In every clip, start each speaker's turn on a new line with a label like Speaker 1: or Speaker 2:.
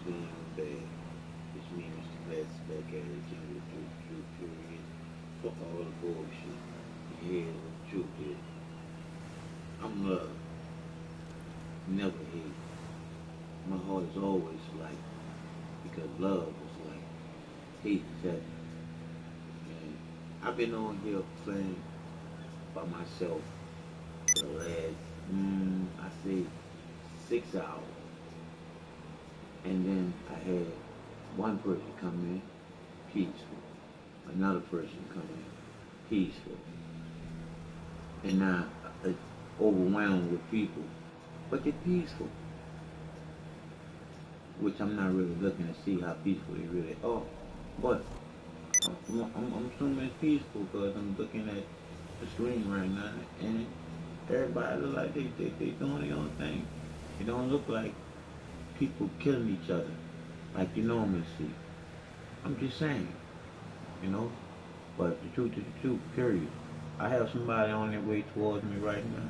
Speaker 1: being bad, which means less back at it, period. Fuck all the bullshit. You hear what the truth is. I'm love, never hate. My heart is always light because love is light. Hate is heavy. And I've been on here playing by myself for the last, I say, 6 hours. And then I had one person come in, peaceful. Another person come in, peaceful. And now it's overwhelmed with people, but they're peaceful. Which I'm not really looking to see how peaceful they really are. But I'm assuming it's peaceful because I'm looking at the screen right now, and everybody look like they doing their own thing. It don't look like people killing each other like you normally see. I'm just saying, you know. But the truth is the truth, period. I have somebody on their way towards me right now.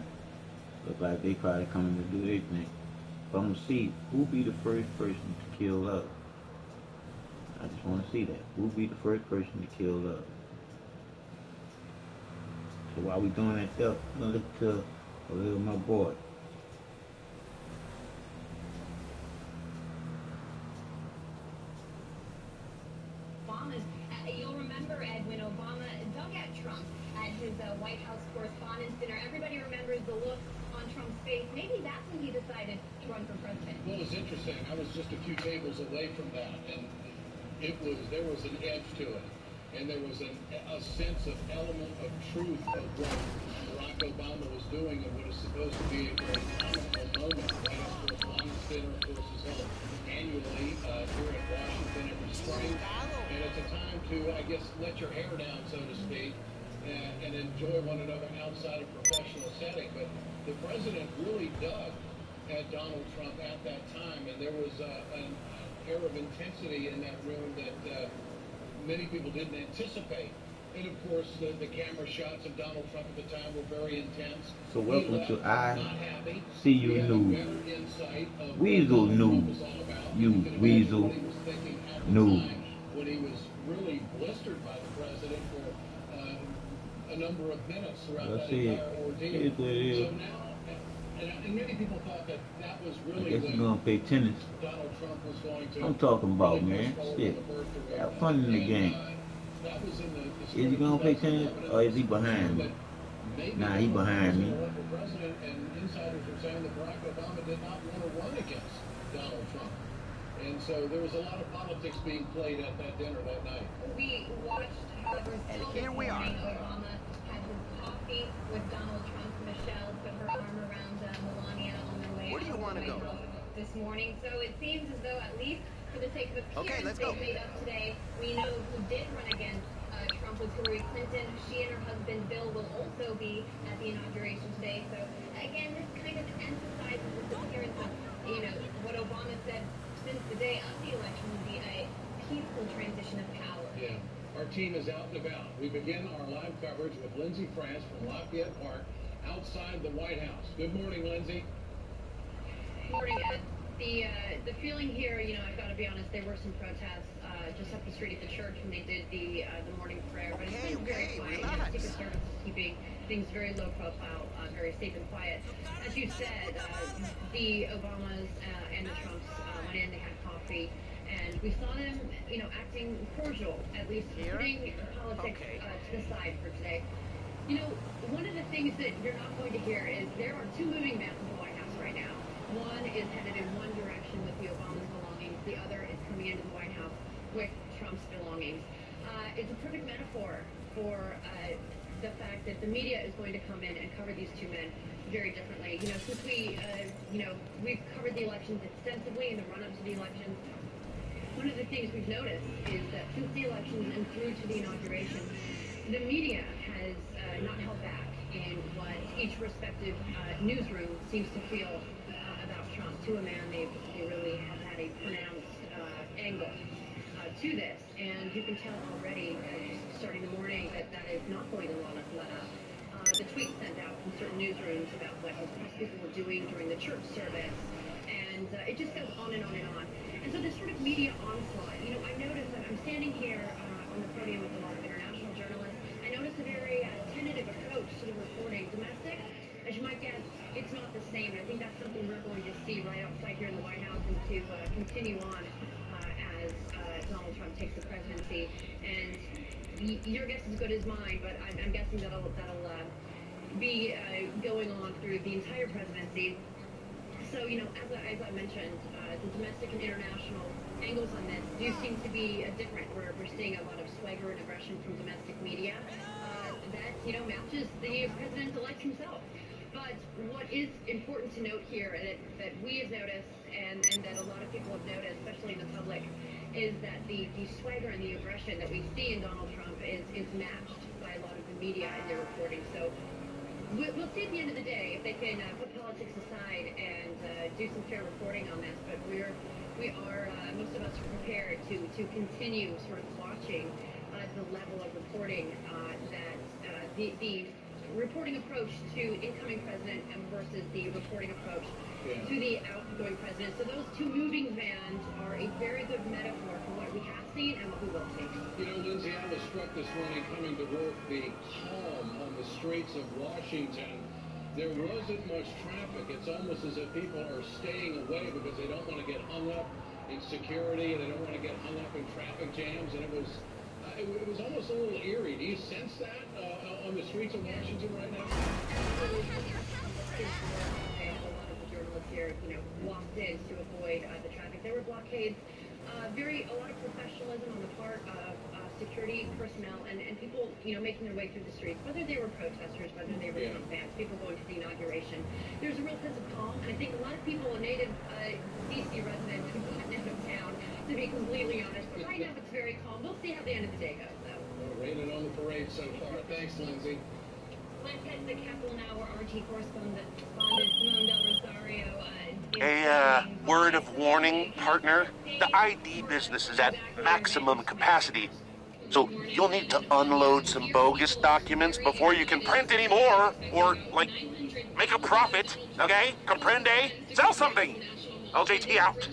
Speaker 1: Look like they probably coming to do their thing. But I'm gonna see who be the first person to kill love. I just wanna see that. Who be the first person to kill love? So while we doing that stuff, I'm gonna look to a little my boy.
Speaker 2: You'll remember, Ed, when Obama dug at Trump at his White House Correspondents' Dinner. Everybody remembers the look on Trump's face. Maybe that's when he decided to run for president.
Speaker 3: Well, it's interesting. I was just a few tables away from that, and there was an edge to it, and there was a sense of element of truth of what Barack Obama was doing and what is supposed to be a very comical moment. White House Correspondents' Dinner, of course, is held annually here in Washington every spring, and it's a time to, I guess, let your hair down, so to speak, and enjoy one another outside a professional setting. But the president really dug at Donald Trump at that time, and there was an air of intensity in that room that many people didn't anticipate. And of course, the camera shots of Donald Trump at the time were very intense.
Speaker 1: So welcome to ICU News. Weasel News. You Weasel News.
Speaker 3: When he was really blistered by the president for a number of minutes throughout that entire ordeal. So now, and many people thought that was really
Speaker 1: I guess you're gonna play tennis.
Speaker 3: Donald Trump was going to.
Speaker 1: I'm talking about, man. Shit. Have fun in the game. Is he gonna play tennis or is he behind me? Nah, he behind me.
Speaker 3: The president and insiders were saying that Barack Obama did not want to run against Donald Trump. And so there was a lot of politics being played at that dinner that night.
Speaker 2: We watched, however,
Speaker 4: here we are.
Speaker 2: Obama had his coffee with Donald Trump. Michelle put her arm around Melania on their way.
Speaker 4: Where do you want to go?
Speaker 2: This morning. So it seems as though, at least for the sake of appearance,
Speaker 4: go.
Speaker 2: they made up today. We know who did run against Trump was Hillary Clinton. She and her husband Bill will also be at the inauguration today. So again, this kind of emphasizes the appearance of, what Obama said since the day of the election would be a peaceful transition of power.
Speaker 3: Yeah. Our team is out and about. We begin our live coverage with Lindsay France from Lafayette Park outside the White House. Good morning, Lindsay.
Speaker 2: Good morning, Ed. The feeling here, I've got to be honest, there were some protests just up the street at the church when they did the morning prayer. But it's been very quiet. Secret Service is keeping things very low profile, very safe and quiet. As you said, the Obamas and the Trumps went in, they had coffee, and we saw them, acting cordial, at least putting politics to the side for today. One of the things that you're not going to hear is there are two moving masses in the White House right now. One is headed in one direction with the Obama's belongings. The other is coming into the White House with Trump's belongings. It's a perfect metaphor for the fact that the media is going to come in and cover these two men very differently. Since we've covered the elections extensively in the run-up to the elections, one of the things we've noticed is that since the elections and through to the inauguration, the media has not held back in what each respective newsroom seems to feel about Trump. To a man, they really have had a pronounced angle to this, and you can tell already, starting the morning, that is not going to let up. The tweets sent out from certain newsrooms about what his people were doing during the church service, and it just goes on and on and on. And so this sort of media onslaught. You know, I noticed that I'm standing here on the podium with a lot of international journalists. I noticed a very tentative approach to the reporting. Domestic, as you might guess, it's not the same. I think that's something we're going to see right outside here in the White House and to continue on as Donald Trump takes the presidency. And your guess is as good as mine, but I'm guessing that'll be going on through the entire presidency. So, you know, as I mentioned, the domestic and international angles on this do seem to be different. We're seeing a lot of swagger and aggression from domestic media that, you know, matches the president-elect himself. But what is important to note here, that we have noticed, and that a lot of people have noticed, especially in the public, is that the swagger and the aggression that we see in Donald Trump is matched by a lot of the media in their reporting. So we'll see at the end of the day if they can put politics aside and do some fair reporting on this. But we are most of us are prepared to continue sort of watching the level of reporting that the reporting approach to incoming president versus the reporting approach to the outgoing president. So those two moving vans are a very good metaphor for what we have seen and what we will see.
Speaker 3: You know, Lindsay, I was struck this morning coming to work, the calm on the streets of Washington. There wasn't much traffic. It's almost as if people are staying away because they don't want to get hung up in security and they don't want to get hung up in traffic jams. And it was almost a little eerie. Do you sense that on the streets of Washington right now?
Speaker 2: A lot of the journalists here, you know, walked in to avoid the traffic. There were blockades. A lot of professionalism on the part of security personnel and people, you know, making their way through the streets, whether they were protesters, whether they were fans, people going to the inauguration. There's a real sense of calm, and I think a lot of people, native D.C. residents, have gotten out of town, to be completely honest. But right now it's very calm. We'll see how the end of the day goes, though.
Speaker 3: Well, raining on the parade so far. Thanks, Lindsay.
Speaker 2: Let's head to the Capitol now, where RT correspondent Simone Del Rosario
Speaker 4: A word of warning, partner. The ID business is at maximum capacity, so you'll need to unload some bogus documents before you can print any more, or, like, make a profit, okay? Comprende? Sell something! LJT out.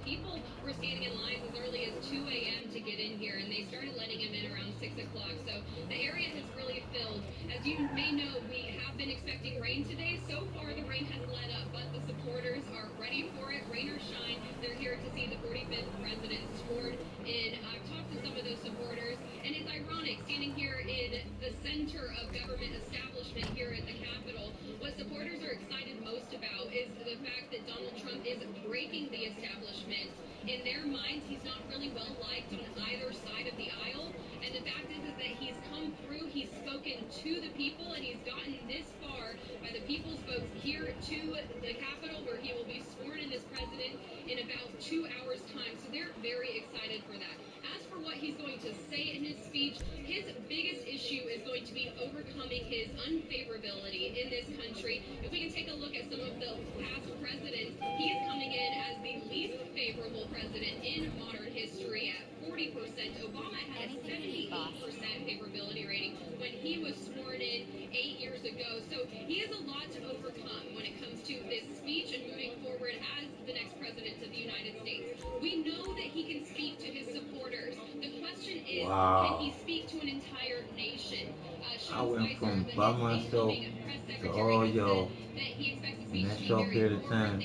Speaker 2: People were standing in lines as early as 2 a.m. to get in here, and they started letting them in around 6 o'clock, so the area has really filled. As you may know, we have been expecting rain today. So far, the rain has let up, but the supporters are ready for it, rain or shine. They're here to see the 45th president sworn in. I've talked to some of those supporters, and it's ironic, standing here in the center of government establishment here at the Capitol, what supporters are excited most about is the fact that Donald Trump is breaking the establishment. In their minds, he's not really well liked on either side of the aisle, and the fact is that he's come through, he's spoken to the people, and he's gotten this far by the people's votes here to the Capitol, where he will be sworn in as president in about 2 hours' time. So they're very excited for that. As for what he's going to say in his speech, his biggest issue is going to be overcoming his unfavorability in this country. If we can take a look at some of the past presidents, he is coming in as the least favorable president in modern history at 40%. Obama had a 78% favorability rating when he was sworn in 8 years ago. So he has a lot to overcome when it comes to this speech and moving forward as the next president of the United States. We know that he can speak to his supporters. The question is, can he speak to an entire nation?
Speaker 1: I went from by myself to all y'all in that short period of time.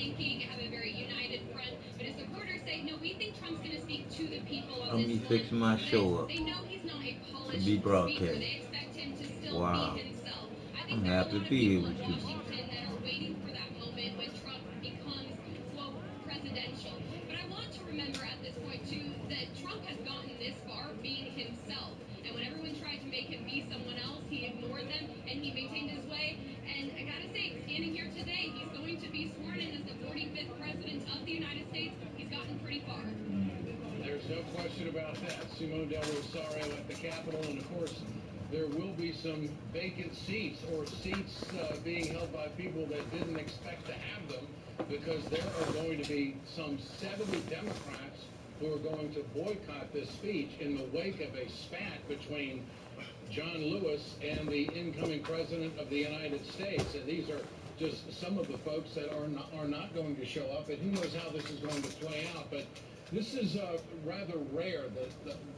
Speaker 1: Let me fix my show up to be broadcast. Wow. I'm happy to be here with you.
Speaker 2: But I want to remember at this point, too, that Trump has gotten this far being himself. And when everyone tried to make him be someone else, he ignored them and he maintained his way. And I gotta say, standing here today, he's going to be sworn in as the 45th president of the United States. He's gotten pretty far.
Speaker 3: There's no question about that. Simone Del Rosario at the Capitol, and of course, there will be some vacant seats or seats being held by people that didn't expect to have them, because there are going to be some 70 Democrats who are going to boycott this speech in the wake of a spat between John Lewis and the incoming president of the United States. And these are just some of the folks that are not going to show up, and who knows how this is going to play out. But This is rather rare,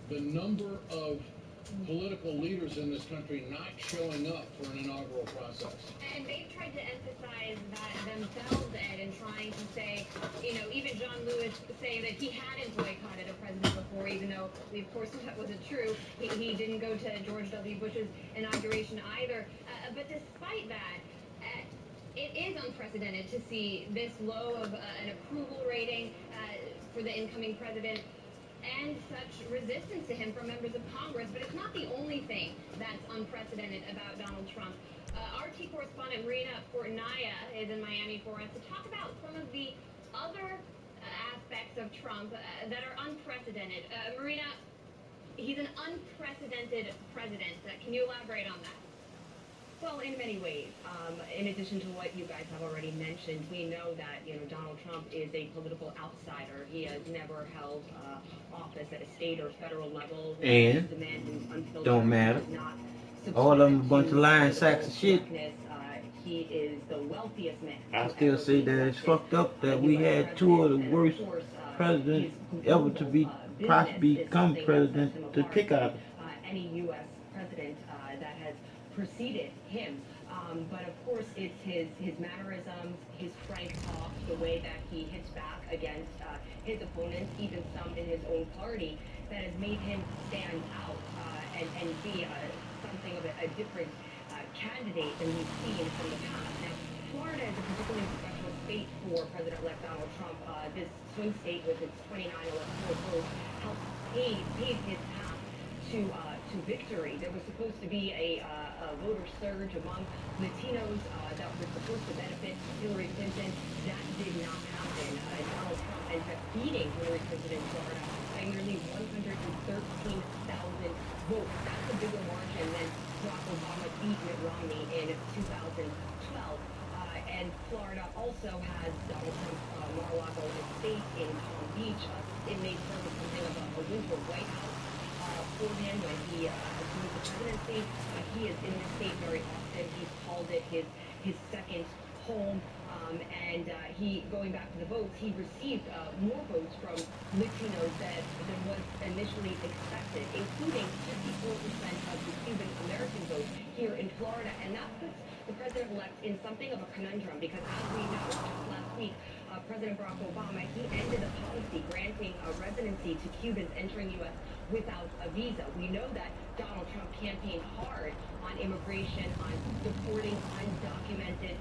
Speaker 3: the number of political leaders in this country not showing up for an inaugural process.
Speaker 2: And they've tried to emphasize that themselves, Ed, and trying to say, you know, even John Lewis saying that he hadn't boycotted a president before, even though we, of course, that wasn't true. He didn't go to George W. Bush's inauguration either. But despite that, it is unprecedented to see this low of an approval rating for the incoming president and such resistance to him from members of Congress. But it's not the only thing that's unprecedented about Donald Trump. RT correspondent Marina Portnaya is in Miami for us to talk about some of the other aspects of Trump that are unprecedented. Marina, he's an unprecedented president. Can you elaborate on that?
Speaker 5: Well, in many ways. In addition to what you guys have already mentioned, we know that Donald Trump is a political outsider. He has never held office at a state or federal level.
Speaker 1: And don't matter. All of them a bunch of lying sacks of shit.
Speaker 5: He is the wealthiest man.
Speaker 1: I still say that it's fucked up that we had two of the worst presidents ever to be possibly become president to pick out.
Speaker 5: Any U.S. president that has preceded him. But of course, it's his mannerisms, his frank talk, the way that he hits back against his opponents, even some in his own party, that has made him stand out and be something of a different candidate than we've seen from the past. Now, Florida is a particularly special state for President-elect Donald Trump. This swing state with its 29 electoral votes helps pave his path to victory. There was supposed to be a voter surge among Latinos that was supposed to benefit Hillary Clinton. That did not happen. Donald Trump ended up beating Hillary Clinton in Florida by nearly 113,000 votes. That's a bigger margin than Barack Obama beat Mitt Romney in 2012. And Florida also has Donald Trump's Mar-a-Lago estate in Palm Beach. It made sort of something of a winter White House for him when he assumed the presidency. He is in the state very often. He's called it his second home. And he, going back to the votes, he received more votes from Latinos than was initially expected, including 54% of the Cuban American votes here in Florida. And that puts the president-elect in something of a conundrum because, as we know, last week, President Barack Obama, he ended a policy granting residency to Cubans entering U.S. without a visa. We know that Donald Trump campaigned hard on immigration, on deporting undocumented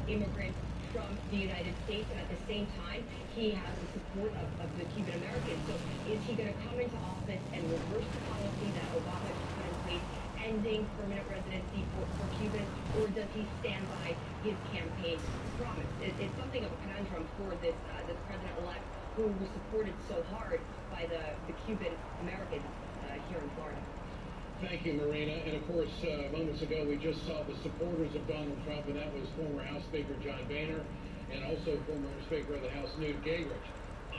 Speaker 5: immigrants from the United States, and at the same time, he has the support of the Cuban Americans. So is he going to come into office and reverse the policy that Obama put in place, ending permanent residency for Cubans, or does he stand by his campaign promise? It's something of a conundrum for this president-elect who was supported so hard by the Cuban Americans here in Florida.
Speaker 3: Thank you, Marina. And of course, moments ago, we just saw the supporters of Donald Trump, and that was former House Speaker John Boehner and also former Speaker of the House Newt Gingrich.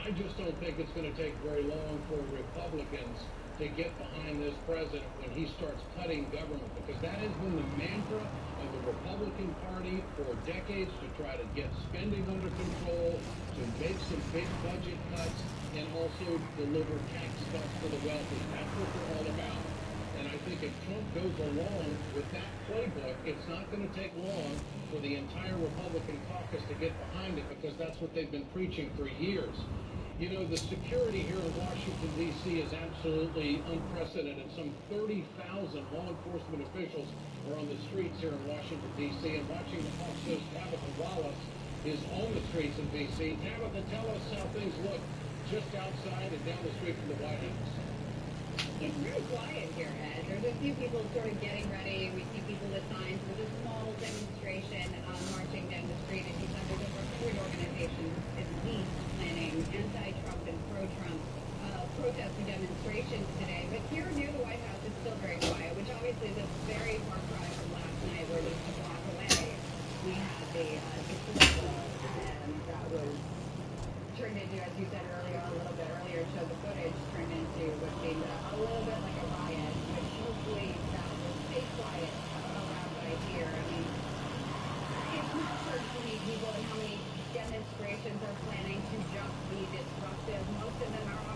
Speaker 3: I just don't think it's going to take very long for Republicans to get behind this president when he starts cutting government, because that has been the mantra of the Republican Party for decades, to try to get spending under control, to make some big budget cuts, and also deliver tax cuts for the wealthy. That's what they're all about. And I think if Trump goes along with that playbook, it's not going to take long for the entire Republican caucus to get behind it, because that's what they've been preaching for years. You know, the security here in Washington, D.C. is absolutely unprecedented. Some 30,000 law enforcement officials are on the streets here in Washington, D.C. And watching the Fox News, Tabitha Wallace is on the streets in D.C. Tabitha, tell us how things look just outside and down the street from the White House.
Speaker 2: It's really quiet here, Ed. There's a few people sort of getting ready. We see people with signs. There's a small demonstration marching down the street. And there's over 100 organizations at least planning anti-Trump and pro-Trump protests and demonstrations today. But here near the White House, it's still very quiet, which obviously is a very far cry from last night, where just a block away we had the and that was turned into, as you said earlier, a little bit earlier, showed the footage, turned into what seemed a little bit like a riot, which hopefully that will stay quiet around right here. I mean, it's not sure how many people and how many demonstrations are planning to just be disruptive. Most of them are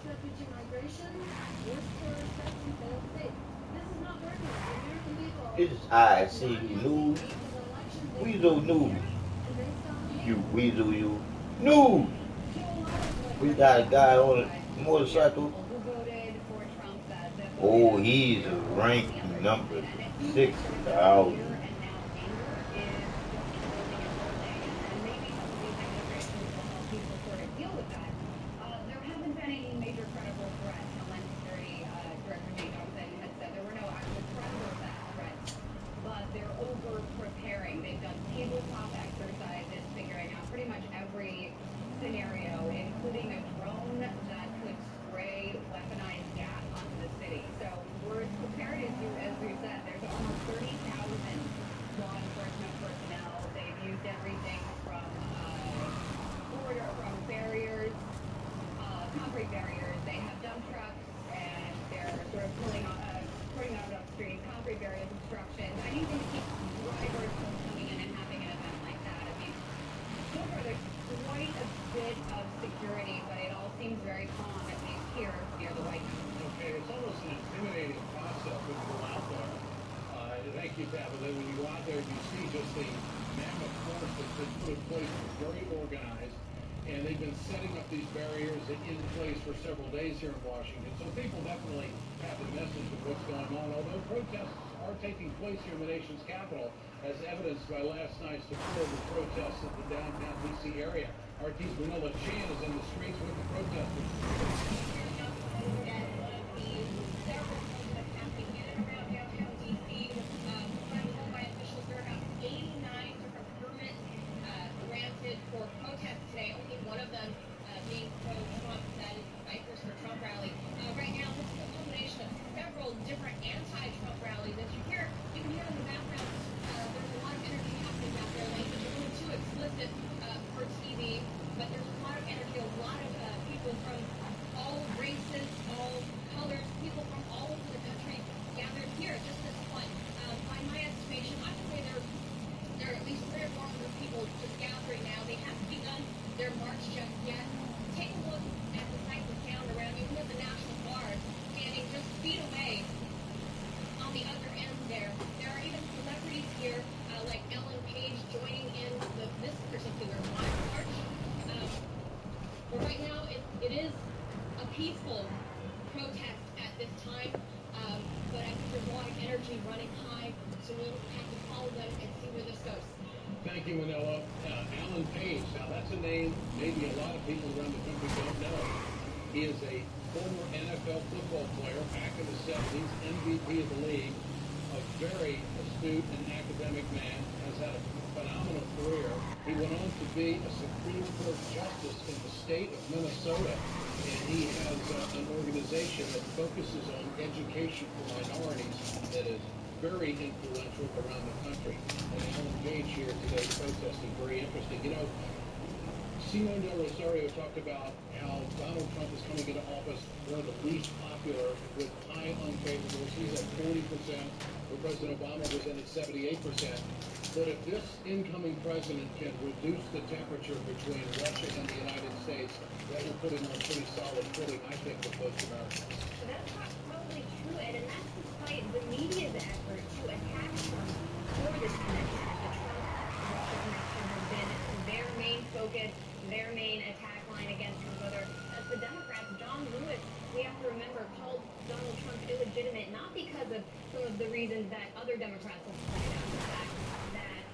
Speaker 6: refugee migration, worse terrorist threats in failed states. This is not working. The American people
Speaker 1: This is ICU News. Weasel News. You Weasel, you. News! We got a guy on a motorcycle. Oh, he's ranked number 6,000.
Speaker 2: There haven't been any major credible threats. Homeland Security Director Nate Dawson has said there were no actual credible threats, but they're over preparing. They've done tabletop exercises, figuring out pretty much every scenario, including a drone that could spray weaponized gas onto the city. So we're as prepared as we said. There's almost 30,000 law enforcement personnel. They've used everything from barriers, concrete barriers. They have dump trucks, and they're sort of putting out upstream concrete barriers, obstructions, anything to keep drivers from coming in and having an event like that. I mean, so far there's quite a bit of security, but it all seems very calm, at least here near the White House.
Speaker 3: Okay, it's almost an intimidating process when you go out there. Thank you, Tabitha. When you go out there, you see just the mammoth force that's been put in place. It's very organized. And they've been setting up these barriers in place for several days here in Washington. So people definitely have the message of what's going on. Although protests are taking place here in the nation's capital, as evidenced by last night's deplorable protests in the downtown D.C. area. RT's Manila Chan is in the streets with the protesters.
Speaker 2: For protests today, only one of them being pro-Trump, that is Bikers for Trump rally. Right now, this is a combination of several different anti-Trump rallies. As you can hear in the background, there's a lot of energy happening out there. Like, it's a little too explicit for TV, but there's a lot of energy, a lot of people from all races, all colors, people from all over the country gathered here just this one. By my estimation, I would say there are at least 300 or 400 people just gathering now. They haven't begun their march just yet. Take a look at the sights of sound around you. We have the National Guard standing just feet away on the other end there. There are even celebrities here, like Ellen Page, joining in this particular march. But right now, it is a peaceful protest at this time. But I think there's a lot of energy running high, so we'll have to follow them and see where this goes.
Speaker 3: Thank you, Manila. Alan Page. Now, that's a name maybe a lot of people around the country don't know. He is a former NFL football player back in the 70s, MVP of the league, a very astute and academic man, has had a phenomenal career. He went on to be a Supreme Court justice in the state of Minnesota, and he has an organization that focuses on education for minorities that is very influential around the country. And Alan Page here today protesting, very interesting. You know, Simon Del Rosario talked about how Donald Trump is coming into office one of the least popular with high unfavorables. He's at 40%, where President Obama was in at 78%. But if this incoming president can reduce the temperature between Russia and the United States, that will put him on pretty solid footing, I think, with most Americans.
Speaker 2: That's probably true, Ed, and that's despite the media's effort to attack Trump for this connection. The Trump-Russia connection has been their main focus, their main attack line against his brother. As the Democrats, John Lewis, we have to remember, called Donald Trump illegitimate, not because of some of the reasons that other Democrats have pointed out, the fact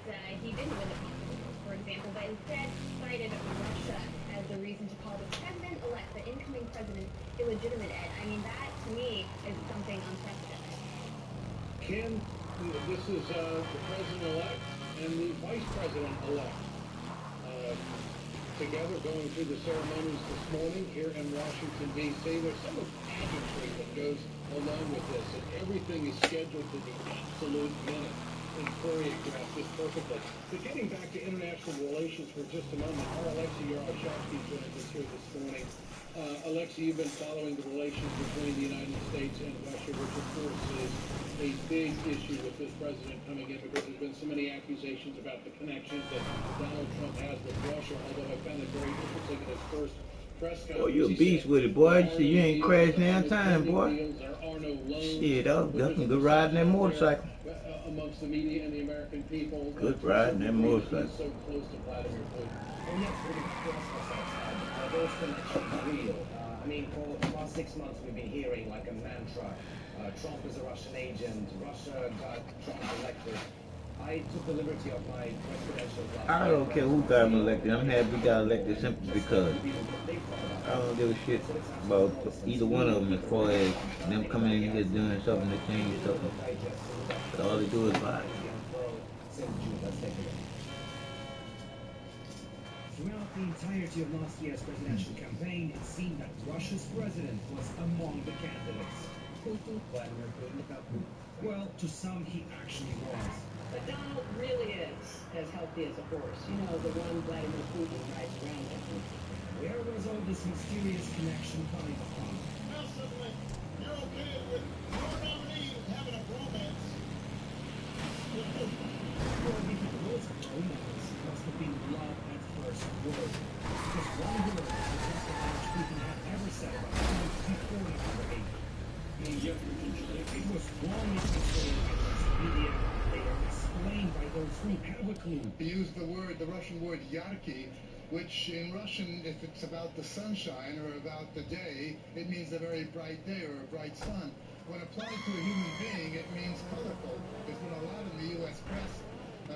Speaker 2: that he didn't win the presidency, for example, but instead cited Russia as the reason to call the president-elect, the incoming president, illegitimate, Ed. I mean, that, to me, is something unprecedented.
Speaker 3: Ken, this is the president-elect and the vice president-elect together going through the ceremonies this morning here in Washington, D.C. There's so much pageantry that goes along with this, and everything is scheduled to the absolute minute and choreographed just perfectly. But getting back to international relations for just a moment, our Alexei Yaroshovsky joins us here this morning. Alexei, you've been following the relations between the United States and Russia, which of course is a big issue with this president coming in because there's been so many accusations about the connections that Donald Trump has with Russia, although I found it very interesting in his first press
Speaker 1: Boy,
Speaker 3: conference,
Speaker 1: you a
Speaker 3: he
Speaker 1: beast
Speaker 3: said,
Speaker 1: with it, boy.
Speaker 3: "There are
Speaker 1: Shit, you
Speaker 3: no
Speaker 1: ain't
Speaker 3: deals,
Speaker 1: crashed
Speaker 3: there are
Speaker 1: now
Speaker 3: no
Speaker 1: time,
Speaker 3: pending
Speaker 1: boy.
Speaker 3: deals, there are no loans."
Speaker 1: Shit,
Speaker 3: But
Speaker 1: that's
Speaker 3: there's
Speaker 1: some
Speaker 3: a
Speaker 1: good riding that
Speaker 3: perception out there
Speaker 1: motorcycle.
Speaker 3: amongst the media and the American people
Speaker 1: Good
Speaker 3: to a
Speaker 1: riding
Speaker 3: certain
Speaker 1: that
Speaker 3: degree that
Speaker 1: motorcycle.
Speaker 3: he's so close to Vladimir Putin.
Speaker 5: Oh yes, we're going to have to ask ourselves, are those connections real? I mean, for the last 6 months we've been hearing like a mantra, Trump is a Russian agent, Russia got Trump elected. I took the liberty of my credentials last
Speaker 1: I
Speaker 5: night.
Speaker 1: don't care who got him elected. I'm happy he got elected simply because
Speaker 5: They thought about
Speaker 1: I don't give a shit
Speaker 5: so let's ask
Speaker 1: about
Speaker 5: our listeners,
Speaker 1: either one of them as far as them coming in here doing something to change something. But all they do is lie.
Speaker 5: Let's take a look. Throughout the entirety of last year's presidential campaign, it seemed that Russia's president was among the candidates. Vladimir Putin. Well, to some he actually was.
Speaker 2: But Donald really is as healthy as a horse. You know, the one Vladimir Putin rides around with.
Speaker 5: Where was all this mysterious connection coming from?
Speaker 3: Now suddenly, you're okay with your nominee having a bromance.
Speaker 5: Well, if it was romance, it must have been love at first word. Because one word was the best of how much Putin had ever said about Trump before he became. It was wrongly considered by the media, later explained by those who have a clue.
Speaker 3: He used the Russian word yarki, which in Russian, if it's about the sunshine or about the day, it means a very bright day or a bright sun. When applied to a human being, it means colorful. There's been a lot in the U.S. press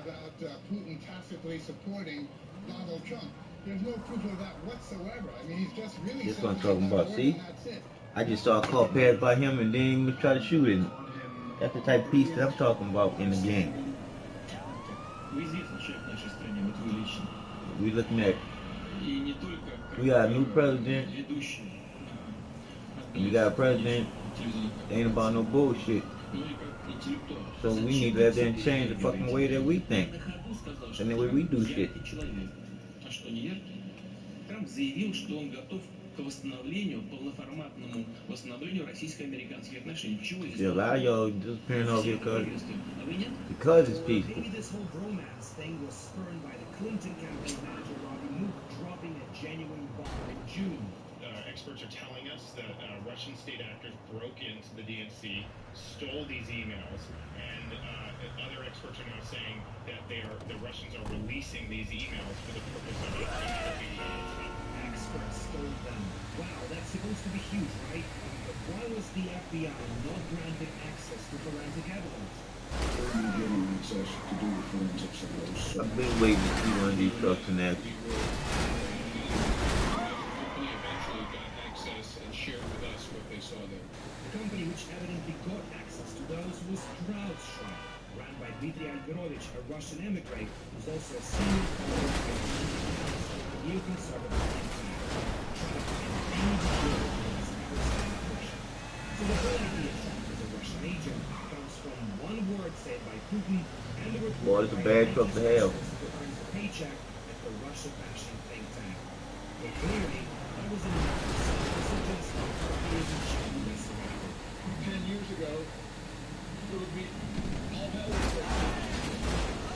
Speaker 3: about Putin tacitly supporting Donald Trump. There's no proof of that whatsoever. I mean, he's just really
Speaker 1: This
Speaker 3: saying
Speaker 1: one talking
Speaker 3: that
Speaker 1: about,
Speaker 3: word
Speaker 1: see?
Speaker 3: and that's it.
Speaker 1: I just saw a call passed by him and didn't even try to shoot him. That's the type of piece that I'm talking about in the game. We looking at, we got a new president, and we got a president that ain't about no bullshit. So we need to let them change the fucking way that we think and the way we do shit.
Speaker 7: Трамп заявил, что он готов к восстановлению, полноформатному восстановлению российско-американских отношений. Чего здесь?
Speaker 1: See, a lot of y'all disappearing off here because it's peaceful.
Speaker 5: Maybe this whole bromance thing was spurned by the Clinton campaign manager Robbie Mook dropping a genuine bomb in June.
Speaker 8: Experts are telling us that Russian state actors broke into the DNC, stole these emails, and other experts are now saying that the Russians are releasing these emails for the purpose of encrypting them.
Speaker 5: Experts stole them. Wow, that's supposed to be huge, right? But why was the FBI not granted access to forensic evidence?
Speaker 1: I've been waiting to see one of these trucks in action.
Speaker 5: The company which evidently got access to those was CrowdStrike, ran by Dmitry Alperovich, a Russian immigrant who's also a senior fellow at the neoconservative think tank, trying to find any deal with outside of Russia. So the whole idea of Trump as a Russian agent comes from one word said by Putin and the report.
Speaker 1: Boy, it's a bad truck to have.
Speaker 5: Who earns a paycheck at the Russia-bashing think tank. But clearly, that was enough to suggest that he isn't showing this around.
Speaker 3: 10 years ago, there would be all hell would break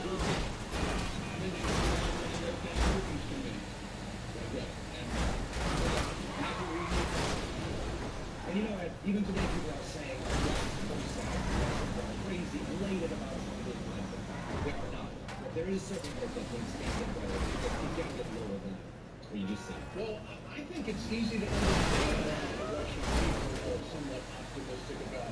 Speaker 3: loose. There would be Putin's committee.
Speaker 5: And you know what? Even today, people are saying crazy, elated about something like that. They are not. But there is certain hope that things can get better. Because you can't get lower than what you just said.
Speaker 3: Well, I think it's easy to understand that the Russian people are somewhat optimistic about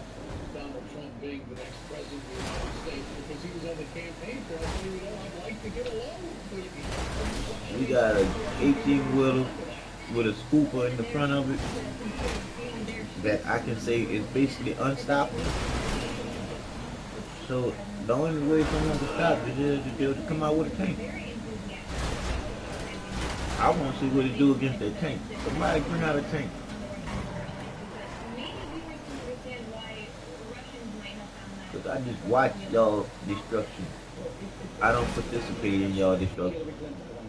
Speaker 3: Donald Trump being the next president of the United States because he was on the campaign trail saying, you know, I'd like to get along with Putin.
Speaker 1: We got an 18-wheeler with a scooper in the front of it that I can say is basically unstoppable. So the only way someone can stop it is to be able to come out with a tank. I want to see what it do against that tank. Somebody bring out a tank. Cause I just watch y'all destruction. I don't participate in y'all destruction.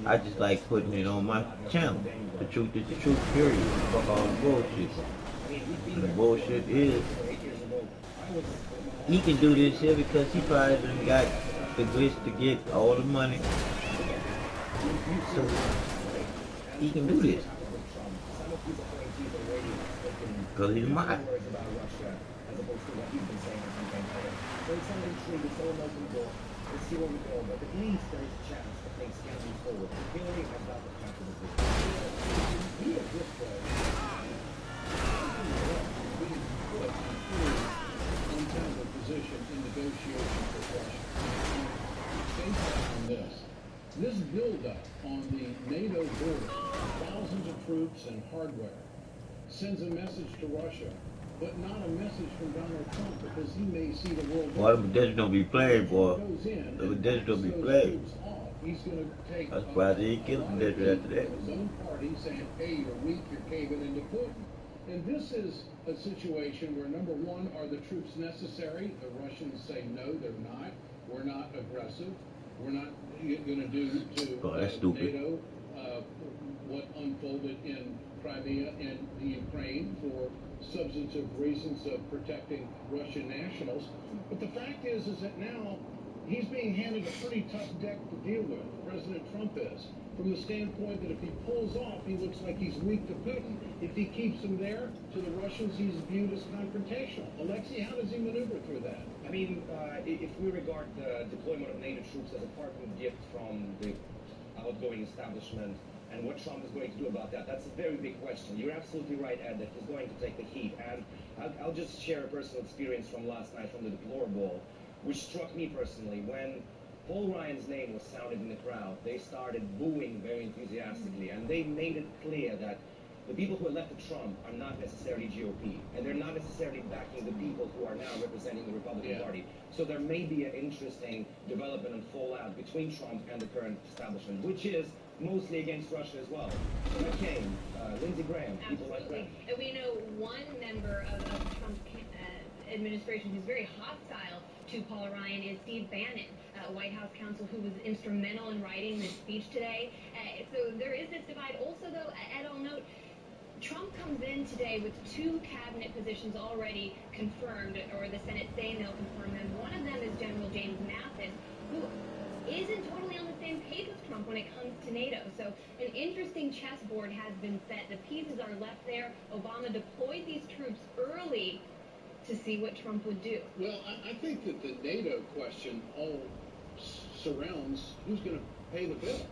Speaker 1: I just like putting it on my channel. The truth is the truth, period. Fuck all the bullshit. And the bullshit is, he can do this here because he probably done got the glitch to get all the money. So he can do this.
Speaker 9: he's a point he's already spoken
Speaker 1: Because he's mine.
Speaker 9: words about Russia as opposed to what he's been saying on campaign trail. So it's all intrigue, it's all an open door. Let's see where we go, but at least there is a chance that things can move forward. Hillary has got the capital. Be a good way.
Speaker 3: Being put in untenable position in negotiations with Russia. Based on this buildup on the NATO border, thousands of troops and hardware, sends a message to Russia, but not a message from Donald Trump because he may see the world.
Speaker 1: Boy, the Dutch don't be playing, boy. The Dutch don't be playing.
Speaker 3: He's going to take.
Speaker 1: That's why they killed the Dutch after that.
Speaker 3: His own party saying, "Hey, you're weak. You're caving into Putin." And this is a situation where, number one, are the troops necessary? The Russians say no, they're not. We're not aggressive. We're not going to do to NATO what unfolded in Crimea and the Ukraine for substantive reasons of protecting Russian nationals. But the fact is that now he's being handed a pretty tough deck to deal with. President Trump is. From the standpoint that if he pulls off, he looks like he's weak to Putin. If he keeps him there, to the Russians, he's viewed as confrontational. Alexei, how does he maneuver through that?
Speaker 9: I mean, if we regard the deployment of NATO troops as a parting gift from the outgoing establishment and what Trump is going to do about that, that's a very big question. You're absolutely right, Ed, that he's going to take the heat. And I'll just share a personal experience from last night from the deplorable, which struck me personally. When Paul Ryan's name was sounded in the crowd, they started booing very enthusiastically, and they made it clear that the people who elected Trump are not necessarily GOP, and they're not necessarily backing the people who are now representing the Republican Party. So there may be an interesting development and fallout between Trump and the current establishment, which is mostly against Russia as well. McCain, Lindsey Graham, people like that.
Speaker 2: And we know one member of Trump's administration who's very hostile to Paul Ryan is Steve Bannon, White House counsel who was instrumental in writing this speech today. So there is this divide. Also, though, Ed, I'll note, Trump comes in today with 2 cabinet positions already confirmed, or the Senate saying they'll confirm them. One of them is General James Mathis, who isn't totally on the same page with Trump when it comes to NATO. So an interesting chessboard has been set. The pieces are left there. Obama deployed these troops early to see what Trump would do.
Speaker 3: Well, I think that the NATO question all surrounds who's going to pay the bill.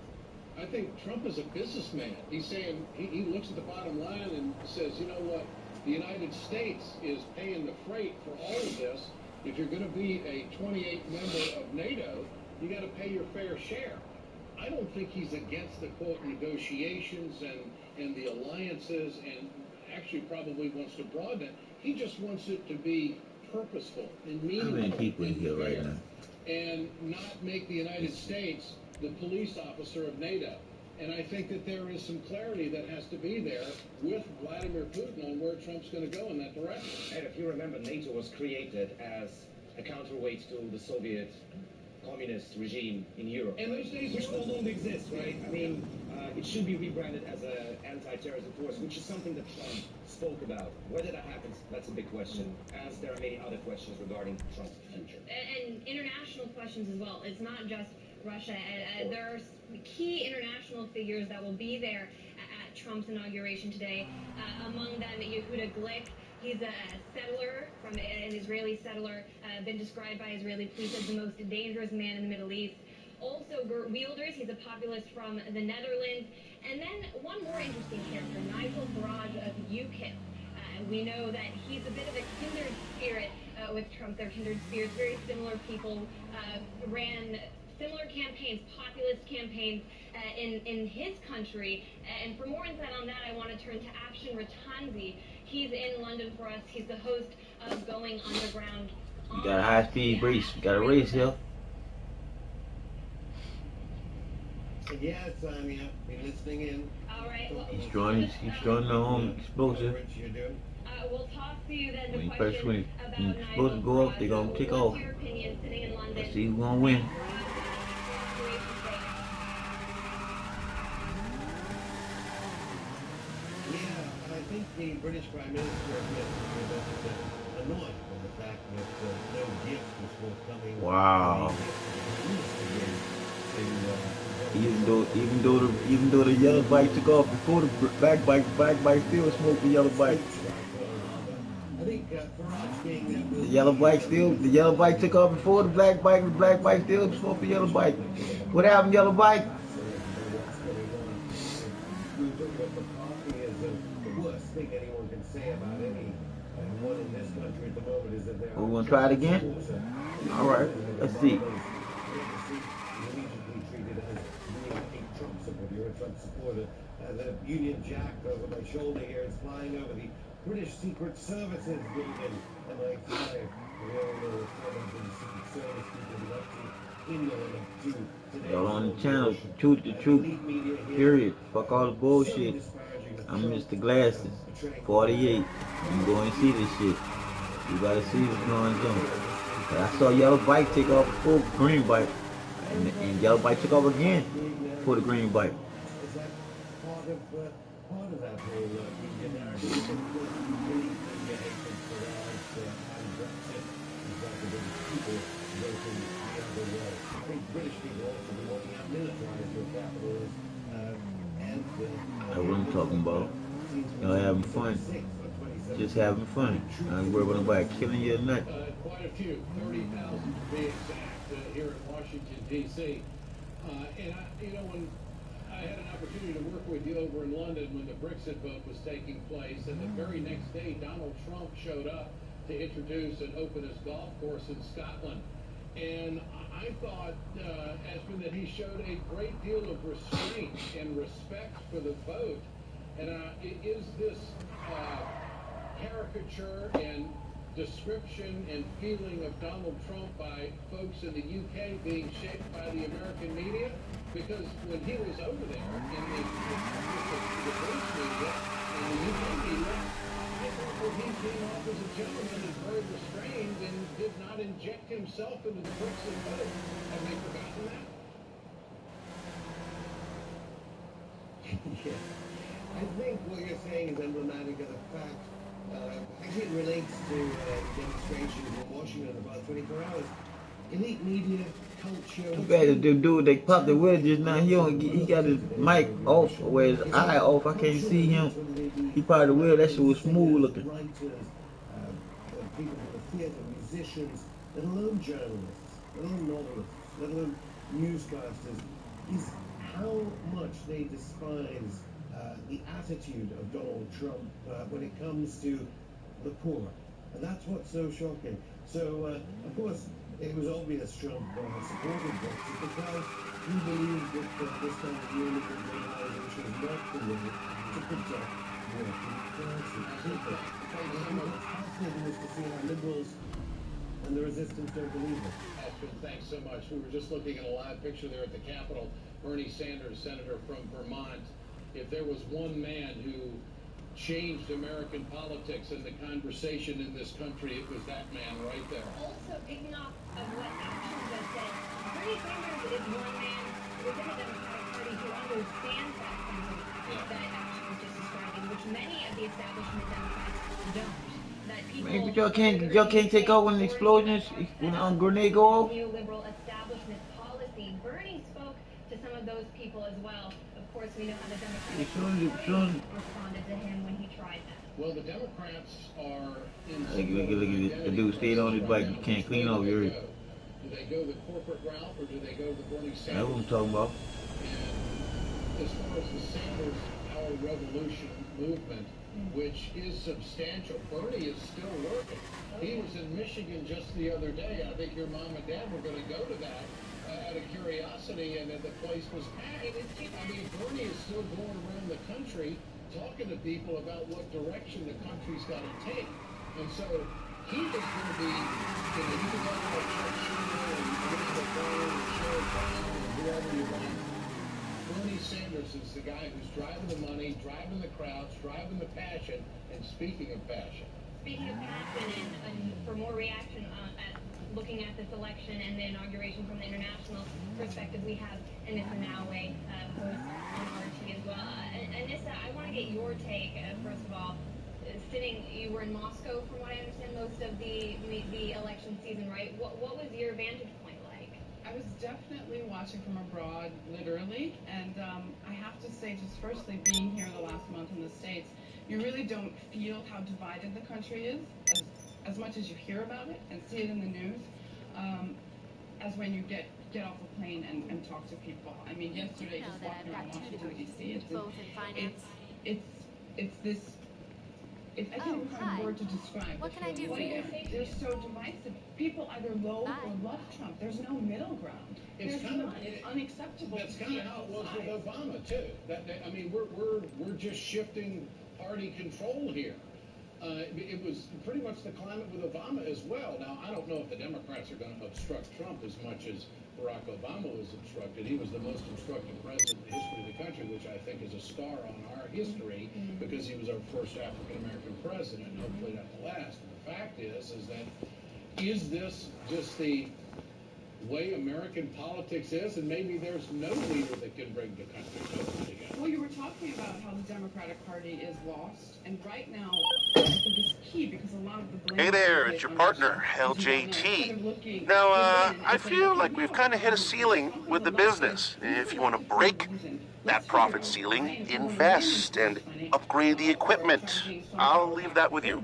Speaker 3: I think Trump is a businessman. He's saying, he looks at the bottom line and says, you know what, the United States is paying the freight for all of this. If you're going to be a 28 member of NATO, you got to pay your fair share. I don't think he's against the, quote, negotiations and the alliances, and actually probably wants to broaden it. He just wants it to be purposeful and meaningful.
Speaker 1: How many people in here right now?
Speaker 3: And not make the United States the police officer of NATO. And I think that there is some clarity that has to be there with Vladimir Putin on where Trump's going to go in that direction.
Speaker 9: And if you remember, NATO was created as a counterweight to the Soviet communist regime in Europe.
Speaker 3: And those days
Speaker 9: which no longer exists, right? I mean, it should be rebranded as an anti-terrorism force, which is something that Trump spoke about. Whether that happens, that's a big question, as there are many other questions regarding Trump's future.
Speaker 2: And international questions as well. It's not just Russia. There are key international figures that will be there at Trump's inauguration today. Among them, Yehuda Glick. He's a settler, from an Israeli settler, been described by Israeli police as the most dangerous man in the Middle East. Also, Gert Wilders, he's a populist from the Netherlands. And then one more interesting character, Nigel Farage of UKIP. We know that he's a bit of a kindred spirit with Trump. They're kindred spirits, very similar people, ran similar campaigns, populist campaigns in his country. And for more insight on that, I want to turn to Afshin Ratanzi. He's in London for us. He's the host of Going Underground.
Speaker 1: You got a high-speed race. You got a race here. Yes, I mean, I've been listening in.
Speaker 2: All right. Well,
Speaker 1: He's throwing the explosive.
Speaker 2: We'll talk to you then.
Speaker 1: When
Speaker 2: The
Speaker 1: you
Speaker 2: question
Speaker 1: when
Speaker 2: about
Speaker 1: the explosives go off, they're going to kick off.
Speaker 2: What's your opinion sitting in London?
Speaker 1: Let's see who's going to win.
Speaker 10: Yeah, I think the British Prime Minister was annoyed by the fact that no gift was forthcoming.
Speaker 1: Wow.
Speaker 10: To
Speaker 1: Even though the yellow bike took off before the black bike still smoked the yellow bike.
Speaker 10: I think Farage being there will
Speaker 1: The yellow bike took off before the black bike still smoked the yellow bike. What happened, yellow bike?
Speaker 10: We were talking about McCarthyism. The worst thing anyone can say about anyone in this country at the moment is that they are
Speaker 1: We gonna try it again? All right, let's see.
Speaker 10: Immediately treated as being a Trump supporter. You're a Trump supporter. The Union Jack over my shoulder here is flying over the British Secret Services building, MI5. We all know what the Secret Service people are up to in the run-up to today.
Speaker 1: Y'all on the channel, Truth to Truth, period. Fuck all the bullshit. I'm Mr. Glasses, 48. You go and see this shit. You gotta see what's going on. I saw yellow bike take off before green bike. And yellow bike took off again for the green bike.
Speaker 10: Is that part of that whole media narrative? Really, the hatred for Farage and Brexit is that the British people voting the other way. I think British people also be wanting to militarize your capitals and
Speaker 1: That's what I'm talking about. Y'all having fun. Just having fun. I ain't worried about nobody killing you or nothing.
Speaker 3: Quite a few, 30,000 to be exact, here in Washington, D.C. And when I had an opportunity to work with you over in London when the Brexit vote was taking place, and the very next day, Donald Trump showed up to introduce and open his golf course in Scotland. And I thought, Espen, that he showed a great deal of restraint and respect for the vote. And is this caricature and description and feeling of Donald Trump by folks in the UK being shaped by the American media? Because when he was over there in the British media and the UK media, I thought that he came off as a gentleman and very restrained and did not inject himself into the Brexit vote. Have they forgotten that?
Speaker 10: Yeah. I think what you're saying is emblematic of the fact. Actually, it relates to demonstrations in Washington about 24 hours. Elite media, culture.
Speaker 1: The dude they popped the wheel just now. He got his mic off or his eye off. I can't see him. He popped the wheel. That shit was smooth looking.
Speaker 10: Writers, people from the theater, musicians, let alone journalists, let alone novelists, let alone newscasters, is how much they despise the attitude of Donald Trump when it comes to the poor. And that's what's so shocking. So, of course, it was obvious Trump supported Brexit because he believed that this kind of neoliberal globalization is not the way to protect working classes people. What's fascinating is to see how liberals and the resistance don't believe it.
Speaker 3: Espen, thanks so much. We were just looking at a live picture there at the Capitol. Bernie Sanders, senator from Vermont. If there was one man who changed American politics and the conversation in this country, it was that man right there.
Speaker 2: Also, picking up of what actions have said, Bernie Sanders is one man within the Democratic Party who understands that that action was just describing, which many of the establishment Democrats don't. That people
Speaker 1: Man, but y'all can't take out when the explosions, when a grenade go off.
Speaker 2: Neoliberal establishment policy. Bernie spoke to some of those people as well. Of course, we know how the Democratic Party responded to him when he tried that.
Speaker 3: Well, the Democrats are in.
Speaker 1: Look at the dude stayed on his bike. You can't clean off your.
Speaker 3: Do they go the corporate route or do they go the Bernie Sanders?
Speaker 1: That's what I'm talking about.
Speaker 3: And as far as the Sanders Our Revolution movement, which is substantial, Bernie is still working. He was in Michigan just the other day. I think your mom and dad were going to go to that out of curiosity, and the place was packed. I mean, Bernie is still going around the country talking to people about what direction the country's got to take. And so he is going to be, you can talk about Chuck Schumer and Elizabeth Warren and Sherrod Brown and whoever you want. Bernie Sanders is the guy who's driving the money, driving the crowds, driving the passion, and speaking of passion.
Speaker 2: Speaking of passion, and for more reaction looking at this election and the inauguration from the international perspective, we have Anissa Naoué, host on RT as well. Anissa, I want to get your take, first of all. You were in Moscow, from what I understand, most of the election season, right? What was your vantage point like?
Speaker 11: I was definitely watching from abroad, literally, and I have to say, just firstly, being here the last month in the States, you really don't feel how divided the country is, as much as you hear about it and see it in the news, as when you get off a plane and talk to people. I mean, yesterday, just walking around Washington, D.C., it's this. I can't even find a word to describe the feeling. They're so divisive. People either loathe or love Trump. There's no middle ground. It's unacceptable.
Speaker 3: That's kind of how it was with Obama too. I mean, we're just shifting party control here. It was pretty much the climate with Obama as well. Now, I don't know if the Democrats are going to obstruct Trump as much as Barack Obama was obstructed. He was the most obstructed president in the history of the country, which I think is a scar on our history because he was our first African-American president. Hopefully not the last. And the fact is that is this just the way American politics is, and maybe there's no leader that can bring the country totally together?
Speaker 11: Well, you were talking about how the Democratic Party is lost, and right now, I think it's key because a lot of the blame...
Speaker 4: Hey there, it's your partner, LJT. Now, I feel like we've kind of hit a ceiling with the business. If you want to break that profit ceiling, invest and upgrade the equipment. I'll leave that with you.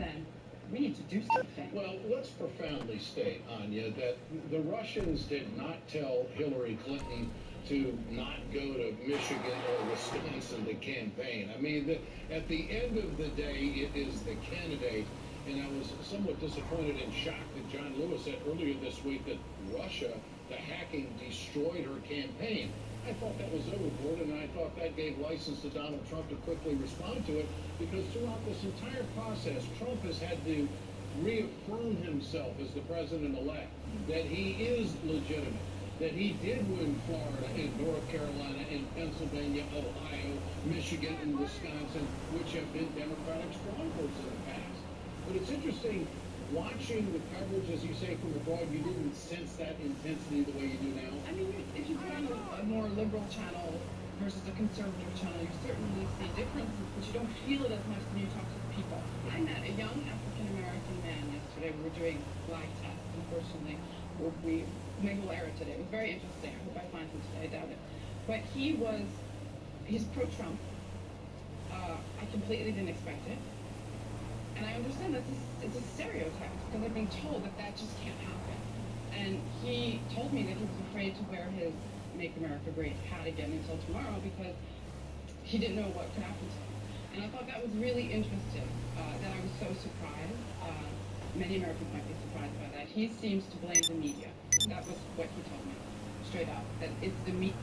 Speaker 11: We need to do something.
Speaker 3: Well, let's profoundly state, Anya, that the Russians did not tell Hillary Clinton to not go to Michigan or Wisconsin to campaign. I mean, at the end of the day, it is the candidate. And I was somewhat disappointed and shocked that John Lewis said earlier this week that Russia, the hacking, destroyed her campaign. I thought that was overboard, and I thought that gave license to Donald Trump to quickly respond to it, because throughout this entire process, Trump has had to reaffirm himself as the president-elect, that he is legitimate, that he did win Florida and North Carolina and Pennsylvania, Ohio, Michigan, and Wisconsin, which have been Democratic strongholds in the past. But it's interesting, watching the coverage, as you say, from abroad, you didn't sense that intensity the way you do now?
Speaker 11: I mean, if you put on a more liberal channel versus a conservative channel, you certainly see differences, but you don't feel it as much when you talk to the people. I met a young African-American man yesterday. We were doing flag tests, unfortunately. We will air it today. It was very interesting. I hope I find him today. I doubt it. But he's pro-Trump. I completely didn't expect it. And I understand that it's a stereotype, because I've been told that just can't happen. And he told me that he was afraid to wear his Make America Great hat again until tomorrow because he didn't know what could happen to him. And I thought that was really interesting, that I was so surprised. Many Americans might be surprised by that. He seems to blame the media. That was what he told me, straight up, that it's the media.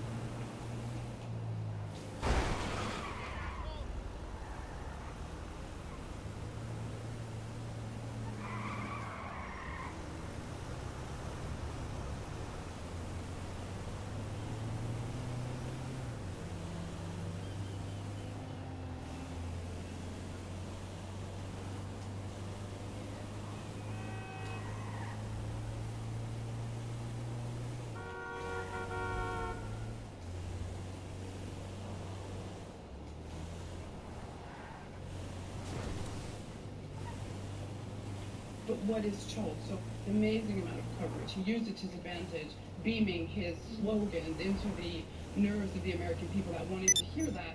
Speaker 11: But what is told? So the amazing amount of coverage. He used it to his advantage, beaming his slogans into the nerves of the American people that wanted to hear that.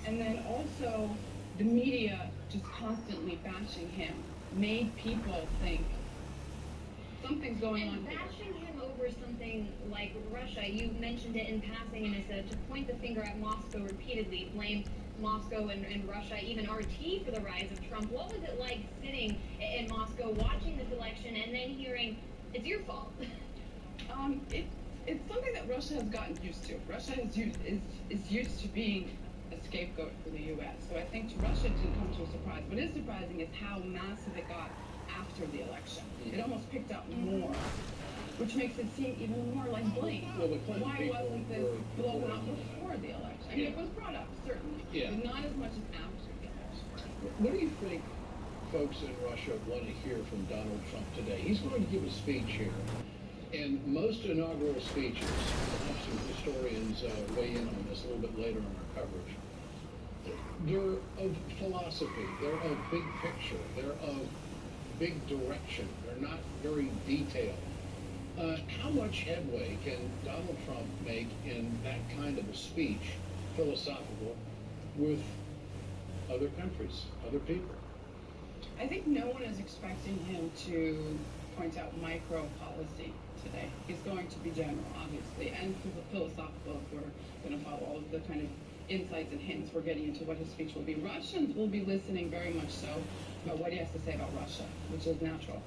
Speaker 11: And then also the media just constantly bashing him made people think something's going on here.
Speaker 2: Bashing him over something like Russia, you mentioned it in passing, and it's to point the finger at Moscow repeatedly, blame Moscow and Russia, even RT, for the rise of Trump. What was it like sitting in Moscow watching this election and then hearing it's your fault?
Speaker 11: It's something that Russia has gotten used to. Russia is used to being a scapegoat for the U.S. So I think to Russia it didn't come to a surprise. What is surprising is how massive it got after the election. It almost picked up more, which makes it seem even more like blame.
Speaker 3: Well,
Speaker 11: why wasn't this blown out before the election? I mean, it was brought up, certainly, but not as much as after the election.
Speaker 3: What do you think folks in Russia want to hear from Donald Trump today? He's going to give a speech here. And most inaugural speeches, we'll have some historians weigh in on this a little bit later in our coverage, they're of philosophy, they're of big picture, they're of big direction, they're not very detailed. How much headway can Donald Trump make in that kind of a speech, philosophical, with other countries, other people?
Speaker 11: I think no one is expecting him to point out micro policy today. He's going to be general, obviously, and philosophical if we're going to follow all of the kind of insights and hints we're getting into what his speech will be. Russians will be listening very much so about what he has to say about Russia, which is natural.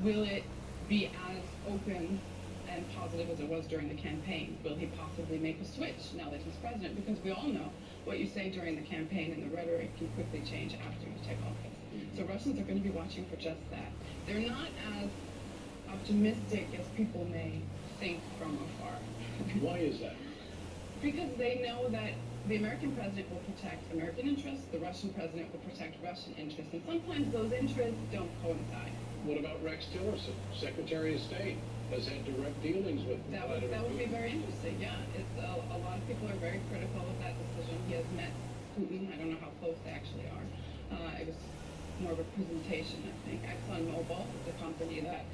Speaker 11: Will it be as open and positive as it was during the campaign? Will he possibly make a switch now that he's president? Because we all know what you say during the campaign and the rhetoric can quickly change after you take office. So Russians are going to be watching for just that. They're not as optimistic as people may think from afar.
Speaker 3: Why is that?
Speaker 11: Because they know that the American president will protect American interests, the Russian president will protect Russian interests, and sometimes those interests don't coincide.
Speaker 3: What about Rex Tillerson, Secretary of State, has had direct dealings with
Speaker 11: that would be very interesting, yeah. It's a lot of people are very critical of that decision. He has met Putin. I don't know how close they actually are. It was more of a presentation, I think. ExxonMobil is a company that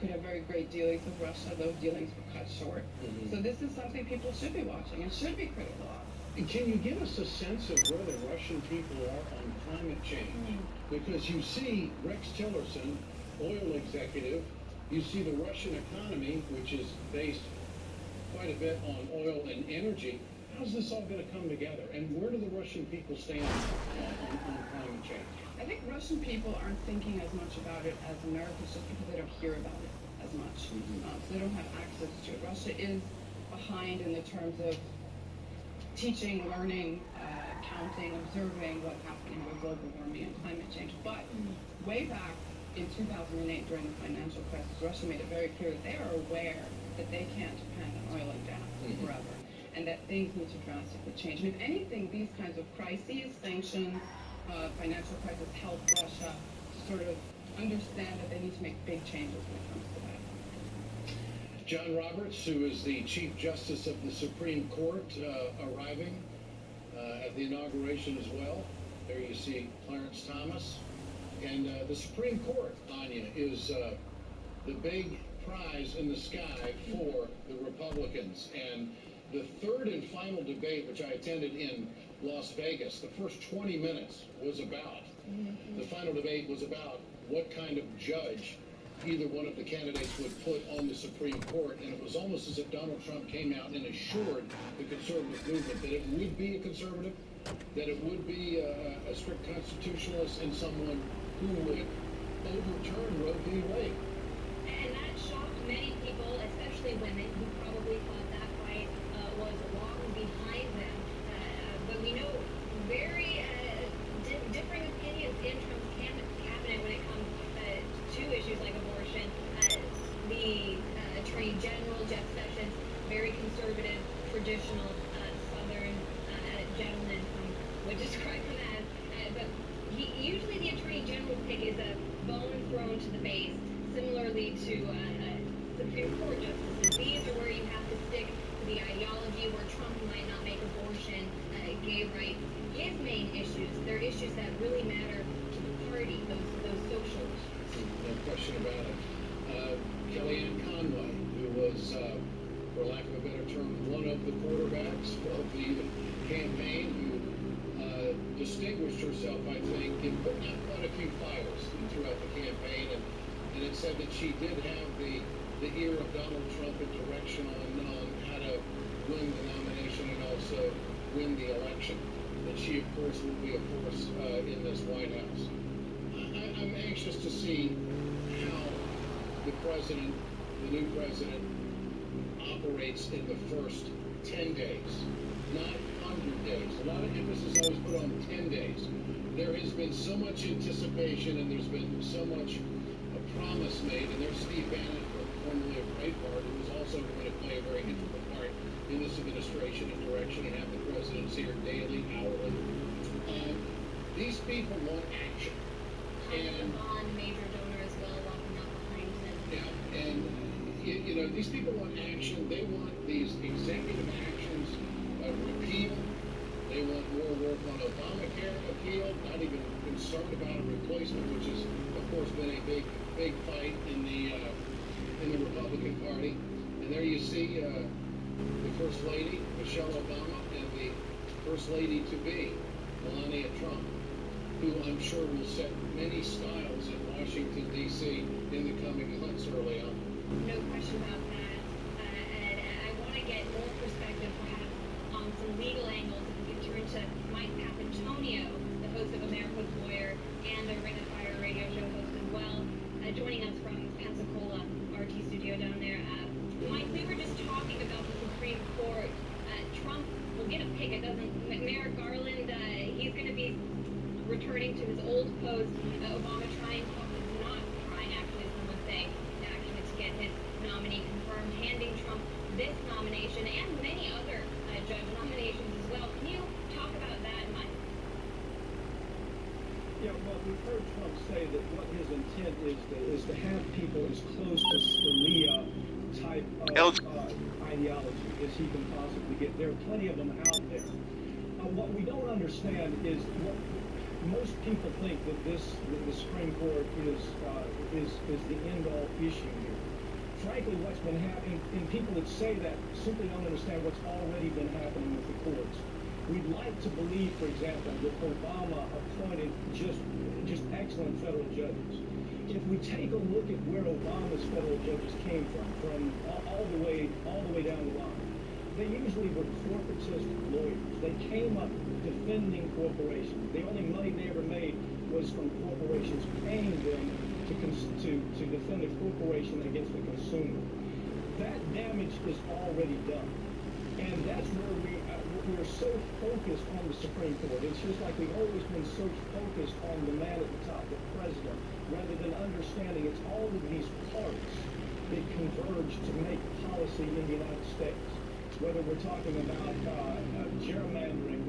Speaker 11: could have very great dealings with Russia. Those dealings were cut short. So this is something people should be watching and should be critical of.
Speaker 3: Can you give us a sense of where the Russian people are on climate change? Because you see Rex Tillerson, oil executive, you see the Russian economy, which is based quite a bit on oil and energy. How's this all going to come together? And where do the Russian people stand on climate change?
Speaker 11: I think Russian people aren't thinking as much about it as Americans just because they don't hear about it as much. So they don't have access to it. Russia is behind in the terms of teaching, learning, counting, observing what's happening with global warming and climate change. But way back in 2008 during the financial crisis, Russia made it very clear that they are aware that they can't depend on oil and gas forever, and that things need to drastically change. And if anything, these kinds of crises, sanctions, financial crisis help Russia to sort of understand that they need to make big changes when it comes to that.
Speaker 3: John Roberts, who is the Chief Justice of the Supreme Court, arriving at the inauguration as well. There you see Clarence Thomas. And the Supreme Court, Anya, is the big prize in the sky for the Republicans. And the third and final debate, which I attended in Las Vegas, the first 20 minutes was about, the final debate was about what kind of judge either one of the candidates would put on the Supreme Court. And it was almost as if Donald Trump came out and assured the conservative movement that it would be a conservative, that it would be a strict constitutionalist, and someone who would overturn Roe v. Wade.
Speaker 2: And that shocked many people, especially women, who probably thought that fight was long behind them. But we know very differing opinions in Trump's cabinet when it comes to issues like abortion. The Attorney General, Jeff Sessions, very conservative, traditional, Southern gentleman would describe him as. But usually the Attorney General pick is a bone thrown to the base, similarly to Supreme Court justices. These are where you have to stick to the ideology, where Trump might not make abortion, gay rights, his main issues. They're issues that really matter to the party, those social issues.
Speaker 3: No question about it. Kellyanne Conway, who was, for lack of a better term, one of the quarterbacks of the campaign, who distinguished herself, I think, in putting out quite a few fires throughout the campaign, and it said that she did have the ear of Donald Trump in direction on how to win the nomination and also win the election. And she, of course, will be a force in this White House. I'm anxious to see how the president, the new president, operates in the first 10 days, not 100 days. A lot of emphasis always put on 10 days. There has been so much anticipation, and there's been so much promise made, and there's Steve Bannon, formerly of Breitbart, who is also going to play a very integral part in this administration and direction and have the presidents here daily, hourly. These people want action.
Speaker 2: And on major donor as well, walking up behind him.
Speaker 3: Yeah, and you know, these people want action. They want these executive actions repealed. They want more work on Obamacare appeal, not even concerned about a replacement, which has, of course, been a big fight in the in the Republican Party. And there you see the First Lady, Michelle Obama, and the First Lady-to-be, Melania Trump, who I'm sure will set many styles in Washington, D.C. in the coming months early on.
Speaker 2: No question about that. And I want to get more perspective, perhaps, on some legal angles. If we could turn to Mike Papantonio, the host of America's Lawyer and the Ring of Fire radio show host as well, joining us from Pensacola, RT studio down there. Mike, we were just talking about the Supreme Court. Trump will get a pick. It doesn't. Merrick Garland, he's going to be returning to his old post. Obama not trying, actually, some would say, actually to get his nominee confirmed, handing Trump this nomination and many other judge nominations as well. Can you talk about that, Mike?
Speaker 12: Yeah, well, we've heard Trump say that what his intent is to have people as close to Scalia type of ideology as he can possibly get. There are plenty of them out there. What we don't understand is what most people think that the Supreme Court is the end-all issue here. Frankly, what's been happening, and people that say that simply don't understand what's already been happening with the courts. We'd like to believe, for example, that Obama appointed just excellent federal judges. If we take a look at where Obama's federal judges came from all the way down the line, they usually were corporatist lawyers. They came up defending corporations. The only money they ever made was from corporations paying them to defend a corporation against the consumer. That damage is already done. And that's where we're so focused on the Supreme Court. It's just like we've always been so focused on the man at the top, the president, rather than understanding it's all of these parts that converge to make policy in the United States. Whether we're talking about gerrymandering,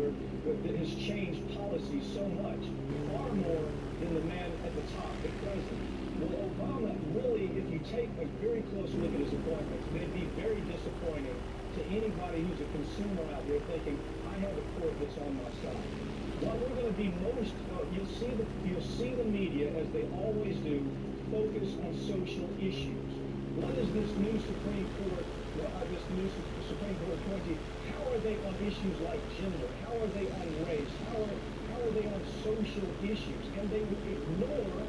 Speaker 12: that has changed policy so much, far more than the man at the top, the president. Well, Obama, really, if you take a very close look at his appointments, they'd be very disappointing to anybody who's a consumer out there thinking, I have a court that's on my side. What we're going to be most, you'll see the media, as they always do, focus on social issues. What is this new Supreme Court, Supreme Court appointee, how are they on issues like gender? How are they on race? How are they on social issues? And they will ignore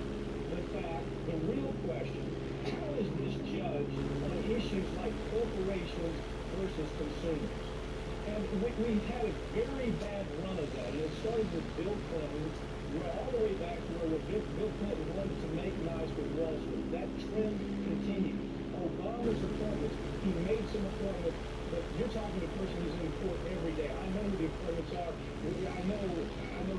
Speaker 12: the fact, the real question, how is this judge on issues like corporations versus consumers? And we've had a very bad run of that. And it started with Bill Clinton. We're all the way back to where Bill Clinton wanted to make nice with Wall Street. That trend continued. Obama's appointments, he made some appointments, but you're talking to a person who's in court every day. I know who the appointments are. I know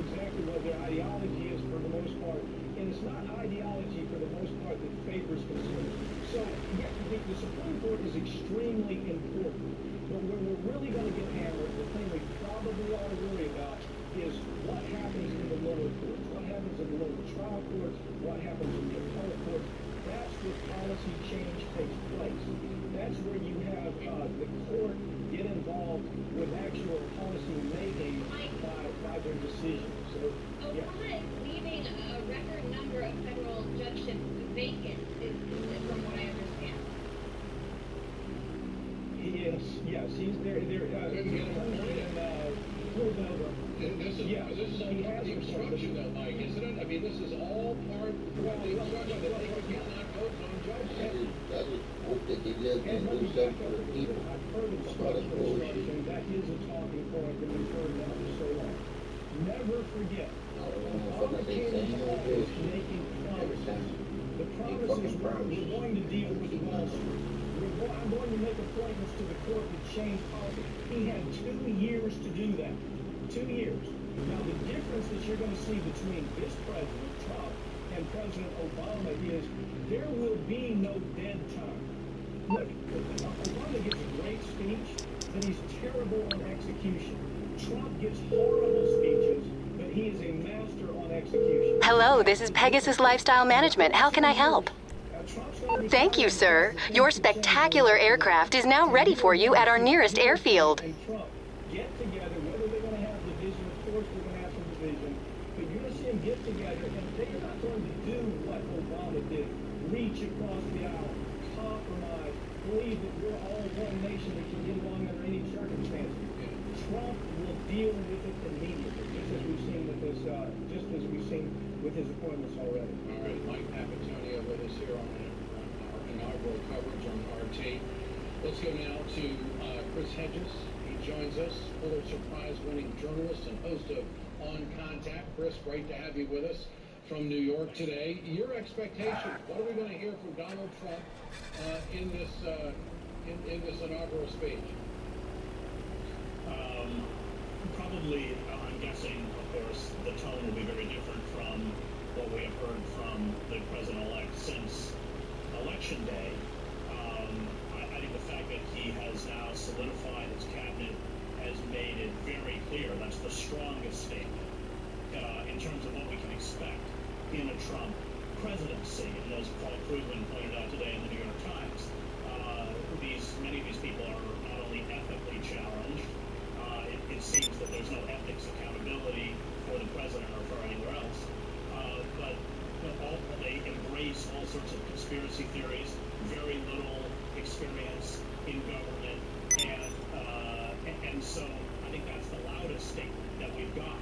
Speaker 12: exactly what their ideology is for the most part. And it's not ideology for the most part that favors consumers. So, yeah, the Supreme Court is extremely important. But where we're really going to get hammered, the thing we probably ought to worry about is what happens in the lower courts. What happens in the lower trial courts? What happens in the appellate courts? That's where policy change takes place. That's where you have the court get involved with actual policy making by their decisions. So, yeah.
Speaker 2: Obama is leaving a record number of federal judgeships vacant, from what I understand.
Speaker 12: Yes, he's there.
Speaker 3: This is all part of the obstruction, though, Mike, isn't it? I mean, this is all part of the obstruction that they cannot vote on judges.
Speaker 1: I just hope that they let them do something for the people.
Speaker 12: I've heard of obstruction. That is a talking point that we've heard about for so long. Never forget, Obama came into office making promises. The promises were, we're going to deal with Wall Street. I'm going to make appointments to the court to change policy. He had 2 years to do that. 2 years. Now, the difference that you're going to see between this president, Trump, and President Obama is there will be no dead time. Look, Obama gives a great speech, but he's terrible on execution. Trump gives horrible speeches, but he is a master on execution.
Speaker 13: Hello, this is Pegasus Lifestyle Management. How can I help? Thank you, sir. Your spectacular aircraft is now ready for you at our nearest airfield.
Speaker 12: And Trump get together, whether they're going to have division, of course they're going to have some division, but you're going to see them get together, and they're not going to do what Obama did, reach across the aisle, compromise, believe that we're all one nation that can get along under any circumstances. Trump will deal with it immediately, just as we've seen with his appointments already.
Speaker 3: All right, Mike Papatonio with us here on our inaugural coverage on RT. Let's go now to Chris Hedges. He joins us, Pulitzer Prize-winning journalist and host of On Contact. Chris, great to have you with us from New York today. Your expectations, what are we going to hear from Donald Trump in this inaugural speech?
Speaker 7: Probably, I'm guessing, of course, the tone will be very different from what we have heard from the president-elect since Election Day. I think the fact that he has now solidified his cabinet has made it very clear that's the strongest statement in terms of what we can expect in a Trump presidency. And as Paul Krugman pointed out today in the New York Times, many of these people are not only ethically challenged, it seems that there's no ethics accountability for the president or for anywhere else, but they embrace all sorts of conspiracy theories, very little experience in government, and so I think that's the loudest statement that we've got.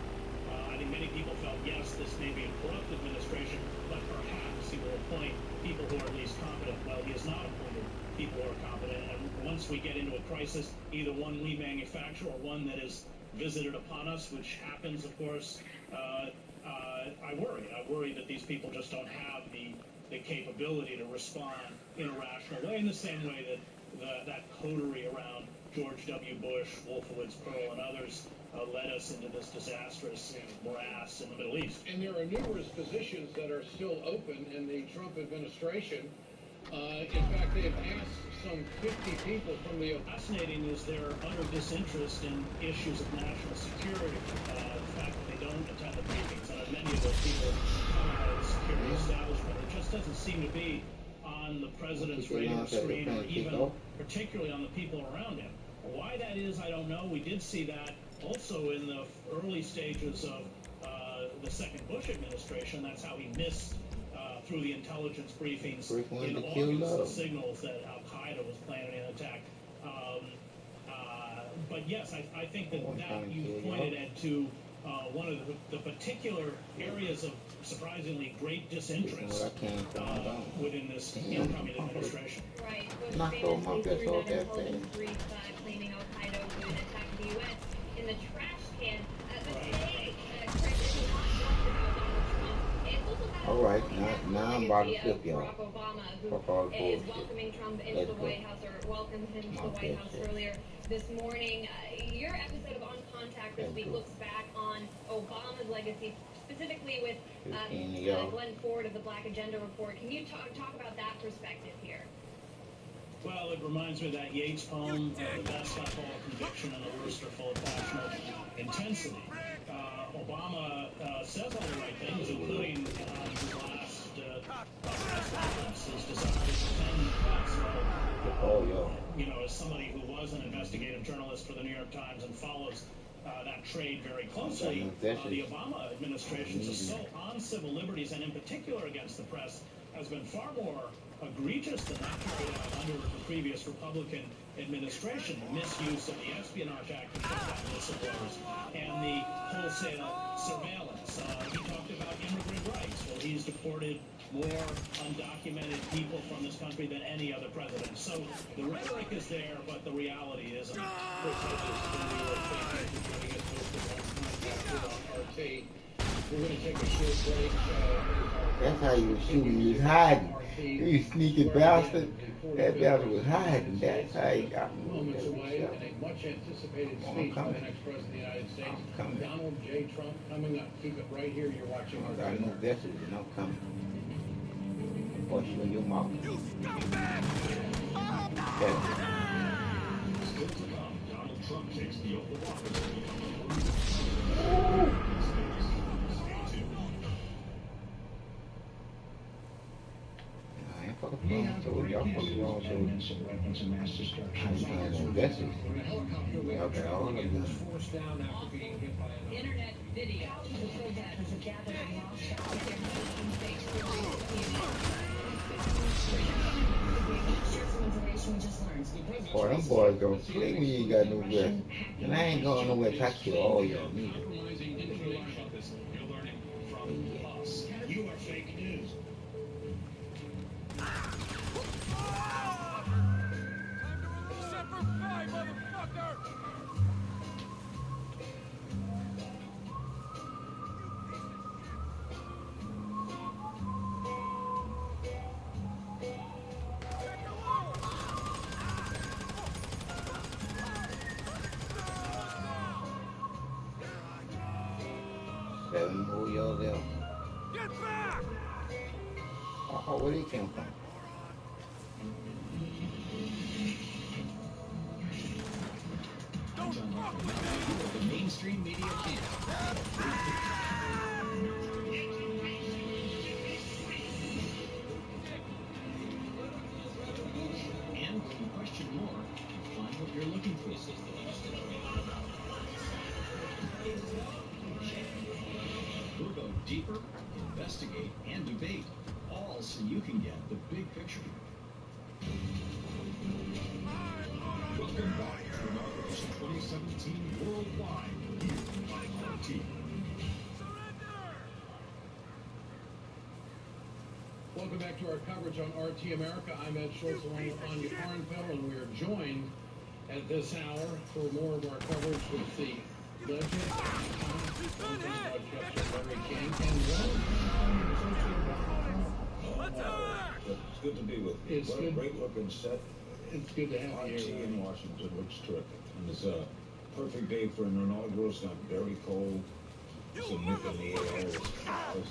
Speaker 7: I think many people felt, yes, this may be a corrupt administration, but perhaps he will appoint people who are at least competent. Well, he has not appointed people who are competent, and once we get into a crisis, either one we manufacture or one that is visited upon us, which happens, of course, I worry that these people just don't have the capability to respond in a rational way, in the same way that that coterie around George W. Bush, Wolfowitz, Pearl, and others led us into this disastrous morass in the Middle East.
Speaker 3: And there are numerous positions that are still open in the Trump administration. In fact, they've asked some 50 people from the...
Speaker 7: Fascinating is their utter disinterest in issues of national security. The fact that they don't attend the briefings, and many of those people come out of the security establishment. It just doesn't seem to be on the president's radar screen, or even particularly on the people around him. Why that is, I don't know. We did see that also in the early stages of the second Bush administration. That's how he missed through the intelligence briefings in August the signals that Al-Qaeda was planning an attack. But yes, I think that you pointed at to one of the particular areas of surprisingly great disinterest within this incoming administration.
Speaker 2: Right. Bush famously threw that intelligence brief claiming Al-Qaeda would attack the U.S. in the trash can. But today, Chris is not just about Donald Trump. It's also about
Speaker 1: all right, now I'm about to flip y'all.
Speaker 2: Barack Obama, who is welcoming Trump into the White House, or welcomed him to the White House earlier this morning. Your episode of On Contact this week looks back on Obama's legacy, specifically with Glenn Ford of the Black Agenda Report. Can you talk about that perspective here?
Speaker 7: Well, it reminds me of that Yeats poem, the best are full of conviction and the worst are full of passionate intensity. Obama says all the right things, including on his last press conference, his desire to defend the press. You know, as somebody who was an investigative journalist for the New York Times and follows that trade very closely, the Obama administration's assault on civil liberties, and in particular against the press, has been far more egregious than that carried out under the previous Republican administration. The misuse of the Espionage Act to shut down whistleblowers and the wholesale surveillance. He talked about immigrant rights. Well, he's deported more undocumented people from this country than any other president. So the rhetoric is there, but the reality isn't.
Speaker 3: We're going to take a short break.
Speaker 1: That's how you shoot him. He was hiding. You sneaky bastard. That bastard was hiding. That's how he got moved.
Speaker 3: Moments away, and a much anticipated speech by the next president of the United States, Donald J. Trump, coming up. Keep it right here. You're watching.
Speaker 1: I got no vessels and I'm coming. Push you in your mouth. You scumbag!
Speaker 7: Still to come, Donald Trump takes the Oval Office.
Speaker 1: He has weapons of mass destruction. Forced down after being hit by an internet video. Boy, them boys go free when you ain't got no weapon. And I ain't going nowhere till I kill all y'all neither.
Speaker 7: Compromising information about this. You're learning from us. You are fake news.
Speaker 1: Seven more y'all there.
Speaker 14: Get back!
Speaker 1: Oh, where they came from?
Speaker 14: Don't fuck with me!
Speaker 7: The mainstream media camp. And when you question more, you find what you're looking for. We'll go deeper, investigate, and debate, all so you can get the big picture. Welcome back to Inauguration 2017 Worldwide on RT.
Speaker 3: Welcome back to our coverage on RT America. I'm Ed Schultz along with Anya Farnfeld, and we are joined at this hour for more of our coverage with the legend, Larry King, and
Speaker 15: It's good to be with you.
Speaker 3: It's
Speaker 15: What
Speaker 3: good.
Speaker 15: a great looking set.
Speaker 3: It's good to have you
Speaker 15: RT
Speaker 3: here.
Speaker 15: in Washington looks terrific. And it's a perfect day for an inaugural. It's not very cold. It's a nip in the air. It's clouds.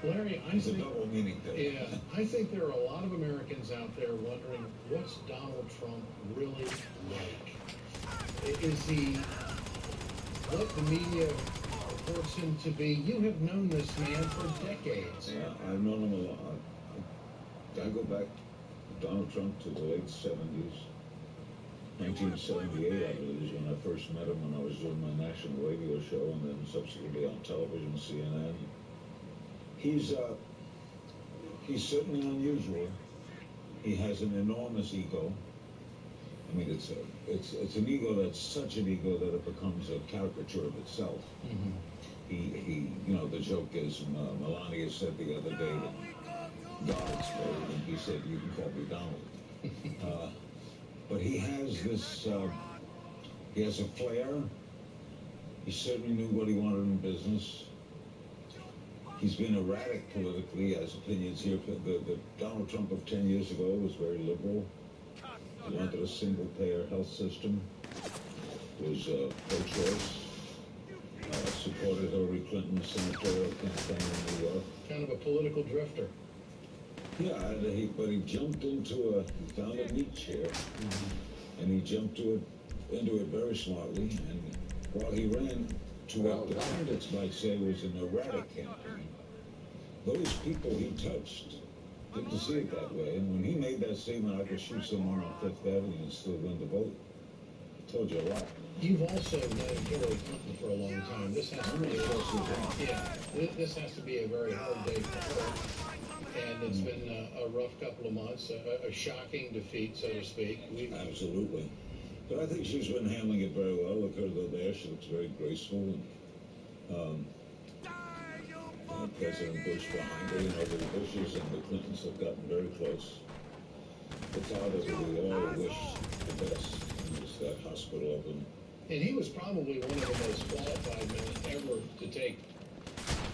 Speaker 3: Larry, I
Speaker 15: It's a
Speaker 3: think,
Speaker 15: double meaning day.
Speaker 3: yeah, I think there are a lot of Americans out there wondering, what's Donald Trump really like? Is he what the media reports him to be? You have known this man for decades.
Speaker 15: Yeah, I've known him a lot. I go back Donald Trump to the late 70s. 1978, I believe, is when I first met him, when I was doing my national radio show, and then subsequently on television, CNN. He's certainly unusual. He has an enormous ego. I mean, it's an ego that's such an ego that it becomes a caricature of itself.
Speaker 3: Mm-hmm.
Speaker 15: He the joke is, Melania said the other day that God exploded, and he said, "You can call me Donald." But he has this, he has a flair. He certainly knew what he wanted in business. He's been erratic politically, as opinions here. The Donald Trump of 10 years ago was very liberal. He wanted a single-payer health system. Was pro-choice. Supported Hillary Clinton's senatorial campaign in New York.
Speaker 3: Kind of a political drifter.
Speaker 15: Yeah, but he jumped into he found a niche here, and he jumped into it very smartly. And while he ran to what the pundits might say was an erratic campaign, those people he touched didn't see it that way. And when he made that statement, I could shoot someone on Fifth Avenue and still win the vote, it told you a lot.
Speaker 3: You've also known Hillary Clinton for a long time. This has to be this has to be a very hard day for her. And it's been a rough couple of months, a shocking defeat, so to speak.
Speaker 15: Absolutely. But I think she's been handling it very well. Look at her there. She looks very graceful. And President Bush behind her. The Bushes and the Clintons have gotten very close. It's odd that we all wish the best in that hospital open.
Speaker 3: And he was probably one of the most qualified men ever to take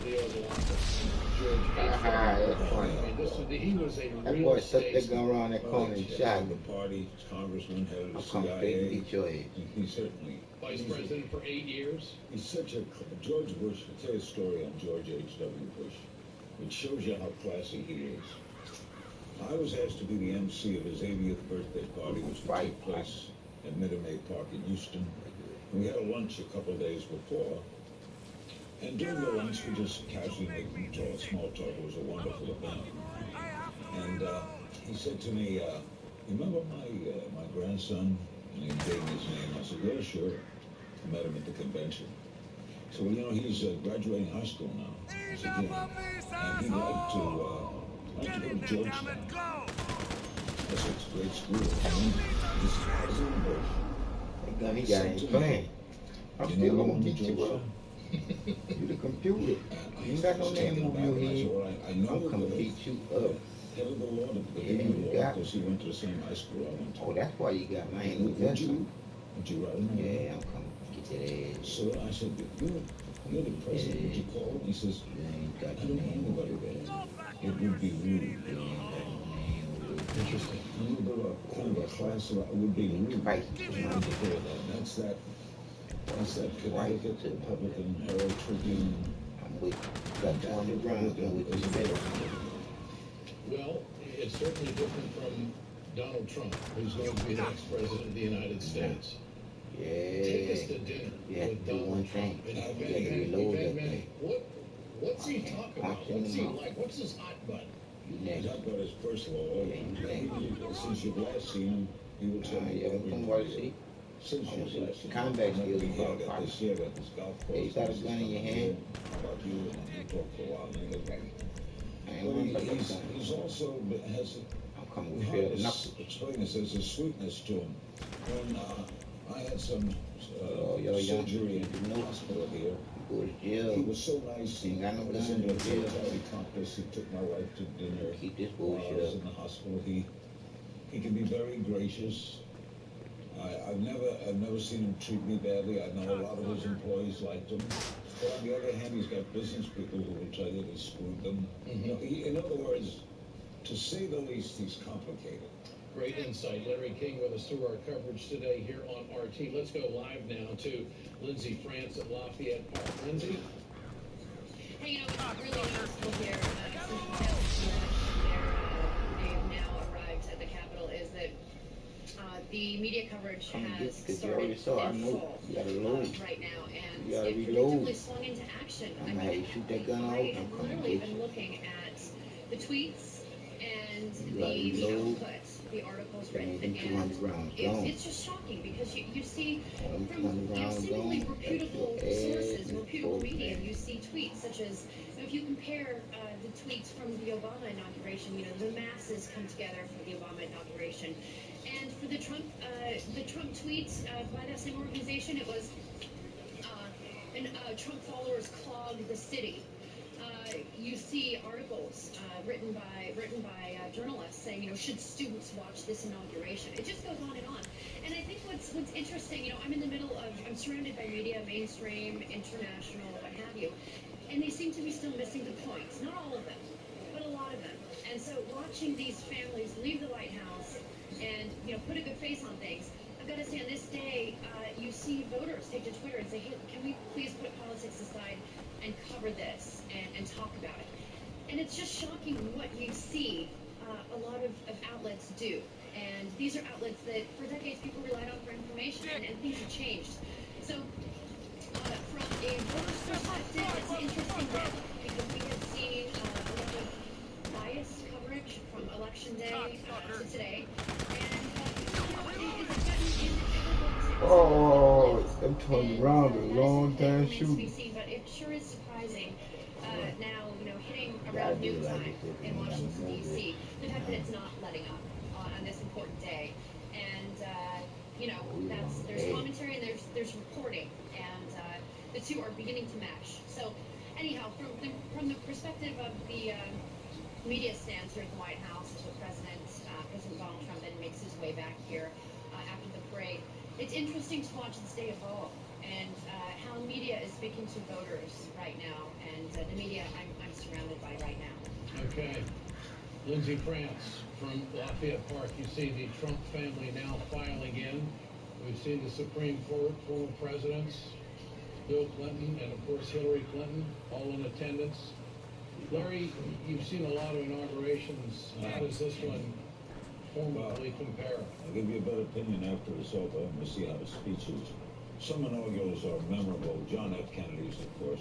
Speaker 3: the Oval Office. George
Speaker 1: That's funny.
Speaker 3: He was a
Speaker 1: that
Speaker 3: real
Speaker 1: boy stuck that
Speaker 3: statesman.
Speaker 1: gun around that corner and shot him.
Speaker 15: The party, congressman, head of the
Speaker 1: I'll come straight and
Speaker 15: CIA.
Speaker 1: beat your head.
Speaker 15: He's certainly
Speaker 3: Vice president for 8 years.
Speaker 15: He's such a George Bush. I'll tell you a story on George H.W. Bush, which shows you how classy he is. I was asked to be the MC of his 80th birthday party, which would take place at Minute Maid Park in Houston. And we had a lunch a couple of days before. And during the lunch, we just casually making small talk. It was a wonderful event. And he said to me, "Remember my grandson?" And he gave me his name. I said, "Yeah, sure." I met him at the convention. So, you know, he's graduating high school now.
Speaker 14: Ease
Speaker 15: So,
Speaker 14: up
Speaker 15: yeah.
Speaker 14: on these
Speaker 15: And he'd like to
Speaker 14: Get
Speaker 15: go to
Speaker 14: in there, damn
Speaker 15: Georgetown.
Speaker 14: it, go!
Speaker 15: That's a great school. And this is President Bush.
Speaker 1: That gun he got ain't playing. I'm still gonna get you up. You the computer. You ain't got no name over your head. I'm coming to beat you up.
Speaker 15: Head of the law, the
Speaker 1: Yeah, you got
Speaker 15: because he went to the same high school I went to.
Speaker 1: Oh, that's why you got my name.
Speaker 15: Would you rather know?
Speaker 1: Yeah, I'm coming to get that ass.
Speaker 15: So I said, you're the president. Would you call him? He says, I don't know anybody there. It would be rude.
Speaker 3: Interesting.
Speaker 15: A little bit of kind of a class of, it would be rude.
Speaker 1: Right.
Speaker 15: That's that Connecticut Republican Herald Tribune.
Speaker 1: I'm with Tony Brown. I'm with this better.
Speaker 3: Well, it's certainly different from Donald Trump, who's going to be the next president of the United States.
Speaker 1: Yeah.
Speaker 3: Take us to dinner with
Speaker 1: do
Speaker 3: Donald
Speaker 1: one
Speaker 3: Trump.
Speaker 1: thing. You gotta reload that thing.
Speaker 3: What's he talk about? What's he like? What's his hot button?
Speaker 1: His
Speaker 15: hot button is, first of all, since you've last seen him, he will tell me everything. Since you've last seen him,
Speaker 1: combat skills
Speaker 15: I got this golf course.
Speaker 1: Yeah, you got a gun in your hand.
Speaker 15: About you, and he talked for a while, and he goes back. He's also has explain this. There's a sweetness to him. When I had some surgery in the hospital here, he was so nice. He got no gun in the jail. He took my wife to dinner.
Speaker 1: Keep this bullshit
Speaker 15: I was in the hospital. He can be very gracious. I've never seen him treat me badly. I know a lot of his employees liked him. But on the other hand, he's got business people who will tell you they screwed them. In other words, to say the least, he's complicated.
Speaker 3: Great insight. Larry King with us through our coverage today here on RT. Let's go live now to Lindsay France at Lafayette Park. Lindsay?
Speaker 2: Hey, you know, it's really useful here, they have now arrived at the Capitol, is that the media coverage has started in full right now, and it predictably swung into action. I mean, I've literally been looking at the tweets and the output, the articles written, and it's just shocking because you see from seemingly reputable sources, reputable media, you see tweets such as, if you compare the tweets from the Obama inauguration, you know, the masses come together for the Obama inauguration. And for the Trump tweets by that same organization, it was Trump followers clog the city. You see articles written by journalists saying, you know, should students watch this inauguration? It just goes on and on. And I think what's interesting, you know, I'm surrounded by media, mainstream, international, what have you, and they seem to be still missing the points. Not all of them, but a lot of them. And so watching these families leave the White House and, you know, put a good face on things. I've got to say, on this day, you see voters take to Twitter and say, hey, can we please put politics aside and cover this and talk about it? And it's just shocking what you see a lot of outlets do. And these are outlets that, for decades, people relied on for information, and things have changed. So, from a voter's perspective, it's an interesting day because we have seen a lot of biased coverage from Election Day to today.
Speaker 1: Oh, I'm turning around a long time shooting.
Speaker 2: But it sure is surprising now, you know, hitting around noon time in Washington, D.C., the fact that it's not letting up on this important day. And, you know, there's commentary and there's reporting, and the two are beginning to mesh. So, anyhow, from the perspective of the media stance here at the White House, as President Donald Trump then makes his way back here after the parade, it's interesting to watch this day evolve and how media is speaking to voters right now, and the media I'm surrounded by right now.
Speaker 3: Okay. Lindsay France from Lafayette Park. You see the Trump family now filing in. We've seen the Supreme Court, former presidents, Bill Clinton, and of course Hillary Clinton, all in attendance. Larry, you've seen a lot of inaugurations. How does this one formally compare?
Speaker 15: I'll give you a better opinion after it's over, and we'll see how the speech is. Some inaugurals are memorable. John F. Kennedy's, of course,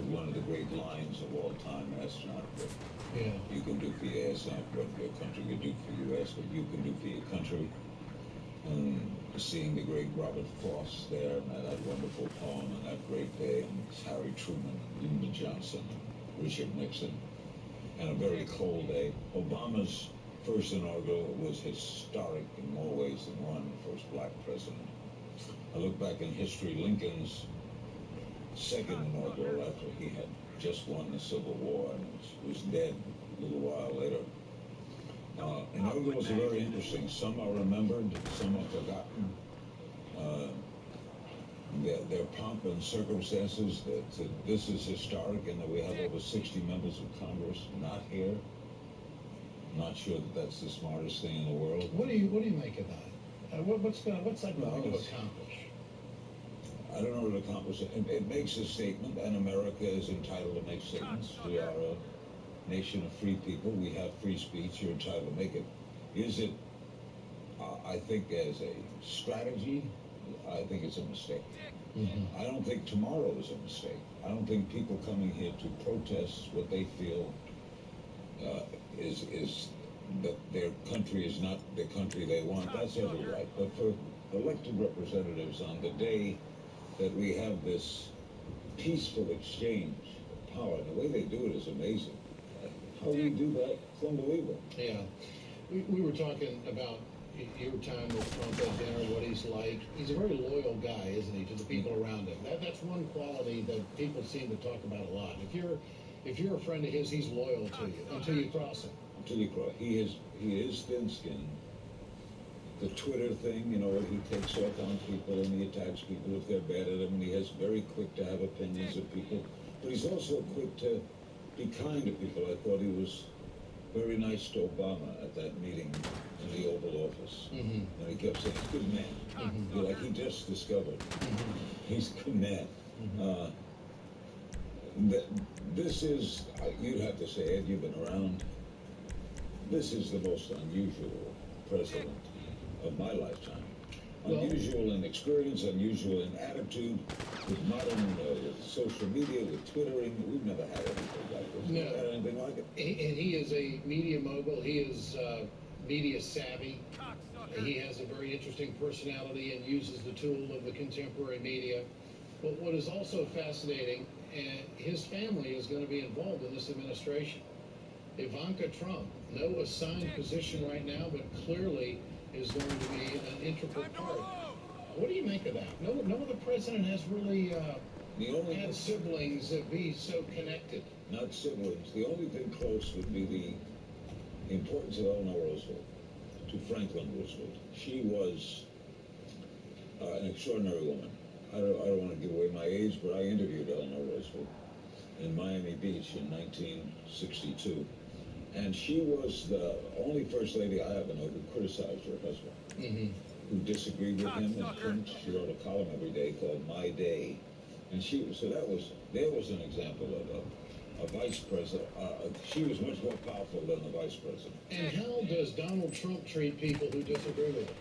Speaker 15: one of the great lines of all time. Ask not what you can do for your ass, not what your country can do for you. Ask what you can do for your country. And seeing the great Robert Frost there and that wonderful poem and that great day, and Harry Truman, Lyndon Johnson, Richard Nixon, and a very cold day. Obama's first inaugural was historic in more ways than one, first black president. I look back in history, Lincoln's second inaugural after he had just won the Civil War and was dead a little while later. Inaugurals are very interesting. Some are remembered, some are forgotten. Their pomp and circumstances, that this is historic and that we have over 60 members of Congress not here. Not sure that that's the smartest thing in the world.
Speaker 3: What do you make of that? What's that going to accomplish?
Speaker 15: I don't know what it accomplishes. It makes a statement, and America is entitled to make statements. We are a nation of free people. We have free speech. You're entitled to make it. Is it, I think, as a strategy, I think it's a mistake. I don't think tomorrow is a mistake. I don't think people coming here to protest what they feel is that their country is not the country they want. That's every right. But for elected representatives on the day that we have this peaceful exchange of power, the way they do it is amazing. How we do that, it's unbelievable.
Speaker 3: Yeah. We were talking about your time with Trump at dinner, what he's like. He's a very loyal guy, isn't he, to the people around him? That's one quality that people seem to talk about a lot. If you're a friend of his, he's loyal to you until you cross him.
Speaker 15: Until you cross. He is thin-skinned. The Twitter thing, you know, he takes off on people and he attacks people if they're bad at him, and he is very quick to have opinions of people. But he's also quick to be kind to people. I thought he was very nice to Obama at that meeting in the Oval Office. And he kept saying, good man. Like he just discovered. He's a good man. This is, you'd have to say, Ed, you've been around. This is the most unusual president of my lifetime. Unusual in experience, unusual in attitude, with modern social media, with Twittering. We've never had anything like this.
Speaker 3: No.
Speaker 15: Never had anything like it.
Speaker 3: And he is a media mogul. He is media savvy. He has a very interesting personality and uses the tool of the contemporary media. But what is also fascinating, his family is going to be involved in this administration. Ivanka Trump, no assigned position right now, but clearly is going to be an integral part. What do you make of that? No other president has really had siblings that be so connected.
Speaker 15: Not siblings. The only thing close would be the importance of Eleanor Roosevelt to Franklin Roosevelt. She was an extraordinary woman. I don't want to give away my age, but I interviewed Eleanor Roosevelt in Miami Beach in 1962. And she was the only first lady I ever know who criticized her husband, who disagreed with him in print. She wrote a column every day called My Day. And there was an example of a vice president. She was much more powerful than the vice president.
Speaker 3: And how does Donald Trump treat people who disagree with him?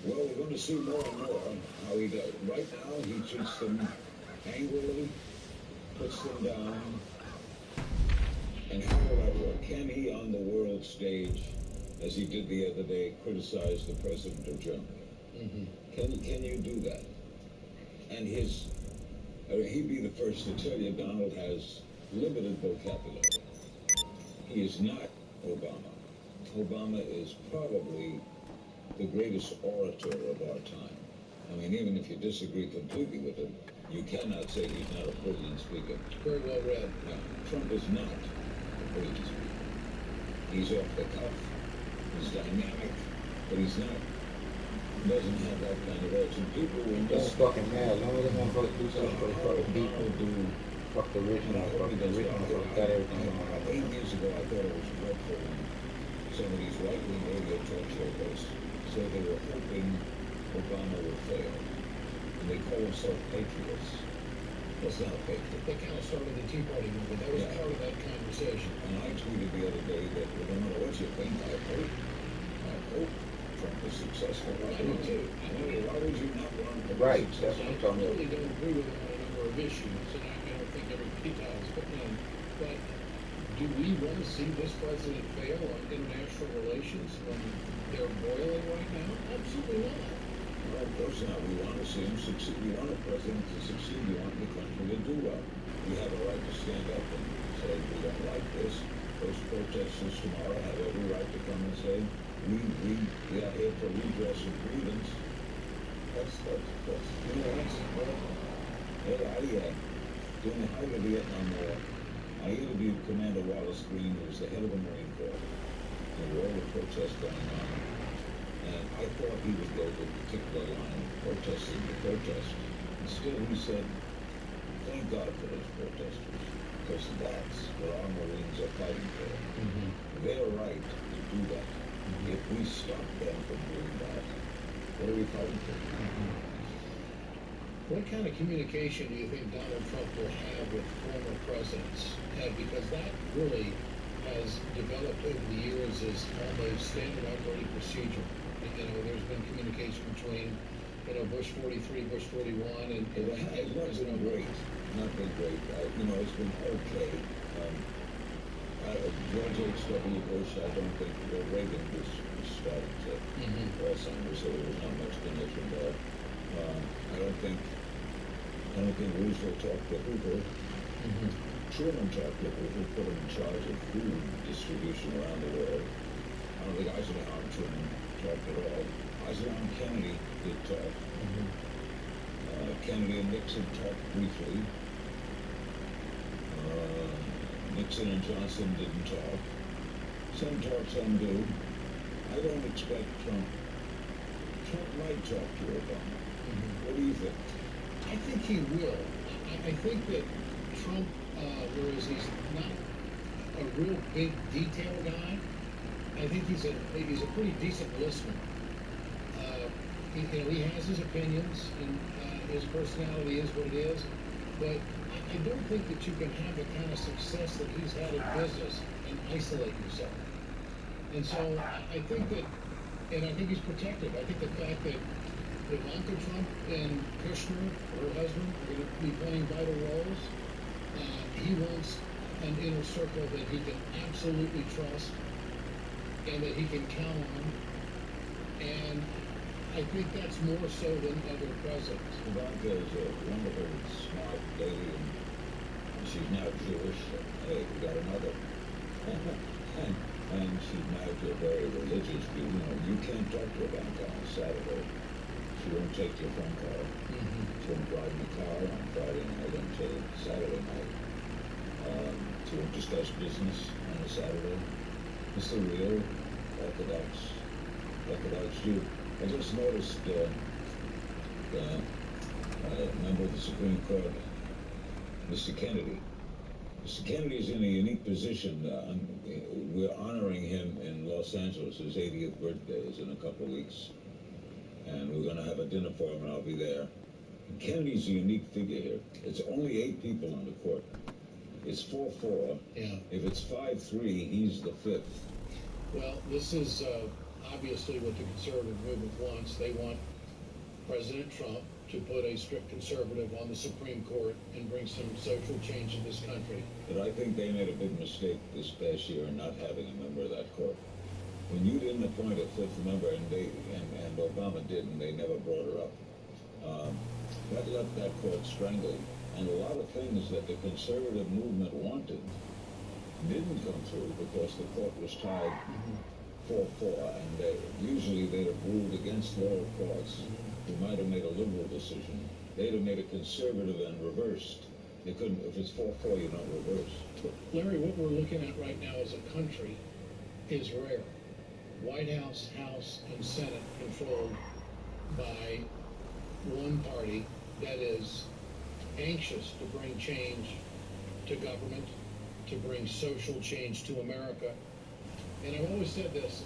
Speaker 15: Well, we're going to see more and more how he does. Right now, he treats them angrily, puts them down. And how will that work? Can he, on the world stage, as he did the other day, criticize the president of Germany? Can you do that? And he'd be the first to tell you Donald has limited vocabulary. He is not Obama. Obama is probably the greatest orator of our time. I mean, even if you disagree completely with him, you cannot say he's not a brilliant speaker.
Speaker 3: Very well read.
Speaker 15: Yeah. Trump is not a brilliant speaker. He's off the cuff. He's dynamic, but he's not. Doesn't have that kind of edge. And people will
Speaker 16: That's fucking mad. As long as they're gonna do something for the fucking people, fuck the rich and fuck the rich and got everything going on.
Speaker 15: 8 years ago, I thought it was dreadful when some of these right-wing radio talk show hosts said they were hoping Obama would fail. And they call themselves patriots. That's not a patriot.
Speaker 3: They kind of started the Tea Party movement. That was part of that conversation.
Speaker 15: And I tweeted the other day that no matter what you think, I hope Trump is successful.
Speaker 3: I do too.
Speaker 15: Why would you not want to be
Speaker 16: Right,
Speaker 15: successful?
Speaker 16: that's what I'm talking
Speaker 3: I
Speaker 16: about.
Speaker 3: really don't agree with him on a number of issues, and I don't think everybody does. But do do we want to see this president fail on international relations when they're boiling right now? Absolutely not.
Speaker 15: No, of course not. We want to see him succeed. We want a president to succeed. We want the country to do well. We have a right to stand up and say we don't like this. Those protesters tomorrow have every right to come and say we are here for redress of grievance. That's you know, that's hey, during the height of the Vietnam War, I interviewed Commander Wallace Green, who was the head of the Marine Corps. There were all the protests going on. And I thought he would go to a particular line, protesting the protest. Instead, he said, thank God for those protesters, because that's what our Marines are fighting for.
Speaker 3: Mm-hmm.
Speaker 15: They're right to do that. Mm-hmm. If we stop them from doing that, what are we fighting for?
Speaker 3: Mm-hmm. What kind of communication do you think Donald Trump will have with former presidents? Because that really has developed over the years as almost standard operating procedure. You know, there's been communication between, you know, Bush 43, Bush 41, and
Speaker 15: it's not been great. Not been great. You know, it's been okay. George H.W. Bush, I don't think, well, Reagan was starting to Alzheimer's, so there was not much connection there. I don't think Roosevelt talked to Hoover. Truman talked to Hoover, put him in charge of food distribution around the world. I don't think Eisenhower and Truman talked at all. Eisenhower and Kennedy did talk. Kennedy and Nixon talked briefly. Nixon and Johnson didn't talk. Some talk, some do. I don't expect Trump. Trump might talk to Obama. What do you think?
Speaker 3: I think he will. I think that Trump, whereas he's not a real big detail guy, I think he's a pretty decent listener. He has his opinions, and his personality is what it is. But I don't think that you can have the kind of success that he's had in business and isolate yourself. And so I think that, and I think he's protective. I think the fact that Ivanka Trump and Kushner, her husband, are going to be playing vital roles. He wants an inner circle that he can absolutely trust and that he can count on. And I think that's more so than other presidents.
Speaker 15: Ivanka is a wonderful, smart lady, and she's now Jewish. Hey, we got another. And she's married to a very religious Jew. You know, you can't talk to Ivanka on Saturday. She won't take your phone call. She won't drive in the car on Friday night until Saturday night. She won't discuss business on a Saturday. It's the real Orthodox Jew. I just noticed a member of the Supreme Court, Mr. Kennedy. Mr. Kennedy is in a unique position. We're honoring him in Los Angeles. His 80th birthday is in a couple of weeks. And we're going to have a dinner for him, and I'll be there. And Kennedy's a unique figure here. It's only 8 people on the court. It's 4-4.
Speaker 3: Yeah.
Speaker 15: If it's 5-3, he's the 5th.
Speaker 3: Well, this is obviously what the conservative movement wants. They want President Trump to put a strict conservative on the Supreme Court and bring some social change in this country.
Speaker 15: But I think they made a big mistake this past year in not having a member of that court. When you didn't appoint a 5th member, and Obama did, and they never brought her up, that left that court strangled. And a lot of things that the conservative movement wanted didn't come through because the court was tied 4-4, and usually they'd have ruled against lower courts who might have made a liberal decision. They'd have made a conservative and reversed. They couldn't. If it's 4-4, you don't reverse.
Speaker 3: Larry, what we're looking at right now as a country is rare. White House, House, and Senate controlled by one party that is anxious to bring change to government, to bring social change to America. And I've always said this,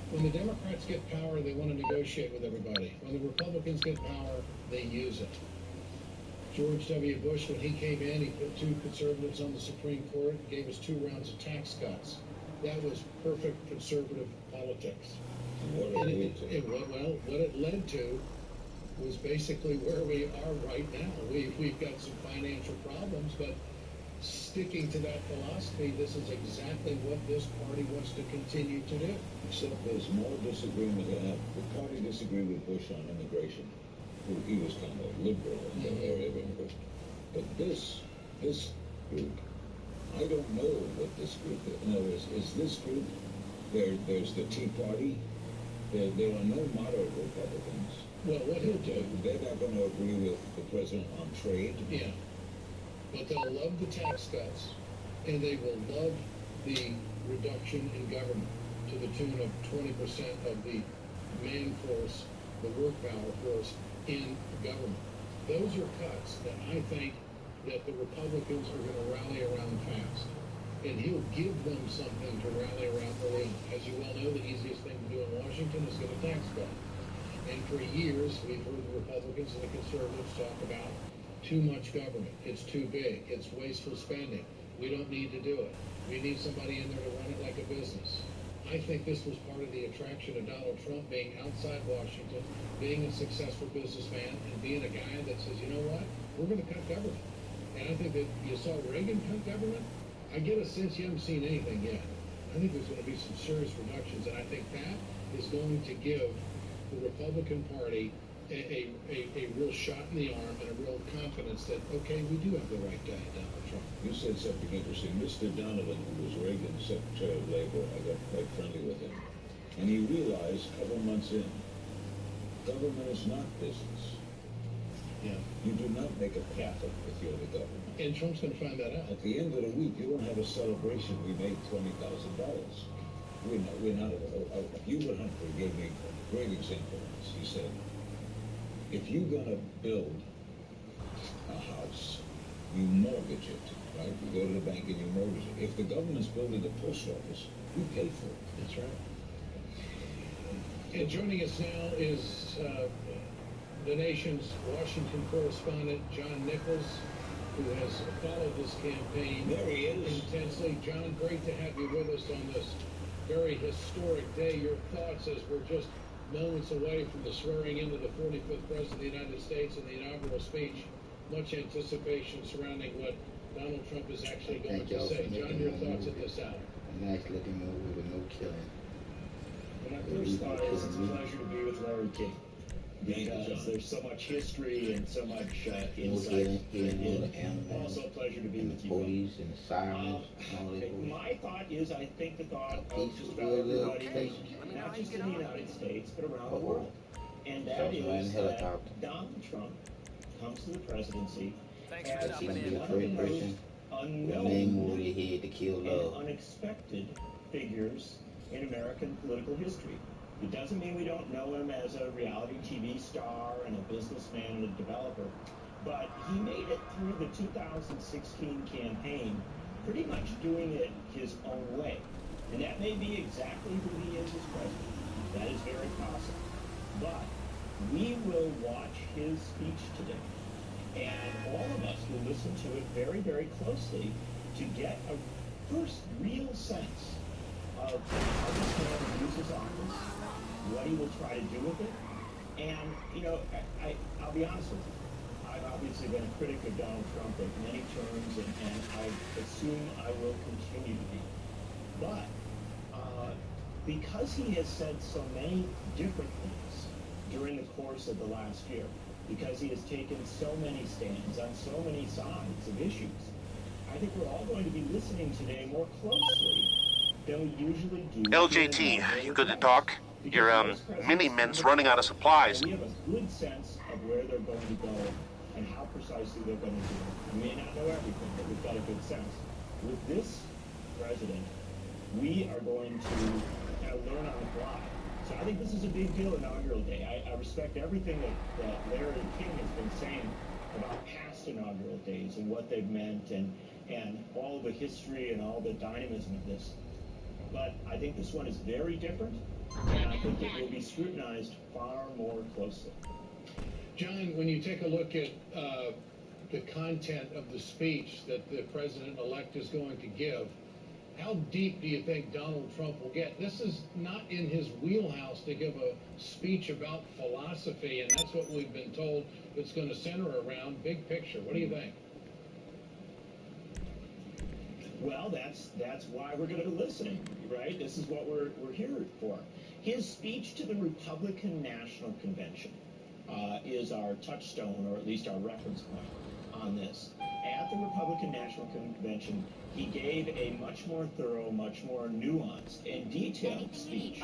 Speaker 3: when the Democrats get power, they want to negotiate with everybody. When the Republicans get power, they use it. George W. Bush, when he came in, he put 2 conservatives on the Supreme Court, gave us 2 rounds of tax cuts. That was perfect conservative politics. What it led to was basically where we are right now. We've got some financial problems, but sticking to that philosophy, this is exactly what this party wants to continue to do.
Speaker 15: Except there's more disagreement. The party disagreed with Bush on immigration. He was kind of liberal in the area of immigration. But this group, I don't know what this group is. In other words, is this group, there's the Tea Party, there are no moderate Republicans.
Speaker 3: Well, what he'll do...
Speaker 15: They're not going to agree with the president on trade.
Speaker 3: Yeah. But they'll love the tax cuts, and they will love the reduction in government to the tune of 20% of the man force, the work power force in government. Those are cuts that I think that the Republicans are going to rally around fast. And he'll give them something to rally around early on. As you well know, the easiest thing to do in Washington is get a tax cut. And for years, we've heard the Republicans and the conservatives talk about too much government. It's too big. It's wasteful spending. We don't need to do it. We need somebody in there to run it like a business. I think this was part of the attraction of Donald Trump being outside Washington, being a successful businessman, and being a guy that says, you know what, we're going to cut government. And I think that you saw Reagan cut government. I get a sense you haven't seen anything yet. I think there's going to be some serious reductions, and I think that is going to give the Republican Party a real shot in the arm and a real confidence that, okay, we do have the right guy, Donald Trump.
Speaker 15: You said something interesting. Mr. Donovan, who was Reagan's Secretary of Labor, I got quite friendly with him. And he realized a couple months in, government is not business.
Speaker 3: Yeah.
Speaker 15: You do not make a profit if you're the government.
Speaker 3: And Trump's going to find that out.
Speaker 15: At the end of the week, you don't have a celebration. We made $20,000. We're not. Hubert Humphrey gave me a great example of this. He said, if you're going to build a house, you mortgage it, right? You go to the bank and you mortgage it. If the government's building a post office, you pay for it.
Speaker 3: That's right. And joining us now is the nation's Washington correspondent, John Nichols, who has followed this campaign
Speaker 15: there he is.
Speaker 3: Intensely. John, great to have you with us on this very historic day. Your thoughts as we're just moments away from the swearing into the 45th President of the United States and the inaugural speech. Much anticipation surrounding what Donald Trump is actually going to say. John, your thoughts at this hour.
Speaker 16: A nice looking movie with no killing.
Speaker 9: When I first thought it was a pleasure to be with Larry King. Because there's so much history and so much insight. And also a pleasure to be with you.
Speaker 16: Police and sirens.
Speaker 9: My thought is, I think the thought of just about everybody, not just in the United States, but around the world. And that is that Donald Trump comes to the presidency as one of those unknown and unexpected figures in American political history. It doesn't mean we don't know him as a reality TV star and a businessman and a developer, but he made it through the 2016 campaign pretty much doing it his own way. And that may be exactly who he is as president. That is very possible. But we will watch his speech today, and all of us will listen to it very, very closely to get a first real sense of how this man uses office, what he will try to do with it. And, you know, I'll be honest with you. I've obviously been a critic of Donald Trump at many terms, and I assume I will continue to be. But because he has said so many different things during the course of the last year, because he has taken so many stands on so many sides of issues, I think we're all going to be listening today more closely than we usually do.
Speaker 4: LJT, you good to talk? Your mini-mints running out of supplies.
Speaker 9: We have a good sense of where they're going to go and how precisely they're going to do it. We may not know everything, but we've got a good sense. With this president, we are going to kind of learn on the fly. So I think this is a big deal inaugural day. I respect everything that Larry King has been saying about past inaugural days and what they've meant and all the history and all the dynamism of this. But I think this one is very different, and I think it will be scrutinized far more closely.
Speaker 3: John, when you take a look at the content of the speech that the president-elect is going to give, how deep do you think Donald Trump will get? This is not in his wheelhouse to give a speech about philosophy, and that's what we've been told it's going to center around. Big picture. What do you think?
Speaker 17: Well, that's why we're going to be listening, right? This is what we're here for. His speech to the Republican National Convention is our touchstone, or at least our reference point on this. At the Republican National Convention, he gave a much more thorough, much more nuanced and detailed speech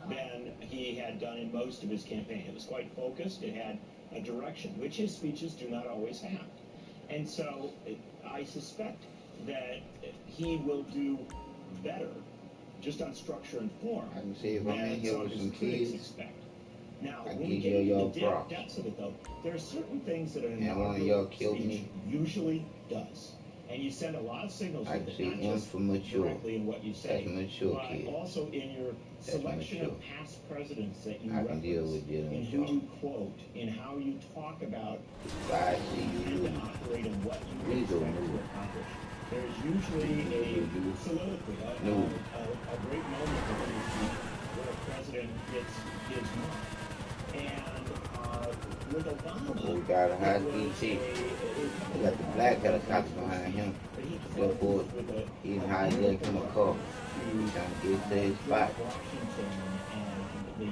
Speaker 17: than he had done in most of his campaign. It was quite focused. It had a direction, which his speeches do not always have. And so I suspect that he will do better just on structure and form
Speaker 16: I can see if I'm in here with some
Speaker 17: critics
Speaker 16: kids,
Speaker 17: expect. Now,
Speaker 16: I
Speaker 17: when we
Speaker 16: give
Speaker 17: get
Speaker 16: y'all
Speaker 17: into the
Speaker 16: props.
Speaker 17: depths of it, though, there are certain things that an
Speaker 16: And one of y'all
Speaker 17: inaugural
Speaker 16: killed
Speaker 17: speech
Speaker 16: me.
Speaker 17: usually does. And you send a lot of signals
Speaker 16: I
Speaker 17: with
Speaker 16: can
Speaker 17: it,
Speaker 16: see
Speaker 17: not
Speaker 16: M
Speaker 17: just
Speaker 16: for mature.
Speaker 17: directly in what you say,
Speaker 16: That's mature,
Speaker 17: but
Speaker 16: kid.
Speaker 17: also in your
Speaker 16: That's
Speaker 17: selection
Speaker 16: mature.
Speaker 17: of past presidents that you
Speaker 16: I can deal
Speaker 17: reference,
Speaker 16: with dealing
Speaker 17: in
Speaker 16: with
Speaker 17: who
Speaker 16: y'all.
Speaker 17: you quote, in how you talk about
Speaker 16: I
Speaker 17: how
Speaker 16: see
Speaker 17: you
Speaker 16: you
Speaker 17: intend to
Speaker 16: lose.
Speaker 17: operate and what you
Speaker 16: Weasel
Speaker 17: expect to
Speaker 16: move.
Speaker 17: accomplish. There's usually a soliloquy,
Speaker 16: No.
Speaker 17: a great moment within the speech where a president gets his mark. And with Obama,
Speaker 16: We got a high
Speaker 17: it was
Speaker 16: speed
Speaker 17: a
Speaker 16: We got the black helicopter behind him. Therefore, he can hijack him a car. He's trying to get to his spot.
Speaker 17: Washington and the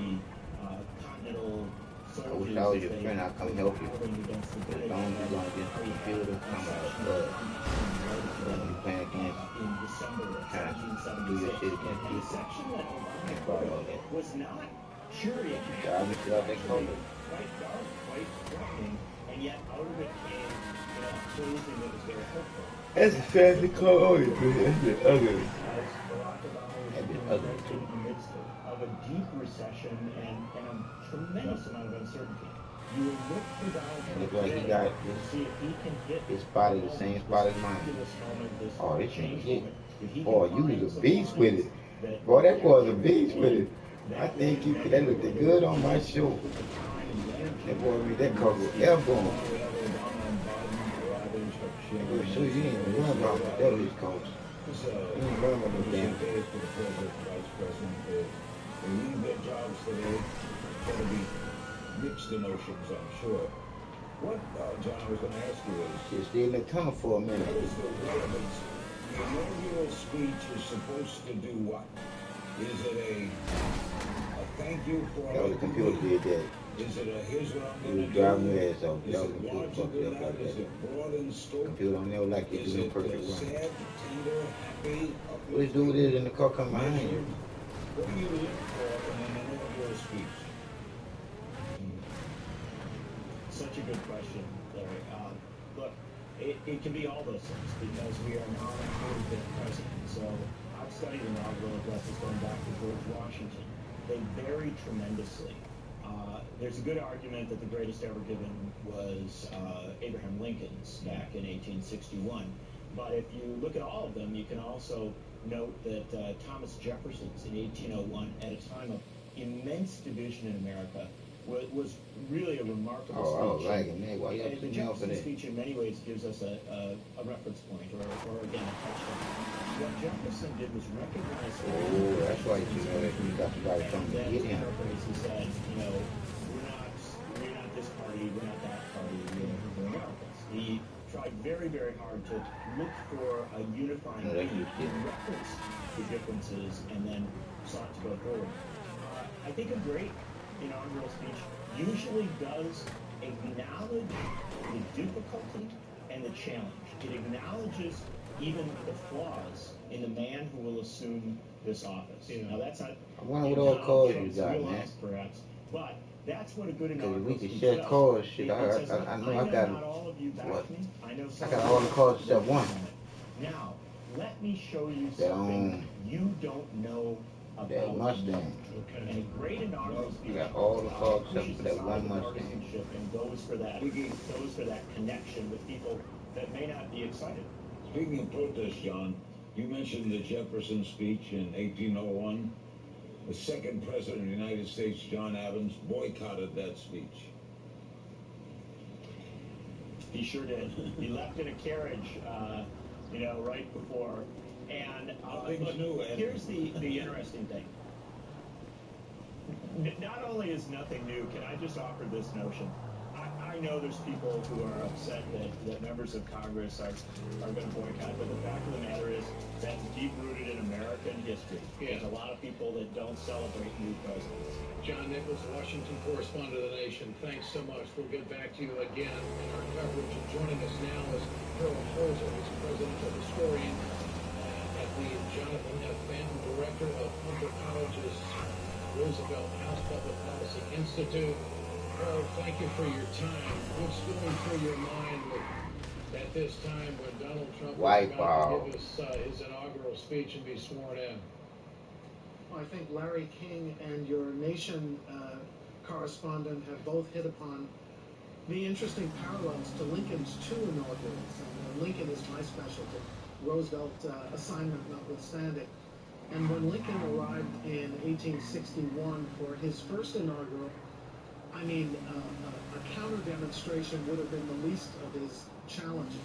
Speaker 17: continental
Speaker 16: I wish I was your friend. I'd come help you. But as long as you're going against the computer, I'm but you playing against trying to do your shit against people. That's probably all that.
Speaker 17: Was not cheery.
Speaker 16: God, we still out that color.
Speaker 17: Quite dark, quite threatening, and yet out of it came, a closing that was very hopeful.
Speaker 16: That's a fancy color, man. That's been ugly.
Speaker 17: Barack Obama was in the midst of a deep recession and a tremendous amount of uncertainty. You will look for Donald Trump
Speaker 16: Look like he got his spot is the same spot as mine. Oh, this ain't it. Boy, you was a beast with it. Boy, that boy's a beast with it. I think that looked good on my show. That boy made that cover airborne. I'm going to show you ain't even run about my W's coach. You ain't run about no damn.
Speaker 15: When you get jobs today, it's going to be mixed emotions, I'm sure. What, John, I was going to ask you is...
Speaker 16: Just stay in the tunnel for a minute.
Speaker 15: What is the relevance? The inaugural speech is supposed to do what? Is it a thank you for...
Speaker 16: That was the computer did that.
Speaker 15: Is it a here's what I'm
Speaker 16: He
Speaker 15: going
Speaker 16: was
Speaker 15: to
Speaker 16: driving
Speaker 15: do?
Speaker 16: your ass off.
Speaker 15: Is
Speaker 16: That was
Speaker 15: it
Speaker 16: the computer
Speaker 15: larger
Speaker 16: fucked you
Speaker 15: than
Speaker 16: up
Speaker 15: that?
Speaker 16: like
Speaker 15: Is
Speaker 16: that.
Speaker 15: it broad in scope?
Speaker 16: Computer don't never like you
Speaker 15: Is
Speaker 16: doing
Speaker 15: it
Speaker 16: perfect run.
Speaker 15: sad, tender, happy?
Speaker 16: What this dude is in the car coming behind you?
Speaker 15: What do you look for in an inaugural speech?
Speaker 17: Such a good question, Larry. Look, it can be all those things because we are now in a 45th president. So I've studied inaugural addresses going back to George Washington. They vary tremendously. There's a good argument that the greatest ever given was Abraham Lincoln's back in 1861. But if you look at all of them, you can also note that Thomas Jefferson's in 1801, at a time of immense division in America, was really a remarkable speech.
Speaker 16: Oh, I was liking that. Why y'all
Speaker 17: The
Speaker 16: put me off of
Speaker 17: Jefferson
Speaker 16: that?
Speaker 17: speech in many ways gives us a reference point, or again, a touchdown. What Jefferson did was recognize...
Speaker 16: Oh, that's why you know that you got somebody coming to get him.
Speaker 17: He said, we're not this party, we're not that party, we're Americans. He tried very, very hard to look for a unifying theme, reference the differences, and then sought to go forward. I think a great inaugural speech usually does acknowledge the difficulty and the challenge. It acknowledges even the flaws in the man who will assume this office. Now that's not...
Speaker 16: I wonder what all cars you got, man.
Speaker 17: Perhaps, but that's what a good
Speaker 16: Because
Speaker 17: inaugural
Speaker 16: we can
Speaker 17: speech
Speaker 16: share
Speaker 17: does.
Speaker 16: cars, shit.
Speaker 17: It says,
Speaker 16: I know I got
Speaker 17: not all of you back
Speaker 16: what?
Speaker 17: me. I know
Speaker 16: I got all the cars except one.
Speaker 17: Now, let me show you
Speaker 16: That
Speaker 17: something you don't know about
Speaker 16: that Mustang.
Speaker 17: And a great inaugural speech.
Speaker 16: I got all the cars except for that one Mustang.
Speaker 17: And goes for that connection with people that may not be excited.
Speaker 15: Speaking of protest, John, you mentioned the Jefferson speech in 1801. The second president of the United States, John Adams, boycotted that speech.
Speaker 17: He sure did. He left in a carriage, right before. And look, here's the interesting thing. Not only is nothing new, can I just offer this notion? I
Speaker 7: I know there's people who are upset that members of Congress are going to boycott, but the fact of the matter is that's deep-rooted in American history.
Speaker 3: Yeah.
Speaker 7: There's a lot of people that don't celebrate new presidents.
Speaker 3: John Nichols, Washington correspondent of the Nation, thanks so much. We'll get back to you again in our coverage. And joining us now is Harold Holzer, who's presidential historian at the Jonathan F. Banton, director of Hunter College's Roosevelt House Public Policy Institute. Harold, thank you for your time. What's going through your mind at this time when Donald Trump is about to give us his inaugural speech and be sworn in?
Speaker 18: Well, I think Larry King and your Nation correspondent have both hit upon the interesting parallels to Lincoln's two inaugurals. And, Lincoln is my specialty, Roosevelt assignment notwithstanding. And when Lincoln arrived in 1861 for his first inaugural, I mean, a counter demonstration would have been the least of his challenges.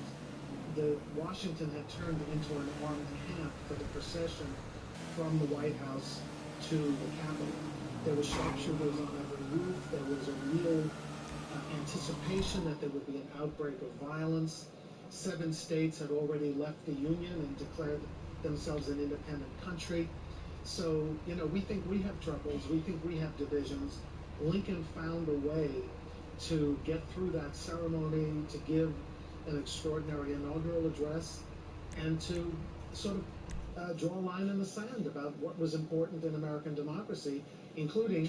Speaker 18: Washington had turned into an armed camp for the procession from the White House to the Capitol. There were sharpshooters on every roof. There was a real anticipation that there would be an outbreak of violence. 7 states had already left the Union and declared themselves an independent country. So, you know, we think we have troubles. We think we have divisions. Lincoln found a way to get through that ceremony, to give an extraordinary inaugural address, and to sort of draw a line in the sand about what was important in American democracy, including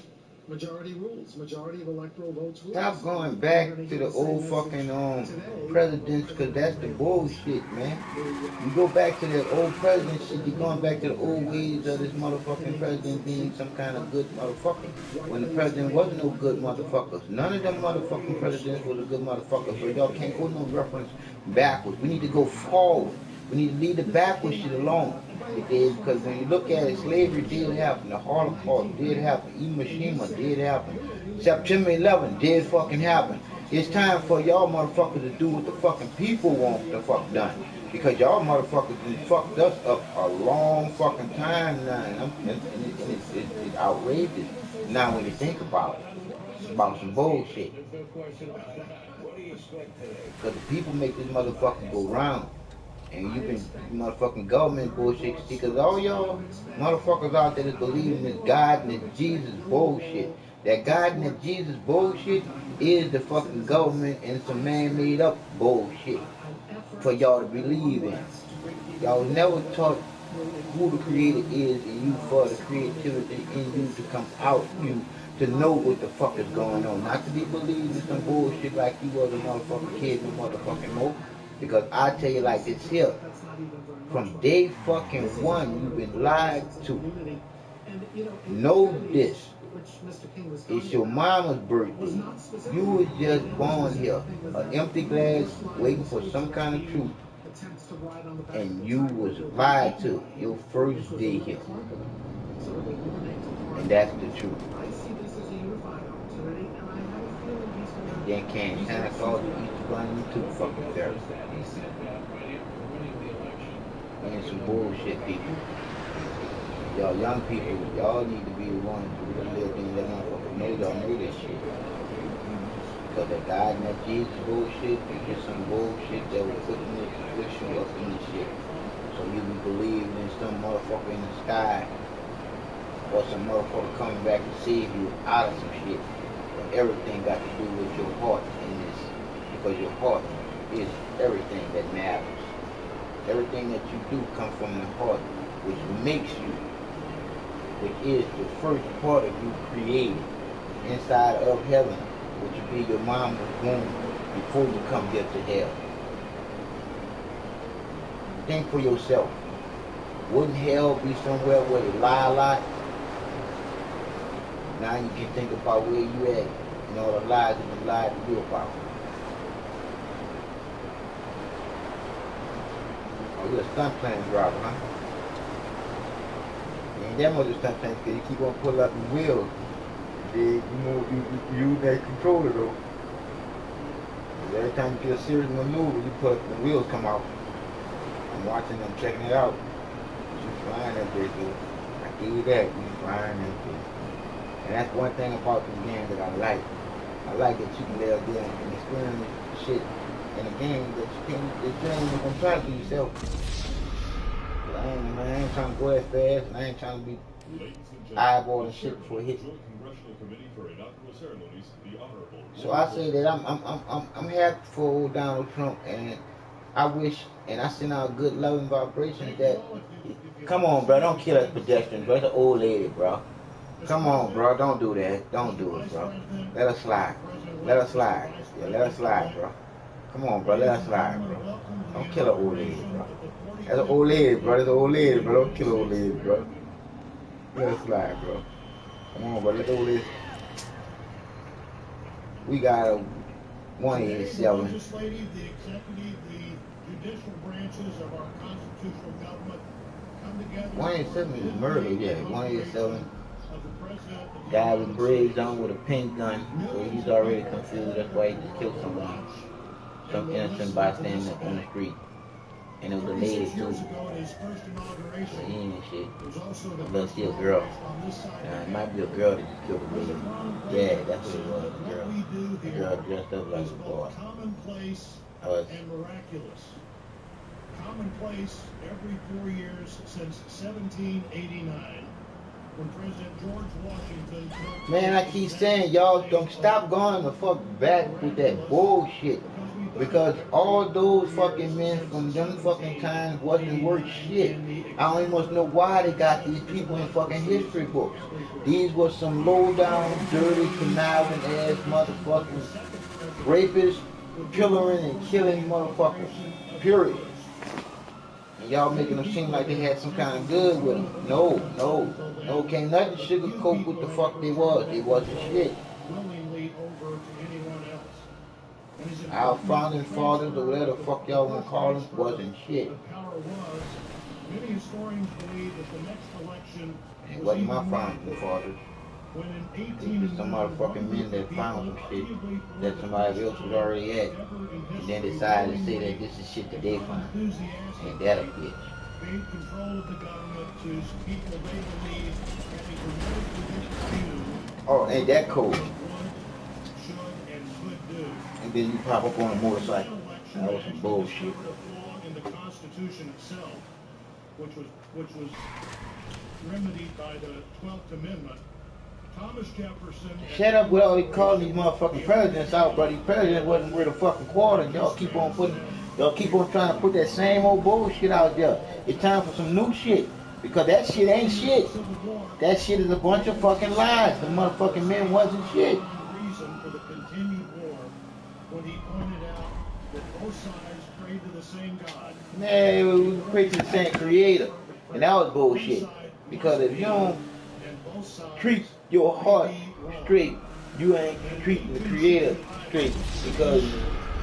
Speaker 18: majority rules, majority of electoral votes rules.
Speaker 16: Stop going back to the old fucking presidents, because that's the bullshit, man. You go back to that old president shit, you're going back to the old ways of this motherfucking president being some kind of good motherfucker. When the president wasn't no good motherfuckers. None of them motherfucking presidents was a good motherfucker. So y'all can't go no reference backwards. We need to go forward. We need to leave the backwards shit alone. Because when you look at it, slavery did happen, the Holocaust did happen, Hiroshima did happen, September 11 did fucking happen. It's time for y'all motherfuckers to do what the fucking people want the fuck done. Because y'all motherfuckers done fucked us up a long fucking time now. And it's outrageous now when you think about it. It's about some bullshit. Because the people make this motherfucker go round. And you've been motherfucking government bullshit, because all y'all motherfuckers out there that believe in this God and this Jesus bullshit. That God and that Jesus bullshit is the fucking government and some man-made up bullshit for y'all to believe in. Y'all was never taught who the creator is in you for the creativity in you to come out you to know what the fuck is going on. Not to be believed in some bullshit like you was a motherfucking kid in motherfucking mo. Because I tell you like this here, from day fucking one, you've been lied to. Know this. It's your mama's birthday. You was just born here, an empty glass, waiting for some kind of truth. And you was lied to your first day here. And that's the truth. Then can't Santa Claus and Easter Bunny too fucking there. And some bullshit people. Y'all young people, y'all need to be the ones who live in that motherfucker know y'all know this shit. Because that God and that Jesus bullshit is just some bullshit that was put in this push up in this shit. So you be believing in some motherfucker in the sky or some motherfucker coming back to save you out of some shit. Everything got to do with your heart in this, because your heart is everything that matters. Everything that you do comes from the heart, which makes you, which is the first part of you created inside of heaven, which will be your mama's womb before you come here to hell. Think for yourself. Wouldn't hell be somewhere where they lie a lot? Now you can think about where you at and all the lies that you lied to you about. Oh, you're a stunt plane driver, huh? You ain't that much of a stunt plane because you keep on pulling out the wheels. You that controller though. Every time you get a serious maneuver, you put the wheels come out. I'm watching them, checking it out. You flying that bitch, dude. I give you that. You flying that bitch. And that's one thing about this game that I like. I like that you can lay up there and experience shit in a game that you can't, that you ain't even gonna try to do yourself. I ain't trying to go that fast, and I ain't trying to be eyeballing shit before it hits. So I say that I'm happy for old Donald Trump, and I wish, and I send out good loving vibrations that, come on, bro, don't kill us pedestrians, bro. It's an old lady, bro. Come on, bro, don't do that. Don't do it, bro. Let us slide. Let us slide. Yeah, let us slide, bro. Come on, bro, let us slide, bro. Don't kill an old lady, bro. That's an old lady, bro. That's an old lady, bro. Don't kill an old lady, bro. Let us slide, bro. Come on, bro. Let's do this. We got a 187.
Speaker 3: Legislative, the executive, the judicial branches of our constitutional government come together.
Speaker 16: 187 is murder, yeah. 187. Guy with braids on with a pink gun, so he's already confused. That's why he just killed someone, some innocent bystander on the street. And it was a lady too. So he ain't shit. Unless she a girl. It might be a girl that just killed a lady. Yeah, that's what it was, a girl. A girl dressed up like a boy.
Speaker 3: Commonplace and miraculous. Commonplace every 4 years since 1789. When President George Washington...
Speaker 16: Man, I keep saying, y'all don't stop going the fuck back with that bullshit. Because all those fucking men from them fucking times wasn't worth shit. I don't even want to know why they got these people in fucking history books. These were some low down, dirty, conniving ass motherfuckers. Rapists, pillaging and killing motherfuckers. Period. And y'all making them seem like they had some kind of good with them. No. Can't nothing sugarcoat what the fuck they was. They wasn't shit. Our founding fathers, or whatever the fuck y'all want to call them, wasn't shit.
Speaker 3: Many historians believe that the next election
Speaker 16: it wasn't my founding fathers. It was some motherfucking men that found some shit that somebody else was already at, and then decided to say that this is shit that they found. Ain't that a bitch?
Speaker 3: Gave control of the government to people they believe having promoted within its view.
Speaker 16: Oh, ain't that cool?
Speaker 3: Should and could do.
Speaker 16: And then you pop up on a motorcycle. That was some bullshit.
Speaker 3: In the Constitution itself, which was remedied by the 12th Amendment. Thomas Jefferson.
Speaker 16: Shut up with all these calling these motherfucking presidents out, but these presidents wasn't worth a fucking quarter. And y'all keep on trying to put that same old bullshit out there. It's time for some new shit. Because that shit ain't shit. That shit is a bunch of fucking lies. The motherfucking men wasn't shit.
Speaker 3: Reason for the continued war when he pointed out that both sides prayed to the same God.
Speaker 16: Man, we prayed to the same creator. And that was bullshit. Because if you don't treat your heart straight, you ain't treating the creator straight. Because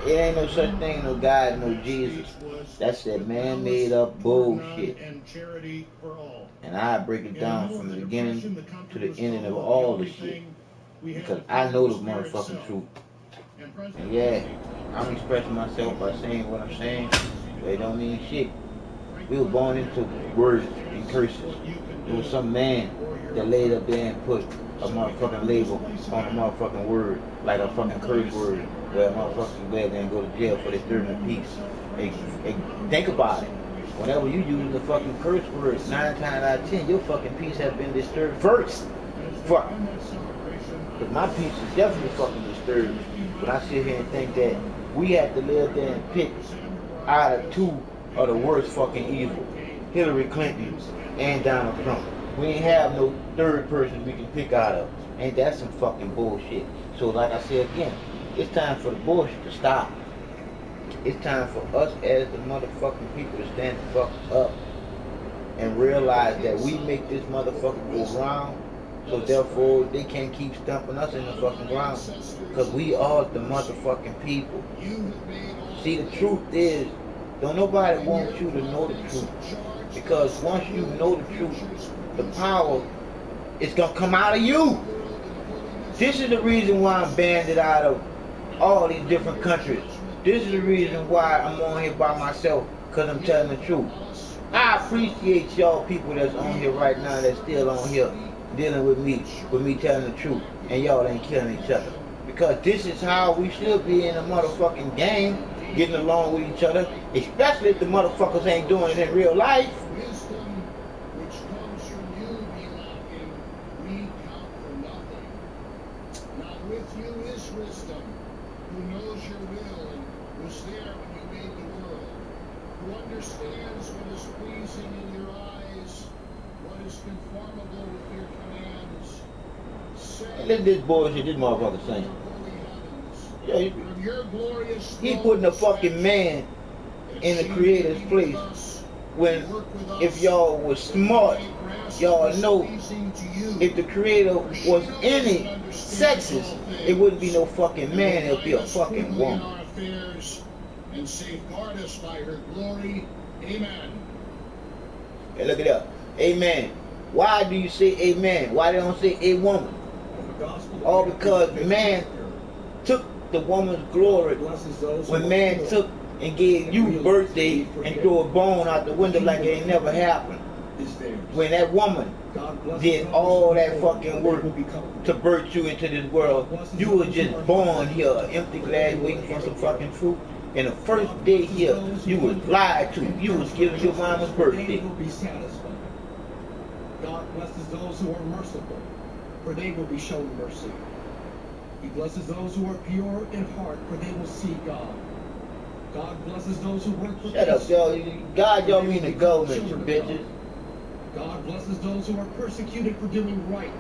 Speaker 16: it ain't no such thing, no God, no Jesus. That's that man-made up bullshit. And I break it down from the beginning to the ending of all the shit. Because I know the motherfucking truth. And yeah, I'm expressing myself by saying what I'm saying, but it don't mean shit. We were born into words and curses. There was some man that laid up there and put a motherfucking label on a motherfucking word, like a fucking curse word, where a motherfucker go there and go to jail for disturbing the peace. Hey, think about it. Whenever you use the fucking curse word, 9 times out of 10, your fucking peace has been disturbed first. Fuck. Because my peace is definitely fucking disturbed. But I sit here and think that we have to live there and pick out of 2 of the worst fucking evil. Hillary Clinton and Donald Trump. We ain't have no third person we can pick out of. Ain't that some fucking bullshit? So like I said again, it's time for the bullshit to stop. It's time for us as the motherfucking people to stand the fuck up and realize that we make this motherfucker go round, so therefore they can't keep stumping us in the fucking ground. Because we are the motherfucking people. See, the truth is, don't nobody want you to know the truth. Because once you know the truth, the power is going to come out of you. This is the reason why I'm banded out of all these different countries. This is the reason why I'm on here by myself, because I'm telling the truth. I appreciate y'all people that's on here right now, that's still on here, dealing with me telling the truth, and y'all ain't killing each other. Because this is how we should be in a motherfucking game, getting along with each other, especially if the motherfuckers ain't doing it in real life.
Speaker 3: Wisdom which comes from you, Belotkin, we count for nothing. Now with you is wisdom, who knows your will and was there when you made the world, who understands what is pleasing in your eyes, what is conformable with your commands.
Speaker 16: And look at this bullshit this motherfucker saying. Yeah, he putting a fucking man in the creator's place when if y'all was smart, y'all know if the creator was any sexist, it wouldn't be no fucking man, it would be a fucking woman.
Speaker 3: And safeguard us by her glory. Amen.
Speaker 16: Hey, look it up. Amen. Why do you say amen? Why they don't say a woman? All because man took the woman's glory when man took and gave you birthday and threw a bone out the window like it ain't never happened. When that woman did all that fucking work to birth you into this world, you were just born here, an empty glass waiting for some fucking fruit. And the first day here, you was lied to. You was given your mama's birthday.
Speaker 9: God blesses those who are merciful, for they will be shown mercy. He blesses those who are pure in heart, for they will see God. God blesses those who work for peace.
Speaker 16: Shut up, y'all. God, y'all mean the government, you bitches.
Speaker 9: God blesses those who are persecuted for doing right,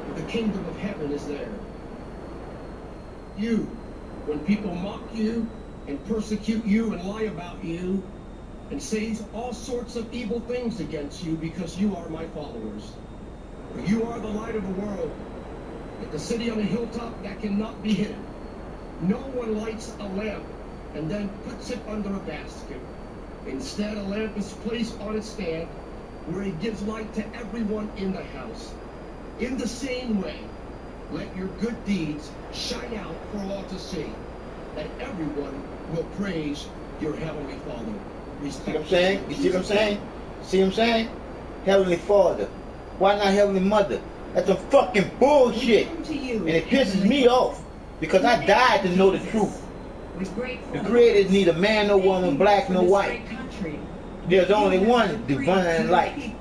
Speaker 9: for the kingdom of heaven is there. You, when people mock you and persecute you and lie about you and say all sorts of evil things against you because you are my followers. For you are the light of the world, like the city on a hilltop that cannot be hidden. No one lights a lamp and then puts it under a basket. Instead, a lamp is placed on its stand where it gives light to everyone in the house. In the same way, let your good deeds shine out for all to see, that everyone will praise your heavenly Father.
Speaker 16: See what I'm saying? You see what I'm saying? See what I'm saying? Heavenly Father. Why not Heavenly Mother? That's some fucking bullshit. And it pisses me off because I died to know the truth. The Creator is neither man nor woman, black nor white. There's only one divine light,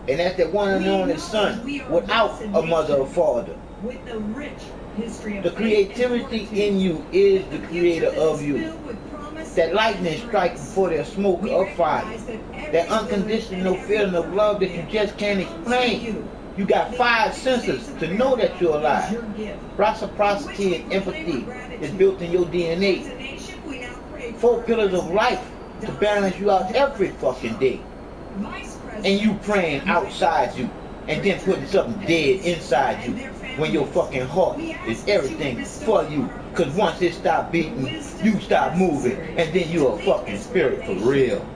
Speaker 16: and that's that one and only Son, without a mother or father. The creativity in you is the creator of you. That lightning strikes before there's smoke or fire. That unconditional feeling of love that you just can't explain. You got 5 senses to know that you're alive. Reciprocity and empathy is built in your DNA. 4 pillars of life to balance you out every fucking day. And you praying outside you and then putting something dead inside you when your fucking heart is everything for you. Cause once it stop beating, you stop moving, and then you a fucking spirit for real.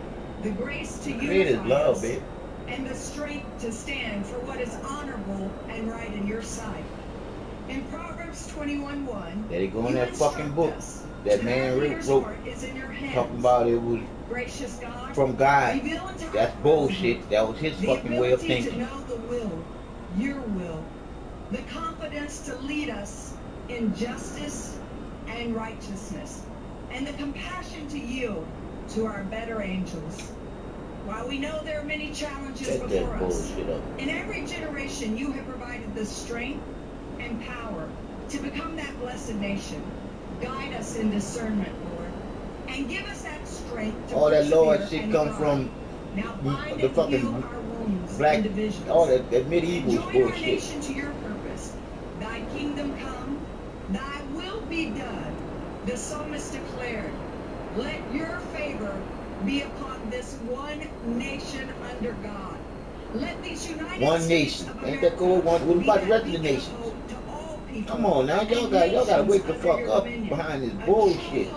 Speaker 19: The grace to
Speaker 16: Creator's love, baby.
Speaker 19: And the strength to stand for what is honorable and right in your sight. In Proverbs 21:1,
Speaker 16: there they go in that fucking book that man wrote, talking about it was from God. That's bullshit. That was his fucking way of thinking.
Speaker 19: The ability to know the will, your will, the confidence to lead us in justice and righteousness, and the compassion to yield to our better angels. While we know there are many challenges before us, in every generation you have provided the strength and power to become that blessed nation. Guide us in discernment, Lord, and give us that strength to
Speaker 16: all that Lord shit come from the fucking black, all that medieval bullshit.
Speaker 19: To your purpose. Thy kingdom come, thy will be done. The psalmist declared, let your favor be upon this one nation under God. Let these United
Speaker 16: one nation. Ain't that cool? What about the rest of the nations? Come on now, y'all gotta wake the fuck up behind this bullshit.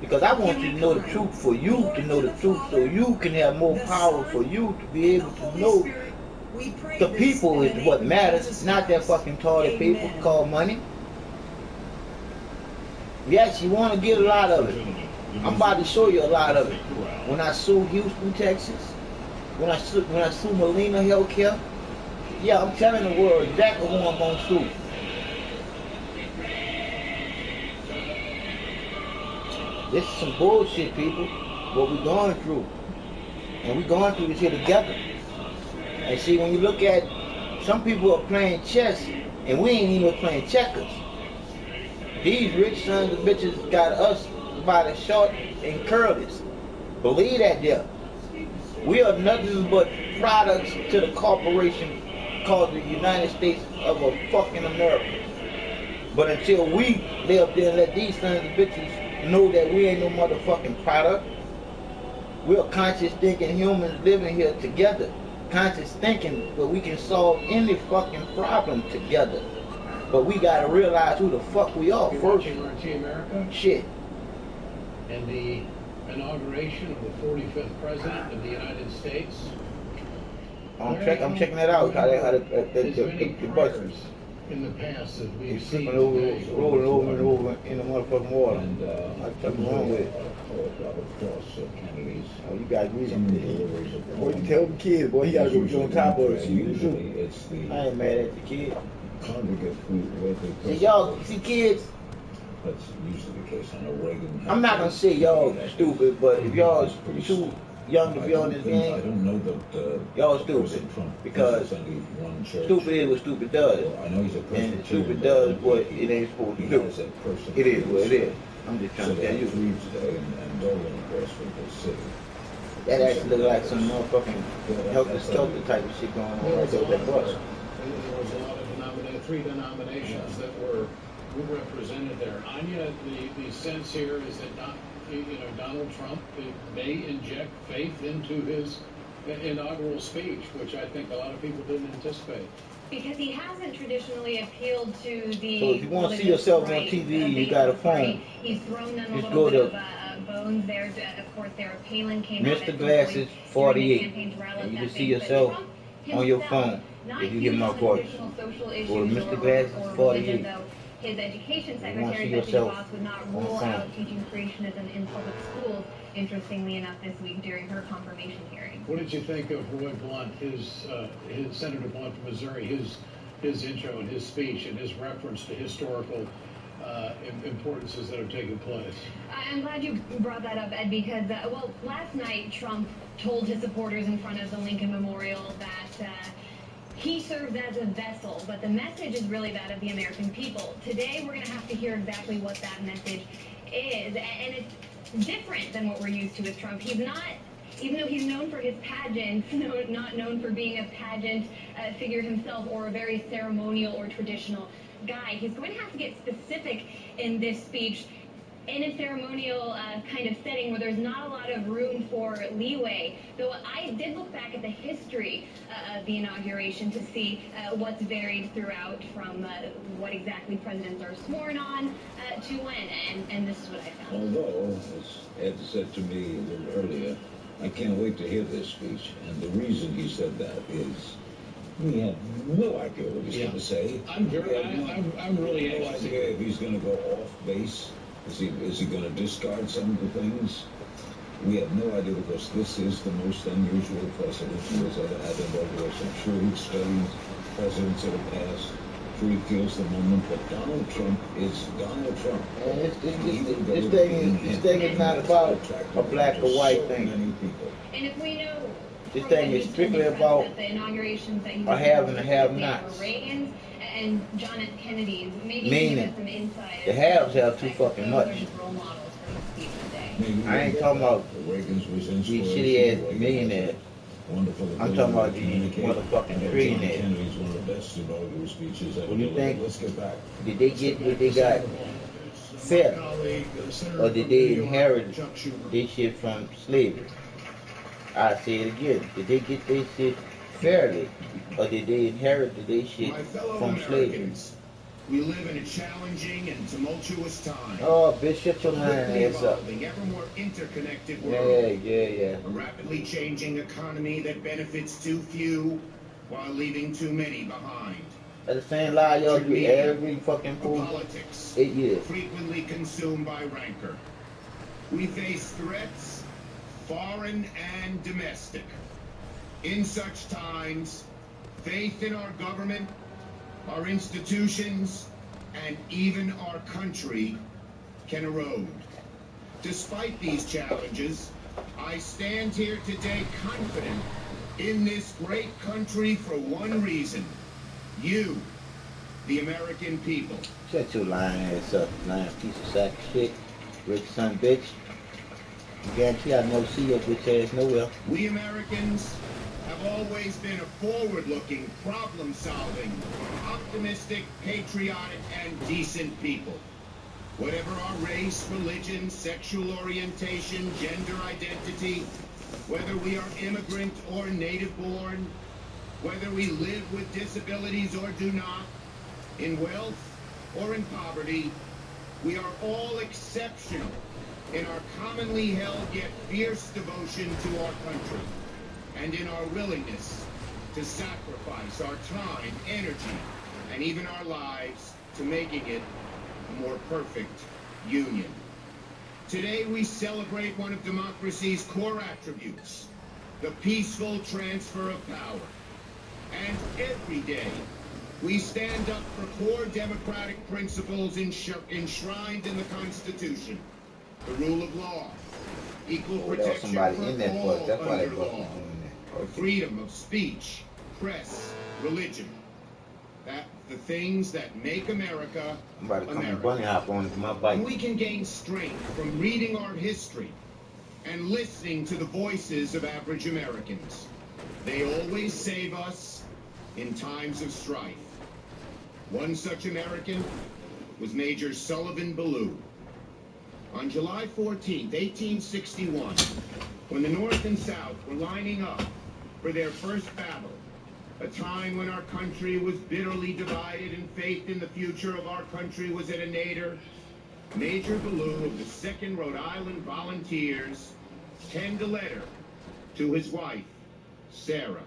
Speaker 16: Because I want you to know the truth for you to know the truth so you can have more power for you to be able to know the people is what matters, not that fucking toilet paper called money. Yes, you want to get a lot of it. I'm about to show you a lot of it. When I sue Houston, Texas, when I sue Molina Healthcare, yeah, I'm telling the world exactly who I'm gonna sue. This is some bullshit, people. What we going through. And we going through this here together. And see, when you look at, some people are playing chess, and we ain't even playing checkers. These rich sons of bitches got us by the short and curlies. Believe that there. We are nothing but products to the corporation called the United States of a fucking America. But until we lay up there and let these sons of bitches know that we ain't no motherfucking product, we're conscious thinking humans living here together. Conscious thinking where we can solve any fucking problem together. But we gotta realize who the fuck we are first.
Speaker 3: RT America?
Speaker 16: Shit.
Speaker 3: And the inauguration of the 45th President of the United States.
Speaker 16: I'm checking that out. How the bus
Speaker 3: in the past that we've
Speaker 16: is
Speaker 3: seen
Speaker 16: rolling over and over in the motherfucking water.
Speaker 15: And
Speaker 16: What's wrong with it? Oh, you guys reading? Boy, you tell the kids, boy, he gotta go on top of it.
Speaker 15: Usually
Speaker 16: I ain't mad at the kid.
Speaker 15: congregate who
Speaker 16: See, y'all, see, kids.
Speaker 15: That's usually the case on a Reagan.
Speaker 16: I'm not gonna say y'all stupid, but if y'all too young to be on this game,
Speaker 15: I don't know that
Speaker 16: y'all stupid because stupid is what stupid does, and stupid does what it ain't supposed to do. It is what it is. I'm just trying to tell you. That actually look like some motherfucking helter-skelter type of shit going on right there with that bus.
Speaker 3: There was a lot of three denominations that were represented there. Anya, the sense here is that Donald Trump may inject faith into his inaugural speech, which I think a lot of people didn't anticipate.
Speaker 2: Because he hasn't traditionally appealed to the.
Speaker 16: So if you want to see yourself on TV, you got a phone.
Speaker 2: He's thrown them
Speaker 16: Just
Speaker 2: a
Speaker 16: go
Speaker 2: little bit
Speaker 16: to
Speaker 2: of bones there. Of course, Sarah Palin came out
Speaker 16: Mr. Glasses 48, and you can see yourself on your phone if you give him a voice. Go to Mr. Glasses 48.
Speaker 2: His education
Speaker 16: You want to
Speaker 2: secretary,
Speaker 16: see
Speaker 2: Betsy
Speaker 16: yourself
Speaker 2: DeVos, would not
Speaker 16: on
Speaker 2: rule
Speaker 16: phone.
Speaker 2: out teaching creationism in public schools. Interestingly enough, this week during her confirmation hearing.
Speaker 3: What did you think of Roy Blunt, his Senator Blunt from Missouri, his intro and his speech and his reference to historical importances that have taken place?
Speaker 2: I'm glad you brought that up, Ed, because, last night Trump told his supporters in front of the Lincoln Memorial that he serves as a vessel, but the message is really that of the American people. Today, we're going to have to hear exactly what that message is, and it's different than what we're used to with Trump. He's not, even though he's known for his pageants, not known for being a pageant figure himself or a very ceremonial or traditional guy. He's going to have to get specific in this speech in a ceremonial kind of setting where there's not a lot of room for leeway. Though I did look back at the history of the inauguration to see what's varied throughout from what exactly presidents are sworn on to when, and this is what I found.
Speaker 15: Although, as Ed said to me a little earlier, I can't wait to hear this speech. And the reason he said that is we have no idea what he's going to say.
Speaker 3: I'm really
Speaker 15: no
Speaker 3: anxious.
Speaker 15: idea if he's going to go off base. Is he going to discard some of the things? We have no idea because this is the most unusual president who has ever had inauguration. I'm sure he's studied presidents of the past. I'm sure he feels the moment. But Donald Trump is Donald Trump.
Speaker 16: And this thing is not about a black or white thing.
Speaker 2: And if we know
Speaker 16: This thing is strictly about
Speaker 2: the inaugurations that he
Speaker 16: a have and a have-nots.
Speaker 2: Reagan's and John F. Kennedy's, maybe
Speaker 16: Meaning,
Speaker 2: give us some insight.
Speaker 16: the haves have too fucking much.
Speaker 2: Role models for his speech today.
Speaker 16: I ain't talking about these shitty ass millionaires. I'm talking about these motherfucking trillionaires. When you think, did they get what they got fair? Or did they inherit this shit from slavery? I say it again. Did they get this shit fairly? Or did they inherit this shit from slavery?
Speaker 20: We live in a challenging and tumultuous time.
Speaker 16: Oh, bitch, shut your lying ass up.
Speaker 20: Ever more interconnected world.
Speaker 16: Yeah.
Speaker 20: A rapidly changing economy that benefits too few while leaving too many behind.
Speaker 16: That's the same lie y'all do every fucking fool.
Speaker 20: Politics
Speaker 16: 8 years.
Speaker 20: frequently consumed by rancor. We face threats, foreign and domestic. In such times, faith in our government, our institutions, and even our country can erode. Despite these challenges, I stand here today confident in this great country for one reason. You, the American people.
Speaker 16: Shut your lying ass up, lying piece of sack of shit. Rich son bitch. I guarantee I never see your bitch ass nowhere.
Speaker 20: We Americans have always been a forward-looking, problem-solving, optimistic, patriotic, and decent people. Whatever our race, religion, sexual orientation, gender identity, whether we are immigrant or native-born, whether we live with disabilities or do not, in wealth or in poverty, we are all exceptional in our commonly held yet fierce devotion to our country, and in our willingness to sacrifice our time, energy, and even our lives to making it a more perfect union. Today we celebrate one of democracy's core attributes, the peaceful transfer of power. And every day we stand up for core democratic principles enshrined in the Constitution. The rule of law, equal protection for all under law, freedom of speech, press, religion. The things that make America America. And we can gain strength from reading our history and listening to the voices of average Americans. They always save us in times of strife. One such American was Major Sullivan Ballou. On July 14, 1861, when the North and South were lining up for their first battle, a time when our country was bitterly divided and faith in the future of our country was at a nadir, Major Ballou of the 2nd Rhode Island Volunteers penned a letter to his wife, Sarah.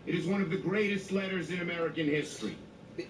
Speaker 20: It is one of the greatest letters in American history.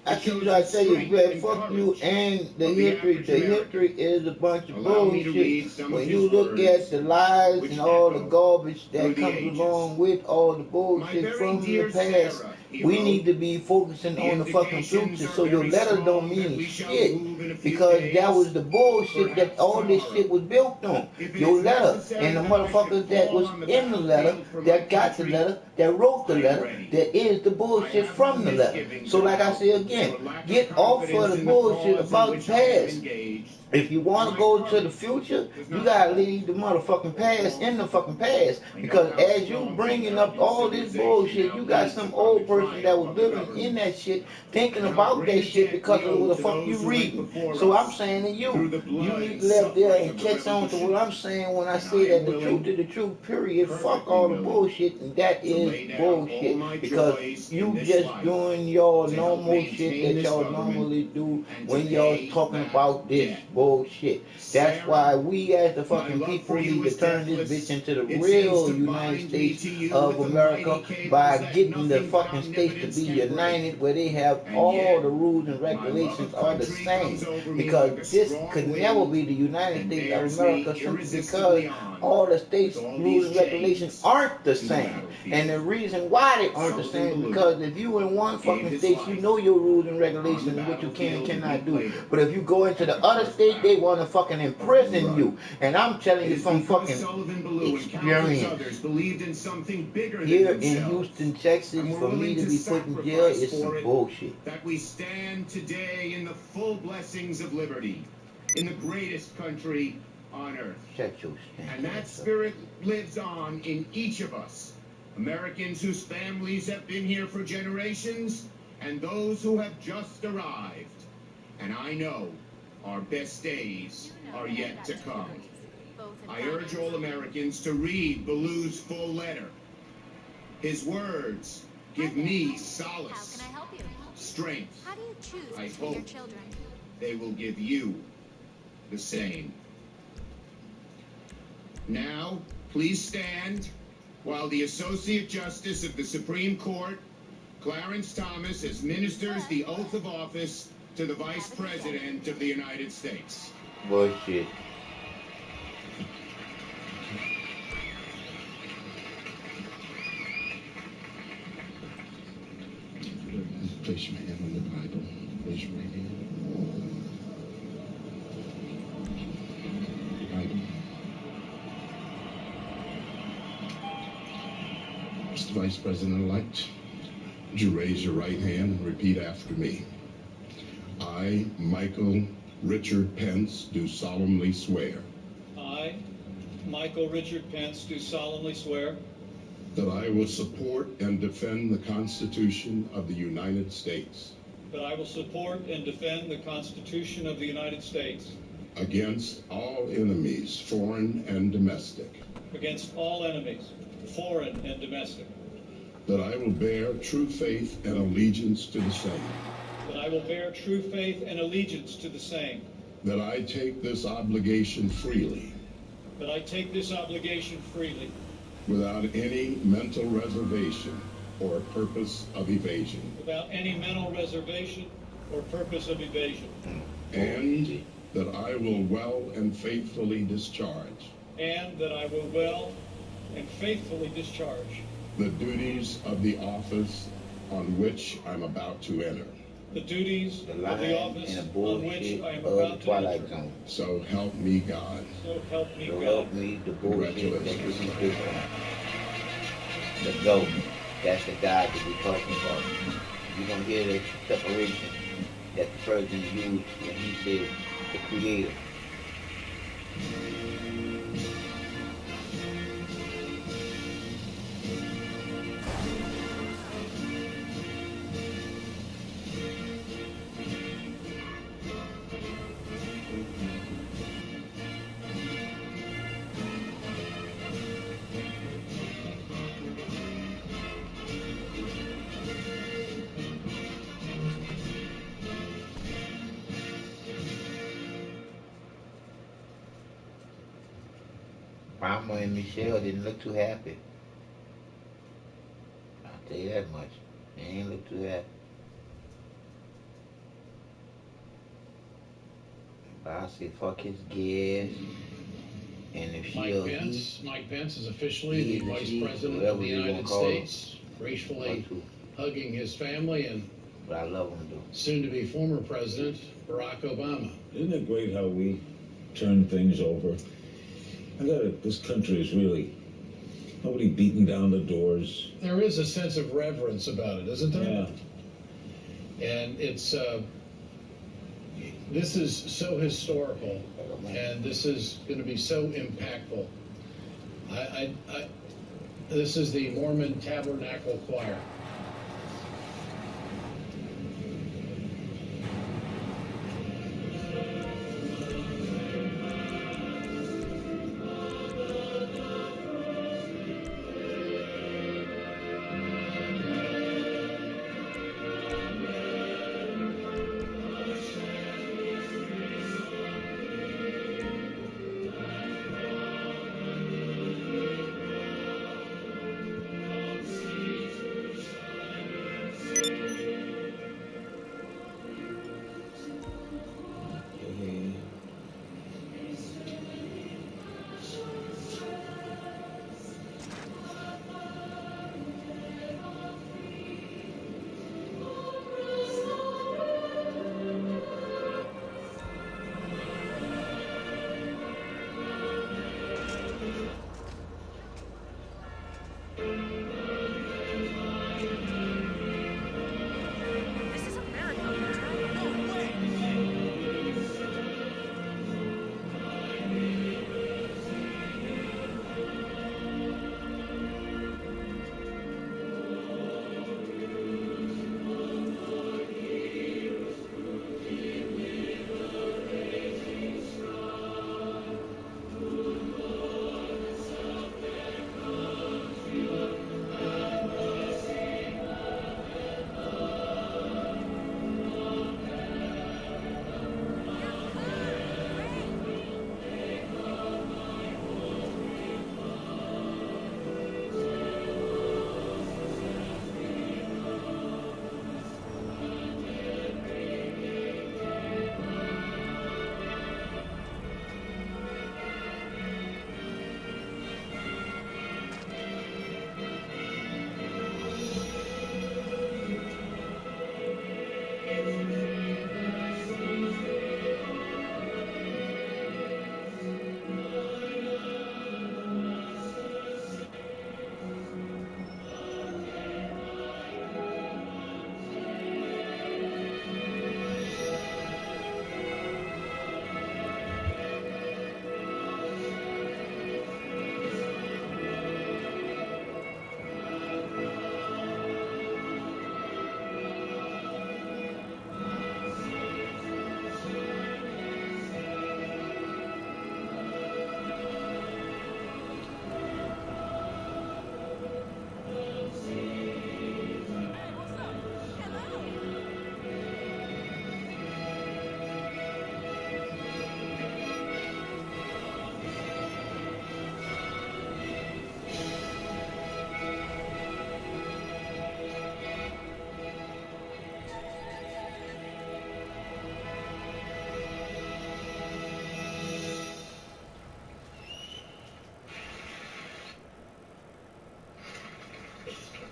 Speaker 16: I tell you, man, fuck you and the history. The history is a bunch of bullshit. When you look at the lies and all the garbage that comes along with all the bullshit from the past, we need to be focusing on the fucking future. So your letters don't mean shit, because that was the bullshit that all this shit was built on. Your letter and the motherfuckers that was in the letter, that got the letter, that wrote the letter, that is the bullshit from the letter. So like I said again, get off of the bullshit about the past. If you want to go to the future, you gotta leave the motherfucking past in the fucking past. Because as you bringing up all this bullshit, you got some old person that was living in that shit, thinking about that shit because of what the fuck you reading. So I'm saying to you, you need to live there and catch on to what I'm saying when I say that the truth is the truth, period. Fuck all the bullshit, and that is bullshit. Because you just doing your normal shit that y'all normally do when y'all talking about this bullshit. That's why we as the fucking people need to turn this bitch into the real United States of America by getting the fucking states to be united, where they have all the rules and regulations are the same. Because this could never be the United States of America simply because all the states' rules and regulations aren't the same. And the reason why they aren't the same is because if you in one fucking state, you know your rules and regulations and what you can and cannot do. But if you go into the other state, they want to fucking imprison you. And I'm telling you from fucking experience. Here in Houston, Texas, for me to be put in jail is some bullshit.
Speaker 20: That we stand today in the full blessings of liberty, in the greatest country on earth. And that spirit lives on in each of us. Americans whose families have been here for generations, and those who have just arrived. And I know our best days are yet to come. I urge all Americans to read Ballou's full letter. His words give me solace, strength.
Speaker 21: How do you choose
Speaker 20: I
Speaker 21: between your
Speaker 20: hope
Speaker 21: children?
Speaker 20: they will give you the same. Now, please stand while the Associate Justice of the Supreme Court, Clarence Thomas, administers the oath of office to the Vice President of the United States.
Speaker 16: Bullshit.
Speaker 22: Place your hand on the Bible. Raise your right hand. Bible.
Speaker 20: Vice President-elect, would you raise your right hand and repeat after me? I, Michael Richard Pence, do solemnly swear.
Speaker 6: I, Michael Richard Pence, do solemnly swear
Speaker 20: that I will support and defend the Constitution of the United States
Speaker 6: that I will support and defend the Constitution of the United States
Speaker 20: against all enemies, foreign and domestic,
Speaker 6: against all enemies, foreign and domestic,
Speaker 20: that I will bear true faith and allegiance to the same,
Speaker 6: that I will bear true faith and allegiance to the same,
Speaker 20: that I take this obligation freely,
Speaker 6: that I take this obligation freely,
Speaker 20: without any mental reservation or purpose of evasion,
Speaker 6: without any mental reservation or purpose of evasion,
Speaker 20: and that I will well and faithfully discharge,
Speaker 6: and that I will well and faithfully discharge
Speaker 20: the duties of the office on which I'm about to enter.
Speaker 6: The duties of the office on which I am about to
Speaker 16: Twilight
Speaker 6: enter.
Speaker 16: Zone.
Speaker 20: So help me God.
Speaker 6: So help me
Speaker 16: So
Speaker 6: God.
Speaker 16: help me, the bullshit that this is this one. Let's go. That's the God that we're talking about. You're going to hear the separation that the president used when he said the creator. Obama and Michelle didn't look too happy. I'll tell you that much. They ain't look too happy. But I say fuck his gas. And if
Speaker 3: Mike Pence is officially the Vice President of the United States, gracefully hugging his family and
Speaker 16: but I love him though.
Speaker 3: Soon to be former President Barack Obama.
Speaker 15: Isn't it great how we turn things over? This country is really nobody beating down the doors.
Speaker 3: There is a sense of reverence about it, isn't there? Yeah. And it's this is so historical, and this is going to be so impactful. This is the Mormon Tabernacle Choir.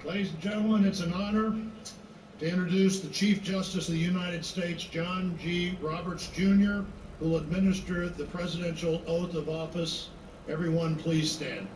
Speaker 8: Ladies and gentlemen, it's an honor to introduce the Chief Justice of the United States, John G. Roberts, Jr., who will administer the presidential oath of office. Everyone, please stand.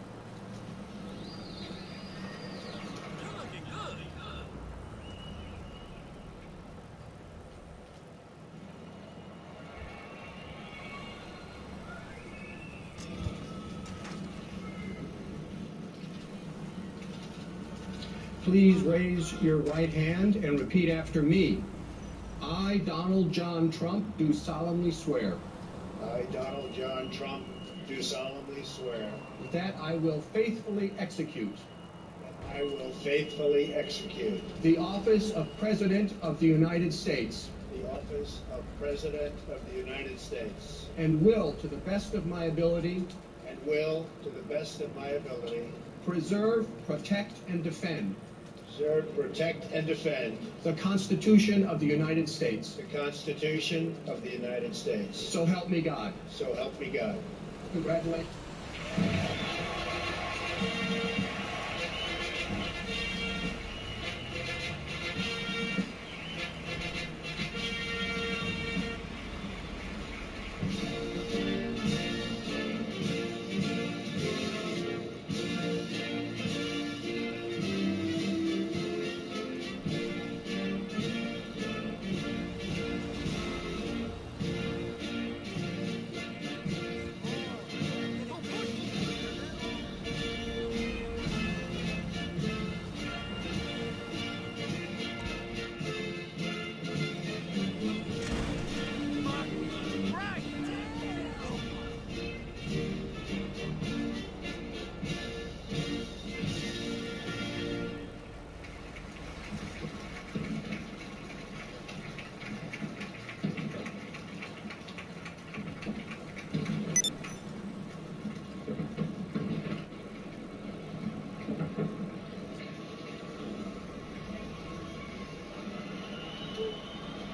Speaker 21: Please raise your right hand and repeat after me. I, Donald John Trump, do solemnly swear.
Speaker 8: I, Donald John Trump, do solemnly swear
Speaker 21: that I will faithfully execute.
Speaker 8: I will faithfully execute
Speaker 21: the office of President of the United States.
Speaker 8: The office of President of the United States.
Speaker 21: And will, to the best of my ability.
Speaker 8: And will, to the best of my ability.
Speaker 21: Preserve, protect, and defend.
Speaker 8: Preserve, protect, and defend
Speaker 21: the Constitution of the United States.
Speaker 8: The Constitution of the United States.
Speaker 21: So help me God.
Speaker 8: So help me God.
Speaker 21: Congratulations.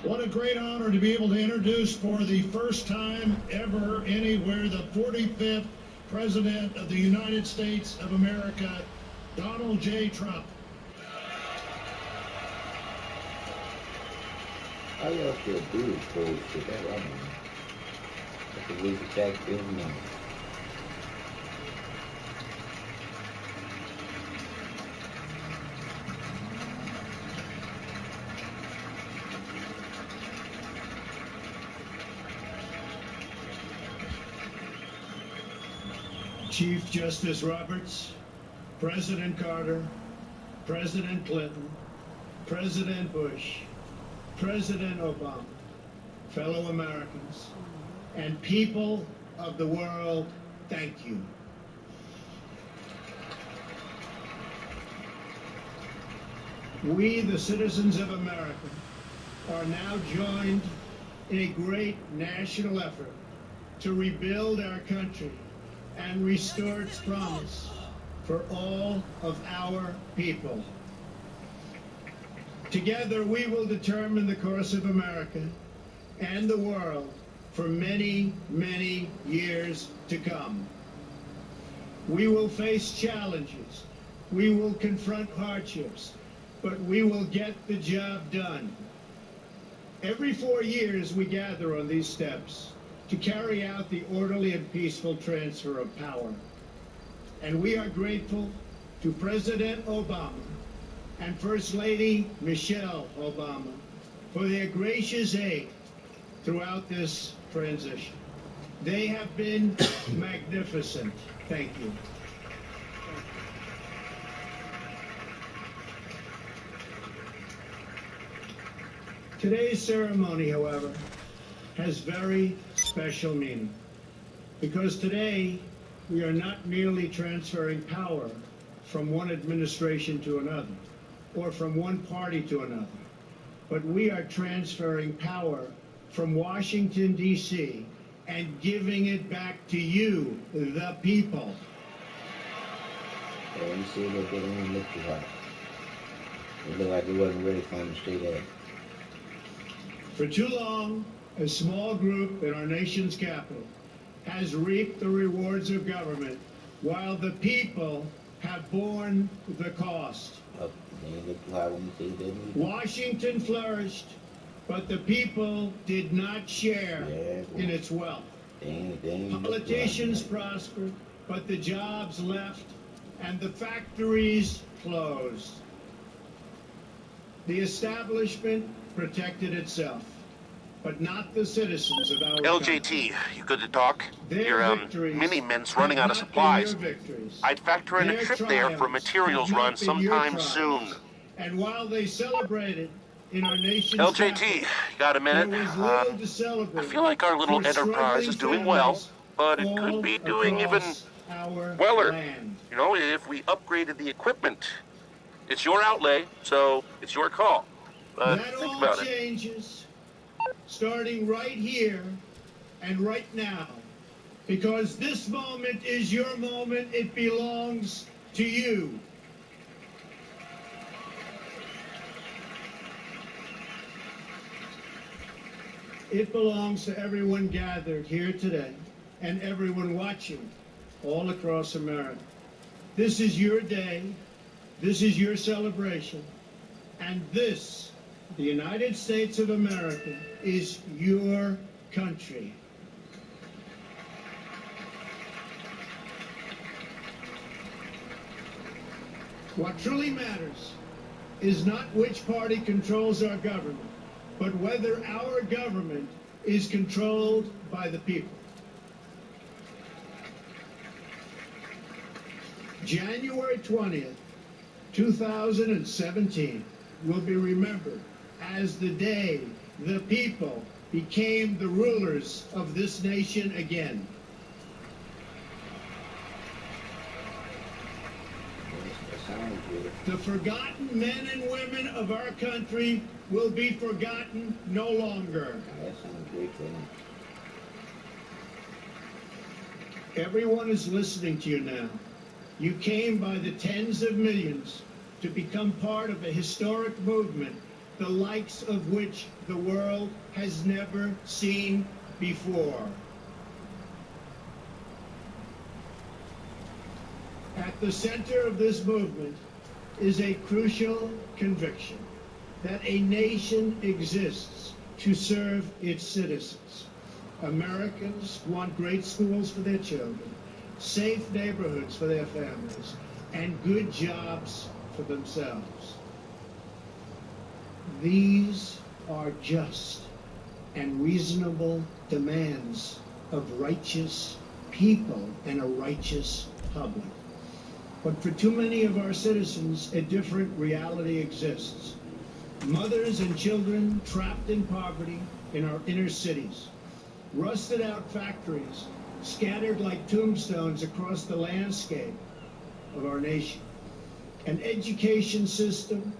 Speaker 8: What a great honor to be able to introduce for the first time ever anywhere the 45th President of the United States of America, Donald J. Trump.
Speaker 16: How y'all still do this bullshit? That's what I mean. That's a waste of taxpayers' money.
Speaker 8: Chief Justice Roberts, President Carter, President Clinton, President Bush, President Obama, fellow Americans, and people of the world, thank you. We, the citizens of America, are now joined in a great national effort to rebuild our country and restore its promise for all of our people. Together, we will determine the course of America and the world for many, many years to come. We will face challenges. We will confront hardships, but we will get the job done. Every 4 years, we gather on these steps to carry out the orderly and peaceful transfer of power. And we are grateful to President Obama and First Lady Michelle Obama for their gracious aid throughout this transition. They have been magnificent. Thank you. Today's ceremony, however, has very special meaning, because today we are not merely transferring power from one administration to another or from one party to another, but we are transferring power from Washington, D.C. and giving it back to you, the people.
Speaker 16: Yeah, you see that they don't even look too hot. It looked like they wasn't ready for them to stay there.
Speaker 8: For too long, a small group in our nation's capital has reaped the rewards of government while the people have borne the cost. Washington flourished, but the people did not share in its wealth. Politicians prospered, but the jobs left and the factories closed. The establishment protected itself, but not the citizens of our country.
Speaker 4: LJT, you good to talk?
Speaker 8: Their
Speaker 4: Your
Speaker 8: victories
Speaker 4: mini-mint's running
Speaker 8: have
Speaker 4: out of
Speaker 8: not been your
Speaker 4: supplies.
Speaker 8: victories.
Speaker 4: I'd factor in a
Speaker 8: Their
Speaker 4: trip there for a
Speaker 8: triumphs
Speaker 4: materials
Speaker 8: have not
Speaker 4: run
Speaker 8: been your
Speaker 4: sometime
Speaker 8: triumphs.
Speaker 4: soon.
Speaker 8: And while they celebrated in our nation's
Speaker 4: LJT,
Speaker 8: capital,
Speaker 4: you got a minute?
Speaker 8: there was little to celebrate
Speaker 4: I feel like our little
Speaker 8: for
Speaker 4: enterprise is doing well,
Speaker 8: families
Speaker 4: but it
Speaker 8: all
Speaker 4: could be doing even
Speaker 8: across our
Speaker 4: weller.
Speaker 8: land.
Speaker 4: You know, if we upgraded the equipment. It's your outlay, so it's your call. But
Speaker 8: That
Speaker 4: think
Speaker 8: all
Speaker 4: about it.
Speaker 8: changes starting right here and right now, because this moment is your moment. It belongs to you. It belongs to everyone gathered here today and everyone watching all across America. This is your day. This is your celebration. And this, the United States of America, is your country. What truly matters is not which party controls our government, but whether our government is controlled by the people. January 20th, 2017 will be remembered as the day the people became the rulers of this nation again. The forgotten men and women of our country will be forgotten no longer. Everyone is listening to you now. You came by the tens of millions to become part of a historic movement, the likes of which the world has never seen before. At the center of this movement is a crucial conviction that a nation exists to serve its citizens. Americans want great schools for their children, safe neighborhoods for their families, and good jobs for themselves. These are just and reasonable demands of righteous people and a righteous public. But for too many of our citizens, a different reality exists. Mothers and children trapped in poverty in our inner cities, rusted out factories scattered like tombstones across the landscape of our nation, an education system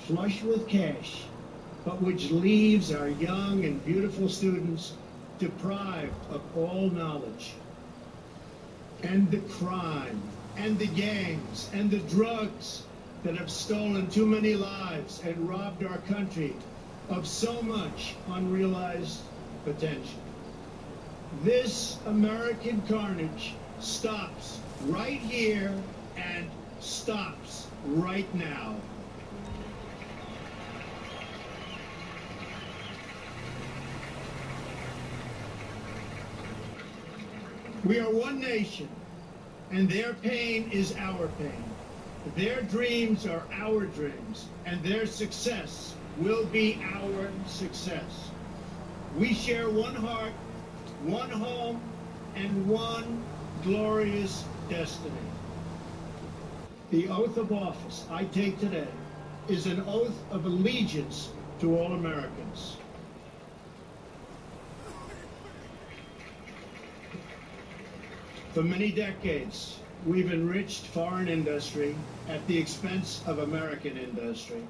Speaker 8: flush with cash, but which leaves our young and beautiful students deprived of all knowledge, and the crime and the gangs and the drugs that have stolen too many lives and robbed our country of so much unrealized potential. This American carnage stops right here and stops right now. We are one nation, and their pain is our pain. Their dreams are our dreams, and their success will be our success. We share one heart, one home, and one glorious destiny. The oath of office I take today is an oath of allegiance to all Americans. For many decades, we've enriched foreign industry at the expense of American industry,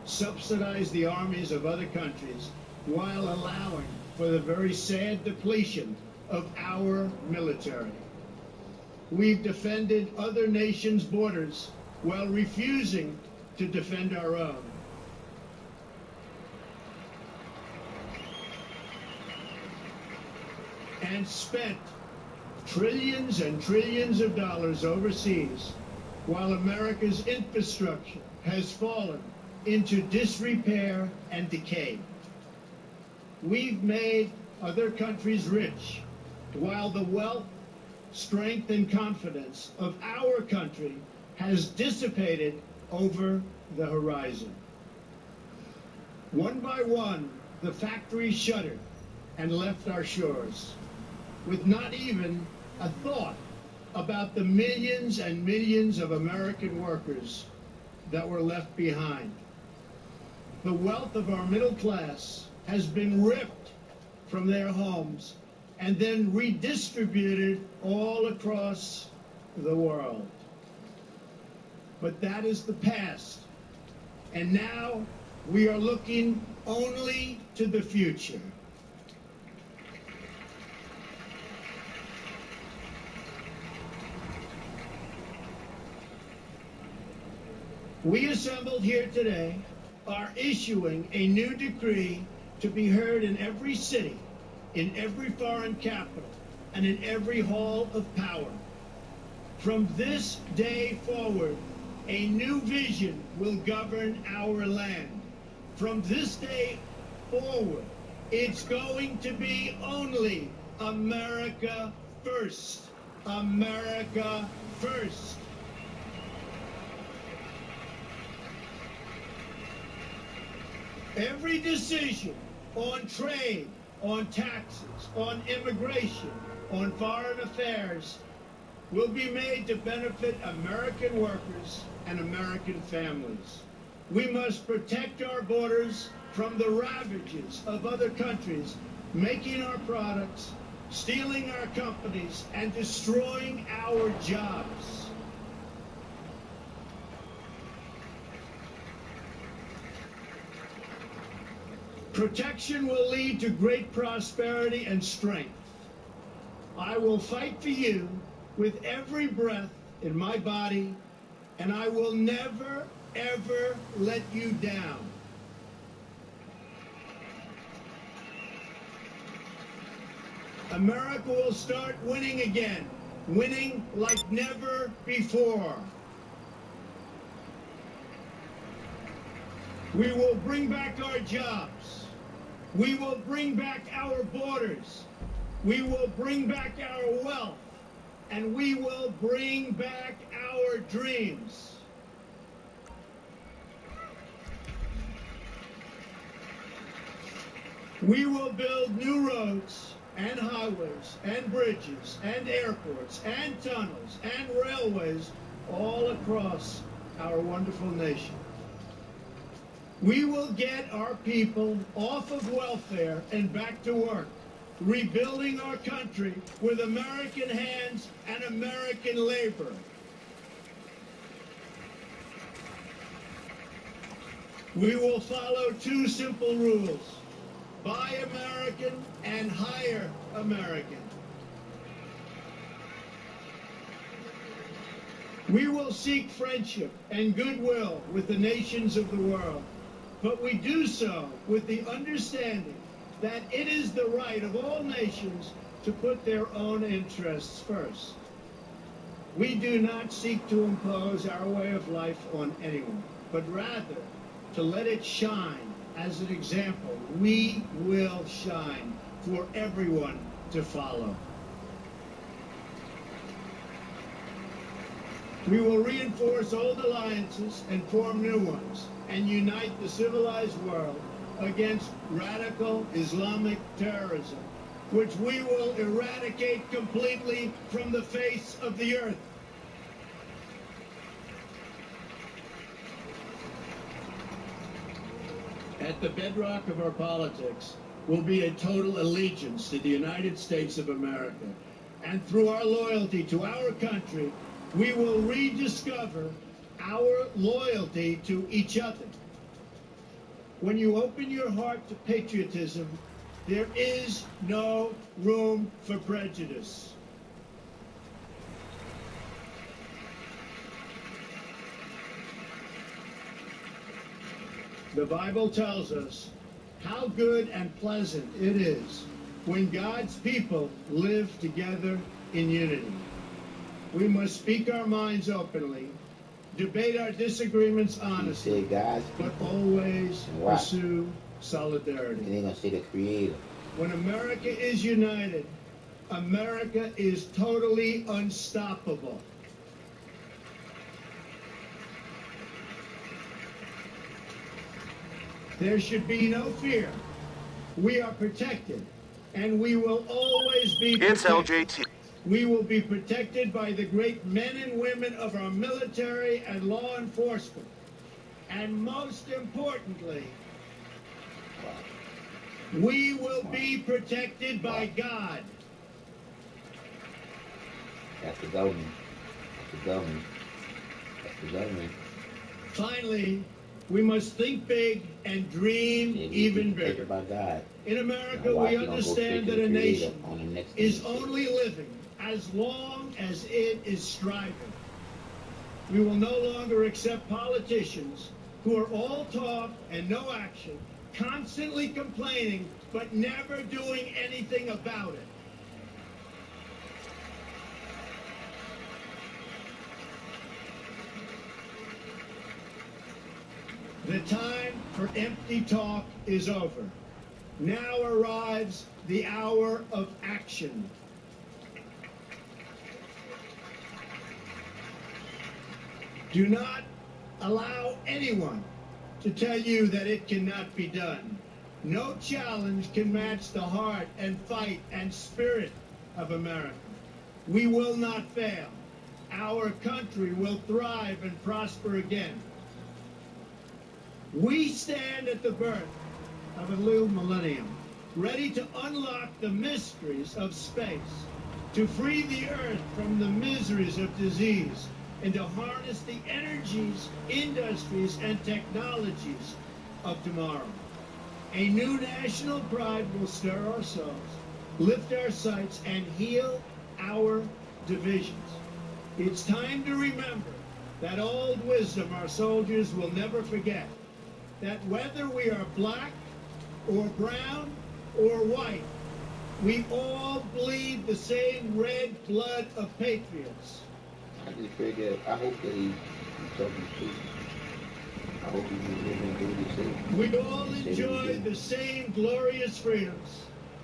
Speaker 8: subsidized the armies of other countries, while allowing for the very sad depletion of our military. We've defended other nations' borders while refusing to defend our own. And spent trillions and trillions of dollars overseas, while America's infrastructure has fallen into disrepair and decay. We've made other countries rich, while the wealth, strength, and confidence of our country has dissipated over the horizon. One by one, the factories shuttered and left our shores, with not even a thought about the millions and millions of American workers that were left behind. The wealth of our middle class has been ripped from their homes and then redistributed all across the world. But that is the past, and now we are looking only to the future. We assembled here today are issuing a new decree to be heard in every city, in every foreign capital, and in every hall of power. From this day forward, a new vision will govern our land. From this day forward, it's going to be only America first. America first. Every decision on trade, on taxes, on immigration, on foreign affairs will be made to benefit American workers and American families. We must protect our borders from the ravages of other countries, making our products, stealing our companies, and destroying our jobs. Protection will lead to great prosperity and strength. I will fight for you with every breath in my body, and I will never, ever let you down. America will start winning again, winning like never before. We will bring back our jobs. We will bring back our borders. We will bring back our wealth. And we will bring back our dreams. We will build new roads and highways and bridges and airports and tunnels and railways all across our wonderful nation. We will get our people off of welfare and back to work, rebuilding our country with American hands and American labor. We will follow two simple rules: buy American and hire American. We will seek friendship and goodwill with the nations of the world, but we do so with the understanding that it is the right of all nations to put their own interests first. We do not seek to impose our way of life on anyone, but rather to let it shine as an example. We will shine for everyone to follow. We will reinforce old alliances and form new ones, and unite the civilized world against radical Islamic terrorism, which we will eradicate completely from the face of the earth. At the bedrock of our politics will be a total allegiance to the United States of America. And through our loyalty to our country, we will rediscover our loyalty to each other. When you open your heart to patriotism, there is no room for prejudice. The Bible tells us how good and pleasant it is when God's people live together in unity. We must speak our minds openly, Debate our disagreements honestly, but always pursue solidarity.
Speaker 16: And they're going to say the Creator.
Speaker 8: When America is united, America is totally unstoppable. There should be no fear. We are protected, and we will always be protected.
Speaker 4: It's LJT.
Speaker 8: We will be protected by the great men and women of our military and law enforcement. And most importantly, we will be protected by God.
Speaker 16: That's the government. That's the government. That's the government.
Speaker 8: Finally, we must think big and dream even bigger.
Speaker 16: By God.
Speaker 8: In America, we understand that a nation is only living as long as it is striving. We will no longer accept politicians who are all talk and no action, constantly complaining, but never doing anything about it. The time for empty talk is over. Now arrives the hour of action. Do not allow anyone to tell you that it cannot be done. No challenge can match the heart and fight and spirit of America. We will not fail. Our country will thrive and prosper again. We stand at the birth of a new millennium, ready to unlock the mysteries of space, to free the earth from the miseries of disease, and to harness the energies, industries, and technologies of tomorrow. A new national pride will stir our souls, lift our sights, and heal our divisions. It's time to remember that old wisdom our soldiers will never forget, that whether we are black or brown or white, we all bleed the same red blood of patriots.
Speaker 16: I just figure, I hope that he's talking the truth. I hope he's living through the same.
Speaker 8: We all enjoy the same glorious freedoms,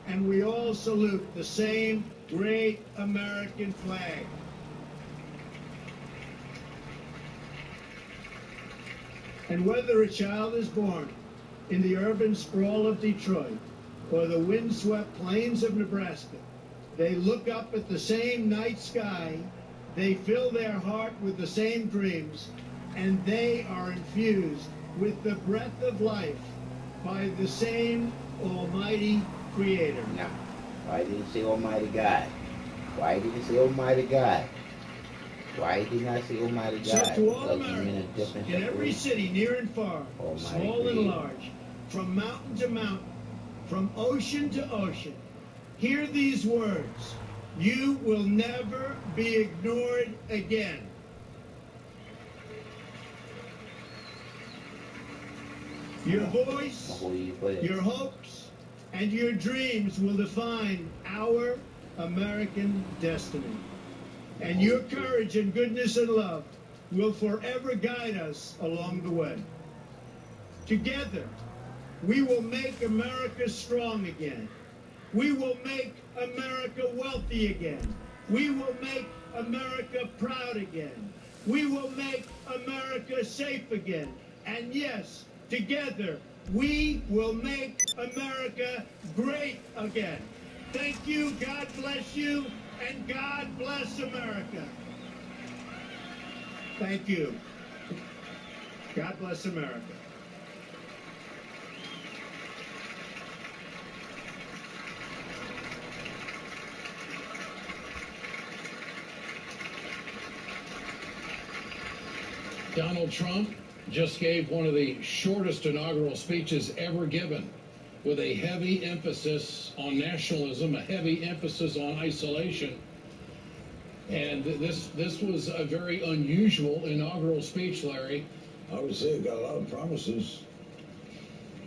Speaker 8: and we all salute the same great American flag. And whether a child is born in the urban sprawl of Detroit or the windswept plains of Nebraska, they look up at the same night sky, they fill their heart with the same dreams, and they are infused with the breath of life by the same Almighty Creator.
Speaker 16: Now, why didn't it say Almighty God? Why didn't it say Almighty God? Why did not say Almighty God?
Speaker 8: So to all Americans, in every city, near and far, small and large, from mountain to mountain, from ocean to ocean, hear these words. You will never be ignored again. Your voice, your hopes, and your dreams will define our American destiny. And your courage and goodness and love will forever guide us along the way. Together, we will make America strong again. We will make America wealthy again. We will make America proud again. We will make America safe again. And yes, together, we will make America great again. Thank you, God bless you, and God bless America. Thank you. God bless America.
Speaker 3: Donald Trump just gave one of the shortest inaugural speeches ever given, with a heavy emphasis on nationalism, a heavy emphasis on isolation. And this was a very unusual inaugural speech, Larry.
Speaker 15: I would say it got a lot of promises,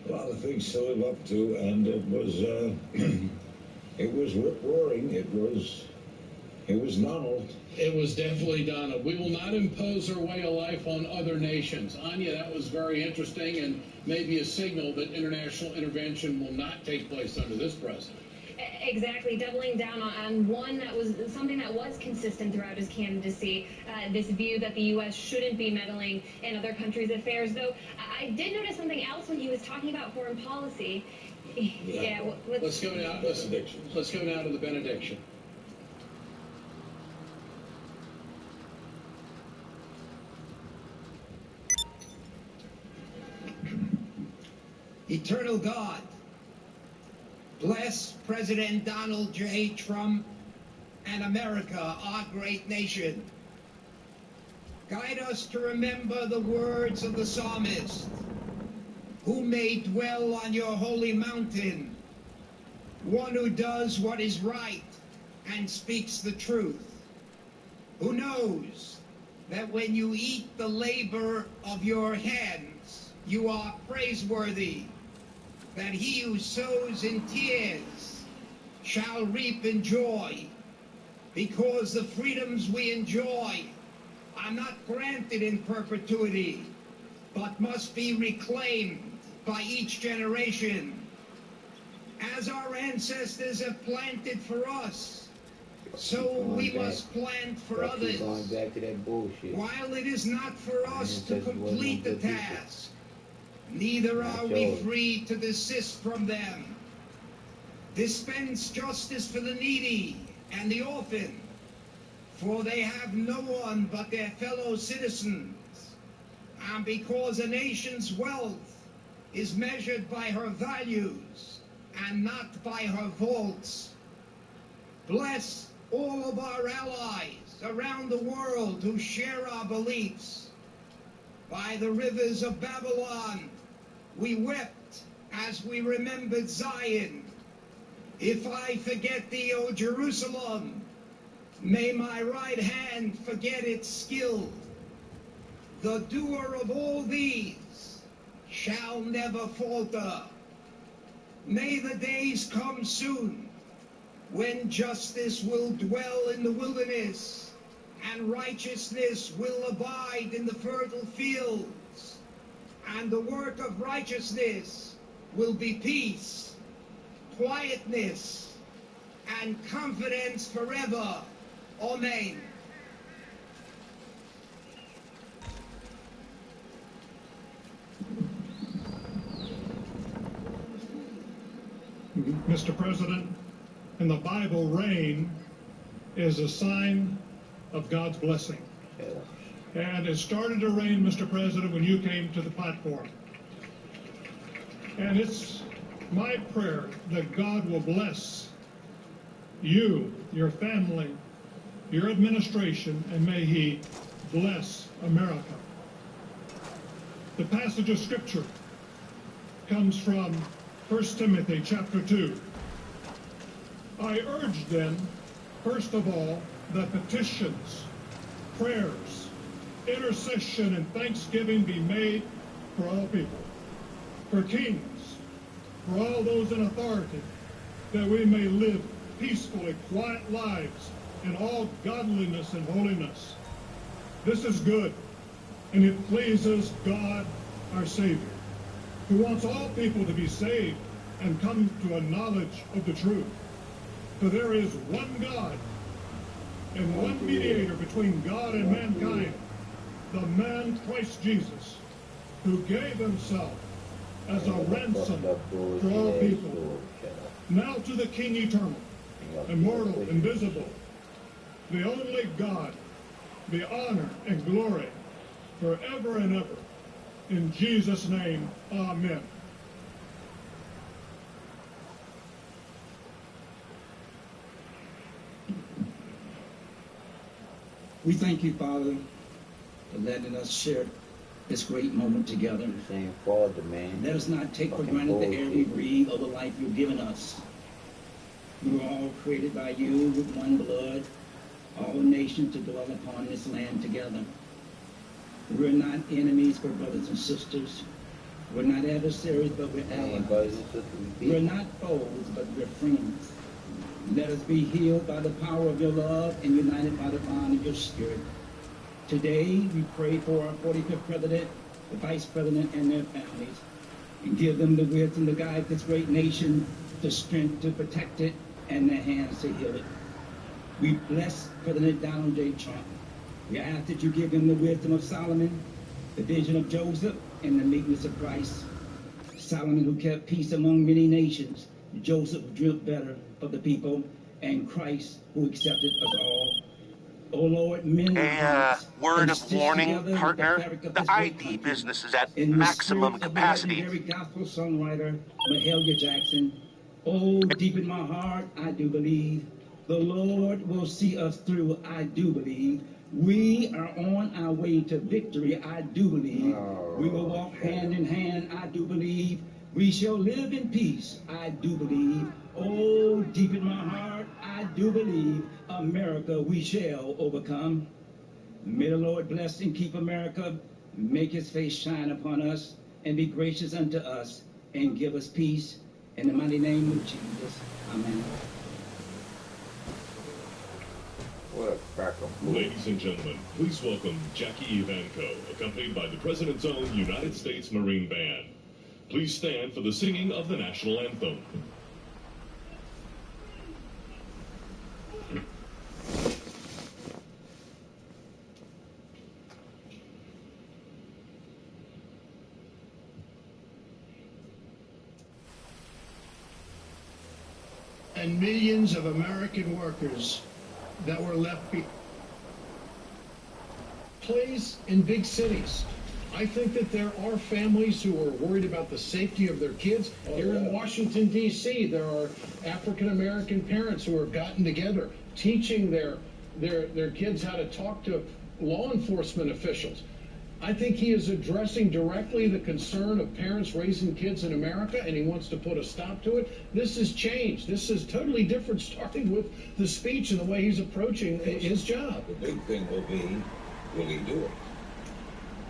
Speaker 15: a lot of things to live up to, and it was it was rip-roaring. It was It was Donald.
Speaker 3: It was definitely Donald. We will not impose our way of life on other nations. Anya, that was very interesting and maybe a signal that international intervention will not take place under this president.
Speaker 2: Exactly, doubling down on one that was something that was consistent throughout his candidacy, this view that the U.S. shouldn't be meddling in other countries' affairs. Though I did notice something else when he was talking about foreign policy. Yeah,
Speaker 3: let's go now. Let's go now to the benediction.
Speaker 5: Eternal God, bless President Donald J. Trump and America, our great nation. Guide us to remember the words of the psalmist, who may dwell on your holy mountain, one who does what is right and speaks the truth, who knows that when you eat the labor of your hands, you are praiseworthy, that he who sows in tears shall reap in joy, because the freedoms we enjoy are not granted in perpetuity, but must be reclaimed by each generation. As our ancestors have planted for us, so we must plant for others.
Speaker 16: Going back to that bullshit.
Speaker 5: While it is not for us to complete the task, neither are we free to desist from them. Dispense justice for the needy and the orphan, for they have no one but their fellow citizens. And because a nation's wealth is measured by her values and not by her vaults, bless all of our allies around the world who share our beliefs. By the rivers of Babylon, we wept as we remembered Zion. If I forget thee, O Jerusalem, may my right hand forget its skill. The doer of all these shall never falter. May the days come soon when justice will dwell in the wilderness and righteousness will abide in the fertile fields, and the work of righteousness will be peace, quietness, and confidence forever. Amen.
Speaker 10: Mr. President, in the Bible, rain is a sign of God's blessing. And it started to rain, Mr. President, when you came to the platform. And it's my prayer that God will bless you, your family, your administration, and may he bless America. The passage of Scripture comes from 1 Timothy chapter 2. I urge then, first of all, that petitions, prayers, intercession, and thanksgiving be made for all people, for kings, for all those in authority, that we may live peacefully, quiet lives in all godliness and holiness. This is good, and it pleases God, our Savior, who wants all people to be saved and come to a knowledge of the truth. For there is one God and one mediator between God and mankind, the man Christ Jesus, who gave himself as a ransom for all people. Now to the King eternal, immortal, invisible, the only God, the honor and glory forever and ever. In Jesus' name, amen.
Speaker 23: We thank you, Father, for letting us share this great moment together. Let us not take for granted the air we breathe or the life you've given us. We were all created by you with one blood, all nations to dwell upon this land together. We're not enemies, but brothers and sisters. We're not adversaries, but we're allies. We're not foes, but we're friends. Let us be healed by the power of your love and united by the bond of your spirit. Today, we pray for our 45th president, the vice president, and their families, and give them the wisdom to guide this great nation, the strength to protect it, and the hands to heal it. We bless President Donald J. Trump. We ask that you give him the wisdom of Solomon, the vision of Joseph, and the meekness of Christ. Solomon, who kept peace among many nations, Joseph, who dreamt better of the people, and Christ, who accepted us all. Oh Lord, mend our hearts.
Speaker 4: Word
Speaker 23: and
Speaker 4: of
Speaker 23: stitch
Speaker 4: warning,
Speaker 23: together
Speaker 4: partner.
Speaker 23: fabric of
Speaker 4: The
Speaker 23: this great
Speaker 4: ID
Speaker 23: country.
Speaker 4: business is at
Speaker 23: In the
Speaker 4: maximum
Speaker 23: spirit of the
Speaker 4: capacity.
Speaker 23: legendary gospel songwriter Mahalia Jackson. Oh, deep in my heart, I do believe the Lord will see us through. I do believe we are on our way to victory. I do believe we will walk hand in hand. I do believe we shall live in peace. I do believe. Oh, deep in my heart, I do believe America we shall overcome. May the Lord bless and keep America, make his face shine upon us, and be gracious unto us, and give us peace. In the mighty name of Jesus. Amen.
Speaker 16: What a cracker.
Speaker 11: Ladies and gentlemen, please welcome Jackie Evanko, accompanied by the President's own United States Marine Band. Please stand for the singing of the national anthem.
Speaker 8: And millions of American workers that were left behind. Plays in big cities. I think that there are families who are worried about the safety of their kids. Here in Washington, D.C., there are African-American parents who have gotten together teaching their kids how to talk to law enforcement officials. I think he is addressing directly the concern of parents raising kids in America, and he wants to put a stop to it. This is change. This is totally different, starting with the speech and the way he's approaching his job.
Speaker 15: The big thing will be, will he do it?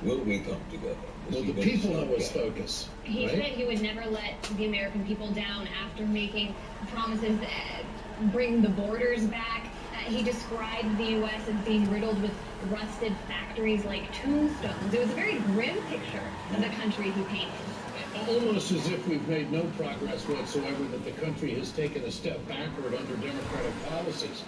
Speaker 15: Will we come together?
Speaker 8: Well, the people know his focus.
Speaker 2: He said he would never let the American people down after making promises to bring the borders back. He described the U.S. as being riddled with rusted factories like tombstones. It was a very grim picture of the country he painted.
Speaker 3: Almost as if we've made no progress whatsoever, that the country has taken a step backward under Democratic policies.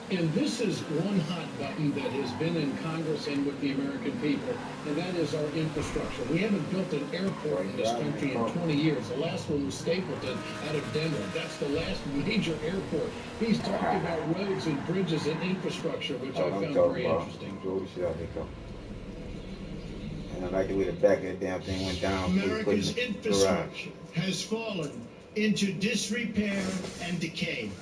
Speaker 3: And this is one hot button that has been in Congress and with the American people, and that is our infrastructure. We haven't built an airport in this country in 20 years. The last one was Stapleton out of Denver. That's the last major airport. He's talking about roads and bridges and infrastructure, which I found very interesting.
Speaker 16: And I like the way the back of that damn thing went down.
Speaker 8: America's infrastructure has fallen into disrepair and decay.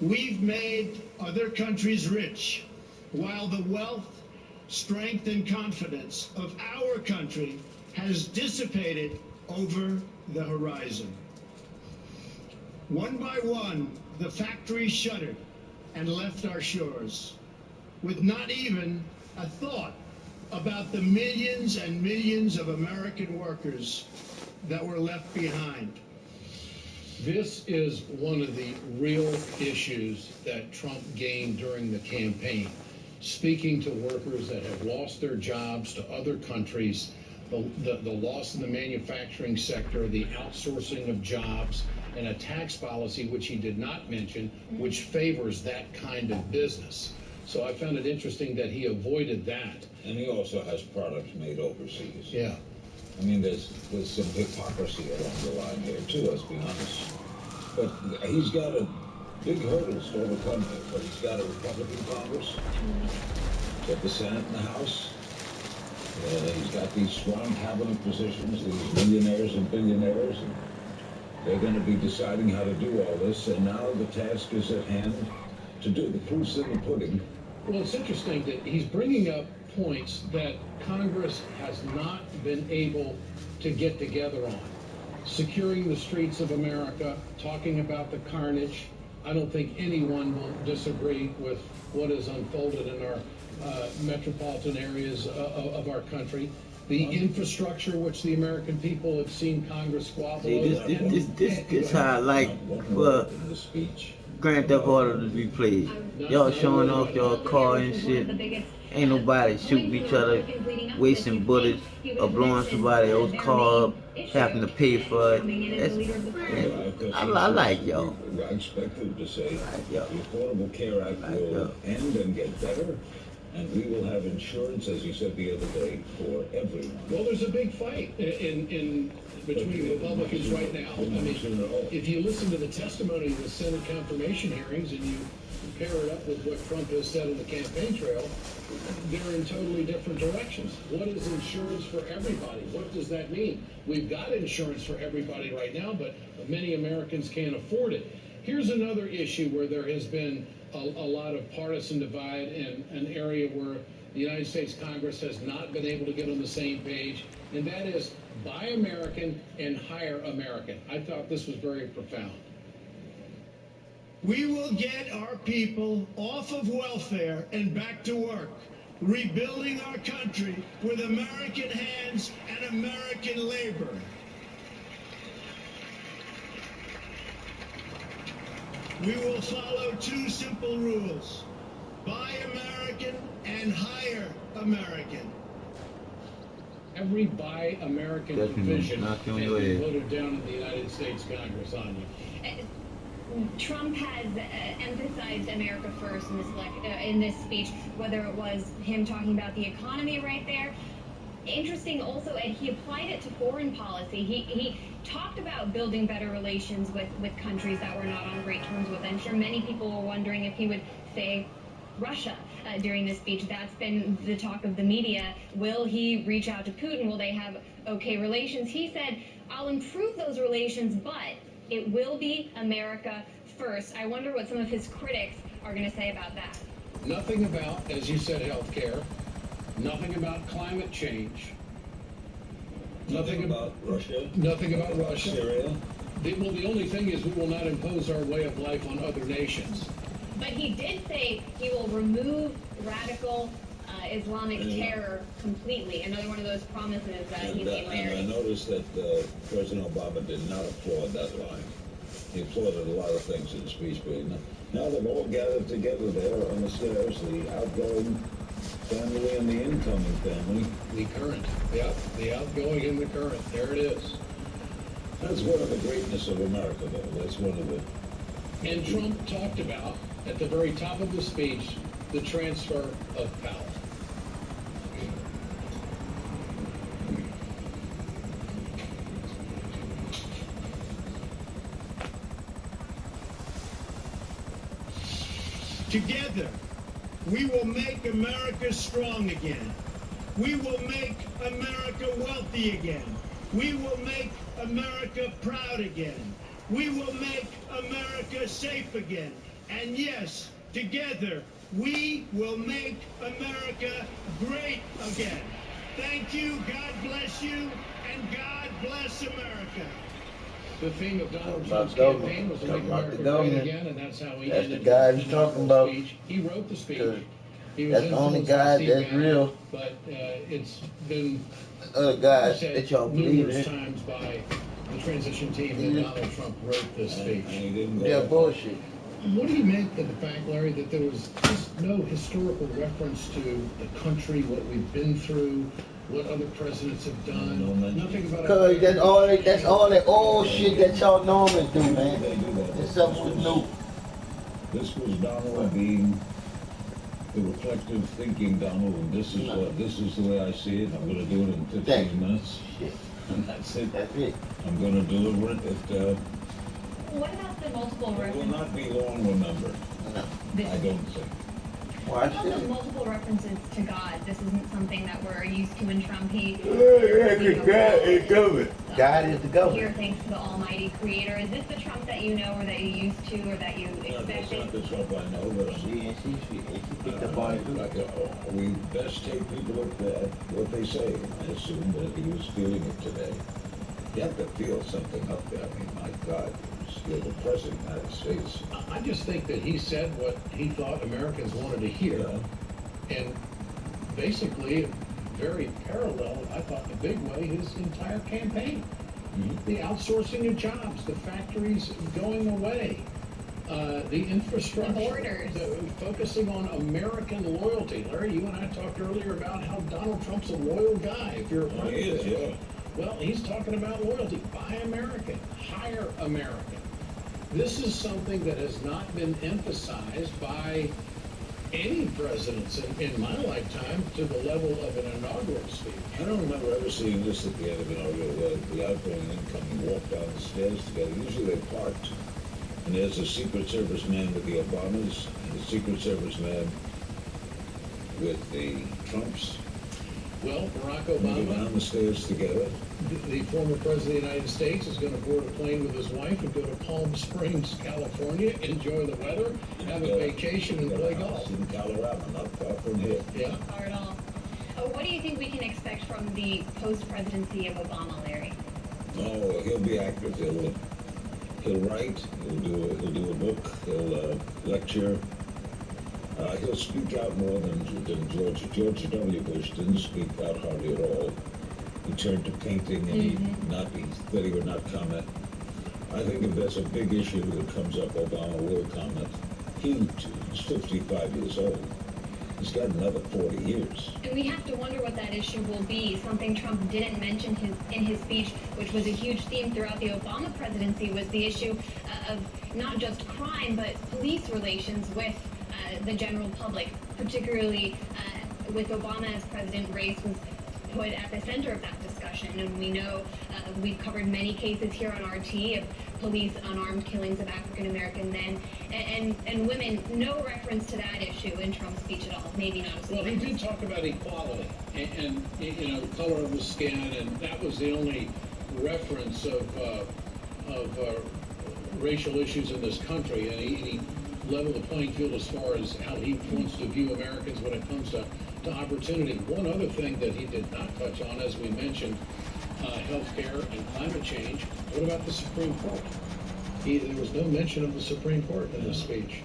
Speaker 8: We've made other countries rich, while the wealth, strength, and confidence of our country has dissipated over the horizon. One by one, the factories shuttered and left our shores, with not even a thought about the millions and millions of American workers that were left behind.
Speaker 3: This is one of the real issues that Trump gained during the campaign. Speaking to workers that have lost their jobs to other countries, the loss in the manufacturing sector, the outsourcing of jobs, and a tax policy, which he did not mention, which favors that kind of business. So I found it interesting that he avoided that.
Speaker 15: And he also has products made overseas.
Speaker 3: Yeah.
Speaker 15: I mean, there's some hypocrisy along the line here, too, let's be honest. But he's got a big hurdles to overcome here. But he's got a Republican Congress, he's got the Senate and the House. He's got these strong cabinet positions, these millionaires and billionaires, and they're going to be deciding how to do all this. And now the task is at hand to do. The proof's in the pudding.
Speaker 3: Well, it's interesting that he's bringing up points that Congress has not been able to get together on. Securing the streets of America, talking about the carnage. I don't think anyone will disagree with what has unfolded in our metropolitan areas of our country. the infrastructure which the American people have seen Congress squabble
Speaker 16: See,
Speaker 3: over.
Speaker 16: this how I like for Grand Theft Auto to be played. Y'all showing off y'all car and shit. Ain't nobody shooting each other, wasting bullets, or blowing somebody else's car up, having to pay for it. I like y'all.
Speaker 15: I expect them to say the Affordable Care Act will end and get better, and we will have insurance, as you said the other day, for everyone.
Speaker 3: Well, there's a big fight in between Republicans right now. I mean, if you listen to the testimony of the Senate confirmation hearings and you pair it up with what Trump has said on the campaign trail, they're in totally different directions. What is insurance for everybody? What does that mean? We've got insurance for everybody right now, but many Americans can't afford it. Here's another issue where there has been a lot of partisan divide and an area where the United States Congress has not been able to get on the same page, and that is buy American and hire American. I thought this was very profound.
Speaker 8: We will get our people off of welfare and back to work, rebuilding our country with American hands and American labor. We will follow two simple rules: buy American and hire American.
Speaker 3: Every buy American division has been voted down in the United States Congress on you.
Speaker 2: Trump has emphasized America first in this speech, whether it was him talking about the economy right there. Interesting also, and he applied it to foreign policy. He talked about building better relations with countries that were not on great terms with. I'm sure many people were wondering if he would say Russia during this speech. That's been the talk of the media. Will he reach out to Putin? Will they have okay relations? He said, I'll improve those relations, but it will be America first. I wonder what some of his critics are going to say about that.
Speaker 3: Nothing about, as you said, health care. Nothing about climate change.
Speaker 15: Nothing about Russia.
Speaker 3: Nothing about Russia.
Speaker 15: Syria.
Speaker 3: The only thing is we will not impose our way of life on other nations.
Speaker 2: But he did say he will remove radical Islamic terror completely. Another one of those promises that he made, Larry.
Speaker 15: And I noticed that President Obama did not applaud that line. He applauded a lot of things in the speech, but now they've all gathered together there on the stairs, the outgoing family and the incoming family.
Speaker 3: The current. Yep, the outgoing and the current. There it is.
Speaker 15: That's one of the greatness of America, though. That's one of the...
Speaker 3: And Trump talked about, at the very top of the speech, the transfer of power.
Speaker 8: Together, we will make America strong again. We will make America wealthy again. We will make America proud again. We will make America safe again. And yes, together, we will make America great again. Thank you, God bless you, and God bless America.
Speaker 3: The theme of Donald Trump's campaign was to make America great again, and that's how he ended
Speaker 16: the guy he's talking about.
Speaker 3: He wrote the speech.
Speaker 16: That's the only guy that's real.
Speaker 3: But it's been
Speaker 16: other guys that y'all believe
Speaker 3: numerous
Speaker 16: in.
Speaker 3: times by the transition team that Donald Trump wrote this speech.
Speaker 16: Yeah, bullshit.
Speaker 3: What do you make of the fact, Larry, that there was just no historical reference to the country, what we've been through, what other presidents have done? Nothing about
Speaker 16: Cause that's all that old shit that y'all normally do, man. It's something new.
Speaker 15: This was Donald being the reflective, thinking Donald, and this is the way I see it. I'm going to do it in 15 minutes, and that's it.
Speaker 16: That's it.
Speaker 15: I'm going to deliver it.
Speaker 2: What about the multiple
Speaker 15: It will
Speaker 2: references?
Speaker 15: not be long, remember. I don't think.
Speaker 2: What about the multiple references to God? This isn't something that we're used to in Trump.
Speaker 16: God is government. God is the government.
Speaker 2: Here, thanks to the Almighty Creator. Is this the Trump that you know, or that you used to, or that you expected?
Speaker 15: That's not the Trump I know, but
Speaker 16: she picked up on it.
Speaker 15: We best take people at what they say. I assume that he was feeling it today. You have to feel something up there. I mean, my God, you're the President of the United States.
Speaker 3: I just think that he said what he thought Americans wanted to hear. And basically, very parallel, I thought, in a big way, his entire campaign. The outsourcing of jobs, the factories going away, the infrastructure,
Speaker 2: the borders,
Speaker 3: focusing on American loyalty. Larry, you and I talked earlier about how Donald Trump's a loyal guy. If you're a part of this,
Speaker 15: yeah.
Speaker 3: Well, he's talking about loyalty. Buy American, hire American. This is something that has not been emphasized by any presidents in my lifetime to the level of an inaugural speech.
Speaker 15: I don't remember ever seeing this at the end of an inaugural. The outgoing and incoming walk down the stairs together. Usually they're parked. And there's a Secret Service man with the Obamas, and a Secret Service man with the Trumps.
Speaker 3: Well, Barack
Speaker 15: They go
Speaker 3: Obama,
Speaker 15: down the stairs together.
Speaker 3: the former president of the United States, is going to board a plane with his wife and go to Palm Springs, California, enjoy the weather, have a vacation, and play golf.
Speaker 15: In Colorado, not far from here.
Speaker 3: Yeah.
Speaker 2: Not far at all. What do you think we can expect from the post-presidency of Obama, Larry?
Speaker 15: Oh, he'll be active. He'll write. He'll do a book. He'll lecture. He'll speak out more than George W. Bush didn't speak out hardly at all. He turned to painting, and he said he would not comment. I think if there's a big issue that comes up, Obama will comment. He's 55 years old. He's got another 40 years.
Speaker 2: And we have to wonder what that issue will be. Something Trump didn't mention in his speech, which was a huge theme throughout the Obama presidency, was the issue of not just crime, but police relations with the general public, particularly with Obama as president. Race was put at the center of that discussion, and we know we've covered many cases here on RT of police unarmed killings of African American men and women. No reference to that issue in Trump's speech at all. Maybe not as
Speaker 3: Well, he did talk about equality and you know, the color of the skin, and that was the only reference of racial issues in this country, and he leveled the playing field as far as how he wants to view Americans when it comes to opportunity. One other thing that he did not touch on, as we mentioned, healthcare and climate change. What about the Supreme Court? There was no mention of the Supreme Court in his speech,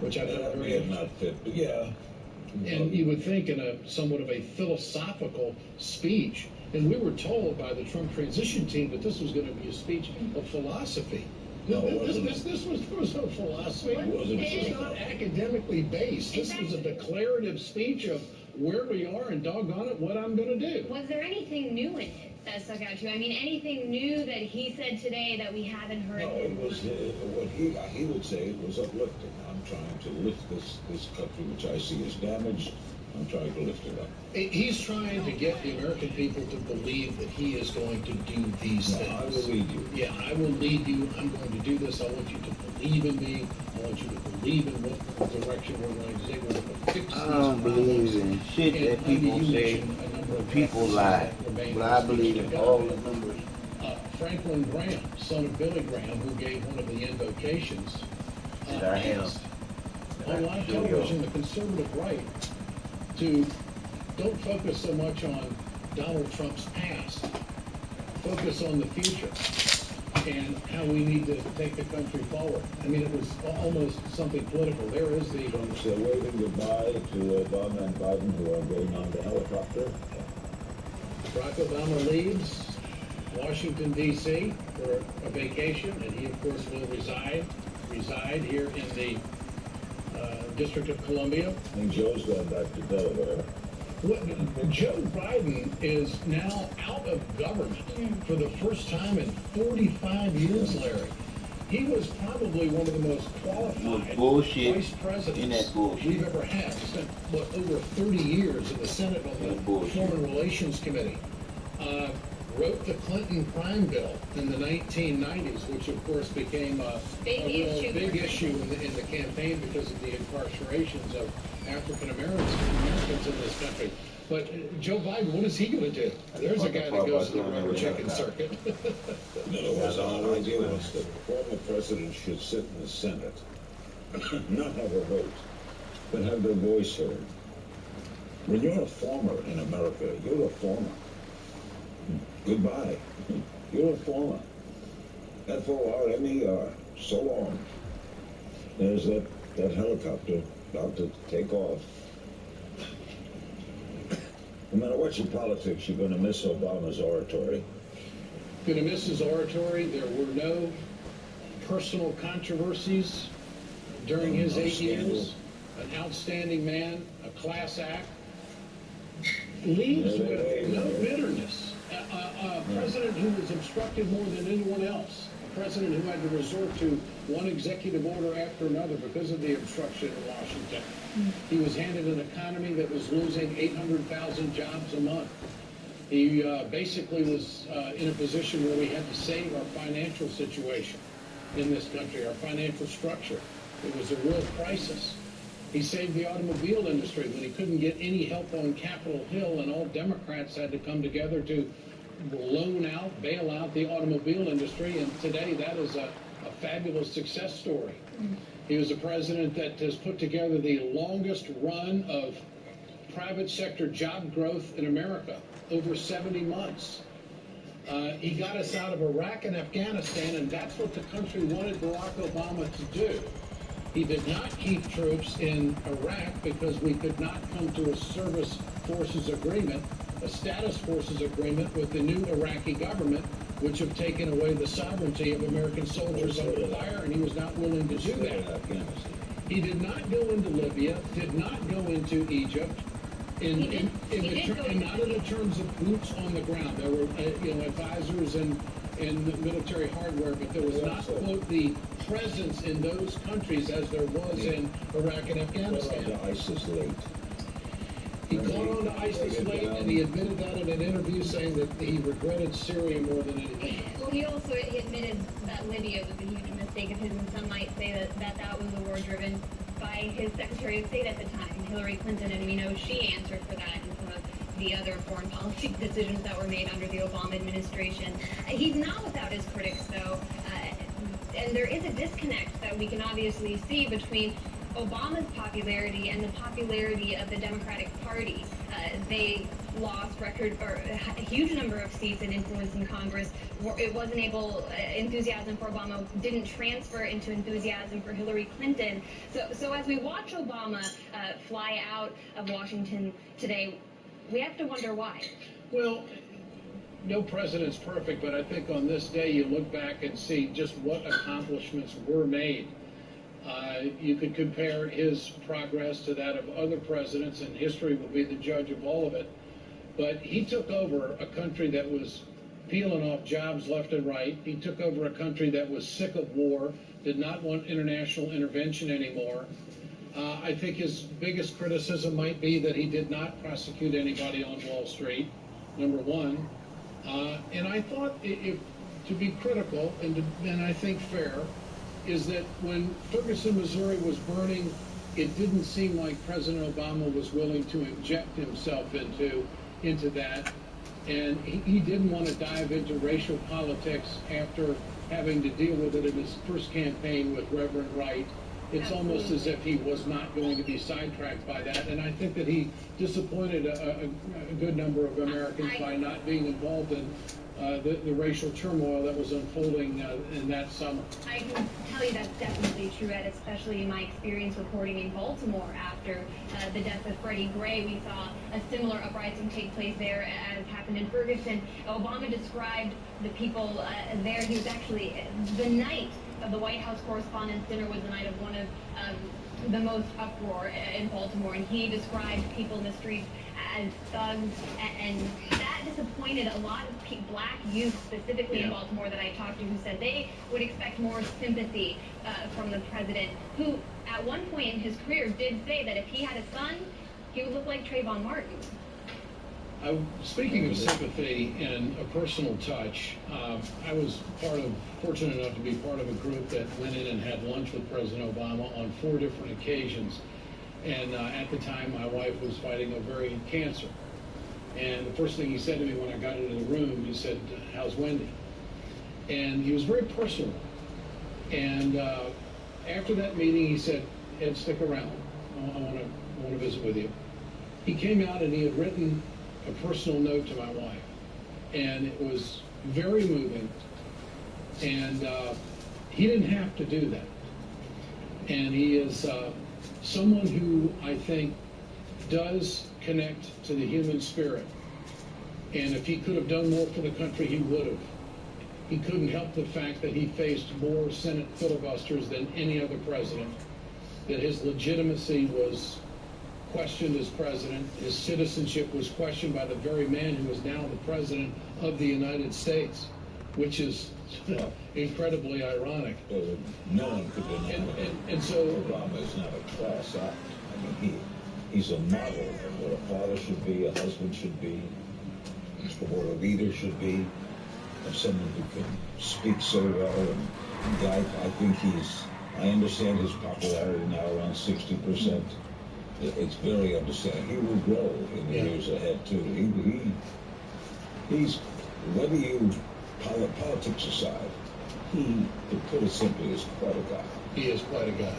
Speaker 3: which I thought
Speaker 15: may have not fit, but yeah.
Speaker 3: And you would think in a somewhat of a philosophical speech, and we were told by the Trump transition team that this was going to be a speech of philosophy.
Speaker 15: No,
Speaker 3: This was no philosophy. It's not academically based. This was a declarative speech of where we are and doggone it, what I'm going to do.
Speaker 2: Was there anything new in it that stuck out to you? I mean, anything new that he said today that we haven't heard?
Speaker 15: No, it was what he would say. It was uplifting. I'm trying to lift this country, which I see as damaged. I'm trying to lift it up.
Speaker 3: He's trying to get the American people to believe that he is going to do these things.
Speaker 15: I will lead you.
Speaker 3: Yeah, I will lead you. I'm going to do this. I want you to believe in me. I want you to believe in what direction we're going to take. We're going to fix these
Speaker 16: I don't believe in shit that people say. People lie. But I believe in all the numbers.
Speaker 3: Franklin Graham, son of Billy Graham, who gave one of the invocations, asked on live television, the conservative right, to don't focus so much on Donald Trump's past. Focus on the future and how we need to take the country forward. I mean, it was almost something political. There is the...
Speaker 15: Trump's waving goodbye to Obama and Biden, who are going on the helicopter.
Speaker 3: Barack Obama leaves Washington, D.C. for a vacation, and he, of course, will reside here in the District of Columbia.
Speaker 15: I think Joe's going back to Delaware.
Speaker 3: Joe Biden is now out of government for the first time in 45 years, Larry. He was probably one of the most qualified vice presidents we've ever had. He spent, over 30 years in the Senate on the Foreign Relations Committee. Wrote the Clinton crime bill in the 1990s, which of course became a big issue in the campaign because of the incarcerations of African Americans in this country. But Joe Biden, what is he going to do? There's a guy that goes to the rubber chicken circuit.
Speaker 15: In other words, our idea was that the former president should sit in the Senate, not have a vote, but have their voice heard. When you're a former in America, you're a former. Goodbye. You're a former. F-O-R-M-E-R. So long. There's that helicopter about to take off. No matter what your politics, you're going to miss Obama's oratory.
Speaker 3: Going to miss his oratory. There were no personal controversies during his 8 years. An outstanding man, a class act. Leaves with no bitterness. A president who was obstructed more than anyone else. A president who had to resort to one executive order after another because of the obstruction in Washington. He was handed an economy that was losing 800,000 jobs a month. He basically was in a position where we had to save our financial situation in this country, our financial structure. It was a real crisis. He saved the automobile industry when he couldn't get any help on Capitol Hill, and all Democrats had to come together to bail out the automobile industry, and today that is a fabulous success story. He was a president that has put together the longest run of private sector job growth in America, over 70 months. He got us out of Iraq and Afghanistan, and that's what the country wanted Barack Obama to do. He did not keep troops in Iraq because we could not come to a service forces agreement, a status forces agreement with the new Iraqi government, which have taken away the sovereignty of American soldiers under fire, and he was not willing to do that. He did not go into Libya, did not go into Egypt, not in the terms of boots on the ground. There were advisors and military hardware, but there was not, quote, the presence in those countries as there was in Iraq and Afghanistan. He caught on to ISIS late, and he admitted that in an interview, saying that he regretted Syria more than anything.
Speaker 2: Well, he also admitted that Libya was a huge mistake of his, and some might say that was a war driven by his Secretary of State at the time, Hillary Clinton, and we know she answered for that and some of the other foreign policy decisions that were made under the Obama administration. He's not without his critics, though, and there is a disconnect that we can obviously see between Obama's popularity and the popularity of the Democratic Party. They lost a huge number of seats and influence in Congress. It wasn't enthusiasm for Obama didn't transfer into enthusiasm for Hillary Clinton. So as we watch Obama fly out of Washington today, we have to wonder why.
Speaker 3: Well, no president's perfect, but I think on this day you look back and see just what accomplishments were made. You could compare his progress to that of other presidents, and history will be the judge of all of it. But he took over a country that was peeling off jobs left and right. He took over a country that was sick of war, did not want international intervention anymore. I think his biggest criticism might be that he did not prosecute anybody on Wall Street, number one. And I thought, to be critical and I think fair, is that when Ferguson, Missouri was burning, it didn't seem like President Obama was willing to inject himself into that. And he didn't want to dive into racial politics after having to deal with it in his first campaign with Reverend Wright. It's almost as if he was not going to be sidetracked by that. And I think that he disappointed a good number of Americans by not being involved in the racial turmoil that was unfolding in that summer.
Speaker 2: I can tell you that's definitely true, Ed, especially in my experience reporting in Baltimore after the death of Freddie Gray. We saw a similar uprising take place there as happened in Ferguson. Obama described the people there. He was actually, the night of the White House Correspondents' Dinner was the night of one of the most uproar in Baltimore, and he described people in the streets as thugs, and that disappointed a lot of black youth, specifically in Baltimore, that I talked to, who said they would expect more sympathy from the president, who at one point in his career did say that if he had a son, he would look like Trayvon Martin.
Speaker 3: Speaking of sympathy and a personal touch, I was fortunate enough to be part of a group that went in and had lunch with President Obama on 4 different occasions. And at the time, my wife was fighting ovarian cancer. And the first thing he said to me when I got into the room, he said, "How's Wendy?" And he was very personal. And after that meeting, he said, "Ed, stick around. I want to visit with you." He came out and he had written a personal note to my wife. And it was very moving. And he didn't have to do that. And he is someone who I think does connect to the human spirit. And if he could have done more for the country, he would have. He couldn't help the fact that he faced more Senate filibusters than any other president, that his legitimacy was questioned as president, his citizenship was questioned by the very man who is now the president of the United States, which is incredibly ironic.
Speaker 15: No one could deny it.
Speaker 3: And so
Speaker 15: Obama is not a class act. I mean, he's a model of what a father should be, a husband should be, what a leader should be, of someone who can speak so well and guide. I understand his popularity now around 60%. It's very understandable. He will grow in the years ahead too. He's whether you politics aside, he, to put it simply, is quite a guy.
Speaker 3: He is quite a guy.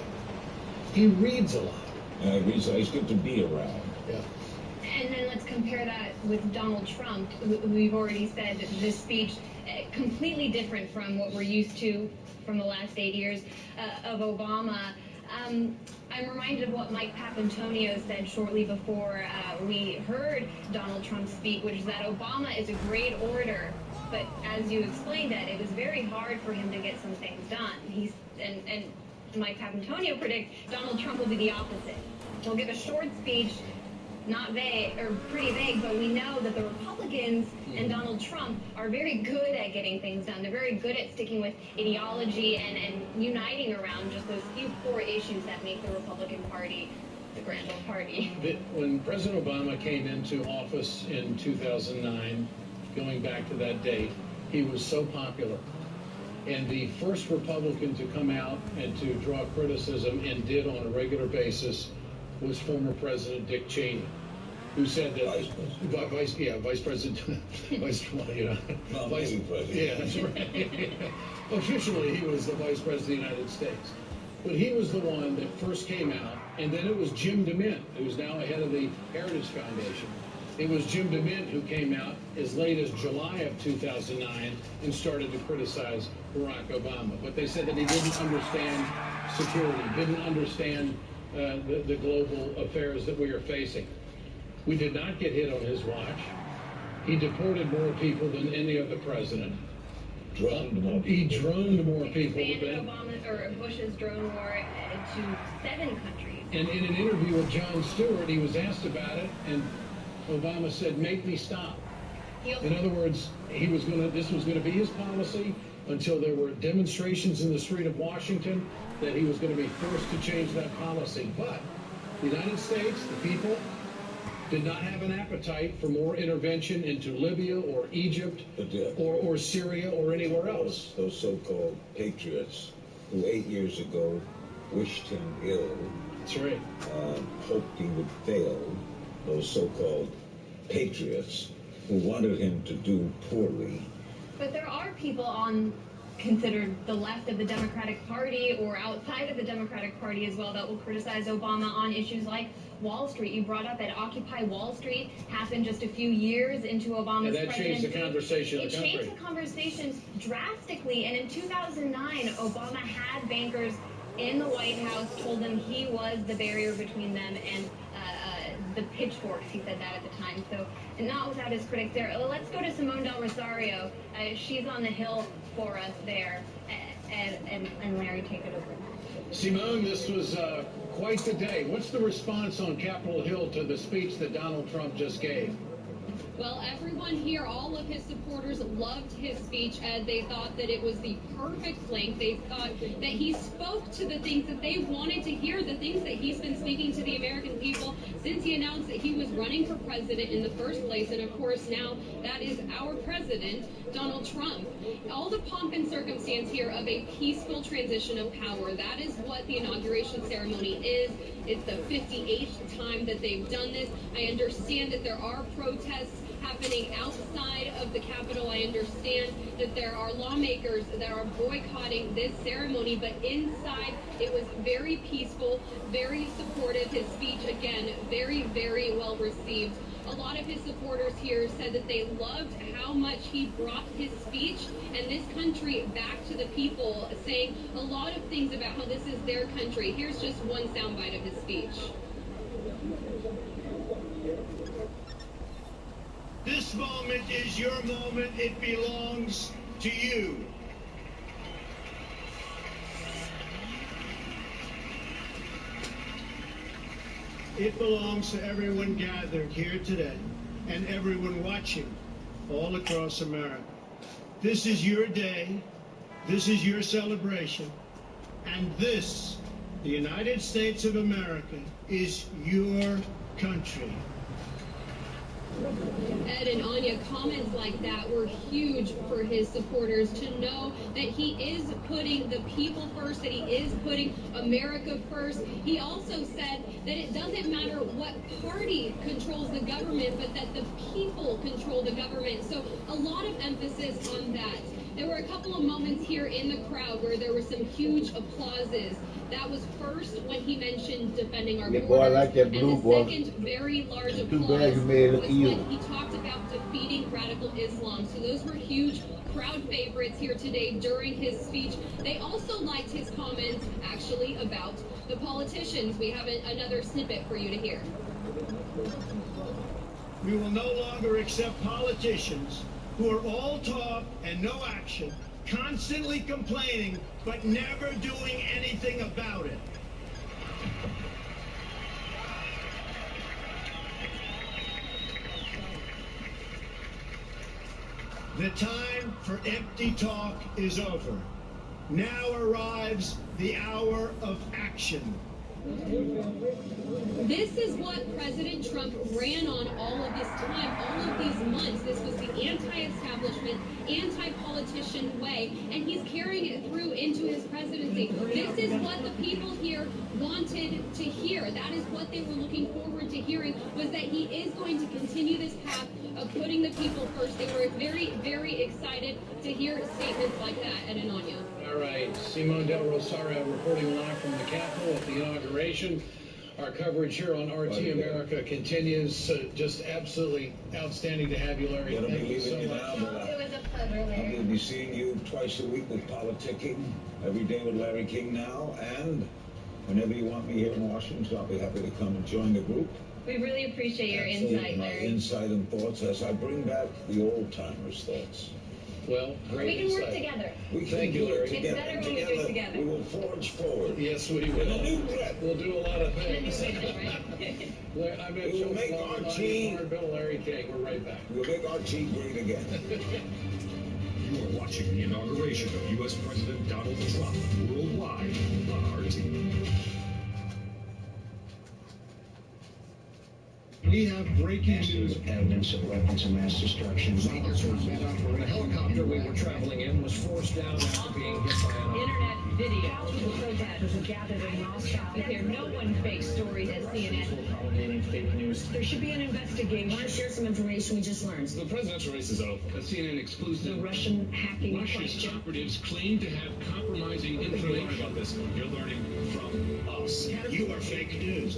Speaker 3: He reads a lot.
Speaker 15: He's good to be around.
Speaker 3: Yeah.
Speaker 2: And then let's compare that with Donald Trump. We've already said that this speech completely different from what we're used to from the last 8 years of Obama. I'm reminded of what Mike Papantonio said shortly before we heard Donald Trump speak, which is that Obama is a great orator, but as you explained that, it was very hard for him to get some things done. And Mike Papantonio predicts Donald Trump will be the opposite. He'll give a short speech, not vague, or pretty vague, but we know that the Republicans and Donald Trump are very good at getting things done. They're very good at sticking with ideology and uniting around just those few core issues that make the Republican Party the grand old party.
Speaker 3: When President Obama came into office in 2009, going back to that date, he was so popular. And the first Republican to come out and to draw criticism, and did on a regular basis, was former President Dick Cheney, who said that Vice President, yeah, that's right. Officially, he was the Vice President of the United States, but he was the one that first came out, and then it was Jim DeMint, who is now head of the Heritage Foundation. It was Jim DeMint who came out as late as July of 2009 and started to criticize Barack Obama. But they said that he didn't understand security, didn't understand the global affairs that we are facing. We did not get hit on his watch. He deported more people than any other president. He droned more people.
Speaker 2: Expanded Bush's drone war to 7 countries.
Speaker 3: And in an interview with Jon Stewart, he was asked about it, and Obama said, "Make me stop." In other words, this was going to be his policy until there were demonstrations in the street of Washington, that he was going to be forced to change that policy. But the United States, the people, did not have an appetite for more intervention into Libya or Egypt or Syria or anywhere else.
Speaker 15: Those so-called patriots who 8 years ago wished him ill,
Speaker 3: that's right,
Speaker 15: hoped he would fail, those so-called patriots who wanted him to do poorly.
Speaker 2: But there are people on considered the left of the Democratic Party or outside of the Democratic Party as well that will criticize Obama on issues like Wall Street. You brought up that Occupy Wall Street happened just a few years into Obama's presidency.
Speaker 3: That changed the conversation of the country.
Speaker 2: It changed the conversations drastically, and in 2009, Obama had bankers in the White House told them he was the barrier between them and the pitchforks. He said that at the time. So, and not without his critics there. Let's go to Simone Del Rosario. She's on the Hill for us there. And Larry, take it over.
Speaker 3: Simone, this was quite the day. What's the response on Capitol Hill to the speech that Donald Trump just gave?
Speaker 12: Well, everyone here, all of his supporters loved his speech. They thought that it was the perfect length. They thought that he spoke to the things that they wanted to hear, the things that he's been speaking to the American people since he announced that he was running for president in the first place. And of course, now that is our president, Donald Trump. All the pomp and circumstance here of a peaceful transition of power. That is what the inauguration ceremony is. It's the 58th time that they've done this. I understand that there are protests happening outside of the Capitol. I understand that there are lawmakers that are boycotting this ceremony, but inside it was very peaceful, very supportive. His speech, again, very, very well received. A lot of his supporters here said that they loved how much he brought his speech and this country back to the people, saying a lot of things about how this is their country. Here's just one soundbite of his speech.
Speaker 8: This moment is your moment. It belongs to you. It belongs to everyone gathered here today and everyone watching all across America. This is your day. This is your celebration. And this, the United States of America, is your country.
Speaker 12: Ed and Anya, comments like that were huge for his supporters, to know that he is putting the people first, that he is putting America first. He also said that it doesn't matter what party controls the government, but that the people control the government. So a lot of emphasis on that. There were a couple of moments here in the crowd where there were some huge applauses. That was first when he mentioned defending our borders.
Speaker 16: Boy, I like that blue,
Speaker 12: and the
Speaker 16: boy.
Speaker 12: second very large
Speaker 16: Too
Speaker 12: applause
Speaker 16: bad you made it look
Speaker 12: was
Speaker 16: evil.
Speaker 12: when he talked about defeating radical Islam. So those were huge crowd favorites here today during his speech. They also liked his comments, actually, about the politicians. We have another snippet for you to hear.
Speaker 8: We will no longer accept politicians who are all talk and no action, constantly complaining, but never doing anything about it. The time for empty talk is over. Now arrives the hour of action.
Speaker 12: This is what President Trump ran on all of this time, all of these months. This was the anti-establishment, anti-politician way, and he's carrying it through into his presidency. This is what the people here wanted to hear. That is what they were looking forward to hearing, was that he is going to continue this path of putting the people first. They were very, very excited to hear statements like that at Ananya.
Speaker 3: All right, Simone Del Rosario reporting live from the Capitol at the inauguration. Our coverage here on RT America continues. Just absolutely outstanding to have you, Larry. Thank you so much.
Speaker 15: It was a pleasure, Larry. I'm going to be seeing you twice a week with Politicking, every day with Larry King now, and whenever you want me here in Washington, I'll be happy to come and join the group.
Speaker 2: We really appreciate your insight,
Speaker 15: My
Speaker 2: Larry.
Speaker 15: insight and thoughts as I bring back the old-timers' thoughts.
Speaker 3: Well, great
Speaker 2: We can work
Speaker 3: insight.
Speaker 2: together.
Speaker 15: We
Speaker 3: Thank
Speaker 15: can
Speaker 3: you,
Speaker 15: do it
Speaker 3: Larry.
Speaker 15: together.
Speaker 2: It's better when we do it together.
Speaker 15: We will forge forward.
Speaker 3: Yes, we will.
Speaker 15: In a new breath.
Speaker 3: We'll do a lot of things.
Speaker 2: Right?
Speaker 3: I'm
Speaker 15: We
Speaker 3: in
Speaker 15: will make RT.
Speaker 3: Bill Larry King. We're right back.
Speaker 15: We'll make RT great again.
Speaker 11: You are watching the inauguration of U.S. President Donald Trump worldwide on RT.
Speaker 10: We have breaking news.
Speaker 17: Evidence of weapons of mass destruction.
Speaker 10: The helicopter we were traveling in was forced down after being hit by an
Speaker 1: Internet video. Thousands of protesters have gathered in Moscow. But they're no one fake stories at CNN.
Speaker 10: promulgating fake news.
Speaker 1: There should be an investigation. I want to share some information we just learned.
Speaker 11: The presidential race is over. A CNN exclusive.
Speaker 1: The Russian hacking
Speaker 11: Russia's
Speaker 1: question.
Speaker 11: operatives claim to have compromising information about this. You're learning from us.
Speaker 8: You are fake news.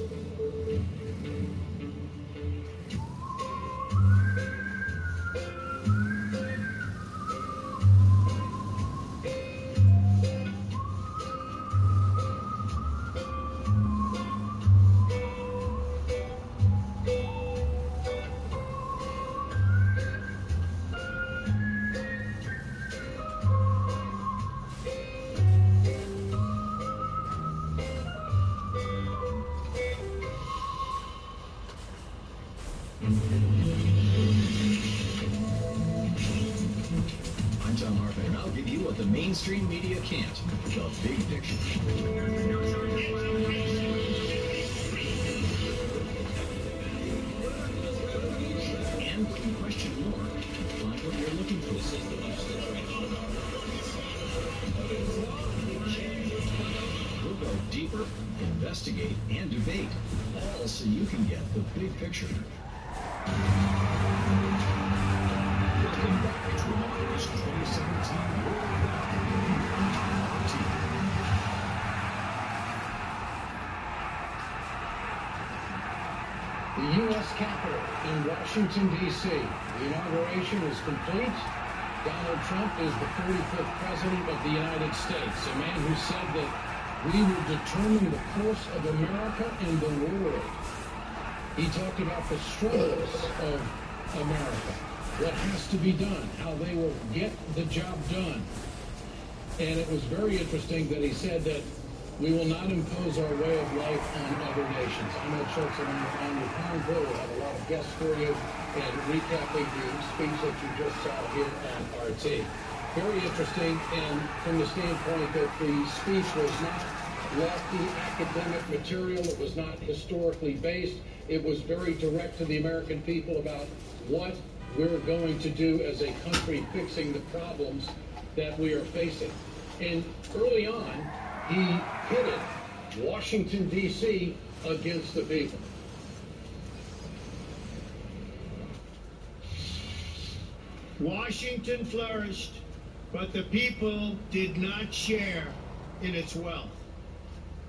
Speaker 13: I'm Tom Hartman, and I'll give you what the mainstream media can't, the big picture. And when you question more, find what you're looking for. We'll go deeper, investigate, and debate, all so you can get the big picture. Welcome back to America's 2017 World TV.
Speaker 3: The U.S. Capitol in Washington, D.C. The inauguration is complete. Donald Trump is the 45th President of the United States, a man who said that we will determine the course of America and the world. He talked about the struggles of America. what has to be done, how they will get the job done. And it was very interesting that he said that we will not impose our way of life on other nations. I'm Ed Schultz, and on your Convo, we'll have a lot of guests for you and recapping the speech that you just saw here on RT. Very interesting, and from the standpoint that the speech was not lofty academic material, it was not historically based, it was very direct to the American people about what we're going to do as a country fixing the problems that we are facing. And early on, he pitted Washington, D.C. against the people.
Speaker 8: Washington flourished, but the people did not share in its wealth.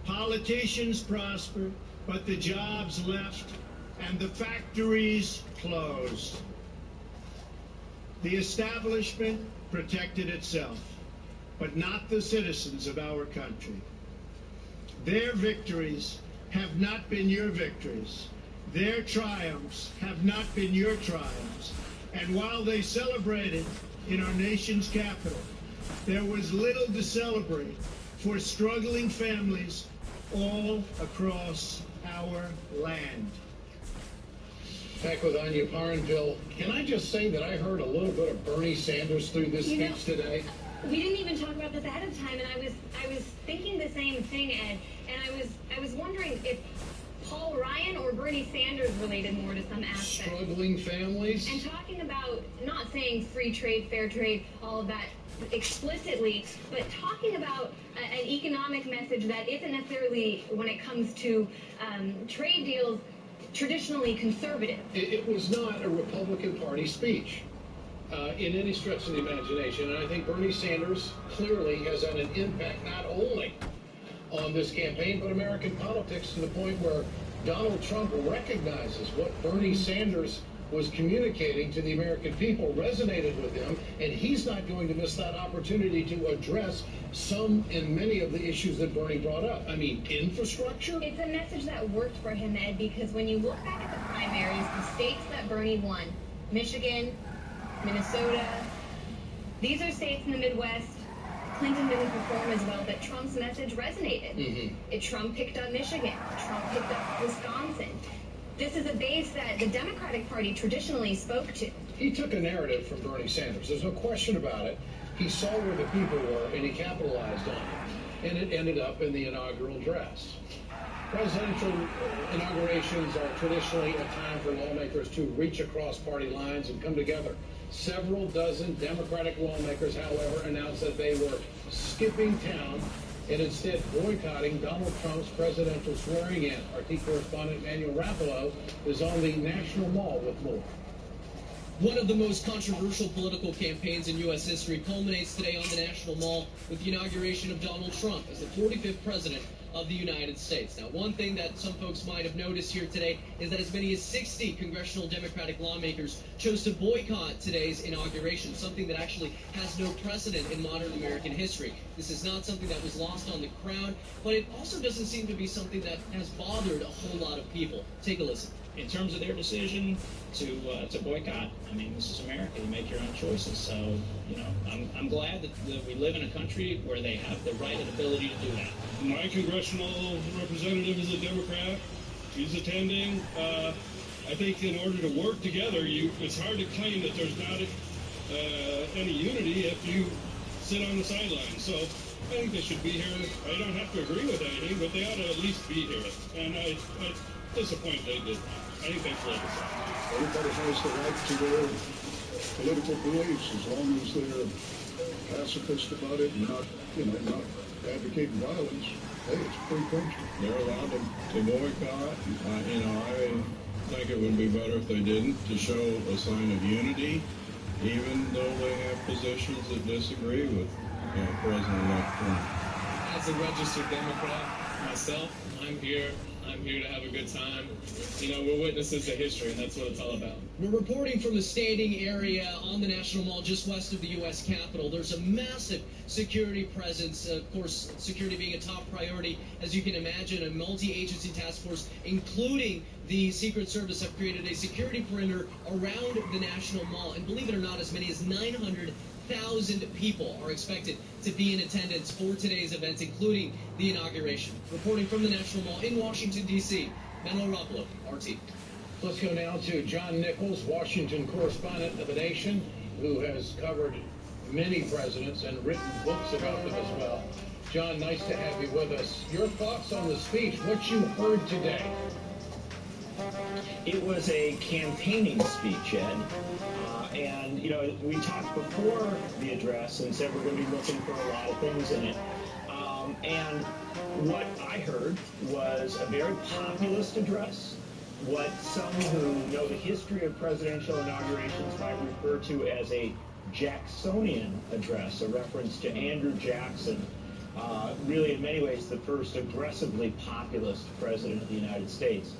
Speaker 8: Politicians prospered, but the jobs left and the factories closed. The establishment protected itself, but not the citizens of our country. Their victories have not been your victories. Their triumphs have not been your triumphs. And while they celebrated in our nation's capital, there was little to celebrate for struggling families all across our land.
Speaker 3: Back with Anya Parenville. Can I just say that I heard a little bit of Bernie Sanders through this speech today?
Speaker 2: We didn't even talk about this ahead of time, and I was thinking the same thing, Ed, and I was wondering if Paul Ryan or Bernie Sanders related more to some aspect.
Speaker 3: Struggling families?
Speaker 2: And talking about, not saying free trade, fair trade, all of that explicitly, but talking about an economic message that isn't necessarily, when it comes to trade deals, traditionally conservative.
Speaker 3: It was not a Republican Party speech in any stretch of the imagination. And I think Bernie Sanders clearly has had an impact not only on this campaign, but American politics, to the point where Donald Trump recognizes what Bernie Sanders was communicating to the American people resonated with him, and he's not going to miss that opportunity to address some and many of the issues that Bernie brought up. I mean, infrastructure?
Speaker 2: It's a message that worked for him, Ed, because when you look back at the primaries, the states that Bernie won, Michigan, Minnesota, these are states in the Midwest. Clinton didn't perform as well, but Trump's message resonated. Trump picked up Michigan. Trump picked up Wisconsin. This is a base that the Democratic Party traditionally spoke to.
Speaker 3: He took a narrative from Bernie Sanders. There's no question about it. He saw where the people were, and he capitalized on it. And it ended up in the inaugural address. Presidential inaugurations are traditionally a time for lawmakers to reach across party lines and come together. Several dozen Democratic lawmakers, however, announced that they were skipping town and instead boycotting Donald Trump's presidential swearing-in. RT correspondent Manuel Rapallo is on the National Mall with more.
Speaker 7: One of the most controversial political campaigns in U.S. history culminates today on the National Mall with the inauguration of Donald Trump as the 45th president of the United States. Now, one thing that some folks might have noticed here today is that as many as 60 congressional Democratic lawmakers chose to boycott today's inauguration, something that actually has no precedent in modern American history. This is not something that was lost on the crowd, but it also doesn't seem to be something that has bothered a whole lot of people. Take a listen.
Speaker 17: In terms of their decision to boycott, I mean, this is America. You make your own choices. So, you know, I'm glad that we live in a country where they have the right and ability to do that.
Speaker 14: My congressional representative is a Democrat. He's attending. I think in order to work together, it's hard to claim that there's not any unity if you sit on the sidelines. So I think they should be here. I don't have to agree with anything, but they ought to at least be here. And I'm disappointed they did. I think they fled us.
Speaker 22: Everybody has the right to their political beliefs as long as they're pacifist about it and not advocating violence. Hey, it's a free country.
Speaker 18: They're allowed to boycott. I think it would be better if they didn't, to show a sign of unity, even though they have positions that disagree with President-elect Trump.
Speaker 24: As a registered Democrat myself, I'm here to have a good time. You know, we're witnesses to history, and that's what it's all about.
Speaker 7: We're reporting from a standing area on the National Mall just west of the U.S. Capitol. There's a massive security presence, of course, security being a top priority. As you can imagine, a multi-agency task force, including the Secret Service have created a security perimeter around the National Mall. And believe it or not, as many as 900,000 people are expected to be in attendance for today's events, including the inauguration. Reporting from the National Mall in Washington, D.C., Manuel Rapolo, RT.
Speaker 3: Let's go now to John Nichols, Washington correspondent of The Nation, who has covered many presidents and written books about them as well. John, nice to have you with us. Your thoughts on the speech, what you heard today?
Speaker 17: It was a campaigning speech, Ed. And, you know, we talked before the address and said we're going to be looking for a lot of things in it. And what I heard was a very populist address, what some who know the history of presidential inaugurations might refer to as a Jacksonian address, a reference to Andrew Jackson, really in many ways the first aggressively populist president of the United States.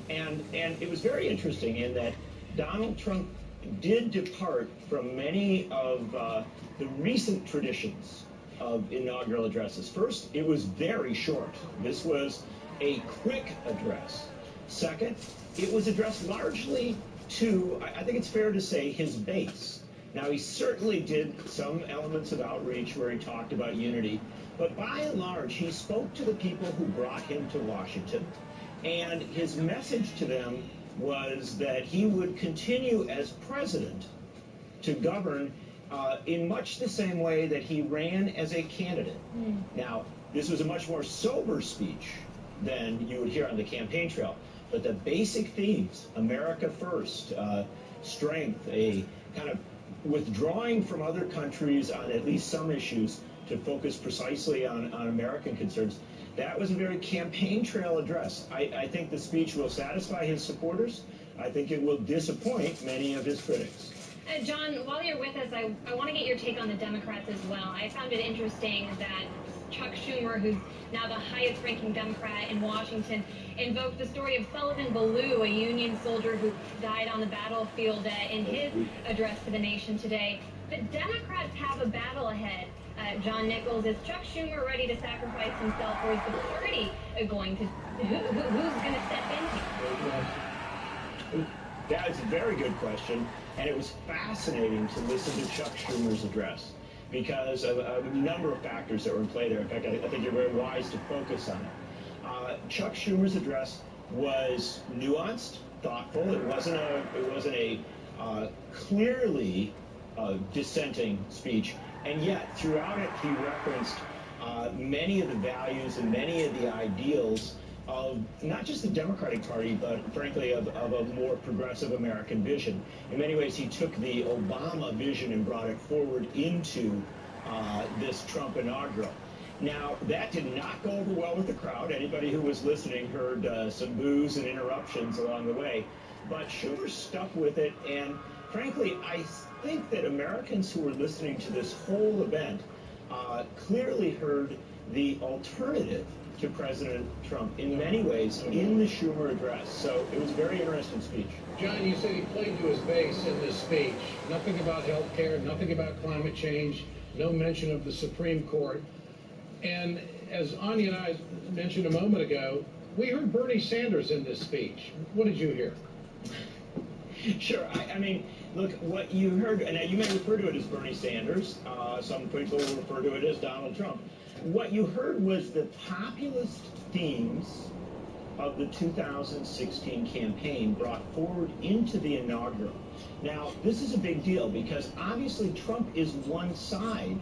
Speaker 17: And it was very interesting in that Donald Trump did depart from many of the recent traditions of inaugural addresses. First, it was very short. This was a quick address. Second, it was addressed largely to, I think it's fair to say, his base. Now, he certainly did some elements of outreach where he talked about unity, but by and large, he spoke to the people who brought him to Washington. And his message to them was that he would continue as president to govern in much the same way that he ran as a candidate. Now, this was a much more sober speech than you would hear on the campaign trail. But the basic themes, America first, strength, a kind of withdrawing from other countries on at least some issues to focus precisely on American concerns, that was a very campaign trail address. I think the speech will satisfy his supporters. I think it will disappoint many of his critics.
Speaker 2: John, while you're with us, I want to get your take on the Democrats as well. I found it interesting that Chuck Schumer, who's now the highest-ranking Democrat in Washington, invoked the story of Sullivan Ballou, a Union soldier who died on the battlefield in his address to the nation today. The Democrats have a battle ahead. John Nichols, is Chuck Schumer ready to sacrifice himself, or is the party going to? Who's going to step in?
Speaker 17: That is a very good question, and it was fascinating to listen to Chuck Schumer's address because of a number of factors that were in play there. In fact, I think you're very wise to focus on it. Chuck Schumer's address was nuanced, thoughtful. It wasn't a clearly dissenting speach, and yet throughout it he referenced many of the values and many of the ideals of not just the Democratic Party, but frankly of a more progressive American vision. In many ways, he took the Obama vision and brought it forward into this Trump inaugural. Now, that did not go over well with the crowd. Anybody who was listening heard some boos and interruptions along the way. But Schumer stuck with it, and frankly, I think that Americans who were listening to this whole event clearly heard the alternative to President Trump in many ways in the Schumer address. So it was a very interesting speech.
Speaker 3: John, you said he played to his base in this speech. Nothing about health care, nothing about climate change, no mention of the Supreme Court. And as Anya and I mentioned a moment ago, we heard Bernie Sanders in this speech. What did you hear?
Speaker 17: Sure. I mean, look, what you heard, and you may refer to it as Bernie Sanders. Some people will refer to it as Donald Trump. What you heard was the populist themes of the 2016 campaign brought forward into the inaugural. Now, this is a big deal because obviously Trump is one side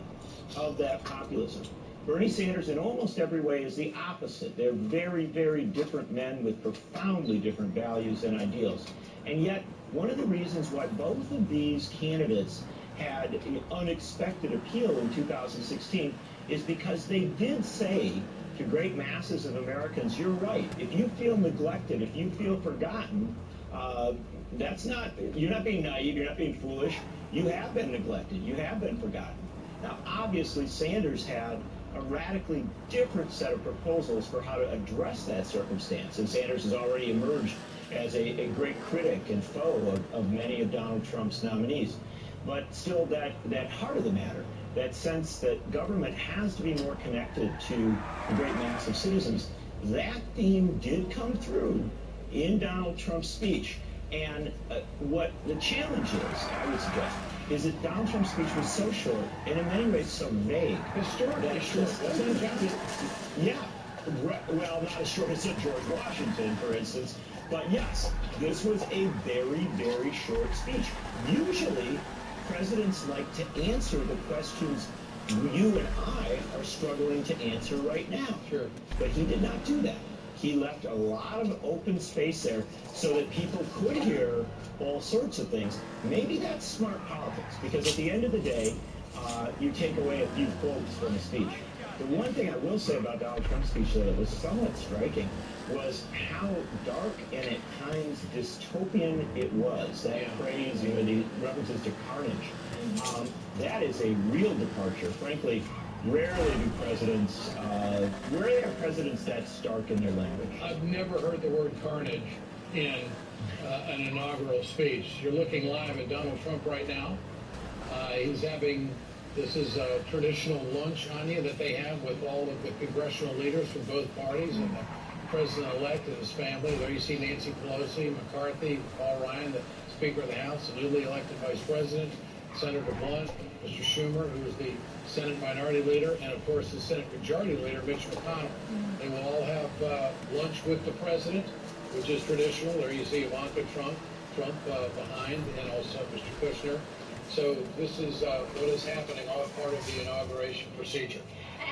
Speaker 17: of that populism. Bernie Sanders, in almost every way, is the opposite. They're very, very different men with profoundly different values and ideals. And yet, one of the reasons why both of these candidates had an unexpected appeal in 2016 is because they did say to great masses of Americans, you're right. If you feel neglected, if you feel forgotten, you're not being naive, you're not being foolish. You have been neglected. You have been forgotten. Now, obviously, Sanders had a radically different set of proposals for how to address that circumstance. And Sanders has already emerged as a great critic and foe of many of Donald Trump's nominees. But still, that heart of the matter, that sense that government has to be more connected to the great mass of citizens, that theme did come through in Donald Trump's speech. And what the challenge is, I would suggest, is that Donald Trump's speech was so short and in many ways so vague.
Speaker 3: Historically short.
Speaker 17: Yeah. Well, not as short as George Washington, for instance. But yes, this was a very, very short speech. Usually, presidents like to answer the questions you and I are struggling to answer right now.
Speaker 3: Sure.
Speaker 17: But he did not do that. He left a lot of open space there so that people could hear all sorts of things. Maybe that's smart politics, because at the end of the day, you take away a few quotes from a speech. The one thing I will say about Donald Trump's speech, though, that was somewhat striking was how dark and at times dystopian it was. That phrase, the references to carnage. That is a real departure. Frankly, rarely are presidents that stark in their language.
Speaker 3: I've never heard the word carnage in an inaugural speech. You're looking live at Donald Trump right now. He's having, this is a traditional lunch, Anya, that they have with all of the congressional leaders from both parties and the president-elect and his family. There you see Nancy Pelosi, McCarthy, Paul Ryan, the Speaker of the House, the newly elected Vice President, Senator Blunt, Mr. Schumer, who is the Senate Minority Leader, and of course the Senate Majority Leader, Mitch McConnell. They will all have lunch with the President, which is traditional. There you see Ivanka Trump behind, and also Mr. Kushner. So this is what is happening, all part of the inauguration procedure.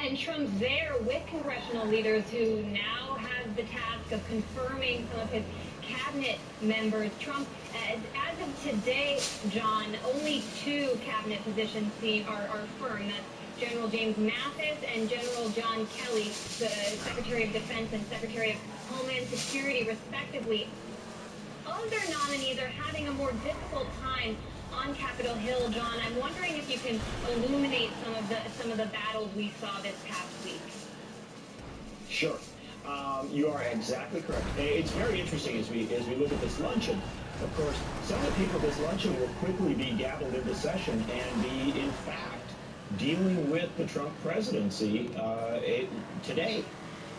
Speaker 2: And Trump's there with congressional leaders who now have the task of confirming some of his cabinet members. Trump, as of today, John, only 2 cabinet positions are firm. That's General James Mathis and General John Kelly, the Secretary of Defense and Secretary of Homeland Security, respectively. Other nominees are having a more difficult time on Capitol Hill, John. I'm wondering if you can illuminate some of the battles we saw this past week.
Speaker 17: Sure. You are exactly correct. It's very interesting as we look at this luncheon. Of course, some of the people at this luncheon will quickly be gavelled into session and be, in fact, dealing with the Trump presidency today.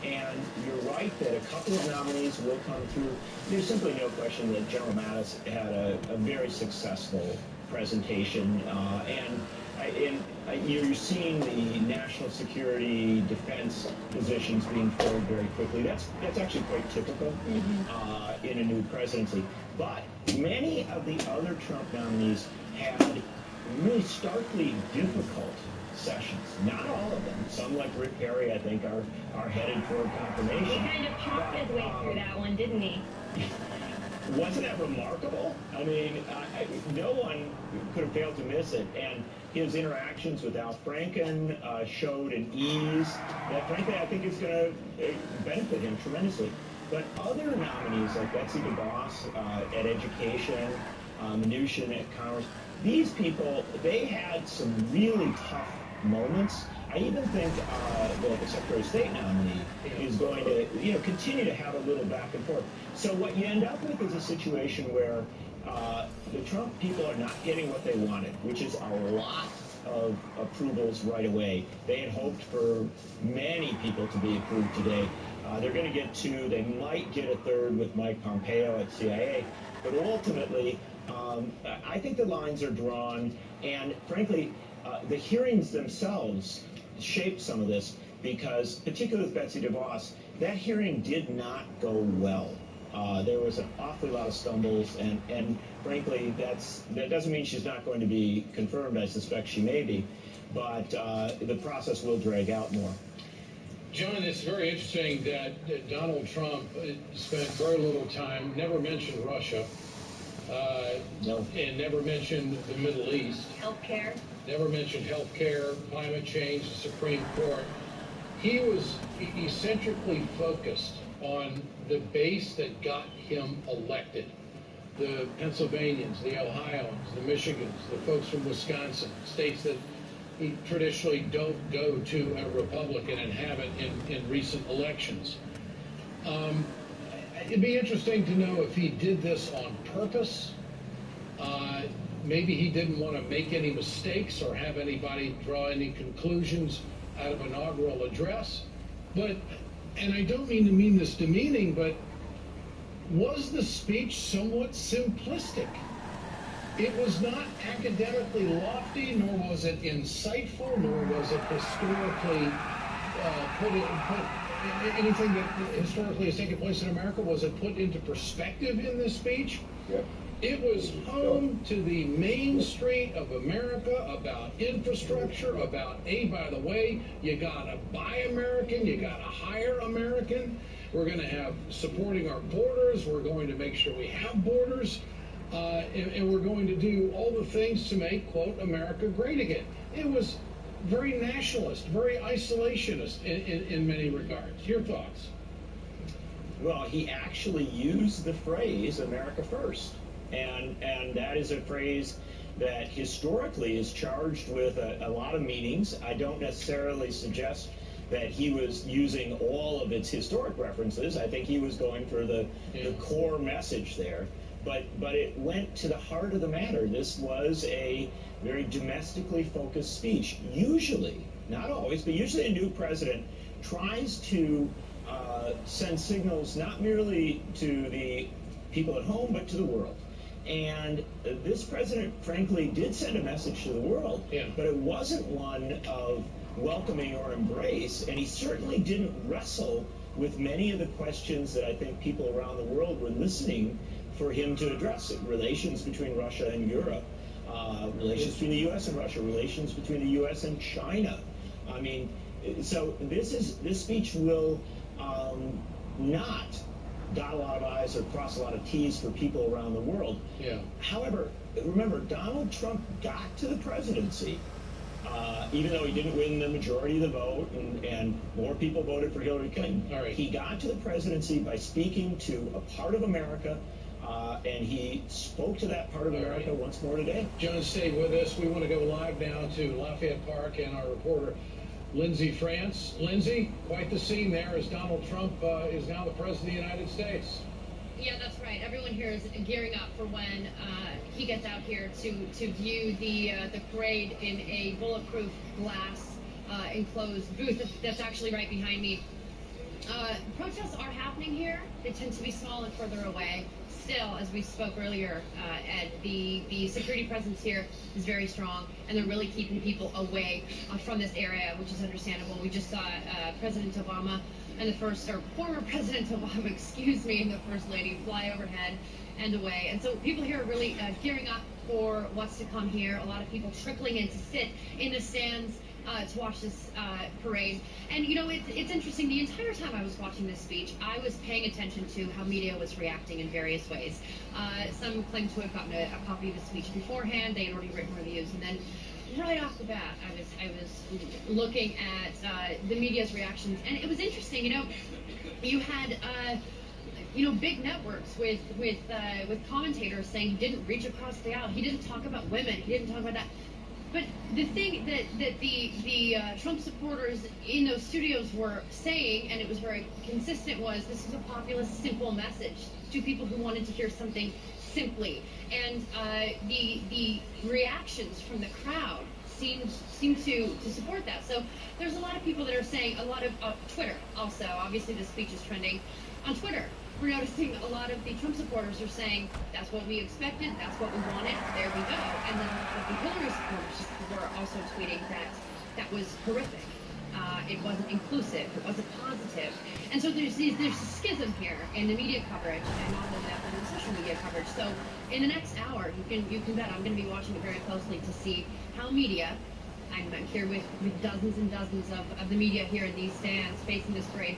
Speaker 17: And you're right that a couple of nominees will come through. There's simply no question that General Mattis had a very successful presentation, and you're seeing the national security defense positions being filled very quickly. That's actually quite typical in a new presidency. But many of the other Trump nominees had really starkly difficult sessions. Not all of them. Some, like Rick Perry, I think, are headed toward confirmation.
Speaker 2: He kind of chopped his way through that one, didn't he?
Speaker 17: Wasn't that remarkable? I mean, no one could have failed to miss it. And his interactions with Al Franken showed an ease that, frankly, I think is going to benefit him tremendously. But other nominees, like Betsy DeVos at Education, Mnuchin at Commerce, these people, they had some really tough moments. I even think the Secretary of State nominee is going to, continue to have a little back and forth. So what you end up with is a situation where the Trump people are not getting what they wanted, which is a lot of approvals right away. They had hoped for many people to be approved today. They're going to get 2. They might get a 3rd with Mike Pompeo at CIA. But ultimately, I think the lines are drawn. And frankly, the hearings themselves shaped some of this because, particularly with Betsy DeVos, that hearing did not go well. There was an awfully lot of stumbles, and frankly, that doesn't mean she's not going to be confirmed. I suspect she may be, but the process will drag out more.
Speaker 3: John, it's very interesting that Donald Trump spent very little time, never mentioned Russia, and never mentioned the Middle East.
Speaker 2: Healthcare.
Speaker 3: Never mentioned healthcare, climate change, the Supreme Court. He was eccentrically focused on the base that got him elected. The Pennsylvanians, the Ohioans, the Michigans, the folks from Wisconsin, states that traditionally don't go to a Republican and haven't in recent elections. It'd be interesting to know if he did this on purpose. Maybe he didn't want to make any mistakes or have anybody draw any conclusions out of inaugural address. But, and I don't mean to mean this demeaning, but Was the speech somewhat simplistic? It was not academically lofty, nor was it insightful, nor was it historically anything that historically has taken place in America. Was it put into perspective in this speech?
Speaker 16: Yep.
Speaker 3: It was home to the main street of America, about infrastructure, about, hey, by the way, you gotta buy American, you gotta hire American. We're going to have supporting our borders. We're going to make sure we have borders. And we're going to do all the things to make, quote, America great again. It was very nationalist, very isolationist in many regards. Your thoughts?
Speaker 17: Well, he actually used the phrase America first. And that is a phrase that historically is charged with a lot of meanings. I don't necessarily suggest that he was using all of its historic references. I think he was going for the core message there. But it went to the heart of the matter. This was a very domestically focused speech. Usually, not always, but usually a new president tries to send signals not merely to the people at home, but to the world. And this president, frankly, did send a message to the world, but it wasn't one of welcoming or embrace, and he certainly didn't wrestle with many of the questions that I think people around the world were listening for him to address. Relations between Russia and Europe, relations between the U.S. and Russia, relations between the U.S. and China. I mean, so this speech will not dot a lot of I's or cross a lot of T's for people around the world.
Speaker 3: Yeah.
Speaker 17: However, remember, Donald Trump got to the presidency, even though he didn't win the majority of the vote and more people voted for Hillary Clinton.
Speaker 3: All right.
Speaker 17: He got to the presidency by speaking to a part of America, and he spoke to that part of America once more today.
Speaker 3: John, stay with us. We want to go live now to Lafayette Park and our reporter, Lindsay France. Lindsay, quite the scene there as Donald Trump is now the President of the United States.
Speaker 2: Yeah, that's right. Everyone here is gearing up for when he gets out here to view the parade in a bulletproof glass enclosed booth that's actually right behind me. Protests are happening here. They tend to be small and further away. Still, as we spoke earlier, Ed, the security presence here is very strong, and they're really keeping people away from this area, which is understandable. We just saw President Obama and former President Obama, excuse me, and the First Lady fly overhead and away. And so people here are really gearing up for what's to come here. A lot of people trickling in to sit in the stands to watch this parade. And, you know, it's interesting. The entire time I was watching this speech, I was paying attention to how media was reacting in various ways. Some claimed to have gotten a copy of the speech beforehand. They had already written reviews. And then right off the bat, I was looking at the media's reactions. And it was interesting. You know, you had big networks with commentators saying he didn't reach across the aisle. He didn't talk about women. He didn't talk about that. But the thing that the Trump supporters in those studios were saying, and it was very consistent, was this is a populist, simple message to people who wanted to hear something simply. And the reactions from the crowd seem to support that. So there's a lot of people that are saying, a lot of Twitter also, obviously the speech is trending on Twitter. We're noticing a lot of the Trump supporters are saying, that's what we expected, that's what we wanted, there we go. And then a lot of the Hillary supporters were also tweeting that that was horrific. It wasn't inclusive, it wasn't positive. And so there's a schism here in the media coverage, and not only that, but in the social media coverage. So in the next hour, you can bet I'm going to be watching it very closely to see how media, I'm here with dozens and dozens of the media here in these stands facing this parade,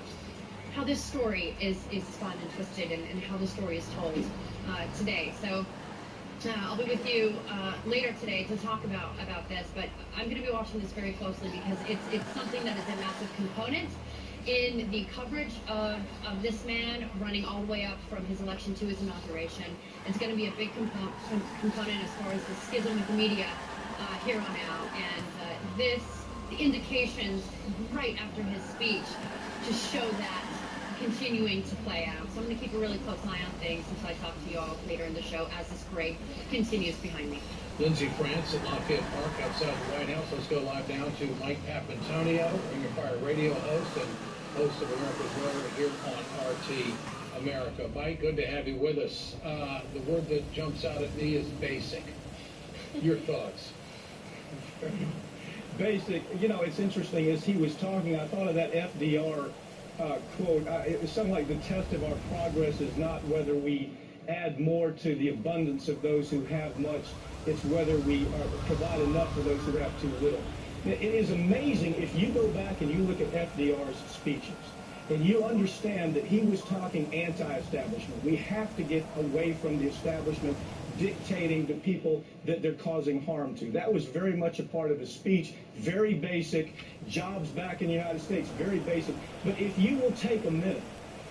Speaker 2: how this story is spun and twisted, and how the story is told today. So I'll be with you later today to talk about this, but I'm going to be watching this very closely because it's something that is a massive component in the coverage of this man running all the way up from his election to his inauguration. It's going to be a big component as far as the schism with the media here on out, and the indications right after his speech just show that continuing to play out. So I'm going to keep a really close eye on things until I talk to you all later in the show as this parade continues behind me.
Speaker 3: Lindsay France at Lafayette Park outside the White House. Let's go live now to Mike Papantonio, Ring of Fire radio host and host of America's Roar here on RT. America. Mike, good to have you with us. The word that jumps out at me is basic. Your thoughts?
Speaker 10: Basic. You know, it's interesting, as he was talking, I thought of that FDR quote. It was something like, the test of our progress is not whether we add more to the abundance of those who have much, it's whether we provide enough for those who have too little. It is amazing if you go back and you look at FDR's speeches, and you understand that he was talking anti-establishment. We have to get away from the establishment dictating to people that they're causing harm to. That was very much a part of his speech, very basic. Jobs back in the United States, very basic. But if you will take a minute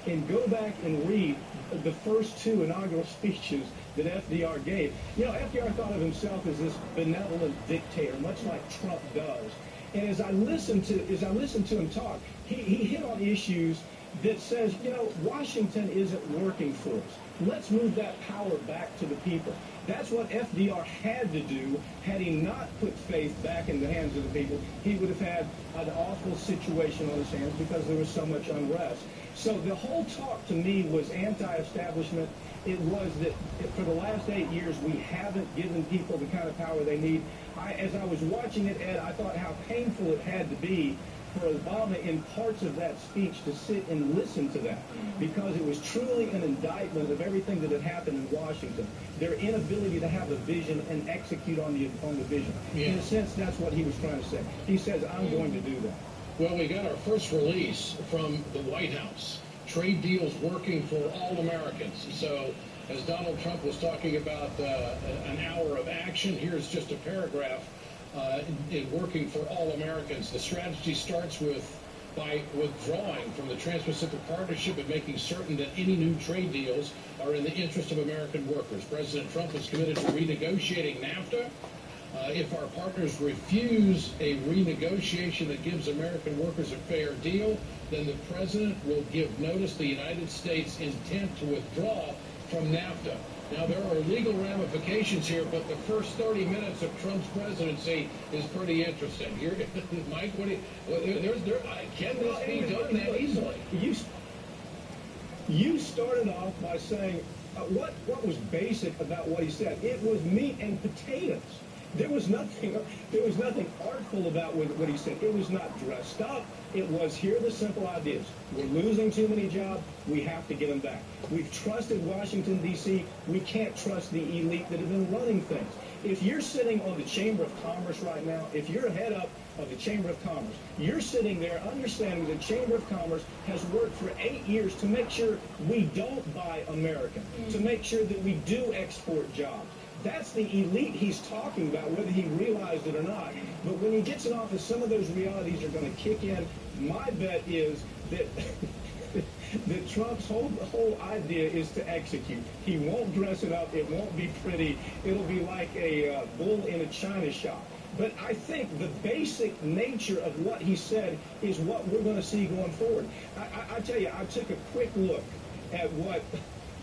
Speaker 10: and go back and read the first two inaugural speeches that FDR gave, you know, FDR thought of himself as this benevolent dictator, much like Trump does. And as I listened to him talk, he hit on issues that says, you know, Washington isn't working for us. Let's move that power back to the people. That's what FDR had to do. Had he not put faith back in the hands of the people, he would have had an awful situation on his hands because there was so much unrest. So the whole talk to me was anti-establishment. It was that for the last 8 years, we haven't given people the kind of power they need. As I was watching it, Ed, I thought how painful it had to be for Obama in parts of that speech to sit and listen to that, because it was truly an indictment of everything that had happened in Washington, their inability to have a vision and execute on the vision. Yeah. In a sense, that's what he was trying to say. He says, I'm going to do that.
Speaker 3: Well, we got our first release from the White House. Trade deals working for all Americans. So as Donald Trump was talking about an hour of action, here's just a paragraph in working for all Americans. The strategy starts by withdrawing from the Trans-Pacific Partnership and making certain that any new trade deals are in the interest of American workers. President Trump is committed to renegotiating NAFTA. If our partners refuse a renegotiation that gives American workers a fair deal, then the president will give notice the United States' intent to withdraw from NAFTA. Now, there are legal ramifications here, but the first 30 minutes of Trump's presidency is pretty interesting. Here, Mike, what do you, can this be done that easily?
Speaker 10: You started off by saying what was basic about what he said. It was meat and potatoes. There was nothing artful about what he said. It was not dressed up. It was, here are the simple ideas. We're losing too many jobs. We have to get them back. We've trusted Washington, D.C. We can't trust the elite that have been running things. If you're sitting on the Chamber of Commerce right now, if you're head up of the Chamber of Commerce, you're sitting there understanding the Chamber of Commerce has worked for 8 years to make sure we don't buy American, to make sure that we do export jobs. That's the elite he's talking about, whether he realized it or not. But when he gets in office, some of those realities are going to kick in. My bet is that that Trump's whole idea is to execute. He won't dress it up. It won't be pretty. It'll be like a bull in a china shop. But I think the basic nature of what he said is what we're going to see going forward. I tell you, I took a quick look at what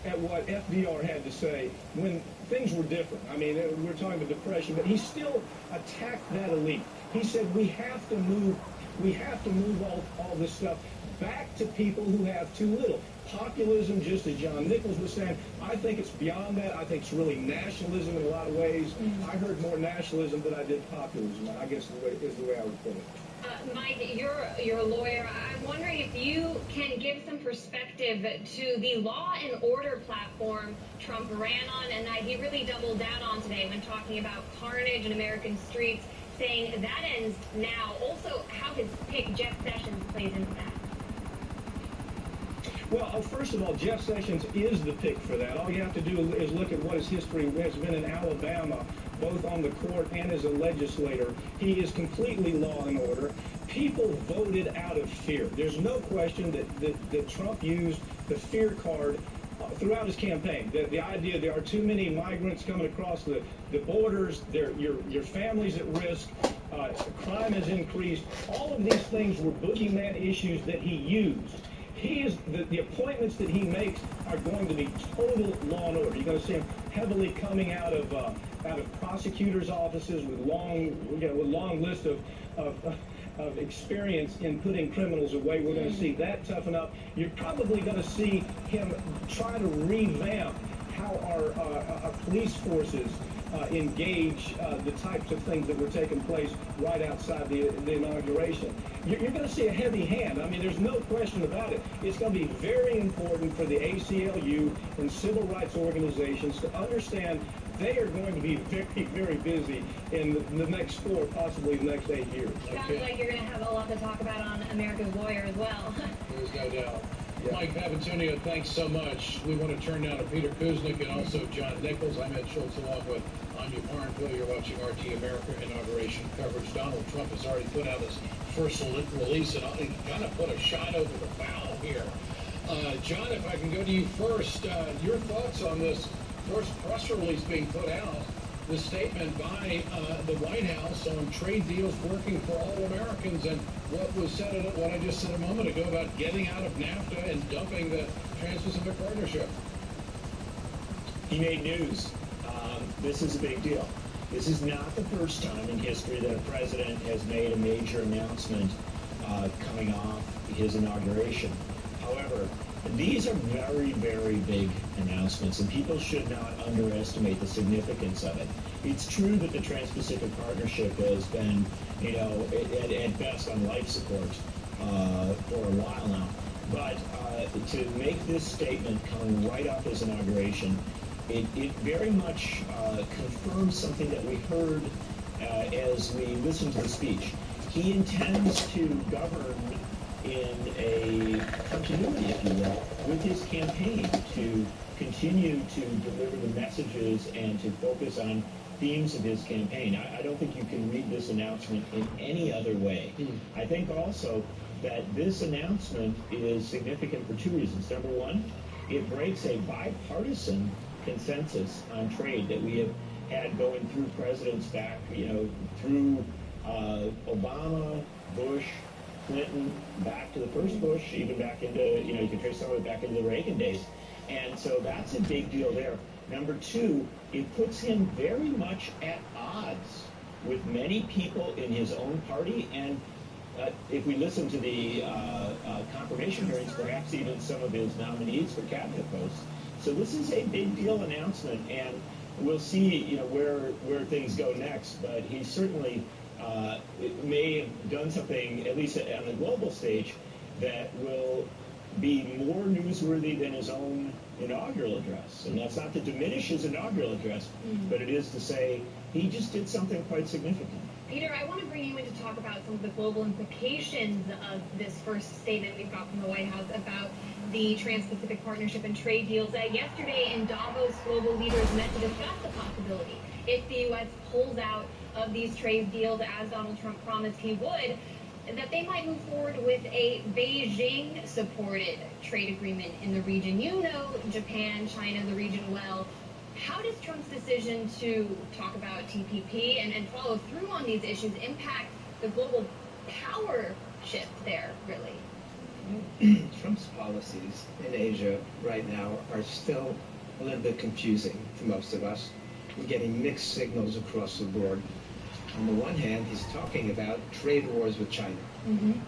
Speaker 10: FDR had to say when things were different. I mean, we're talking about depression, but he still attacked that elite. He said we have to move all this stuff back to people who have too little. Populism, just as John Nichols was saying, I think it's beyond that. I think it's really nationalism in a lot of ways. I heard more nationalism than I did populism, I guess is the way I would put it.
Speaker 2: Mike, you're a lawyer. I'm wondering if you can give some perspective to the law and order platform Trump ran on and that he really doubled down on today when talking about carnage in American streets, saying that ends now. Also, how his pick, Jeff Sessions, plays into that.
Speaker 10: Well, first of all, Jeff Sessions is the pick for that. All you have to do is look at what his history has been in Alabama, both on the court and as a legislator. He is completely law and order. People voted out of fear. There's no question that Trump used the fear card throughout his campaign. The idea there are too many migrants coming across the borders, your family's at risk, crime has increased. All of these things were boogeyman issues that he used. The appointments that he makes are going to be total law and order. You're going to see him heavily coming out of prosecutors' offices with long list of
Speaker 17: of experience in putting criminals away. We're going to see that toughen up. You're probably going to see him try to revamp how our police forces engage the types of things that were taking place right outside the inauguration. You're going to see a heavy hand. I mean, there's no question about it. It's going to be very important for the ACLU and civil rights organizations to understand they are going to be very, very busy in the next 4, possibly the next 8 years.
Speaker 2: Sounds like you're going to have a lot to talk about on America's Lawyer as well.
Speaker 3: There's no doubt. Yeah. Mike Papantonio, thanks so much. We want to turn now to Peter Kuznick and also John Nichols. I'm Ed Schultz along with Anya Parnfield. You're watching RT America inauguration coverage. Donald Trump has already put out his first release, and I'll kind of put a shot over the bow here. John, if I can go to you first, your thoughts on this first press release being put out, the statement by the White House on trade deals working for all Americans, and what was said, what I just said a moment ago about getting out of NAFTA and dumping the Trans-Pacific Partnership.
Speaker 17: He made news. This is a big deal. This is not the first time in history that a president has made a major announcement coming off his inauguration. However, these are very, very big announcements, and people should not underestimate the significance of it. It's true that the Trans-Pacific Partnership has been, you know, at best on life support for a while now. But to make this statement coming right off his inauguration, it very much confirms something that we heard as we listened to the speech. He intends to govern in a continuity, if you will, with his campaign to continue to deliver the messages and to focus on themes of his campaign. I don't think you can read this announcement in any other way. I think also that this announcement is significant for 2 reasons. Number one, it breaks a bipartisan consensus on trade that we have had going through presidents back, you know, through Obama, Bush, Clinton, back to the first Bush, even back into, you know, you can trace some of it back into the Reagan days. And so that's a big deal there. Number two, it puts him very much at odds with many people in his own party. And if we listen to the confirmation hearings, perhaps even some of his nominees for cabinet posts. So this is a big deal announcement, and we'll see, you know, where things go next. But he certainly may have done something, at least on the global stage, that will be more newsworthy than his own inaugural address. And that's not to diminish his inaugural address, but it is to say he just did something quite significant.
Speaker 2: Peter, I want to bring you in to talk about some of the global implications of this first statement we've got from the White House about the Trans-Pacific Partnership and trade deals. Yesterday in Davos, global leaders met to discuss the possibility, if the U.S. pulls out of these trade deals, as Donald Trump promised he would, that they might move forward with a Beijing-supported trade agreement in the region. You know Japan, China, the region well. How does Trump's decision to talk about TPP and follow through on these issues impact the global power shift there, really?
Speaker 6: Trump's policies in Asia right now are still a little bit confusing to most of us. We're getting mixed signals across the board. On the one hand, he's talking about trade wars with China.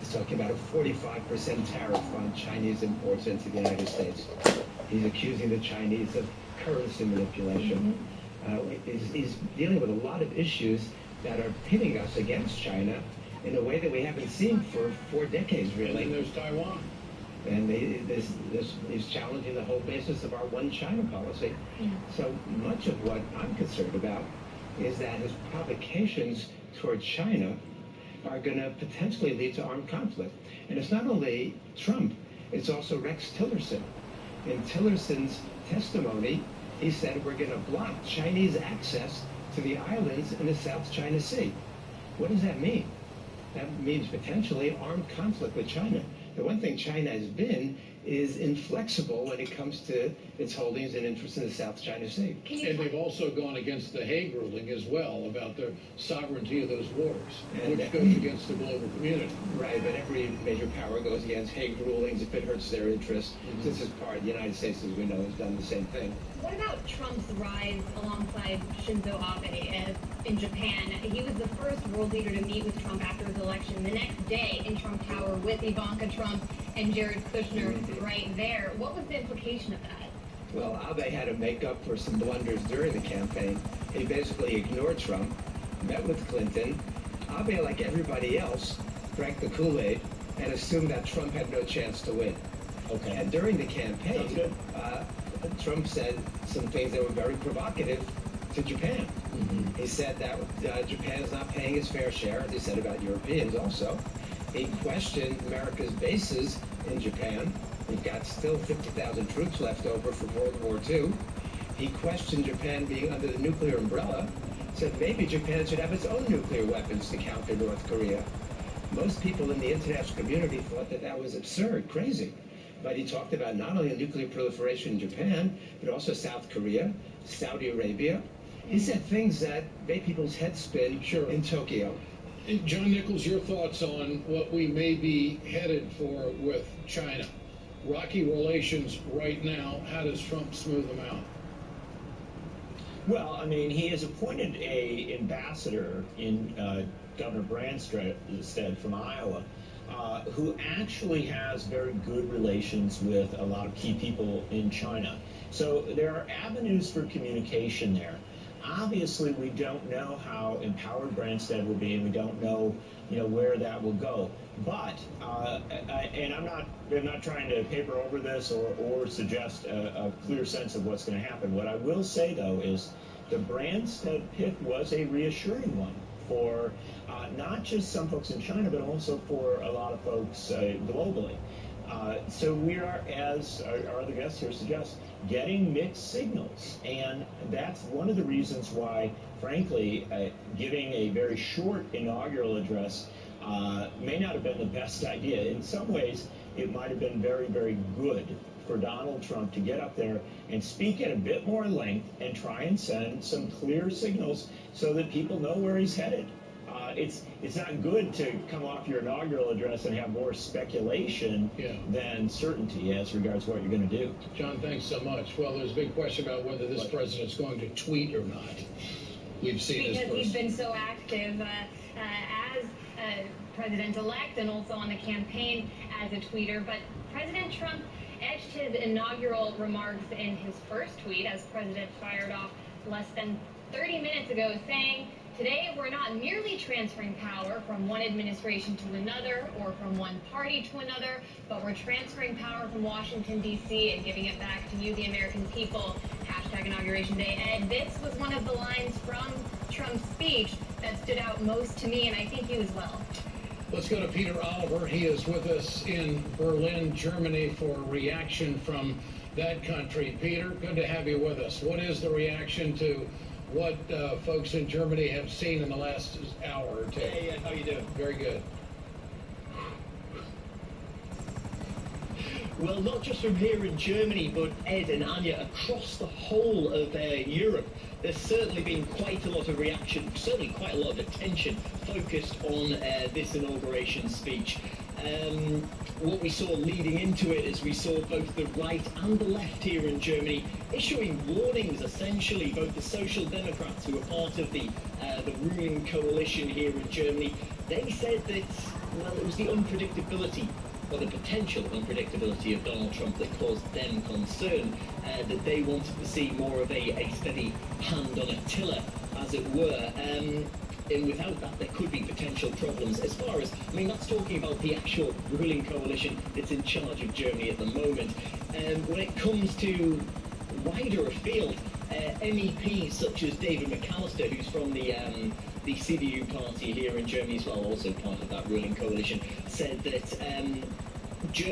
Speaker 6: He's talking about a 45% tariff on Chinese imports into the United States. He's accusing the Chinese of currency manipulation. He's dealing with a lot of issues that are pitting us against China in a way that we haven't seen for 4 decades, really.
Speaker 3: And there's Taiwan.
Speaker 6: And he's challenging the whole basis of our one China policy. So much of what I'm concerned about is that his provocations toward China are going to potentially lead to armed conflict. And it's not only Trump, it's also Rex Tillerson. In Tillerson's testimony, he said we're going to block Chinese access to the islands in the South China Sea. What does that mean? That means potentially armed conflict with China. The one thing China has been is inflexible when it comes to its holdings and interests in the South China Sea.
Speaker 3: And they've also gone against the Hague ruling as well about the sovereignty of those waters, which goes against the global community.
Speaker 6: Right, but every major power goes against Hague rulings if it hurts their interests. This is part of the United States, as we know, has done the same thing.
Speaker 2: What about Trump's rise alongside Shinzo Abe in Japan? He was the first world leader to meet with Trump after his election. The next day in Trump Tower with Ivanka Trump and Jared Kushner right there. What was the implication of that?
Speaker 6: Well, Abe had to make up for some blunders during the campaign. He basically ignored Trump, met with Clinton. Abe, like everybody else, drank the Kool-Aid and assumed that Trump had no chance to win. Okay. And during the campaign, Trump said some things that were very provocative to Japan. He said that Japan is not paying its fair share, as he said about Europeans also. He questioned America's bases in Japan. We've got still 50,000 troops left over from World War II. He questioned Japan being under the nuclear umbrella, said maybe Japan should have its own nuclear weapons to counter North Korea. Most people in the international community thought that that was absurd, crazy. But he talked about not only nuclear proliferation in Japan, but also South Korea, Saudi Arabia. He said things that made people's heads spin in Tokyo.
Speaker 3: John Nichols, your thoughts on what we may be headed for with China? Rocky relations right now. How does Trump smooth them out?
Speaker 17: Well, I mean, he has appointed a ambassador in Governor Branstad from Iowa, who actually has very good relations with a lot of key people in China. So there are avenues for communication there. Obviously, we don't know how empowered Branstad will be, and we don't know, where that will go. But, and I'm not trying to paper over this or suggest a clear sense of what's going to happen. What I will say, though, is the Branstad pick was a reassuring one for not just some folks in China, but also for a lot of folks globally. So we are, as our other guests here suggest, getting mixed signals. And that's one of the reasons why, frankly, giving a very short inaugural address may not have been the best idea. In some ways, it might have been very, very good for Donald Trump to get up there and speak at a bit more length and try and send some clear signals so that people know where he's headed. It's not good to come off your inaugural address and have more speculation than certainty as regards what you're going to do.
Speaker 3: John, thanks so much. Well, there's a big question about whether this president's going to tweet or not. We've seen
Speaker 2: because he's been so active as president-elect and also on the campaign as a tweeter. But President Trump edged his inaugural remarks in his first tweet as president fired off less than 30 minutes ago, saying, "Today, we're not merely transferring power from one administration to another or from one party to another, but we're transferring power from Washington, D.C. and giving it back to you, the American people." Hashtag Inauguration Day. And this was one of the lines from Trump's speech that stood out most to me, and I think you as well.
Speaker 3: Let's go to Peter Oliver. He is with us in Berlin, Germany, for a reaction from that country. Peter, good to have you with us. What is the reaction to what folks in Germany have seen in the last hour or two?
Speaker 9: Hey, how you doing?
Speaker 3: Very good.
Speaker 9: Well, not just from here in Germany, but Ed and Anya, across the whole of Europe, there's certainly been quite a lot of reaction, certainly quite a lot of attention focused on this inauguration speech. What we saw leading into it is we saw both the right and the left here in Germany issuing warnings, essentially. Both the Social Democrats, who are part of the ruling coalition here in Germany, they said that, well, it was the unpredictability, or the potential unpredictability of Donald Trump that caused them concern, that they wanted to see more of a steady hand on a tiller, as it were. And without that, there could be potential problems as far as, I mean, that's talking about the actual ruling coalition that's in charge of Germany at the moment. When it comes to wider afield, MEPs such as David McAllister, who's from the CDU party here in Germany as well, also part of that ruling coalition, said that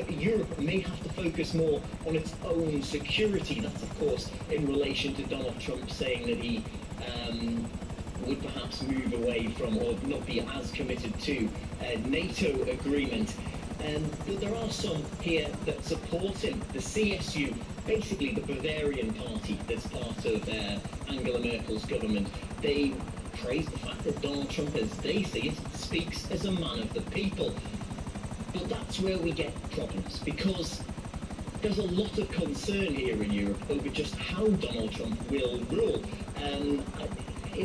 Speaker 9: Europe may have to focus more on its own security. That's, of course, in relation to Donald Trump saying that he would perhaps move away from or not be as committed to a NATO agreement. But there are some here that support him. The CSU, basically the Bavarian party that's part of Angela Merkel's government, they praise the fact that Donald Trump, as they see it, speaks as a man of the people. But that's where we get problems, because there's a lot of concern here in Europe over just how Donald Trump will rule.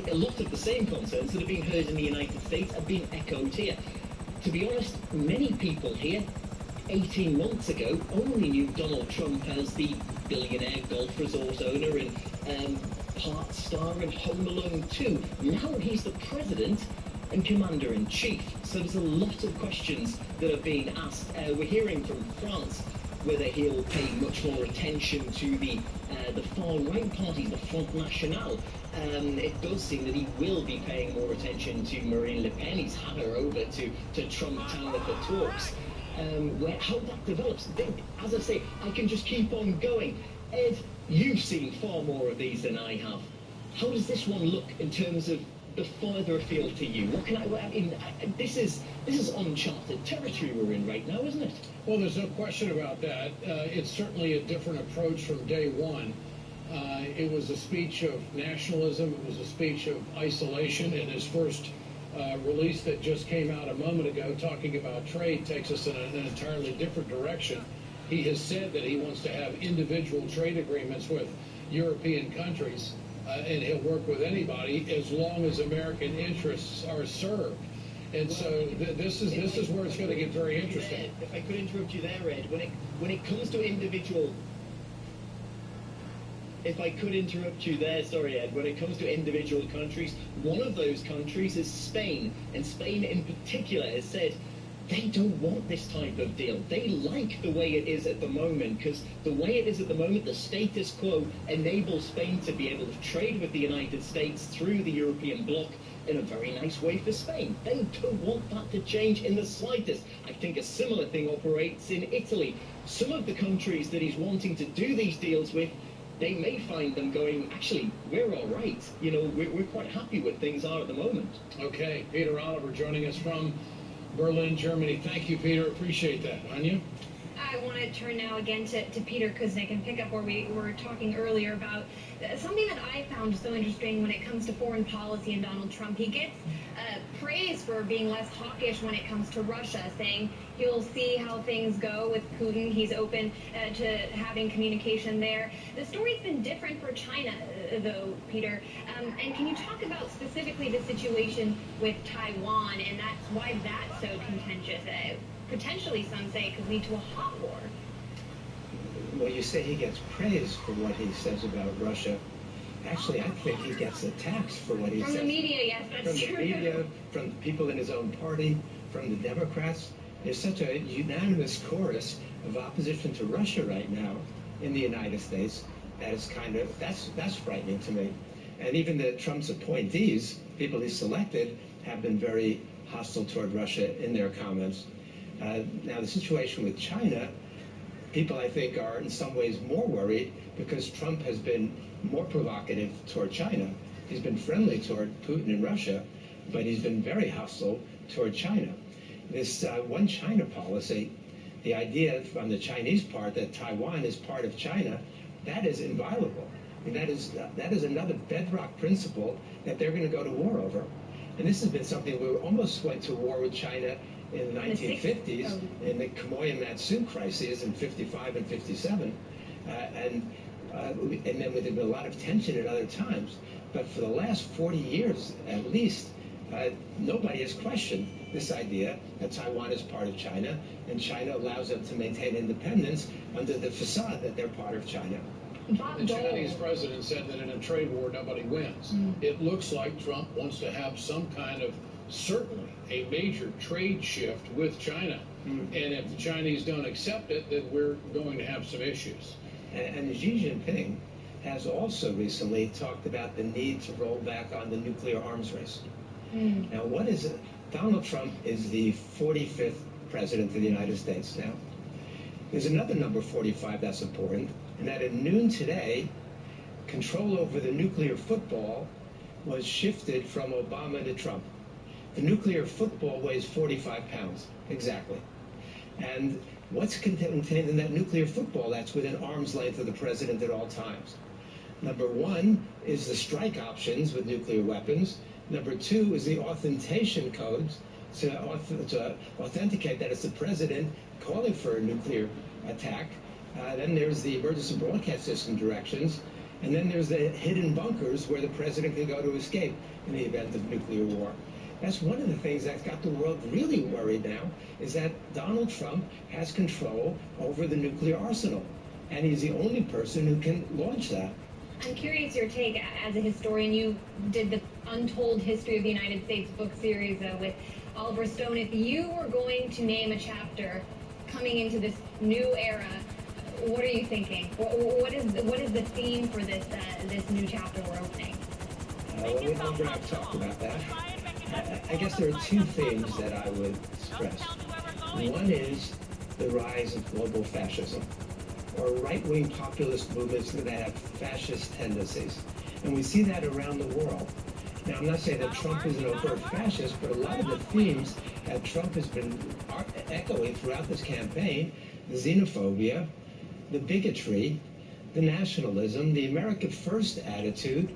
Speaker 9: A lot of the same concerns that are being heard in the United States are being echoed here. To be honest, many people here 18 months ago only knew Donald Trump as the billionaire golf resort owner and part star in Home Alone 2. Now he's the president and commander-in-chief. So there's a lot of questions that are being asked. We're hearing from France whether he'll pay much more attention to the far-right parties, the Front National. It does seem that he will be paying more attention to Marine Le Pen. He's had her over to Trump Tower for talks. How that develops, as I say, I can just keep on going. Ed, you've seen far more of these than I have. How does this one look in terms of the further afield to you? What can I mean, this is uncharted territory we're in right now, isn't it?
Speaker 3: Well, there's no question about that. It's certainly a different approach from day one. It was a speech of nationalism. It was a speech of isolation. And his first release that just came out a moment ago talking about trade takes us in an entirely different direction. He has said that he wants to have individual trade agreements with European countries, and he'll work with anybody as long as American interests are served. And so this is where it's going to get very interesting.
Speaker 9: If I could interrupt you there, Ed, when it comes to individual... If I could interrupt you there, sorry, Ed, when it comes to individual countries, one of those countries is Spain. And Spain in particular has said they don't want this type of deal. They like the way it is at the moment, because the way it is at the moment, the status quo enables Spain to be able to trade with the United States through the European bloc in a very nice way for Spain. They don't want that to change in the slightest. I think a similar thing operates in Italy. Some of the countries that he's wanting to do these deals with, they may find them going, actually, we're all right. You know, we're quite happy with things are at the moment.
Speaker 3: Okay, Peter Oliver joining us from Berlin, Germany. Thank you, Peter. Appreciate that. Anya?
Speaker 5: I want to turn now again to Peter Kuznick and pick up where we were talking earlier about something that I found so interesting when it comes to foreign policy and Donald Trump. He gets praise for being less hawkish when it comes to Russia, saying he'll see how things go with Putin. He's open to having communication there. The story's been different for China, though, Peter. And can you talk about specifically the situation with Taiwan and that's why that's so contentious? Potentially, some say, it could lead to a hot war.
Speaker 6: Well, you say he gets praise for what he says about Russia. Actually, I think he gets attacked for what he says.
Speaker 5: From the media, yes, that's true.
Speaker 6: From the media, from people in his own party, from the Democrats. There's such a unanimous chorus of opposition to Russia right now in the United States that is that's frightening to me. And even the Trump's appointees, people he selected, have been very hostile toward Russia in their comments. Now, the situation with China, people, I think, are in some ways more worried because Trump has been more provocative toward China. He's been friendly toward Putin and Russia, but he's been very hostile toward China. This one China policy, the idea from the Chinese part that Taiwan is part of China, that is inviolable. I mean, that is another bedrock principle that they're going to go to war over. And this has been something we almost went to war with China in the 1950s, in the Quemoy-Matsu crises in 55 and 57, and then there's been a lot of tension at other times. But for the last 40 years, at least, nobody has questioned this idea that Taiwan is part of China, and China allows them to maintain independence under the facade that they're part of China.
Speaker 3: The Chinese president said that in a trade war, nobody wins. It looks like Trump wants to have some kind of, certainly, a major trade shift with China. And if the Chinese don't accept it, then we're going to have some issues.
Speaker 6: And Xi Jinping has also recently talked about the need to roll back on the nuclear arms race. Now, what is it? Donald Trump is the 45th president of the United States now. There's another number 45 that's important, and that at noon today, control over the nuclear football was shifted from Obama to Trump. The nuclear football weighs 45 pounds, exactly. And what's contained in that nuclear football that's within arm's length of the president at all times? Number one is the strike options with nuclear weapons. Number two is the authentication codes to authenticate that it's the president calling for a nuclear attack. Then there's the emergency broadcast system directions. And then there's the hidden bunkers where the president can go to escape in the event of nuclear war. That's one of the things that's got the world really worried now, is that Donald Trump has control over the nuclear arsenal. And he's the only person who can launch that.
Speaker 5: I'm curious your take as a historian. You did the Untold History of the United States book series with Oliver Stone. If you were going to name a chapter coming into this new era, what are you thinking? What is the theme for this new chapter we're opening?
Speaker 6: Well, we have talked about that. I guess there are two themes that I would stress. One is the rise of global fascism, or right-wing populist movements that have fascist tendencies. And we see that around the world. Now, I'm not saying that Trump is an overt fascist, but a lot of the themes that Trump has been echoing throughout this campaign, the xenophobia, the bigotry, the nationalism, the America First attitude,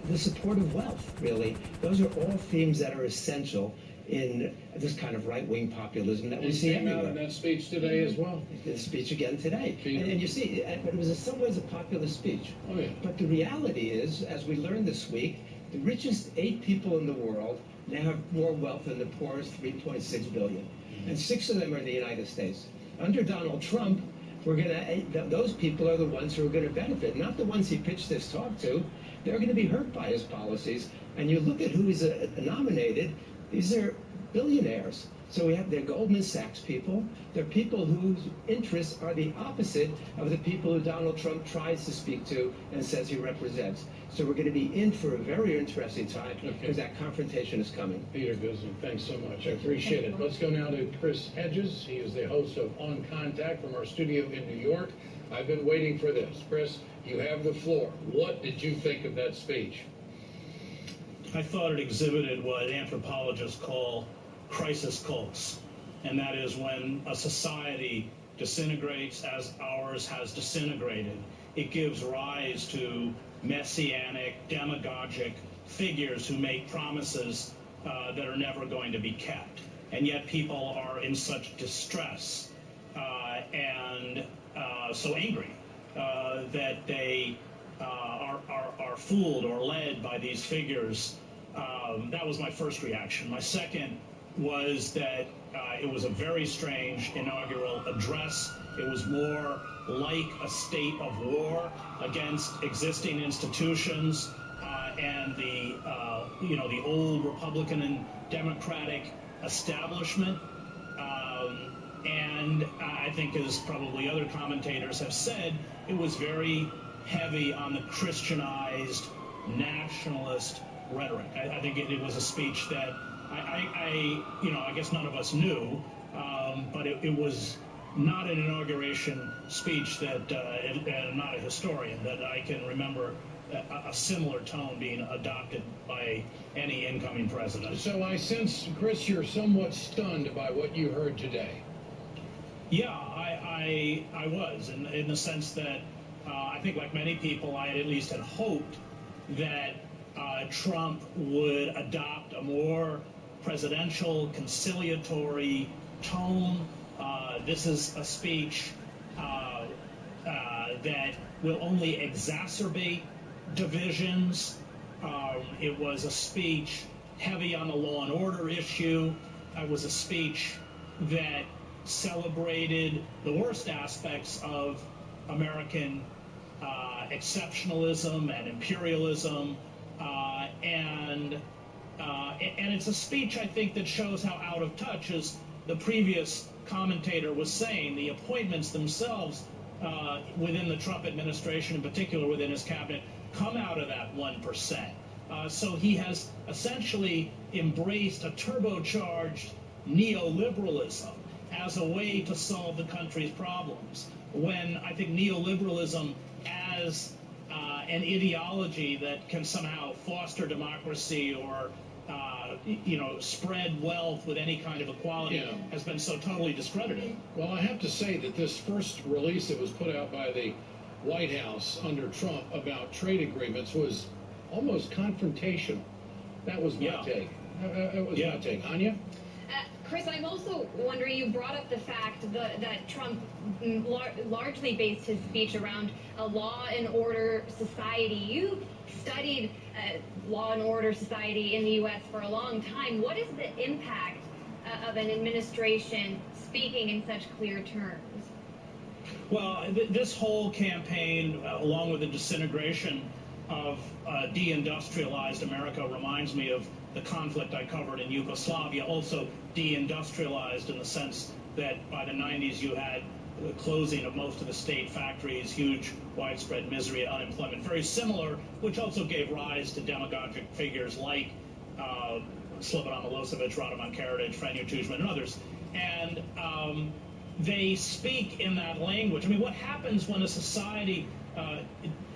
Speaker 6: the support of wealth, really. Those are all themes that are essential in this kind of right-wing populism that we see everywhere.
Speaker 3: Out in that speech today as well.
Speaker 6: The speech again today. And you see, but it was in some ways a populist speech.
Speaker 3: Oh, yeah.
Speaker 6: But the reality is, as we learned this week, the richest 8 people in the world now have more wealth than the poorest 3.6 billion. And 6 of them are in the United States. Under Donald Trump, those people are the ones who are going to benefit, not the ones he pitched this talk to. They're going to be hurt by his policies. And you look at who he's nominated, these are billionaires. So they're Goldman Sachs people. They're people whose interests are the opposite of the people who Donald Trump tries to speak to and says he represents. So we're going to be in for a very interesting time because that confrontation is coming.
Speaker 3: Peter Guzman, thanks so much. I appreciate it. Let's go now to Chris Hedges. He is the host of On Contact from our studio in New York. I've been waiting for this. Chris, you have the floor. What did you think of that speech?
Speaker 4: I thought it exhibited what anthropologists call crisis cults, and that is when a society disintegrates as ours has disintegrated, it gives rise to messianic, demagogic figures who make promises that are never going to be kept. And yet people are in such distress and so angry that they are fooled or led by these figures. That was my first reaction. My second was that it was a very strange inaugural address. It was more like a state of war against existing institutions and the old Republican and Democratic establishment. And I think, as probably other commentators have said, it was very heavy on the Christianized nationalist rhetoric. I think it was a speech that I guess none of us knew, but it was not an inauguration speech that, and not a historian, that I can remember a similar tone being adopted by any incoming president.
Speaker 3: So I sense, Chris, you're somewhat stunned by what you heard today.
Speaker 4: Yeah, I was, in the sense that I think, like many people, I at least had hoped that Trump would adopt a more presidential, conciliatory tone. This is a speech that will only exacerbate divisions. It was a speech heavy on the law and order issue. It was a speech that celebrated the worst aspects of American exceptionalism and imperialism, and it's a speech, I think, that shows how out of touch, as the previous commentator was saying, the appointments themselves within the Trump administration, in particular within his cabinet, come out of that 1%. So he has essentially embraced a turbocharged neoliberalism as a way to solve the country's problems, when I think neoliberalism as an ideology that can somehow foster democracy or spread wealth with any kind of equality has been so totally discredited.
Speaker 3: Well, I have to say that this first release that was put out by the White House under Trump about trade agreements was almost confrontational. That was my take. It was my take. Anya?
Speaker 5: Chris, I'm also wondering, you brought up the fact that Trump largely based his speech around a law and order society. You've studied law and order society in the U.S. for a long time. What is the impact of an administration speaking in such clear terms?
Speaker 4: Well, this whole campaign, along with the disintegration of deindustrialized America, reminds me of the conflict I covered in Yugoslavia, also deindustrialized in the sense that by the 90s you had the closing of most of the state factories, huge widespread misery, unemployment, very similar, which also gave rise to demagogic figures like Slobodan Milosevic, Radovan Karadzic, Franjo Tudjman, and others. And they speak in that language. I mean, what happens when a society,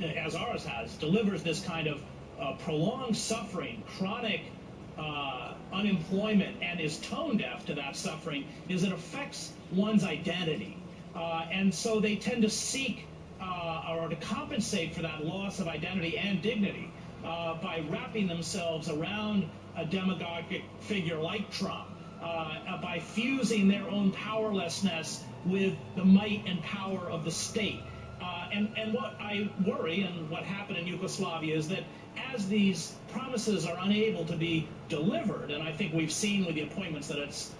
Speaker 4: as ours has, delivers this kind of prolonged suffering, chronic unemployment, and is tone deaf to that suffering, is it affects one's identity. And so they tend to seek or to compensate for that loss of identity and dignity by wrapping themselves around a demagogic figure like Trump, by fusing their own powerlessness with the might and power of the state. And what I worry, and what happened in Yugoslavia, is that as these promises are unable to be delivered, and I think we've seen with the appointments that it's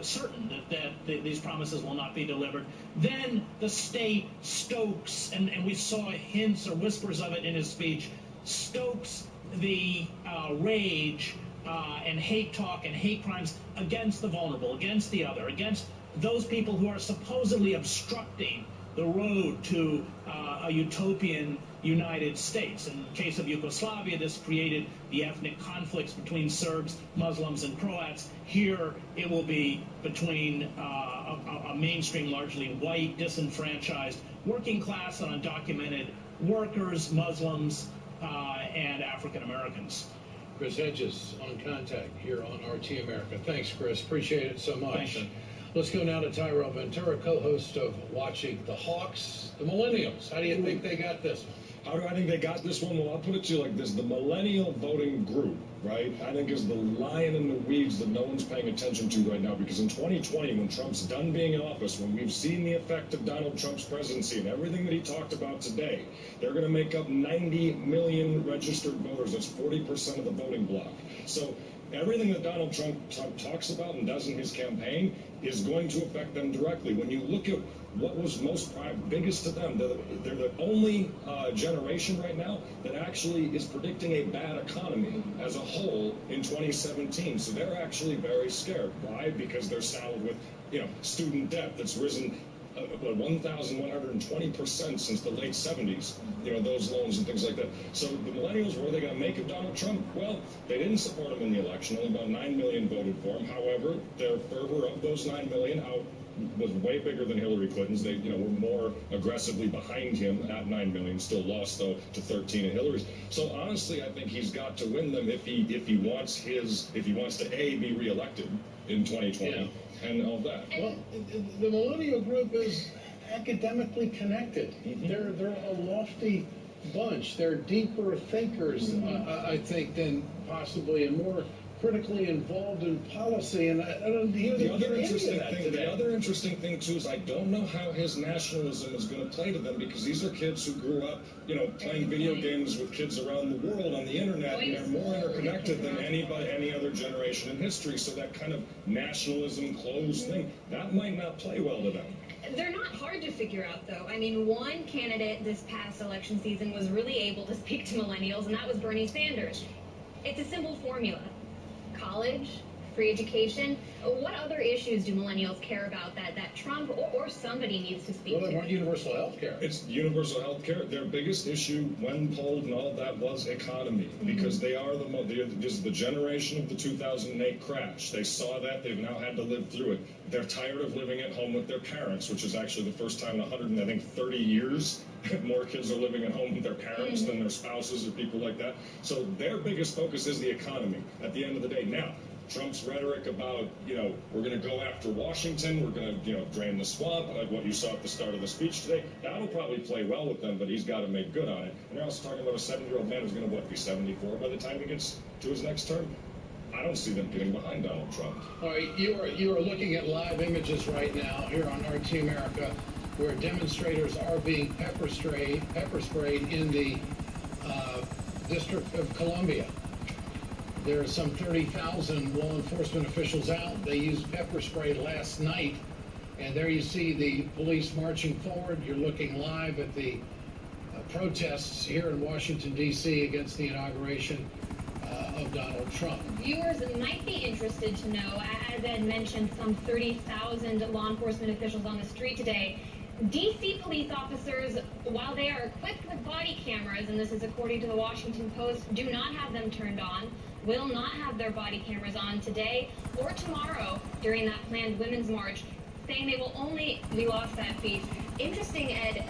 Speaker 4: certain that these promises will not be delivered, then the state stokes, and we saw hints or whispers of it in his speech, stokes the rage and hate talk and hate crimes against the vulnerable, against the other, against those people who are supposedly obstructing the road to a utopian United States. In the case of Yugoslavia, this created the ethnic conflicts between Serbs, Muslims, and Croats. Here, it will be between a mainstream, largely white, disenfranchised, working class and undocumented workers, Muslims, and African Americans.
Speaker 3: Chris Hedges on Contact here on RT America. Thanks, Chris. Appreciate it so much.
Speaker 4: Thanks.
Speaker 3: Let's go now to Tyrell Ventura, co-host of Watching the Hawks, the Millennials. How do you think they got this one?
Speaker 19: How do I think they got this one? Well, I'll put it to you like this. The millennial voting group, right, I think is the lion in the weeds that no one's paying attention to right now, because in 2020, when Trump's done being in office, when we've seen the effect of Donald Trump's presidency and everything that he talked about today, they're going to make up 90 million registered voters. That's 40% of the voting bloc. So everything that Donald Trump talks about and does in his campaign is going to affect them directly. When you look at what was biggest to them, they're the only generation right now that actually is predicting a bad economy as a whole in 2017. So they're actually very scared. Why? Because they're saddled with, student debt that's risen 1,120% since the late 70s, those loans and things like that. So the millennials, what are they going to make of Donald Trump? Well, they didn't support him in the election. Only about 9 million voted for him. However, their fervor of those 9 million was way bigger than Hillary Clinton's. They, were more aggressively behind him at 9 million. Still lost though to 13 at Hillary's. So honestly, I think he's got to win them if he wants to be reelected in 2020. Yeah. And all that.
Speaker 3: Well, the millennial group is academically connected. Mm-hmm. They're a lofty bunch. They're deeper thinkers, I think, than possibly, and more critically involved in policy. And I don't hear
Speaker 19: the other interesting thing. The other interesting thing too is I don't know how his nationalism is going to play to them, because these are kids who grew up, playing video games with kids around the world on the internet, and they're more interconnected than any other generation in history. So that kind of nationalism, closed thing, that might not play well to them.
Speaker 5: They're not hard to figure out, though. I mean, one candidate this past election season was really able to speak to millennials, and that was Bernie Sanders. It's a simple formula. College, free education. What other issues do millennials care about that Trump or somebody needs to speak to?
Speaker 3: Well, they want universal health care.
Speaker 19: It's universal health care. Their biggest issue when polled and all of that was economy, because they are this is the generation of the 2008 crash. They saw that. They've now had to live through it. They're tired of living at home with their parents, which is actually the first time in 130 years more kids are living at home with their parents than their spouses or people like that. So their biggest focus is the economy at the end of the day. Now, Trump's rhetoric about, we're going to go after Washington, we're going to, drain the swamp, like what you saw at the start of the speech today, that'll probably play well with them, but he's got to make good on it. And they're also talking about a 70-year-old man who's going to, be 74 by the time he gets to his next term? I don't see them getting behind Donald Trump.
Speaker 3: All right, you are looking at live images right now here on RT America, where demonstrators are being pepper sprayed in the District of Columbia. There are some 30,000 law enforcement officials out. They used pepper spray last night, and there you see the police marching forward. You're looking live at the protests here in Washington, D.C. against the inauguration of Donald Trump.
Speaker 5: Viewers might be interested to know, as Ed mentioned, some 30,000 law enforcement officials on the street today. D.C. police officers, while they are equipped with body cameras, and this is according to the Washington Post, do not have them turned on, will not have their body cameras on today or tomorrow during that planned Women's March, saying they will only, we lost that feed. Interesting, Ed,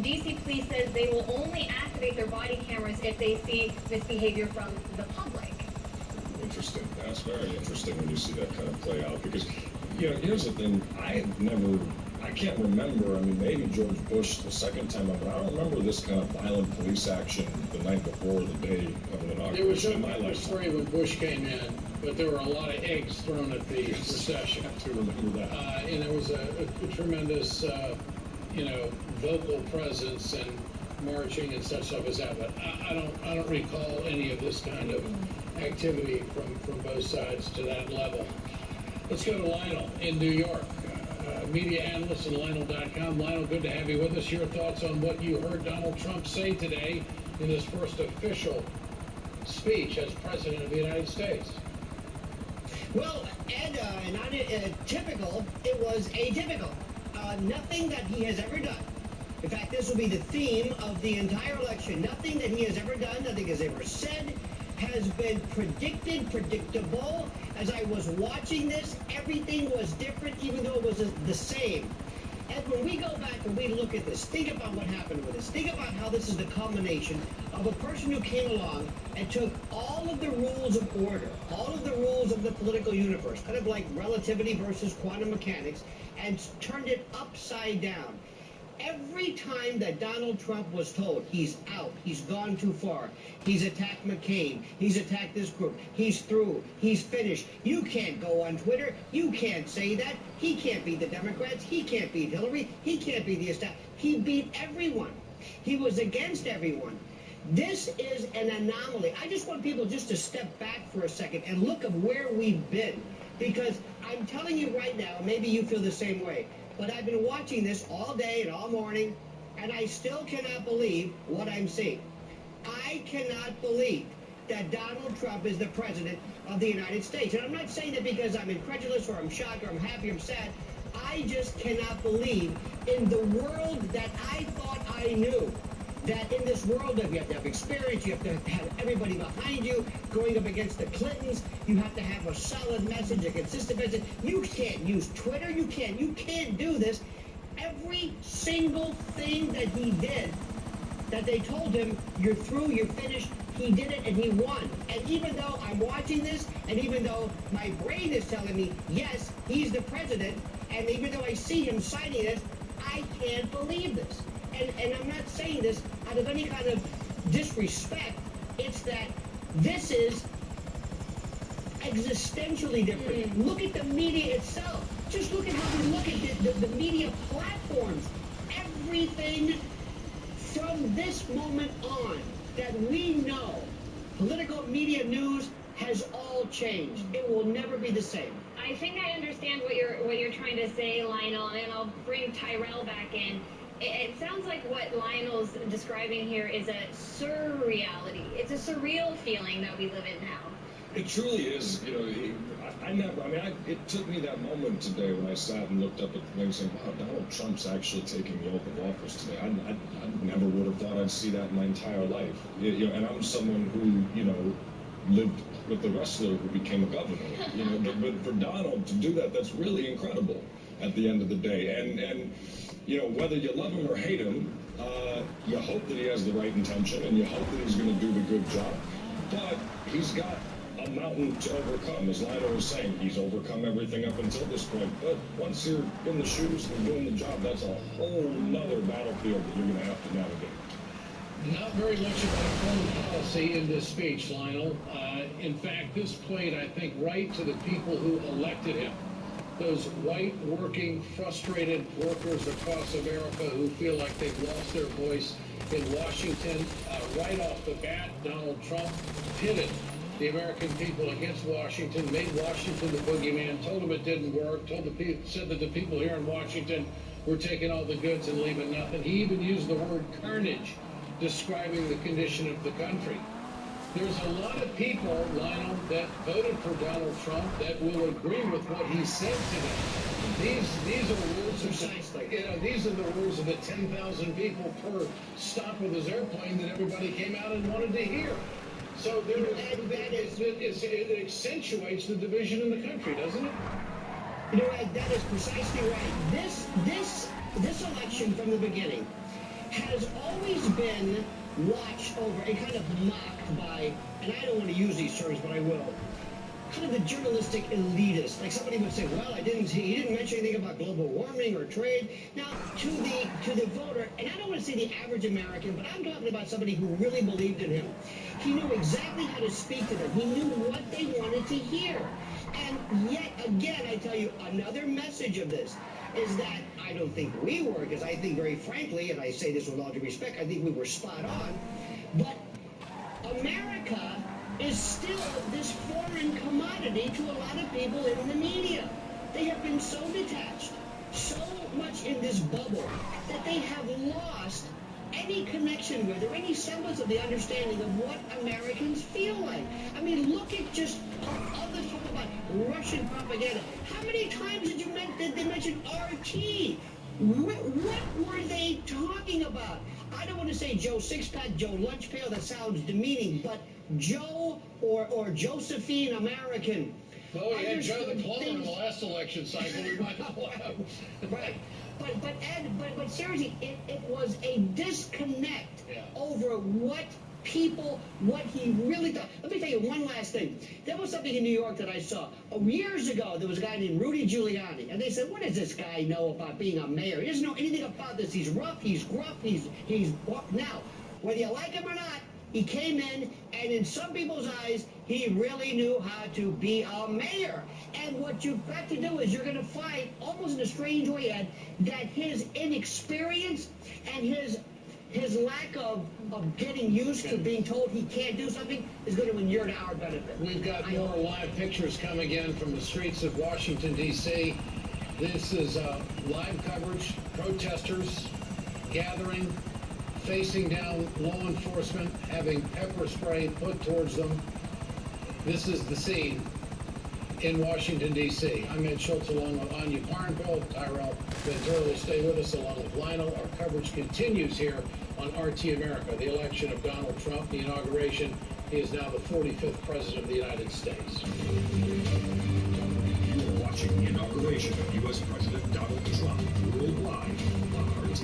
Speaker 5: D.C. police says they will only activate their body cameras if they see misbehavior from the public.
Speaker 19: Interesting. That's very interesting when you see that kind of play out, because, here's the thing. I can't remember, maybe George Bush the second time up, but I don't remember this kind of violent police action the night before the day of an inauguration.
Speaker 3: There was
Speaker 19: in my
Speaker 3: no pepper spray when Bush came in, but there were a lot of eggs thrown at the procession.
Speaker 19: I do remember that.
Speaker 3: And there was a tremendous, vocal presence and marching and such stuff as that. But I don't recall any of this kind of activity from both sides to that level. Let's go to Lionel in New York. Media analyst in Lionel.com. Lionel, good to have you with us. Your thoughts on what you heard Donald Trump say today in his first official speech as President of the United States?
Speaker 12: Well, Ed, not typical, it was atypical. Nothing that he has ever done. In fact, this will be the theme of the entire election. Nothing that he has ever done, nothing has ever said, has been predictable. As I was watching this, everything was different, even though it was the same. And when we go back and we look at this, think about what happened with this. Think about how this is the culmination of a person who came along and took all of the rules of order, all of the rules of the political universe, kind of like relativity versus quantum mechanics, and turned it upside down. Every time that Donald Trump was told he's out, he's gone too far, he's attacked McCain, he's attacked this group, he's through, he's finished, you can't go on Twitter, you can't say that, he can't beat the Democrats, he can't beat Hillary, he can't beat the establishment, he beat everyone. He was against everyone. This is an anomaly. I just want people just to step back for a second and look at where we've been. Because I'm telling you right now, maybe you feel the same way, but I've been watching this all day and all morning, and I still cannot believe what I'm seeing. I cannot believe that Donald Trump is the president of the United States. And I'm not saying that because I'm incredulous or I'm shocked or I'm happy or I'm sad. I just cannot believe in the world that I thought I knew. That in this world that you have to have experience, you have to have everybody behind you, going up against the Clintons, you have to have a solid message, a consistent message. You can't use Twitter, you can't do this. Every single thing that he did, that they told him, you're through, you're finished, he did it and he won. And even though I'm watching this, and even though my brain is telling me, yes, he's the president, and even though I see him signing this, I can't believe this. And I'm not saying this out of any kind of disrespect. It's that this is existentially different. Look at the media itself. Just look at how we look at the media platforms. Everything from this moment on that we know, political media news has all changed. It will never be the same.
Speaker 5: I think I understand what you're trying to say, Lionel, and I'll bring Tyrell back in. It sounds like what Lionel's describing here is a surreality. It's a surreal feeling that we live in now.
Speaker 19: It truly is. It took me that moment today when I sat and looked up at the thing saying, wow, Donald Trump's actually taking the oath of office today. I never would have thought I'd see that in my entire life. And I'm someone who, lived with the wrestler who became a governor. But for Donald to do that, that's really incredible at the end of the day. And whether you love him or hate him, you hope that he has the right intention and you hope that he's going to do the good job. But he's got a mountain to overcome. As Lionel was saying, he's overcome everything up until this point. But once you're in the shoes and doing the job, that's a whole nother battlefield that you're going to have to navigate.
Speaker 3: Not very much about foreign policy in this speech, Lionel. In fact, this played, I think, right to the people who elected him. Those white, working, frustrated workers across America who feel like they've lost their voice in Washington. Right off the bat, Donald Trump pitted the American people against Washington, made Washington the boogeyman, told them it didn't work, said that the people here in Washington were taking all the goods and leaving nothing. He even used the word carnage, describing the condition of the country. There's a lot of people, Lionel, that voted for Donald Trump that will agree with what he said today. These are words of these are the words of the 10,000 people per stop of his airplane that everybody came out and wanted to hear. So it accentuates the division in the country, doesn't it?
Speaker 12: You know, Ed, that is precisely right. This election from the beginning has always been watched over and kind of mocked by, and I don't want to use these terms, but I will, kind of the journalistic elitist. Like somebody would say, well, he didn't mention anything about global warming or trade. Now, to the voter, and I don't want to say the average American, but I'm talking about somebody who really believed in him. He knew exactly how to speak to them. He knew what they wanted to hear. And yet again, I tell you, another message of this is that I don't think we were, because I think very frankly, and I say this with all due respect, I think we were spot on, but America is still this foreign commodity to a lot of people in the media. They have been so detached, so much in this bubble, that they have lost any connection with or any semblance of the understanding of what Americans feel like. I mean, look at just other talk about Russian propaganda. How many times did they mention RT? What were they talking about? I don't want to say Joe Sixpack, Joe Lunchpail, that sounds demeaning, but Joe or Josephine American.
Speaker 3: Well, we had Joe the plumber in the last election cycle. We might as well have.
Speaker 12: Right. But Ed, but seriously, it was a disconnect over what he really thought. Let me tell you one last thing. There was something in New York that I saw. Years ago, there was a guy named Rudy Giuliani, and they said, what does this guy know about being a mayor? He doesn't know anything about this. He's rough, he's gruff, he's now, whether you like him or not, he came in, and in some people's eyes, he really knew how to be a mayor. And what you've got to do is you're going to find, almost in a strange way, Ed, that his inexperience and his lack of getting used to being told he can't do something is going to inure to our benefit.
Speaker 3: We've got more live pictures coming in from the streets of Washington, D.C. This is live coverage, protesters gathering, facing down law enforcement, having pepper spray put towards them. This is the scene in Washington, D.C. I'm Ed Schultz along with Anya Parnville. Tyrell Ventura will stay with us along with Lionel. Our coverage continues here on RT America, the election of Donald Trump, the inauguration. He is now the 45th President of the United States.
Speaker 13: You are watching the inauguration of U.S. President Donald Trump worldwide on RT.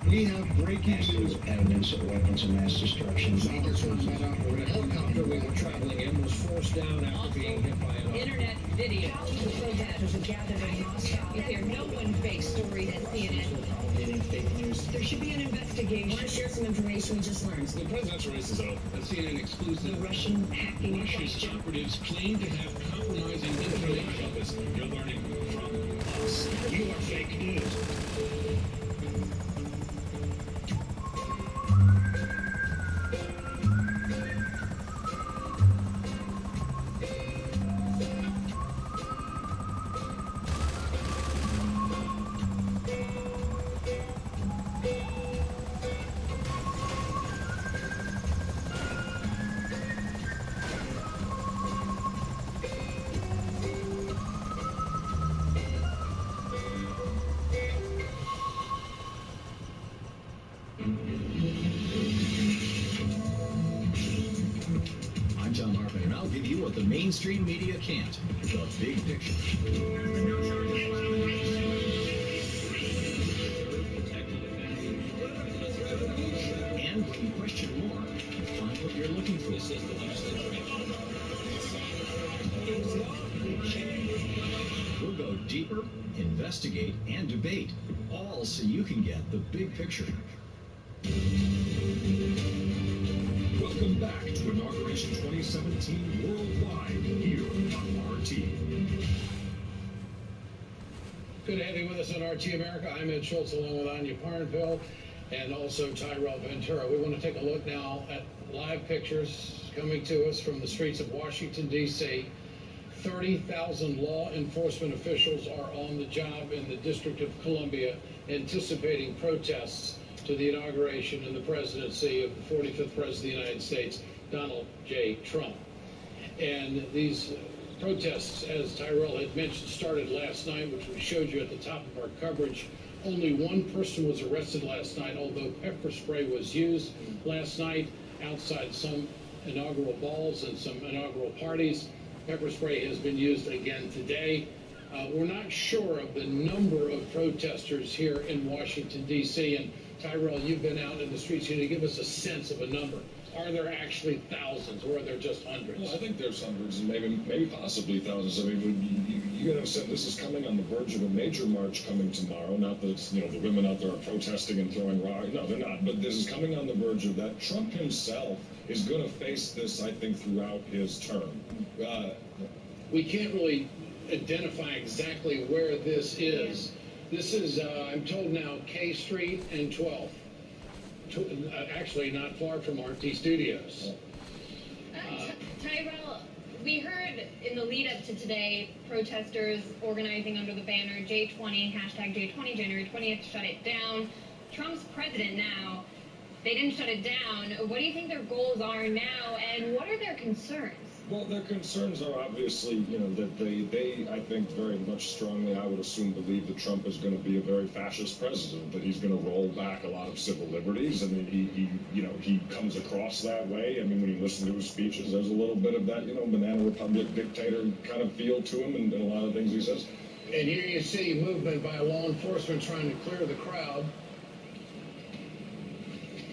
Speaker 8: We have breaking news.
Speaker 17: Evidence of weapons of mass destruction.
Speaker 3: Donald Trump met up with a helicopter we were traveling in was forced down after being hit by an
Speaker 1: Internet video. Thousands of protesters have gathered in Moscow. You hear no one fake stories at CNN.
Speaker 17: Fake news.
Speaker 1: There should be an investigation.
Speaker 15: Want to share some information we just learned?
Speaker 14: The presidential race is over.
Speaker 3: A CNN exclusive.
Speaker 1: The Russian hacking.
Speaker 14: Russia's operatives claim to have compromising information of us. You're learning from us.
Speaker 17: You are fake news.
Speaker 13: I'm John Harper, and I'll give you what the mainstream media can't. The big picture. And when you question more, you find what you're looking for. This is the legislature. We'll go deeper, investigate, and debate, all so you can get the big picture.
Speaker 19: Welcome back to Inauguration 2017 Worldwide here on RT.
Speaker 3: Good to have you with us on RT America. I'm Ed Schultz along with Anya Parneville and also Tyrell Ventura. We want to take a look now at live pictures coming to us from the streets of Washington, D.C. 30,000 law enforcement officials are on the job in the District of Columbia anticipating protests to the inauguration and the presidency of the 45th President of the United States, Donald J. Trump. And these protests, as Tyrell had mentioned, started last night, which we showed you at the top of our coverage. Only one person was arrested last night, although pepper spray was used last night outside some inaugural balls and some inaugural parties. Pepper spray has been used again today. We're not sure of the number of protesters here in Washington, D.C. And Tyrell, you've been out in the streets. Can you give us a sense of a number? Are there actually thousands, or are there just hundreds?
Speaker 19: Well, I think there's hundreds, and maybe possibly thousands. I mean, you got to say this is coming on the verge of a major march coming tomorrow. Not that the women out there are protesting and throwing rocks. No, they're not. But this is coming on the verge of that. Trump himself is going to face this, I think, throughout his term.
Speaker 3: We can't really identify exactly where this is. This is, I'm told now, K Street and 12th. Actually, not far from RT Studios.
Speaker 5: Tyrell, we heard in the lead up to today, protesters organizing under the banner J20, hashtag J20, January 20th, shut it down. Trump's president now. They didn't shut it down. What do you think their goals are now, and what are their concerns?
Speaker 19: Well, their concerns are obviously, that they, I think, very much strongly, I would assume, believe that Trump is going to be a very fascist president, that he's going to roll back a lot of civil liberties. I mean, he comes across that way. I mean, when you listen to his speeches, there's a little bit of that, banana republic dictator kind of feel to him and a lot of things he says.
Speaker 3: And here you see movement by law enforcement trying to clear the crowd.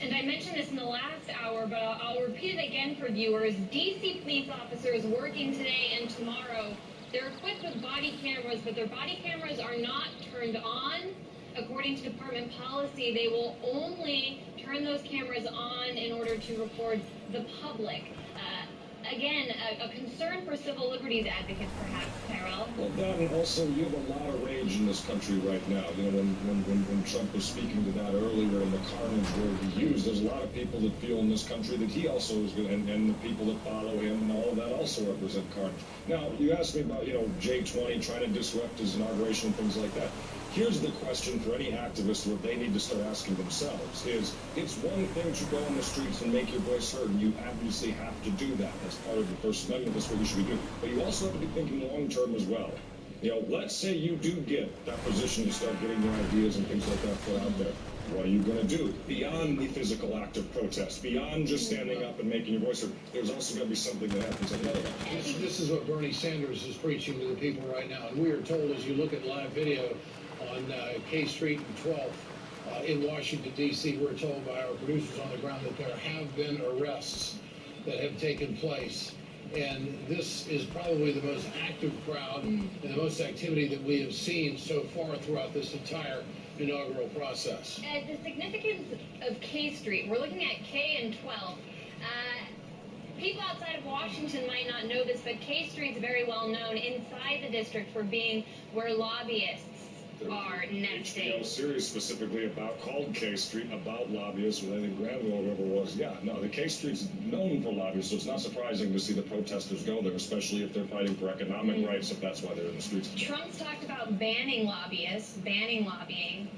Speaker 5: And I mentioned this in the last hour, but I'll repeat it again for viewers. D.C. police officers working today and tomorrow, they're equipped with body cameras, but their body cameras are not turned on. According to department policy, they will only turn those cameras on in order to record the public. Again, a concern for civil liberties advocates, perhaps, Tyrell.
Speaker 19: Well, that, and also you have a lot of rage in this country right now. When Trump was speaking to that earlier and the carnage word he used, there's a lot of people that feel in this country that he also is good, and the people that follow him and all of that also represent carnage. Now, you asked me about, J20 trying to disrupt his inauguration and things like that. Here's the question for any activist, what they need to start asking themselves is, it's one thing to go on the streets and make your voice heard, and you obviously have to do that. That's part of the First Amendment. That's what you should be doing. But you also have to be thinking long-term as well. Let's say you do get that position to start getting your ideas and things like that put out there. What are you going to do? Beyond the physical act of protest, beyond just standing up and making your voice heard, there's also going to be something that happens on the other end.
Speaker 3: This is what Bernie Sanders is preaching to the people right now. And we are told, as you look at live video on K Street and 12th in Washington, D.C., we're told by our producers on the ground that there have been arrests that have taken place. And this is probably the most active crowd and the most activity that we have seen so far throughout this entire inaugural process.
Speaker 5: The significance of K Street, we're looking at K and 12th. People outside of Washington might not know this, but K Street's very well known inside the district for being where lobbyists are nesting.
Speaker 19: HBO series specifically called K Street, about lobbyists, with I think Granville or whoever it was. Yeah, no, the K Street's known for lobbyists, so it's not surprising to see the protesters go there, especially if they're fighting for economic rights, if that's why they're in the streets.
Speaker 5: Trump's talked about banning lobbyists, banning lobbying.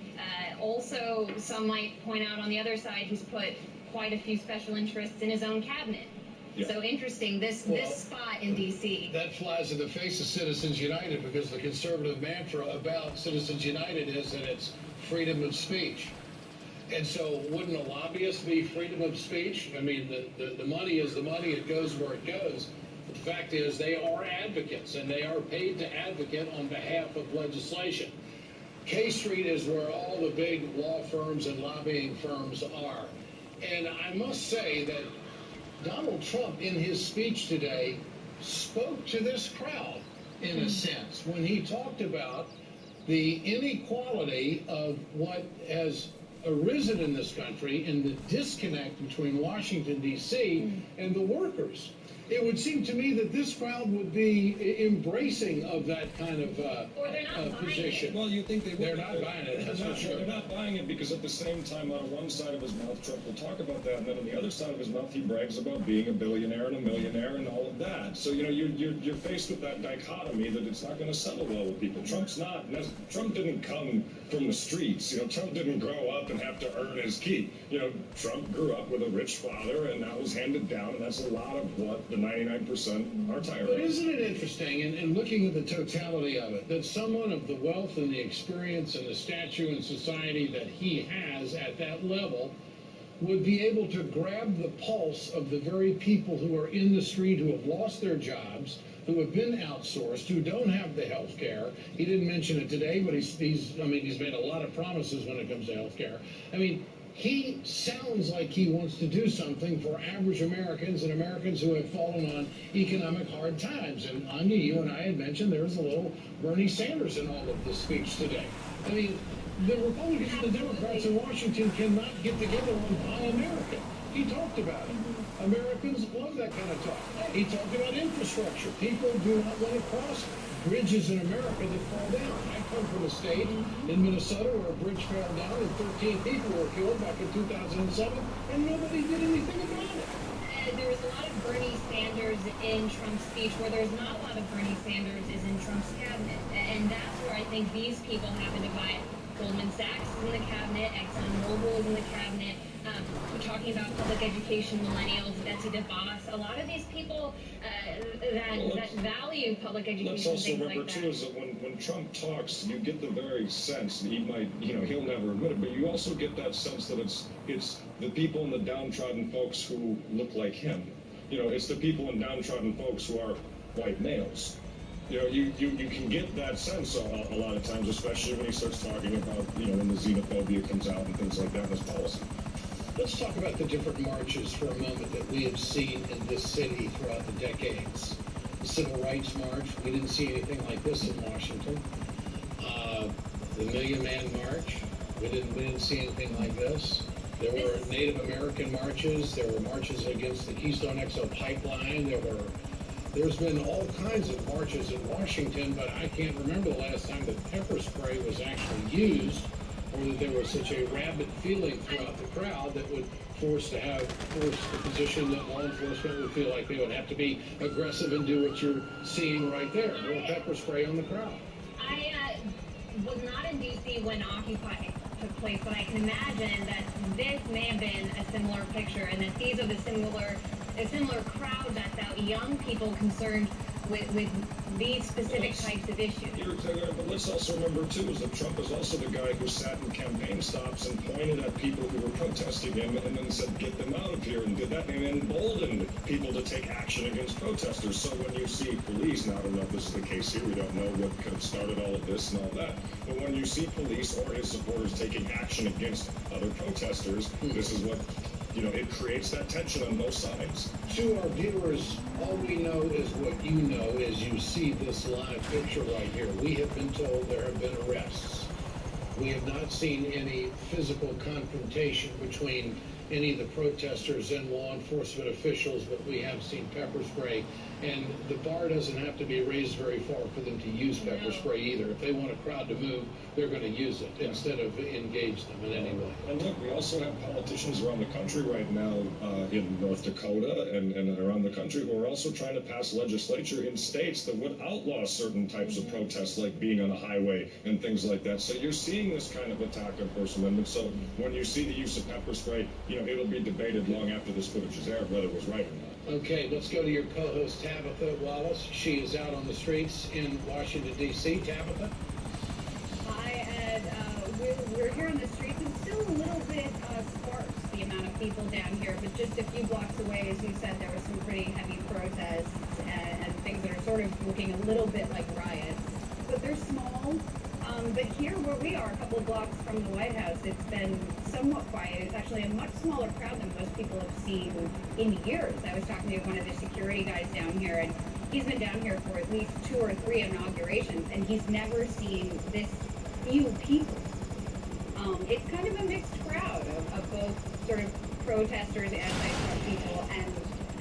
Speaker 5: Also, some might point out on the other side, he's put quite a few special interests in his own cabinet. Yeah. So interesting, this spot in D.C.
Speaker 3: That flies in the face of Citizens United, because the conservative mantra about Citizens United is that it's freedom of speech. And so wouldn't a lobbyist be freedom of speech? I mean, the money is the money. It goes where it goes. But the fact is they are advocates, and they are paid to advocate on behalf of legislation. K Street is where all the big law firms and lobbying firms are. And I must say that Donald Trump, in his speech today, spoke to this crowd. in a sense, when he talked about the inequality of what has arisen in this country and the disconnect between Washington, D.C. and the workers. It would seem to me that this crowd would be embracing of that kind of position.
Speaker 19: Well, you think
Speaker 3: they're not buying it, that's for sure.
Speaker 19: They're not buying it because at the same time, on one side of his mouth, Trump will talk about that, and then on the other side of his mouth, he brags about being a billionaire and a millionaire and all of that. So, you know, you're faced with that dichotomy that it's not going to settle well with people. Trump didn't come from the streets. You know, Trump didn't grow up and have to earn his keep. You know, Trump grew up with a rich father, and that was handed down, and that's a lot of what the 99% are tired of.
Speaker 3: But isn't it interesting, in looking at the totality of it, that someone of the wealth and the experience and the stature in society that he has at that level would be able to grab the pulse of the very people who are in the street, who have lost their jobs, who have been outsourced, who don't have the health care. He didn't mention it today, but he's made a lot of promises when it comes to health care. I mean, he sounds like he wants to do something for average Americans and Americans who have fallen on economic hard times. And Anya, you and I had mentioned there was a little Bernie Sanders in all of this speech today. I mean, the Republicans and the Democrats in Washington cannot get together on Buy America. He talked about it. Americans love that kind of talk. He talked about infrastructure. People do not want to cross bridges in America that fall down. I come from a state in Minnesota where a bridge fell down and 13 people were killed back in 2007, and nobody did anything about it.
Speaker 5: There was a lot of Bernie Sanders in Trump's speech. Where there's not a lot of Bernie Sanders is in Trump's cabinet. And that's where I think these people have a divide. Goldman Sachs is in the cabinet, ExxonMobil is in the cabinet. We're talking about public education, millennials, Betsy DeVos. A lot of these people that value public education.
Speaker 19: Let's also
Speaker 5: things
Speaker 19: remember
Speaker 5: like
Speaker 19: too
Speaker 5: that.
Speaker 19: is that when Trump talks, you get the very sense that he might, he'll never admit it, but you also get that sense that it's the people and the downtrodden folks who look like him. You know, it's the people and downtrodden folks who are white males. You know, you can get that sense a lot of times, especially when he starts talking about, when the xenophobia comes out and things like that in his policy.
Speaker 3: Let's talk about the different marches for a moment that we have seen in this city throughout the decades. The Civil Rights March, we didn't see anything like this in Washington. The Million Man March, we didn't see anything like this. There were Native American marches. There were marches against the Keystone XL pipeline. There's been all kinds of marches in Washington, but I can't remember the last time that pepper spray was actually used, or that there was such a rabid feeling throughout the crowd that would force the position that law enforcement would feel like they would have to be aggressive and do what you're seeing right there, more pepper spray on the crowd.
Speaker 5: I was not in D.C. when Occupy took place, but I can imagine that this may have been a similar picture, and that these are the similar crowd that's out, young people concerned with these specific types of issues.
Speaker 19: But let's also remember, too, is that Trump is also the guy who sat in campaign stops and pointed at people who were protesting him and then said, get them out of here, and did that, and emboldened people to take action against protesters. So when you see police, now I don't know if this is the case here, we don't know what could have started all of this and all that, but when you see police or his supporters taking action against other protesters, this is what, it creates that tension on both sides.
Speaker 3: To our viewers, all we know is what you know as you see this live picture right here. We have been told there have been arrests. We have not seen any physical confrontation between any of the protesters and law enforcement officials, but we have seen pepper spray. And the bar doesn't have to be raised very far for them to use pepper spray either. If they want a crowd to move, they're going to use it instead of engage them in any way.
Speaker 19: And look, we also have politicians around the country right now in North Dakota and around the country who are also trying to pass legislature in states that would outlaw certain types of protests, like being on a highway and things like that. So you're seeing this kind of attack on First Amendment. So when you see the use of pepper spray, it'll be debated long after this footage is aired whether it was right or not.
Speaker 3: Okay, let's go to your co-host, Tabitha Wallace. She is out on the streets in Washington, D.C. Tabitha?
Speaker 11: Hi, Ed. We're here on the streets. It's still a little bit sparse, the amount of people down here, but just a few blocks away, as you said, there were some pretty heavy protests and things that are sort of looking a little bit like riots. But they're small. But here where we are, a couple of blocks from the White House, it's been somewhat quiet. It's actually a much smaller crowd than most people have seen in years. I was talking to one of the security guys down here, and he's been down here for at least 2 or 3 inaugurations, and he's never seen this few people. It's kind of a mixed crowd of both sort of protesters, anti-Trump people,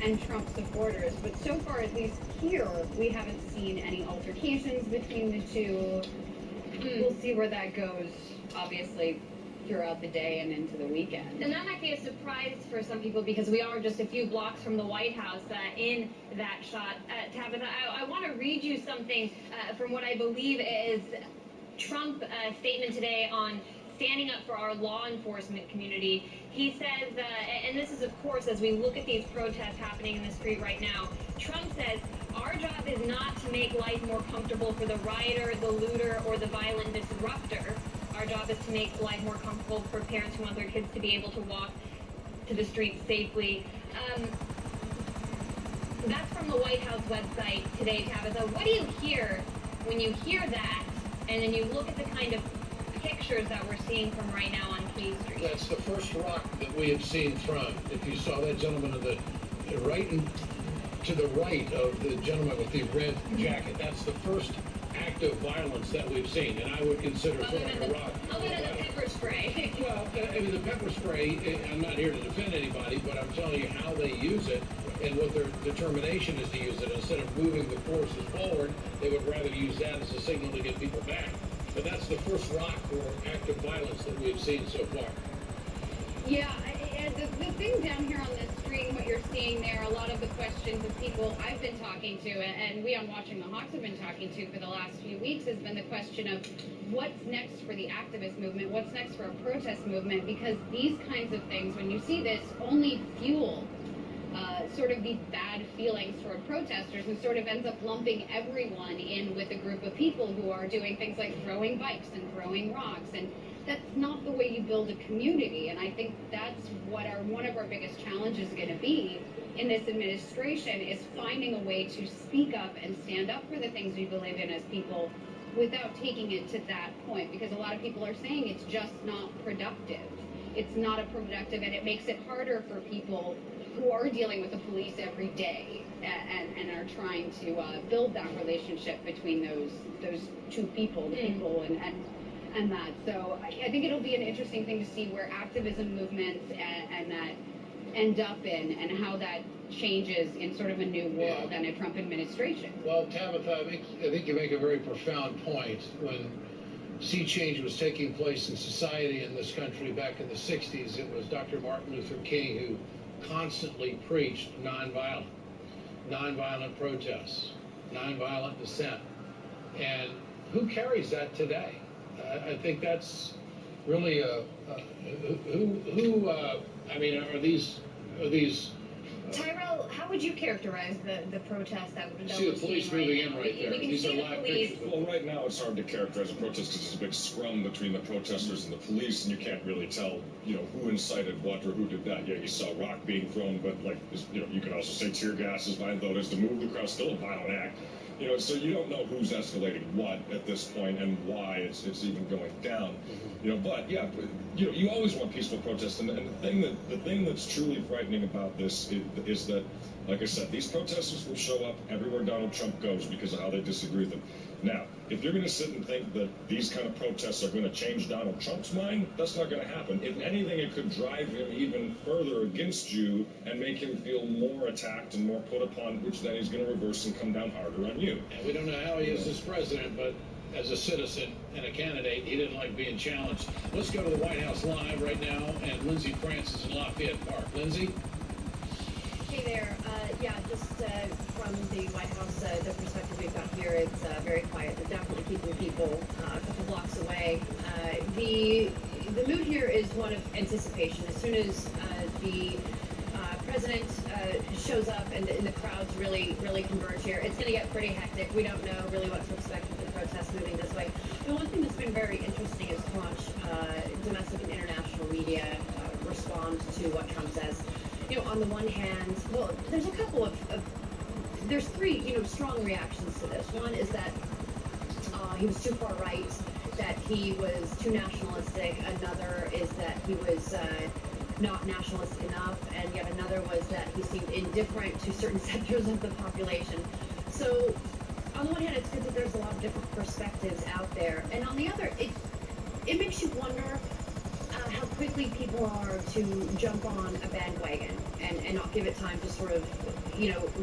Speaker 11: and Trump supporters. But so far, at least here, we haven't seen any altercations between the two. We'll see where that goes, obviously, throughout the day and into the weekend.
Speaker 5: And that might be a surprise for some people because we are just a few blocks from the White House in that shot. Tabitha, I want to read you something from what I believe is Trump's statement today on standing up for our law enforcement community. He says, and this is, of course, as we look at these protests happening in the street right now, Trump says, our job is not to make life more comfortable for the rioter, the looter, or the violent disruptor. Our job is to make life more comfortable for parents who want their kids to be able to walk to the streets safely. That's from the White House website today, Tabitha. What do you hear when you hear that, and then you look at the kind of pictures that we're seeing from right now on K Street?
Speaker 3: That's the first rock that we have seen thrown. If you saw that gentleman to the right of the gentleman with the red jacket, that's the first act of violence that we've seen, and I would consider throwing a rock.
Speaker 5: Other than the pepper spray.
Speaker 3: Well, I mean, the pepper spray, I'm not here to defend anybody, but I'm telling you how they use it and what their determination is to use it. Instead of moving the forces forward, they would rather use that as a signal to get people back. But that's the first rock or act of violence that we've seen so far.
Speaker 11: Yeah, the thing down here on this street, what you're seeing there, a lot of the questions of people I've been talking to, and we on Watching the Hawks have been talking to for the last few weeks, has been the question of what's next for the activist movement, what's next for a protest movement, because these kinds of things, when you see this, only fuel sort of these bad feelings toward protesters, and sort of ends up lumping everyone in with a group of people who are doing things like throwing bikes and throwing rocks, and that's not the way you build a community. And I think that's what one of our biggest challenges is going to be in this administration, is finding a way to speak up and stand up for the things we believe in as people without taking it to that point, because a lot of people are saying it's just not productive. It's not a productive, and it makes it harder for people who are dealing with the police every day and are trying to build that relationship between those two people, the people and that. So I think it'll be an interesting thing to see where activism movements and that end up in, and how that changes in sort of a new world and a Trump administration.
Speaker 3: Well, Tabitha, I think you make a very profound point. When sea change was taking place in society in this country back in the 60s, it was Dr. Martin Luther King who constantly preached nonviolent protests, nonviolent dissent. And who carries that today? I think that's really I mean, are these
Speaker 5: Tyrell, how would you characterize the protest that we're
Speaker 3: see the police moving in right there?
Speaker 5: These are live pictures.
Speaker 19: Well, right now it's hard to characterize a protest because there's a big scrum between the protesters and the police, and you can't really tell, who incited what or who did that. Yeah, you saw rock being thrown, but you can also say tear gas is violent, though it is to move the crowd, still a violent act. So you don't know who's escalating what at this point and why it's even going down. But yeah, you always want peaceful protests, and the thing that's truly frightening about this is that, like I said, these protesters will show up everywhere Donald Trump goes because of how they disagree with him. Now, if you're going to sit and think that these kind of protests are going to change Donald Trump's mind, that's not going to happen. If anything, it could drive him even further against you and make him feel more attacked and more put upon, which then he's going to reverse and come down harder on you.
Speaker 3: We don't know how he is as president, but as a citizen and a candidate, he didn't like being challenged. Let's go to the White House live right now, and Lindsey Francis in Lafayette Park. Lindsey?
Speaker 20: Hey there. Just from the White House, the perspective we've got here, it's very quiet. They're definitely keeping people a couple blocks away. The mood here is one of anticipation. As soon as the president shows up and the crowds really converge here, it's going to get pretty hectic. We don't know really what to expect with the protests moving this way. The one thing that's been very interesting is to watch domestic and international media respond to what Trump says. On the one hand, well, there's a couple there's three, strong reactions to this. One is that he was too far right that he was too nationalistic. Another is that he was not nationalist enough, and yet another was that he seemed indifferent to certain sectors of the population. So on the one hand, it's good that there's a lot of different perspectives out there, and on the other, it makes you wonder how quickly people are to jump on a bandwagon and not give it time to sort of,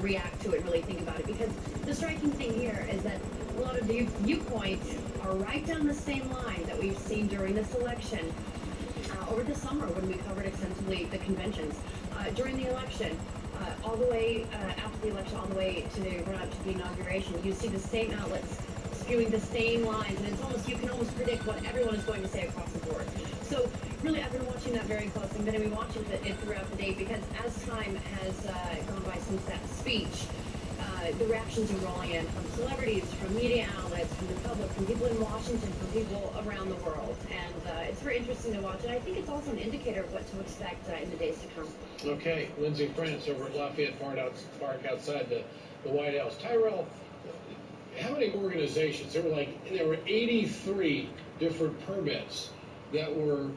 Speaker 20: react to it and really think about it. Because the striking thing here is that a lot of the viewpoints are right down the same line that we've seen during this election, over the summer when we covered extensively the conventions. During the election, all the way after the election, all the way to the run-up to the inauguration, you see the same outlets spewing the same lines, and you can almost predict what everyone is going to say across the board. So really, I've been watching that very closely. I'm going to be watching it throughout the day, because as time has gone by since that speech, the reactions are rolling in from celebrities, from media outlets, from the public, from people in Washington, from people around the world. And it's very interesting to watch. And I think it's also an indicator of what to expect in the days to come.
Speaker 3: Okay, Lindsay France over at Lafayette Park outside the White House. Tyrell, how many organizations? There were 83 different permits that were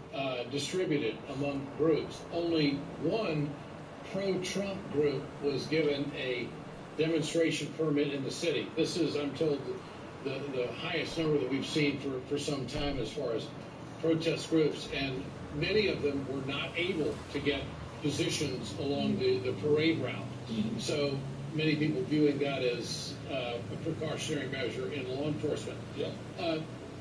Speaker 3: distributed among groups. Only one pro-Trump group was given a demonstration permit in the city. This is, I'm told, the highest number that we've seen for some time as far as protest groups, and many of them were not able to get positions along the parade route. So many people viewing that as a precautionary measure in law enforcement. Yeah.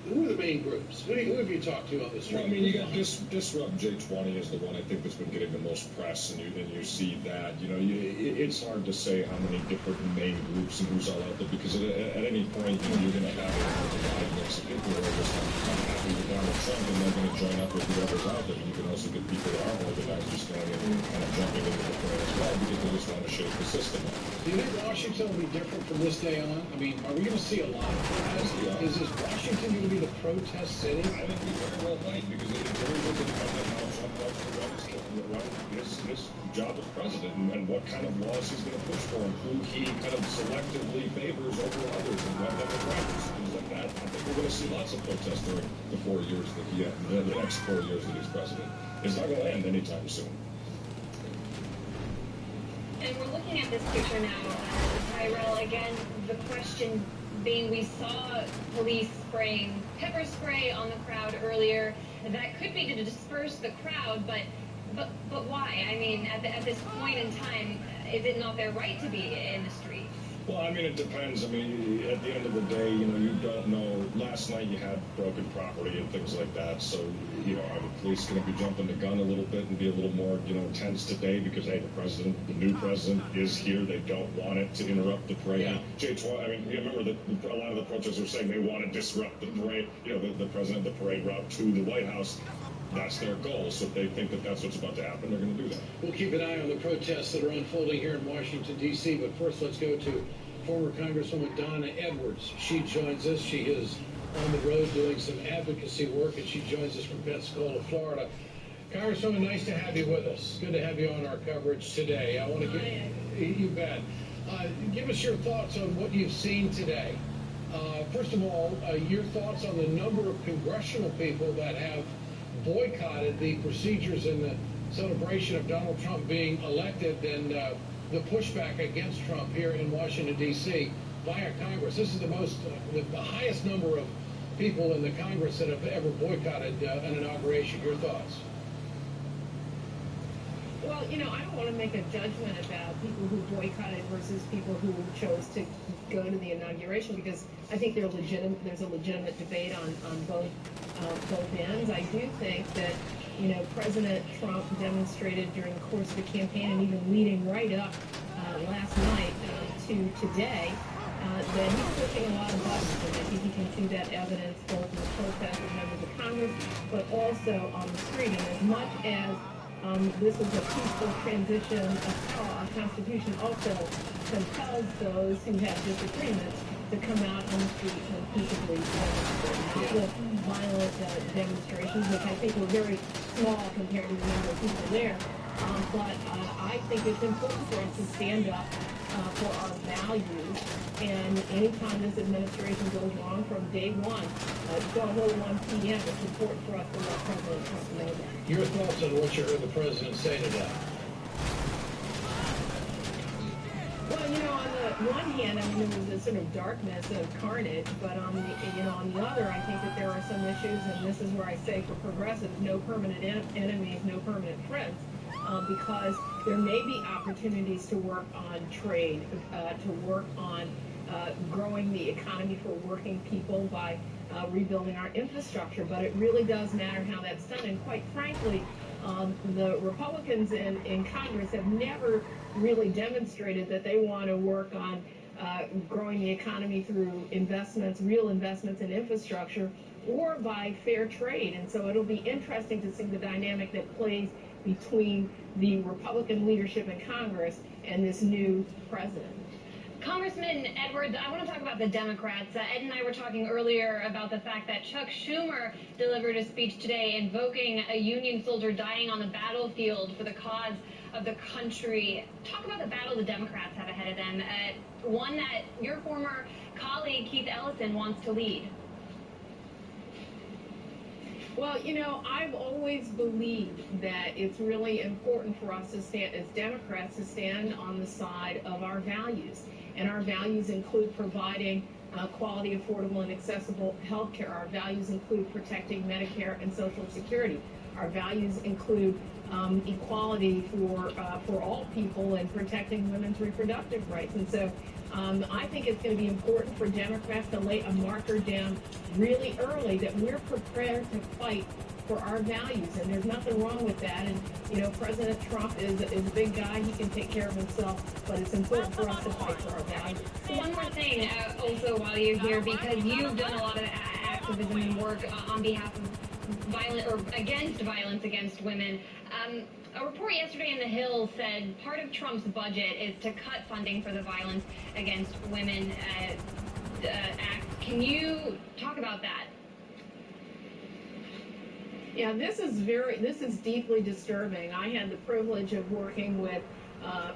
Speaker 3: Who are the main groups? Who have you talked to on the street?
Speaker 19: Well, I mean, you got Disrupt J20 is the one I think that's been getting the most press, and you see that. It's hard to say how many different main groups and who's all out there, because at any point you're going to have a wide mix of people who are just unhappy with Donald Trump, and they're going to join up with whoever's out there. You can also get people that aren't organized just going in and kind of jumping into the fray as well, because they just want to shake the system up.
Speaker 3: Do you think Washington will be different from this day on? I mean, are we going to see a lot of protests? Yeah. Is Washington going to be the protest city?
Speaker 19: I think we very well might, because it very well depends on how Trump wants to run his job as president, and what kind of laws he's going to push for, and who he kind of selectively favors over others, and what demographics, things like that. I think we're going to see lots of protests during the 4 years that the next 4 years that he's president. It's not going to end anytime soon.
Speaker 5: And we're looking at this picture now, Tyrell, again, the question being, we saw police spraying pepper spray on the crowd earlier. That could be to disperse the crowd, but why? I mean, at this point in time, is it not their right to be in the street?
Speaker 19: Well, I mean, it depends. I mean, at the end of the day, you don't know. Last night you had broken property and things like that. So, are the police going to be jumping the gun a little bit and be a little more, tense today because, hey, the new president is here. They don't want it to interrupt the parade. Yeah. J20, I mean, you remember that a lot of the protesters were saying they want to disrupt the parade, the president, the parade route to the White House. That's their goal. So if they think that that's what's about to happen, they're going to do that.
Speaker 3: We'll keep an eye on the protests that are unfolding here in Washington, D.C. But first, let's go to former Congresswoman Donna Edwards. She joins us. She is on the road doing some advocacy work, and she joins us from Pensacola, Florida. Congresswoman, nice to have you with us. Good to have you on our coverage today. I want to get you bet. Give us your thoughts on what you've seen today. First of all, your thoughts on the number of congressional people that have boycotted the procedures in the celebration of Donald Trump being elected, and the pushback against Trump here in Washington, D.C. via Congress. This is the highest number of people in the Congress that have ever boycotted an inauguration. Your thoughts?
Speaker 18: Well, I don't want to make a judgment about people who boycotted versus people who chose to go to the inauguration, because I think there's a legitimate debate on both ends. I do think that, President Trump demonstrated during the course of the campaign and even leading right up last night to today that he's pushing a lot of buttons, and I think he can see that evidence both in the protests of members of Congress, but also on the street. And as much as this is a peaceful transition of Constitution, also compels those who have disagreements to come out on the street and peaceably demonstrate. Not with violent demonstrations, which I think were very small compared to the number of people there. But I think it's important for us to stand up for our values. And anytime this administration goes wrong from day one, the whole 1 p.m., it's important for us to let President Trump know that.
Speaker 3: Your thoughts on what you heard the president say today?
Speaker 18: Well, you know, on the one hand, I mean, there was this sort of darkness of carnage, but on the other, I think that there are some issues, and this is where I say for progressives, no permanent enemies, no permanent friends, because there may be opportunities to work on trade, to work on growing the economy for working people by rebuilding our infrastructure, but it really does matter how that's done, and quite frankly, the Republicans in Congress have never really demonstrated that they want to work on growing the economy through investments, real investments in infrastructure, or by fair trade. And so it'll be interesting to see the dynamic that plays between the Republican leadership in Congress and this new president.
Speaker 5: Congressman Edwards, I want to talk about the Democrats. Ed and I were talking earlier about the fact that Chuck Schumer delivered a speech today invoking a Union soldier dying on the battlefield for the cause of the country. Talk about the battle the Democrats have ahead of them, one that your former colleague Keith Ellison wants to lead.
Speaker 18: Well, you know, I've always believed that it's really important for us to stand, as Democrats, to stand on the side of our values. And our values include providing quality, affordable, and accessible health care. Our values include protecting Medicare and Social Security. Our values include equality for all people and protecting women's reproductive rights. And so I think it's going to be important for Democrats to lay a marker down really early that we're prepared to fight for our values, and there's nothing wrong with that. And you know, President Trump is a big guy; he can take care of himself. But it's important for us to fight for our values.
Speaker 5: One more thing, also while you're here, because you've done a lot of activism and work on behalf of violent or against violence against women. A report yesterday in The Hill said part of Trump's budget is to cut funding for the Violence Against Women Act. Can you talk about that?
Speaker 18: Yeah, this is deeply disturbing. I had the privilege of working with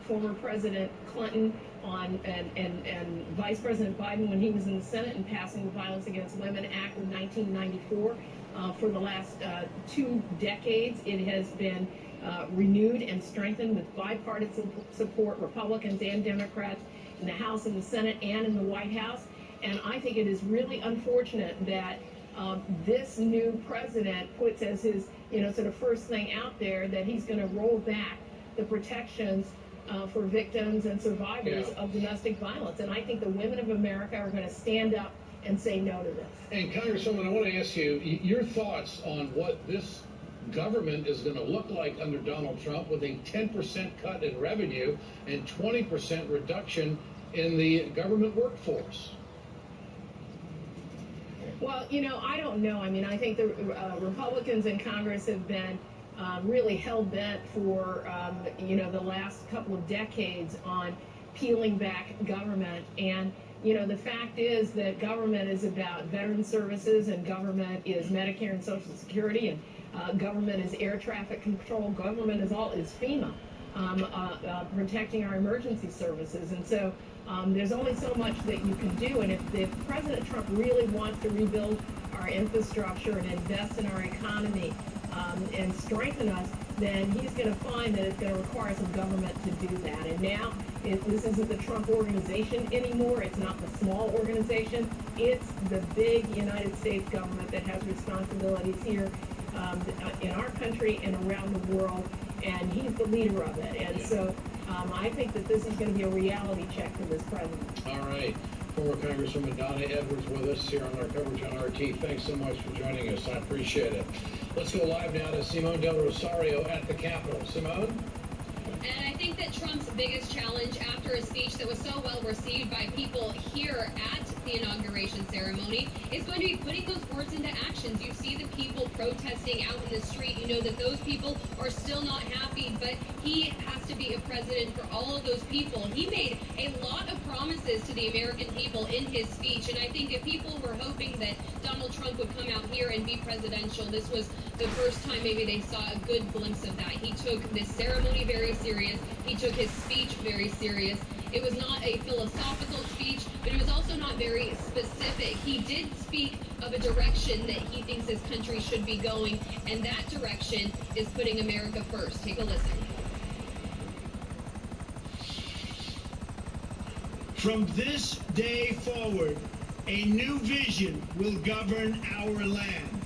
Speaker 18: former President Clinton and Vice President Biden when he was in the Senate and passing the Violence Against Women Act in 1994. For the last 2 decades, it has been renewed and strengthened with bipartisan support, Republicans and Democrats in the House and the Senate and in the White House. And I think it is really unfortunate that this new president puts as his, sort of first thing out there that he's going to roll back the protections for victims and survivors of domestic violence. And I think the women of America are going to stand up and say no to this. And
Speaker 3: Congresswoman, I want to ask you your thoughts on what this government is going to look like under Donald Trump with a 10% cut in revenue and 20% reduction in the government workforce.
Speaker 18: Well, I don't know. I mean, I think the Republicans in Congress have been really hell-bent for, the last couple of decades on peeling back government. And, the fact is that government is about veteran services, and government is Medicare and Social Security, and government is air traffic control. Government is FEMA, protecting our emergency services. And so there's only so much that you can do. And if President Trump really wants to rebuild our infrastructure and invest in our economy and strengthen us, then he's going to find that it's going to require some government to do that. And now, this isn't the Trump organization anymore. It's not the small organization. It's the big United States government that has responsibilities here in our country and around the world, and he's the leader of it. And so I think that this is going to be a reality check for this president.
Speaker 3: All right. Former Congresswoman Donna Edwards with us here on our coverage on RT. Thanks so much for joining us. I appreciate it. Let's go live now to Simone Del Rosario at the Capitol. Simone?
Speaker 21: And I think that Trump's biggest challenge after a speech that was so well received by people here at the inauguration ceremony is going to be putting those words into actions. You see the people protesting out in the street. You know that those people are still not happy, but he has to be a president for all of those people. He made a lot of promises to the American people in his speech, and I think if people were hoping that Donald Trump would come out here and be presidential, this was the first time maybe they saw a good glimpse of that. He took this ceremony very serious. He took his speech very serious. It was not a philosophical speech, but it was also not very specific. He did speak of a direction that he thinks his country should be going, and that direction is putting America first. Take a listen.
Speaker 8: From this day forward, a new vision will govern our land.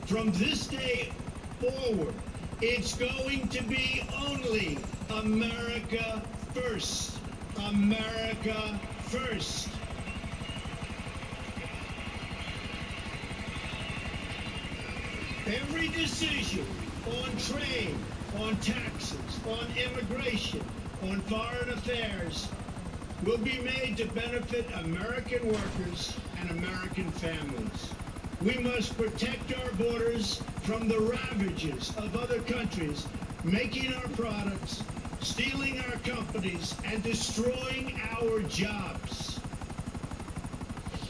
Speaker 8: From this day forward, it's going to be only America first. America first. Every decision on trade, on taxes, on immigration, on foreign affairs will be made to benefit American workers and American families. We must protect our borders from the ravages of other countries, making our products, stealing our companies, and destroying our jobs.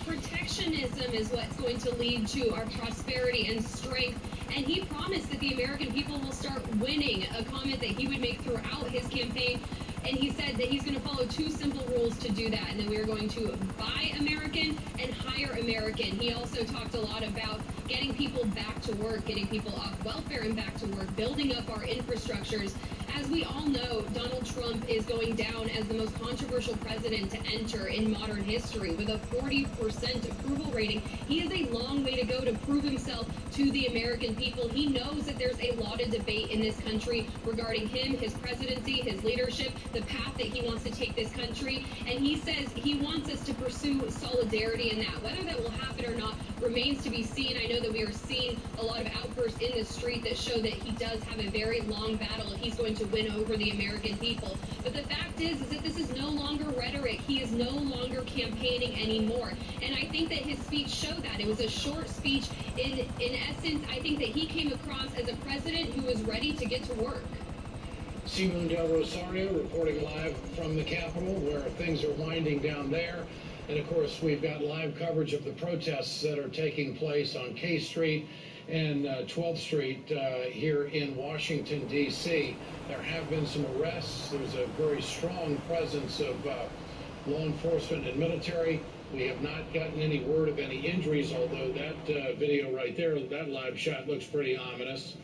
Speaker 21: Protectionism is what's going to lead to our prosperity and strength. And he promised that the American people will start winning, a comment that he would make throughout his campaign. And he said that he's going to follow two simple rules to do that, and then we are going to buy American and hire American. He also talked a lot about getting people back to work, getting people off welfare and back to work, building up our infrastructures. As we all know, Donald Trump is going down as the most controversial president to enter in modern history with a 40% approval rating. He has a long way to go to prove himself to the American people. He knows that there's a lot of debate in this country regarding him, his presidency, his leadership, the path that he wants to take this country. And he says he wants us to pursue solidarity in that. Whether that will happen or not remains to be seen. I know that we are seeing a lot of outbursts in the street that show that he does have a very long battle if he's going to win over the American people. But the fact is that this is no longer rhetoric. He is no longer campaigning anymore. And I think that his speech showed that. It was a short speech. In essence, I think that he came across as a president who was ready to get to work.
Speaker 3: Simone Del Rosario reporting live from the Capitol, where things are winding down there. And of course, we've got live coverage of the protests that are taking place on K Street and 12th Street here in Washington, D.C. There have been some arrests. There's a very strong presence of law enforcement and military. We have not gotten any word of any injuries, although that video right there, that live shot looks pretty ominous.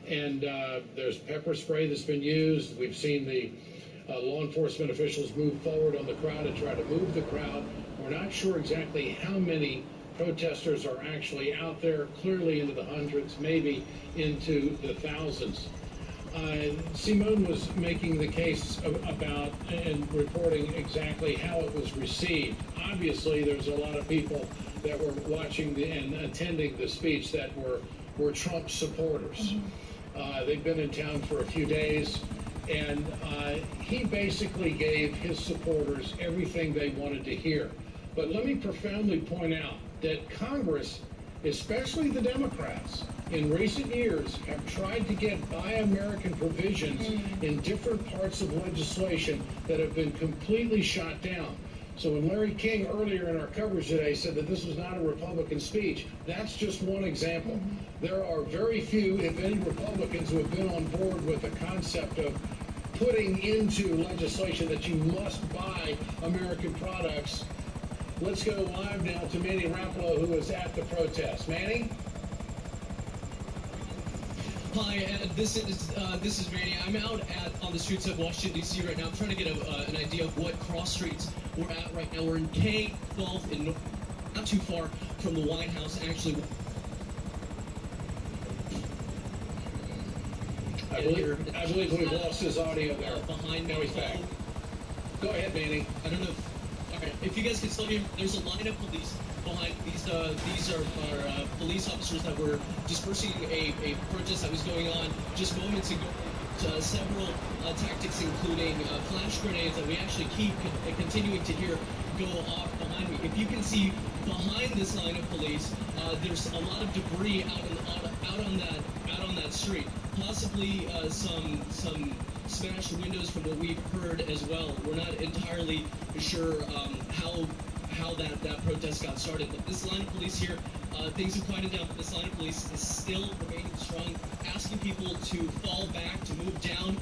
Speaker 3: And there's pepper spray that's been used. We've seen the law enforcement officials move forward on the crowd and try to move the crowd. We're not sure exactly how many protesters are actually out there, clearly into the hundreds, maybe into the thousands. Simone was making the case about and reporting exactly how it was received. Obviously, there's a lot of people that were watching and attending the speech that were Trump supporters. They've been in town for a few days, and he basically gave his supporters everything they wanted to hear. But let me profoundly point out that Congress, especially the Democrats, in recent years have tried to get Buy American provisions in different parts of legislation that have been completely shot down. So when Larry King earlier in our coverage today said that this was not a Republican speech, that's just one example. There are very few, if any, Republicans who have been on board with the concept of putting into legislation that you must buy American products. Let's go live now to Manny Rapolo, who is at the protest. Manny?
Speaker 7: Hi, this is Manny. I'm out on the streets of Washington, D.C. right now. I'm trying to get an idea of what cross streets we're at right now. We're in K-12, in not too far from the White House, actually.
Speaker 3: I believe we've lost his audio there.
Speaker 7: Behind me.
Speaker 3: Now he's back. Go ahead, Manny.
Speaker 7: I don't know if you guys can still hear me. There's a line of police behind these are police officers that were dispersing a protest that was going on just moments ago. Several tactics, including flash grenades that we actually keep continuing to hear go off behind me. If you can see behind this line of police, there's a lot of debris out on that street. Possibly some smashed windows from what we've heard as well. We're not entirely sure how how that protest got started. But this line of police here, things have quieted down, but this line of police is still remaining strong, asking people to fall back, to move down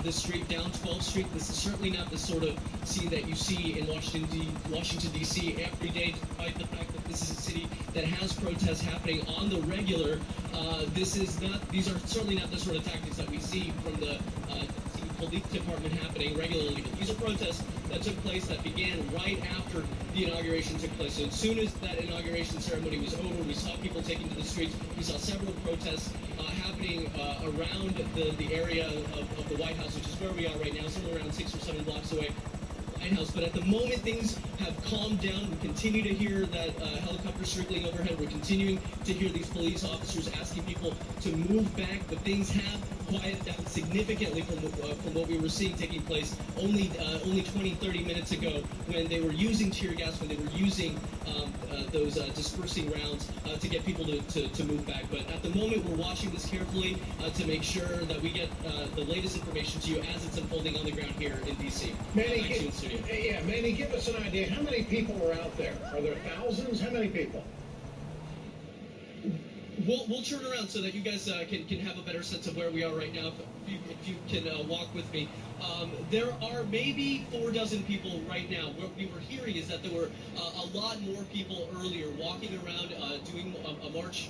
Speaker 7: the street, down 12th Street. This is certainly not the sort of scene that you see in Washington, D.C. every day, despite the fact that this is a city that has protests happening on the regular. These are certainly not the sort of tactics that we see from the police department happening regularly. But these are protests that took place, that began right after the inauguration took place. So as soon as that inauguration ceremony was over, we saw people taking to the streets. We saw several protests happening around the area of the White House, which is where we are right now, somewhere around 6 or 7 blocks away. White House. But at the moment, things have calmed down. We continue to hear that helicopter circling overhead. We're continuing to hear these police officers asking people to move back, but things have quieted down significantly from what we were seeing taking place only 20, 30 minutes ago, when they were using tear gas, when they were using those dispersing rounds to get people to move back. But at the moment, we're watching this carefully to make sure that we get the latest information to you as it's unfolding on the ground here in D.C.
Speaker 3: Manny, give us an idea. How many people are out there? Are there thousands? How many people?
Speaker 7: We'll turn around so that you guys can have a better sense of where we are right now. If you can walk with me. There are maybe 4 dozen people right now. What we were hearing is that there were a lot more people earlier walking around doing a march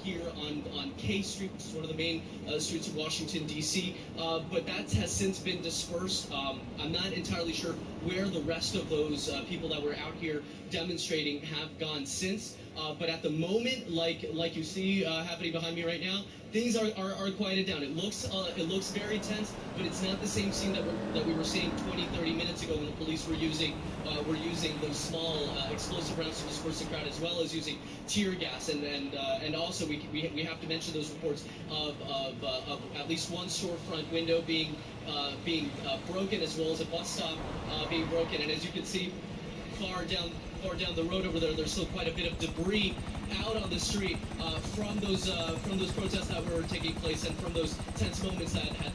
Speaker 7: here on K Street, which is one of the main streets of Washington, D.C. But that has since been dispersed. I'm not entirely sure where the rest of those people that were out here demonstrating have gone since. But at the moment, like you see happening behind me right now, things are quieted down. It looks very tense, but it's not the same scene that we were seeing 20, 30 minutes ago when the police were using those small explosive rounds to disperse the crowd, as well as using tear gas. And also we have to mention those reports of at least one storefront window being broken, as well as a bus stop being broken. And as you can see, far down the road over there, there's still quite a bit of debris out on the street from those protests that were taking place, and from those tense moments that had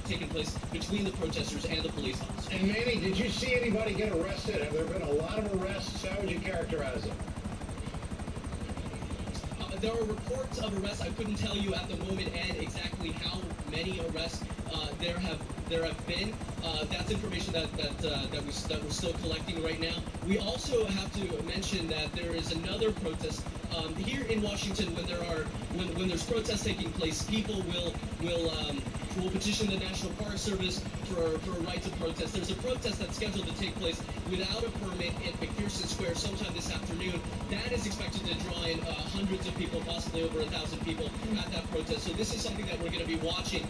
Speaker 7: taken place between the protesters and the police officers.
Speaker 3: And Manny, did you see anybody get arrested? Have there been a lot of arrests? How would you characterize them?
Speaker 7: There are reports of arrests. I couldn't tell you at the moment, Ed, exactly how many arrests there have been. That's information that we're still collecting right now. We also have to mention that there is another protest here in Washington. When there's protests taking place, people will petition the National Park Service for a right to protest. There's a protest that's scheduled to take place without a permit in McPherson Square sometime this afternoon. That is expected to draw in hundreds of people, possibly over 1,000 people at that protest. So this is something that we're going to be watching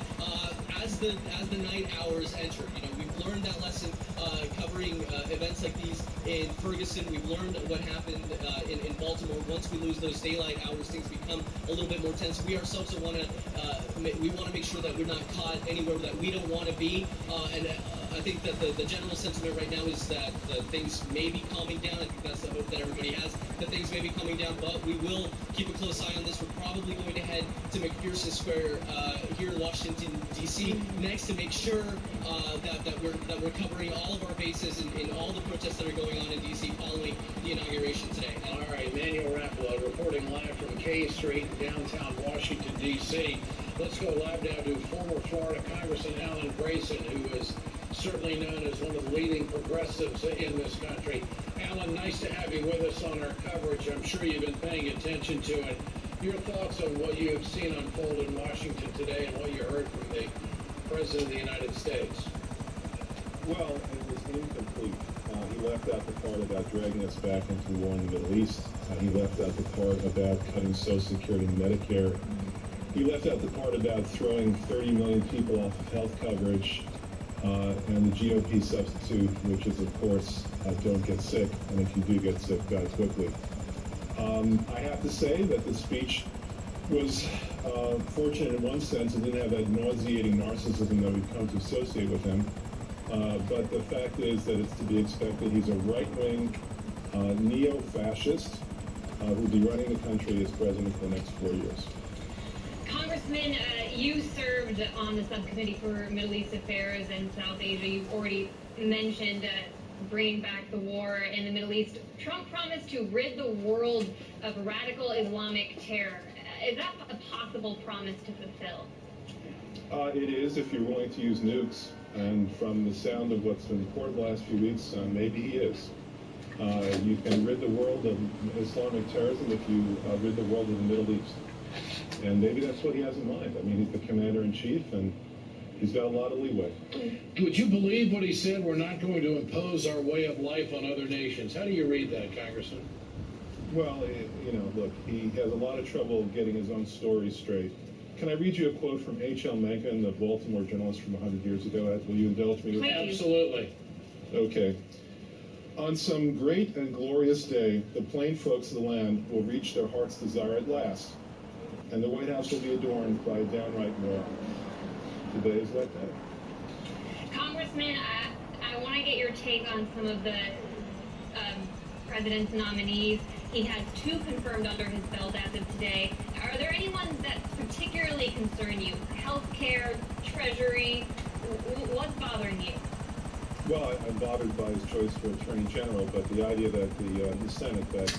Speaker 7: as the night hours enter. We've learned that lesson covering events like these in Ferguson. We've learned what happened in Baltimore. Once we lose those daylight hours, things become a little bit more tense. We ourselves want to make sure that we're not caught anywhere that we don't want to be. And I think that the general sentiment right now is that things may be calming down. I think that's the hope that everybody has, that things may be calming down, but we will keep a close eye on this. We're probably going to head to McPherson Square here in Washington, D.C. next, to make sure that we're covering all of our bases in all the protests that are going on in D.C. following the inauguration today.
Speaker 3: All right, Manuel Rappola reporting live from K Street, downtown Washington, D.C. Let's go live now to former Florida Congressman Alan Grayson, who is certainly known as one of the leading progressives in this country. Alan, nice to have you with us on our coverage. I'm sure you've been paying attention to it. Your thoughts on what you have seen unfold in Washington today and what you heard from the President of the United States?
Speaker 16: Well, it was incomplete. He left out the part about dragging us back into the war in the Middle East. He left out the part about cutting Social Security and Medicare. He left out the part about throwing 30 million people off of health coverage, and the GOP substitute, which is, of course, don't get sick, and if you do get sick, die quickly. I have to say that the speech was fortunate in one sense. It didn't have that nauseating narcissism that we've come to associate with him. But the fact is that it's to be expected. He's a right-wing neo-fascist who'll be running the country as president for the next 4 years.
Speaker 5: Congressman, you served on the subcommittee for Middle East Affairs and South Asia. You've already mentioned bringing back the war in the Middle East. Trump promised to rid the world of radical Islamic terror. Is that a possible promise to fulfill?
Speaker 16: It is, if you're willing to use nukes. And from the sound of what's been reported the last few weeks, maybe he is. You can rid the world of Islamic terrorism if you rid the world of the Middle East. And maybe that's what he has in mind. I mean, he's the commander-in-chief, and he's got a lot of leeway.
Speaker 3: Would you believe what he said? We're not going to impose our way of life on other nations. How do you read that, Congressman?
Speaker 16: Well, look, he has a lot of trouble getting his own story straight. Can I read you a quote from H.L. Mencken, the Baltimore journalist from 100 years ago? Will you indulge me with that?
Speaker 3: Absolutely.
Speaker 16: Okay. On some great and glorious day, the plain folks of the land will reach their heart's desire at last, and the White House will be adorned by a downright moron. Today is that day.
Speaker 5: Congressman, I want to get your take on some of the president's nominees. He has 2 confirmed under his belt as of today. Are there any ones that particularly concern you? Healthcare, Treasury, what's bothering you?
Speaker 16: Well, I'm bothered by his choice for Attorney General, but the idea that the Senate, that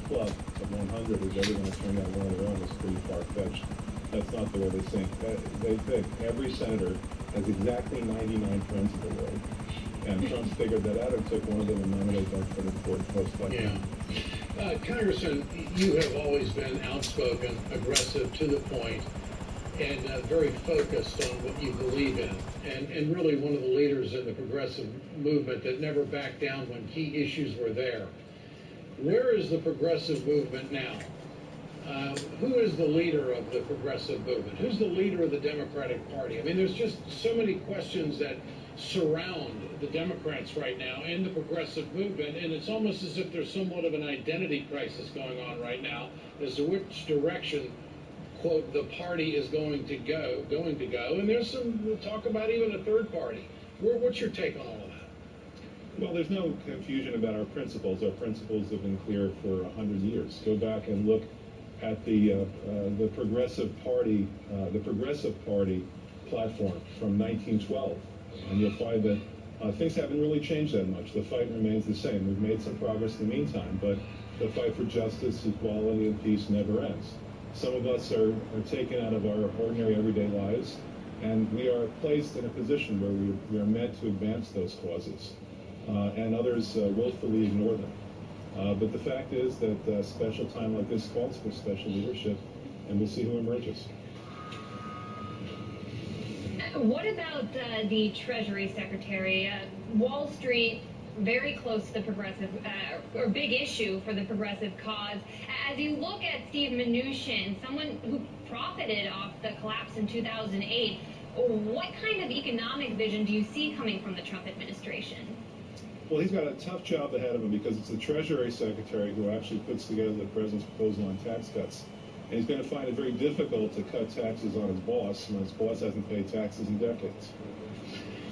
Speaker 16: club of 100, is ever going to turn out one of their own is pretty far-fetched. That's not the way they think. They think every senator has exactly 99 friends in the world. And Trump figured that out and took one of them and nominated them for an important post like that.
Speaker 3: Congressman, you have always been outspoken, aggressive, to the point, and very focused on what you believe in. And really one of the leaders in the progressive movement that never backed down when key issues were there. Where is the progressive movement now? Who is the leader of the progressive movement? Who's the leader of the Democratic Party? I mean, there's just so many questions that surround the Democrats right now and the progressive movement, and it's almost as if there's somewhat of an identity crisis going on right now as to which direction, quote, the party is going to go, and there's some talk about even a third party. What's your take on all of that?
Speaker 16: Well, there's no confusion about our principles. Our principles have been clear for 100 years. Go back and look at the Progressive Party platform from 1912, and you'll find that things haven't really changed that much. The fight remains the same. We've made some progress in the meantime, but the fight for justice, equality, and peace never ends. Some of us are taken out of our ordinary everyday lives, and we are placed in a position where we are meant to advance those causes, and others willfully ignore them. But the fact is that a special time like this calls for special leadership, and we'll see who emerges.
Speaker 5: What about the Treasury Secretary? Wall Street, very close to the progressive, or big issue for the progressive cause. As you look at Steve Mnuchin, someone who profited off the collapse in 2008, what kind of economic vision do you see coming from the Trump administration?
Speaker 16: Well, he's got a tough job ahead of him because it's the Treasury Secretary who actually puts together the president's proposal on tax cuts. And he's going to find it very difficult to cut taxes on his boss when his boss hasn't paid taxes in decades.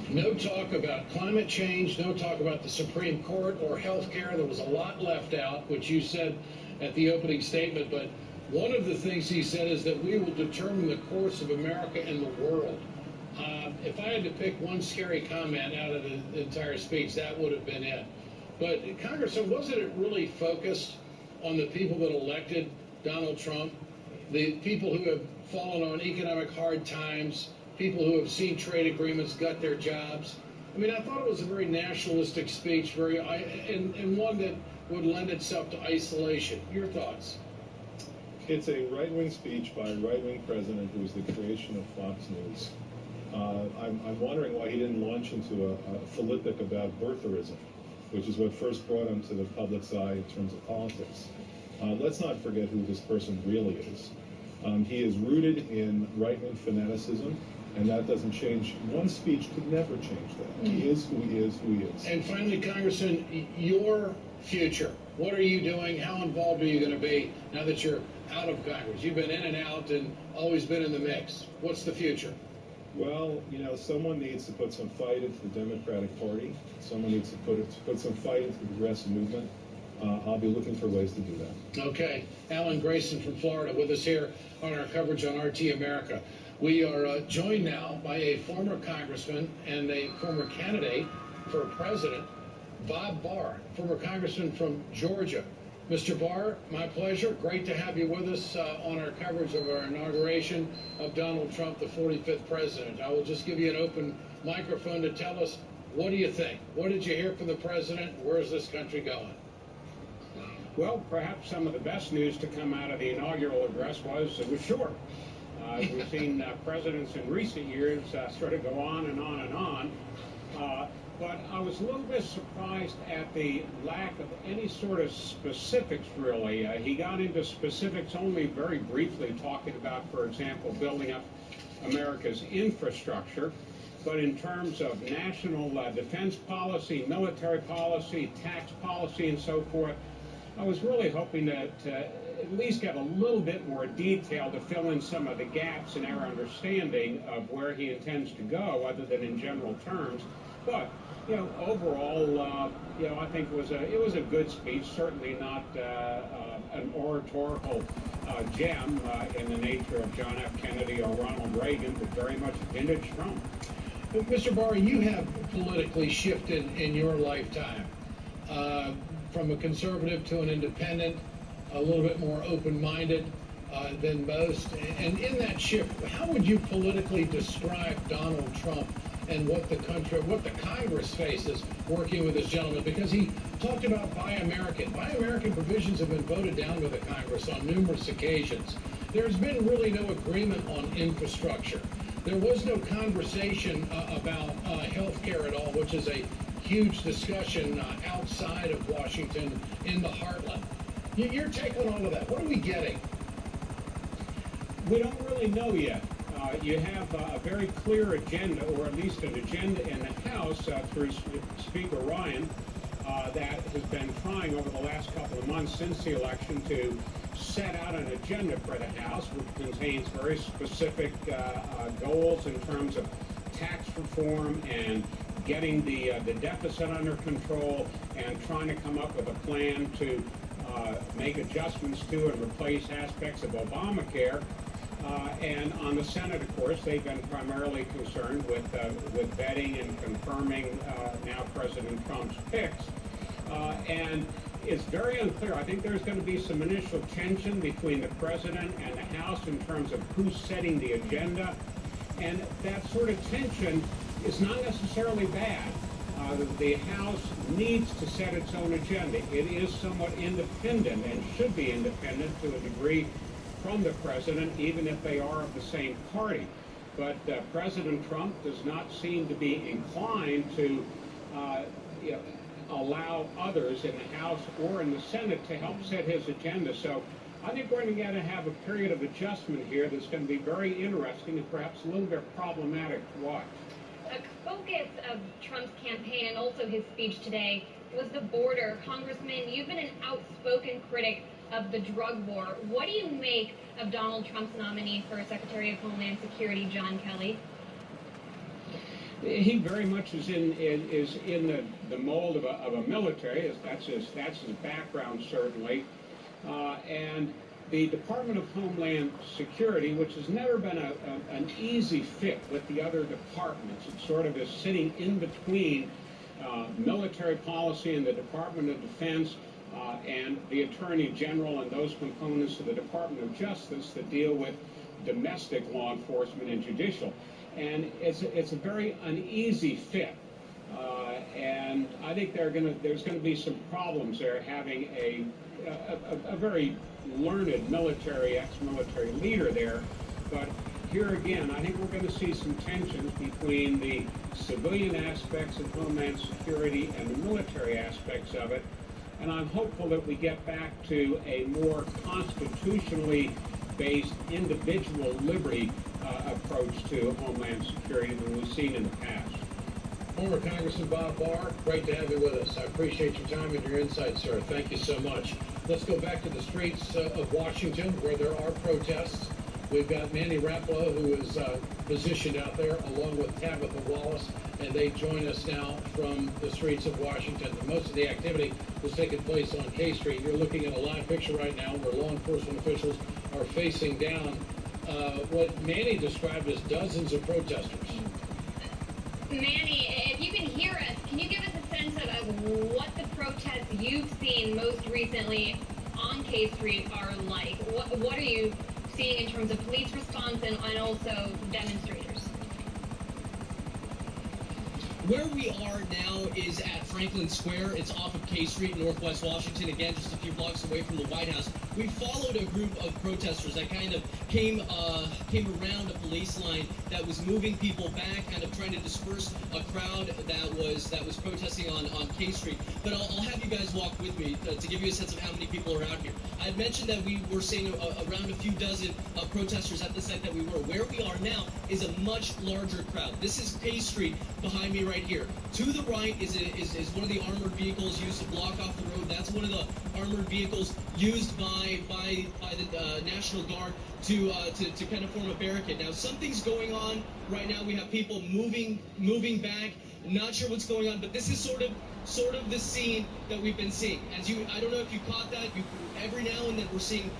Speaker 3: No talk about climate change, no talk about the Supreme Court or health care. There was a lot left out, which you said at the opening statement. But one of the things he said is that we will determine the course of America and the world. If I had to pick one scary comment out of the entire speech, that would have been it. But, Congressman, wasn't it really focused on the people that elected Donald Trump, the people who have fallen on economic hard times, people who have seen trade agreements gut their jobs? I mean, I thought it was a very nationalistic speech, and one that would lend itself to isolation. Your thoughts?
Speaker 16: It's a right-wing speech by a right-wing president who was the creation of Fox News. I'm wondering why he didn't launch into a philippic about birtherism, which is what first brought him to the public's eye in terms of politics. Let's not forget who this person really is. He is rooted in right-wing fanaticism, and that doesn't change. One speech could never change that. He is who he is, who he is.
Speaker 3: And finally, Congressman, your future. What are you doing? How involved are you going to be now that you're out of Congress? You've been in and out and always been in the mix. What's the future?
Speaker 16: Well, someone needs to put some fight into the Democratic Party. Someone needs to put some fight into the progressive movement. I'll be looking for ways to do that.
Speaker 3: Okay. Alan Grayson from Florida with us here on our coverage on RT America. We are joined now by a former congressman and a former candidate for president Bob Barr, former congressman from Georgia. Mr. Barr, my pleasure. Great to have you with us on our coverage of our inauguration of Donald Trump, the 45th president. I will just give you an open microphone to tell us, what do you think? What did you hear from the president? Where's this country going?
Speaker 10: Well, perhaps some of the best news to come out of the inaugural address was it was short. We've seen presidents in recent years sort of go on and on and on. But I was a little bit surprised at the lack of any sort of specifics, really. He got into specifics only very briefly, talking about, for example, building up America's infrastructure. But in terms of national defense policy, military policy, tax policy, and so forth, I was really hoping to at least get a little bit more detail to fill in some of the gaps in our understanding of where he intends to go, other than in general terms. But overall, I think it was a good speech. Certainly not an oratorical gem in the nature of John F. Kennedy or Ronald Reagan, but very much vintage Trump.
Speaker 3: Mr. Barr, you have politically shifted in your lifetime from a conservative to an independent, a little bit more open-minded than most. And in that shift, how would you politically describe Donald Trump and what the country, what the Congress faces working with this gentleman? Because he talked about Buy American. Buy American provisions have been voted down by the Congress on numerous occasions. There's been really no agreement on infrastructure. There was no conversation about health care at all, which is a huge discussion outside of Washington in the heartland. Your take on all of that, what are we getting?
Speaker 10: We don't really know yet. You have a very clear agenda, or at least an agenda in the House through Speaker Ryan that has been trying over the last couple of months since the election to set out an agenda for the House, which contains very specific goals in terms of tax reform and getting the deficit under control and trying to come up with a plan to make adjustments to and replace aspects of Obamacare. And on the Senate, of course, they've been primarily concerned with vetting and confirming now President Trump's picks. And it's very unclear. I think there's going to be some initial tension between the president and the House in terms of who's setting the agenda. And that sort of tension is not necessarily bad. The House needs to set its own agenda. It is somewhat independent and should be independent to a degree from the president, even if they are of the same party. But President Trump does not seem to be inclined to allow others in the House or in the Senate to help set his agenda. So I think we're going to have a period of adjustment here that's going to be very interesting and perhaps a little bit problematic to watch.
Speaker 5: A focus of Trump's campaign and also his speech today was the border. Congressman, you've been an outspoken critic of the drug war. What do you make of Donald Trump's nominee for Secretary of Homeland Security, John Kelly?
Speaker 10: He very much is in the mold of a military. That's his background, certainly. And the Department of Homeland Security, which has never been an easy fit with the other departments. It sort of is sitting in between military policy and the Department of Defense and the Attorney General and those components of the Department of Justice that deal with domestic law enforcement and judicial. And it's a very uneasy fit. And I think there's going to be some problems there having a very learned ex-military leader there. But here again, I think we're going to see some tensions between the civilian aspects of Homeland Security and the military aspects of it. And I'm hopeful that we get back to a more constitutionally based individual liberty approach to Homeland Security than we've seen in the past.
Speaker 3: Former Congressman Bob Barr, great to have you with us. I appreciate your time and your insights, sir. Thank you so much. Let's go back to the streets of Washington, where there are protests. We've got Mandy Raplow, who is positioned out there, along with Tabitha Wallace, and they join us now from the streets of Washington. Most of the activity was taking place on K Street. You're looking at a live picture right now where law enforcement officials are facing down what Manny described as dozens of protesters.
Speaker 5: Manny, if you can hear us, can you give us a sense of what the protests you've seen most recently on K Street are like. What are you seeing in terms of police response and also demonstrators?
Speaker 7: Where we are now is at Franklin Square. It's off of K Street in Northwest Washington, again, just a few blocks away from the White House. We followed a group of protesters that kind of came around a police line that was moving people back, kind of trying to disperse a crowd that was protesting on K Street. But I'll have you guys walk with me to give you a sense of how many people are out here. I had mentioned that we were seeing around a few dozen protesters at the site that we were. Where we are now is a much larger crowd. This is K Street behind me right here. To the right is one of the armored vehicles used to block off the road. That's one of the armored vehicles used by the National Guard to kind of form a barricade. Now something's going on right now. We have people moving back. Not sure what's going on, but this is sort of the scene that we've been seeing. I don't know if you caught that. Every now and then we're seeing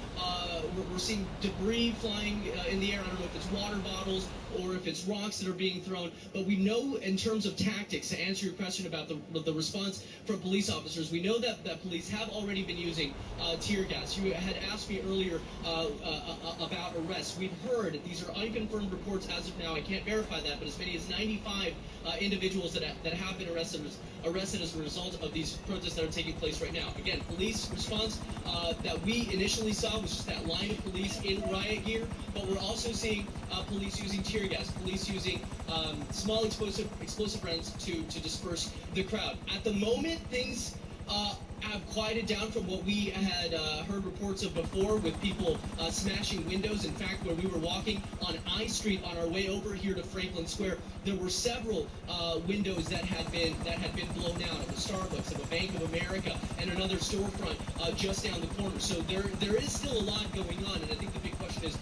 Speaker 7: debris flying in the air. I don't know if it's water bottles or if it's rocks that are being thrown. But we know in terms of tactics, to answer your question about the response from police officers, we know that police have already been using tear gas. You had asked me earlier about arrests. We've heard, these are unconfirmed reports as of now, I can't verify that, but as many as 95 individuals that have been arrested as a result of these protests that are taking place right now. Again, police response that we initially saw was just that line of police in riot gear, but we're also seeing police using tear gas, police using small explosive rounds to disperse the crowd. At the moment, things have quieted down from what we had heard reports of before, with people smashing windows. In fact, when we were walking on I Street on our way over here to Franklin Square, there were several windows that had been blown out of a Starbucks, of a Bank of America, and another storefront just down the corner. So there is still a lot going on, and I think the big question is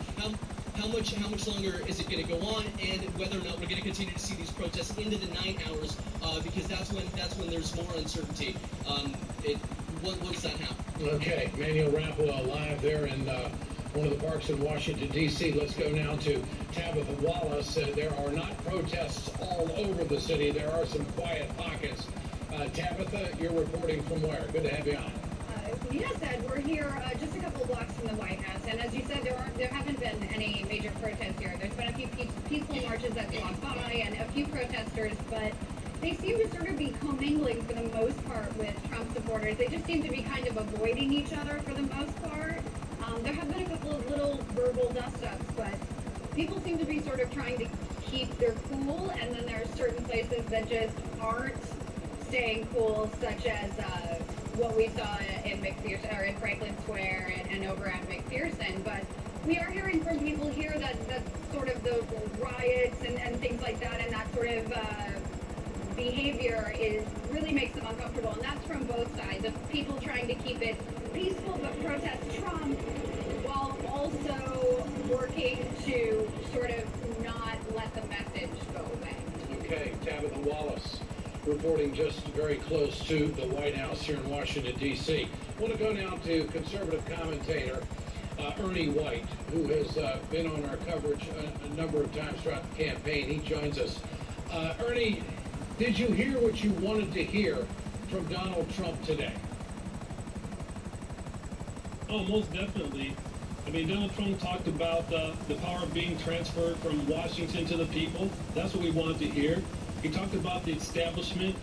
Speaker 7: how much longer is it going to go on, and whether or not we're going to continue to see these protests into the night hours, because that's when there's more uncertainty. Once that happens.
Speaker 3: Okay, Manuel Rappoel live there in one of the parks in Washington, D.C. Let's go now to Tabitha Wallace. There are not protests all over the city. There are some quiet pockets. Tabitha, you're reporting from where? Good to have you on.
Speaker 11: Yes, Ed, we're here just a couple of blocks from the White House, and as you said, there haven't been any major protests here. There's been a few peaceful marches that walked by and a few protesters, but they seem to sort of be commingling for the most part with Trump supporters. They just seem to be kind of avoiding each other for the most part. There have been a couple of little verbal dust-ups, but people seem to be sort of trying to keep their cool, and then there are certain places that just aren't staying cool, such as what we saw in McPherson, or in Franklin Square and over at McPherson. But we are hearing from people here that sort of the riots and things like that, and that sort of behavior really makes them uncomfortable, and that's from both sides, of people trying to keep it peaceful but protest Trump, while also working to sort of not let the message go away.
Speaker 3: Okay, Tabitha Wallace reporting just very close to the White House here in Washington, D.C. I want to go now to conservative commentator Ernie White, who has been on our coverage a number of times throughout the campaign. He joins us. Ernie, did you hear what you wanted to hear from Donald Trump today?
Speaker 2: Oh, most definitely. I mean, Donald Trump talked about the power being transferred from Washington to the people. That's what we wanted to hear. He talked about the establishment.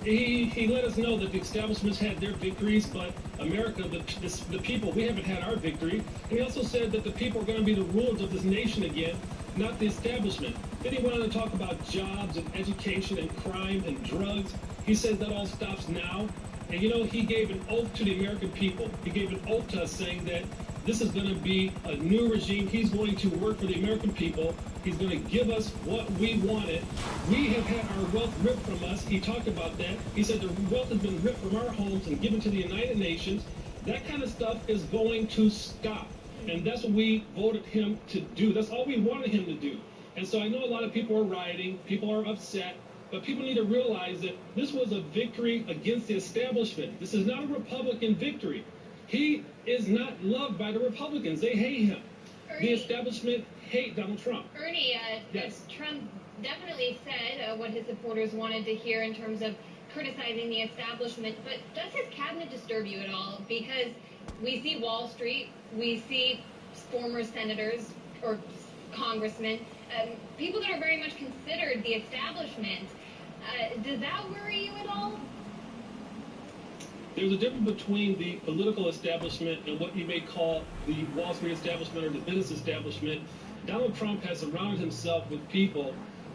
Speaker 2: He let us know that the establishments had their victories, but America, the people, we haven't had our victory. And he also said that the people are going to be the rulers of this nation again, not the establishment. Then he went on to talk about jobs and education and crime and drugs. He says that all stops now. And, you know, he gave an oath to the American people. He gave an oath to us saying that this is going to be a new regime. He's going to work for the American people. He's going to give us what we wanted. We have had our wealth ripped from us. He talked about that. He said the wealth has been ripped from our homes and given to the United Nations. That kind of stuff is going to stop. And that's what we voted him to do. That's all we wanted him to do. And so I know a lot of people are rioting. People are upset. But people need to realize that this was a victory against the establishment. This is not a Republican victory. He is not loved by the Republicans. They hate him.
Speaker 5: Ernie,
Speaker 2: the establishment hate Donald Trump.
Speaker 5: Ernie,
Speaker 2: yes.
Speaker 5: Trump definitely said what his supporters wanted to hear in terms of criticizing the establishment, but does his cabinet disturb you at all? Because we see Wall Street, we see former senators or congressmen, people that are very much considered the establishment. Does that worry you at all?
Speaker 2: There's a difference between the political establishment and what you may call the Wall Street establishment or the business establishment. Donald Trump has surrounded himself with people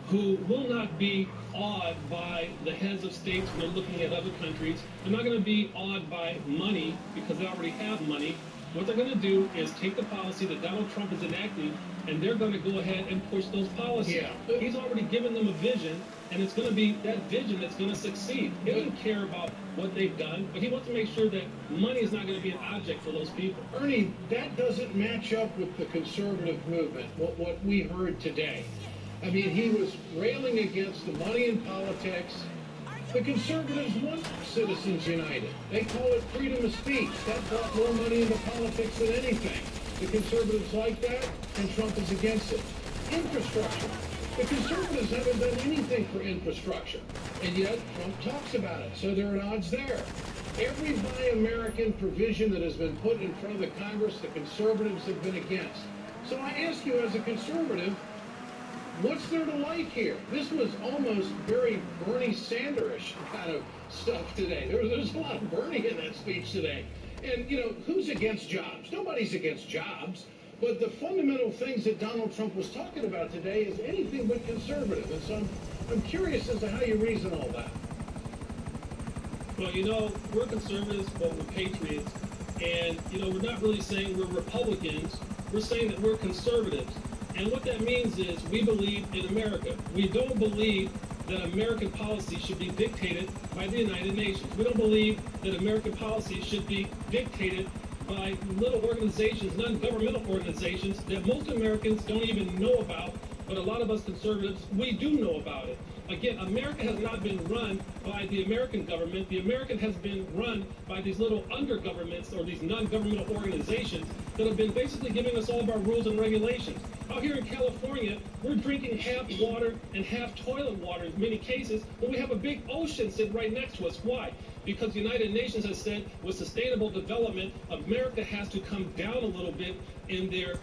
Speaker 2: who will not be awed by the heads of states when they're looking at other countries. They're not going to be awed by money because they already have money. What they're going to do is take the policy that Donald Trump is enacting, and they're going to go ahead and push those policies. Yeah. He's already given them a vision, and it's going to be that vision that's going to succeed. He doesn't care about what they've done, but he wants to make sure that money is not going to be an object for those people.
Speaker 3: Ernie, that doesn't match up with the conservative movement, what we heard today. I mean, he was railing against the money in politics. The conservatives want Citizens United. They call it freedom of speech. That brought more money into politics than anything. The conservatives like that, and Trump is against it. Infrastructure. The conservatives haven't done anything for infrastructure, and yet Trump talks about it, so there are odds there. Every Buy American provision that has been put in front of the Congress, the conservatives have been against. So I ask you, as a conservative, what's there to like here? This was almost very Bernie Sanders-ish kind of stuff today. There's a lot of Bernie in that speech today. And, you know, who's against jobs? Nobody's against jobs. But the fundamental things that Donald Trump was talking about today is anything but conservative. And so I'm curious as to how you reason all that.
Speaker 2: Well, you know, we're conservatives, but we're patriots. And, you know, we're not really saying we're Republicans. We're saying that we're conservatives. And what that means is we believe in America. We don't believe that American policy should be dictated by the United Nations. We don't believe that American policy should be dictated by little organizations, non-governmental organizations that most Americans don't even know about, but a lot of us conservatives, we do know about it. Again, America has not been run by the American government. The American has been run by these little under-governments or these non-governmental organizations that have been basically giving us all of our rules and regulations. Out here in California, we're drinking half water and half toilet water in many cases, but we have a big ocean sitting right next to us. Why? Because the United Nations has said with sustainable development, America has to come down a little bit in their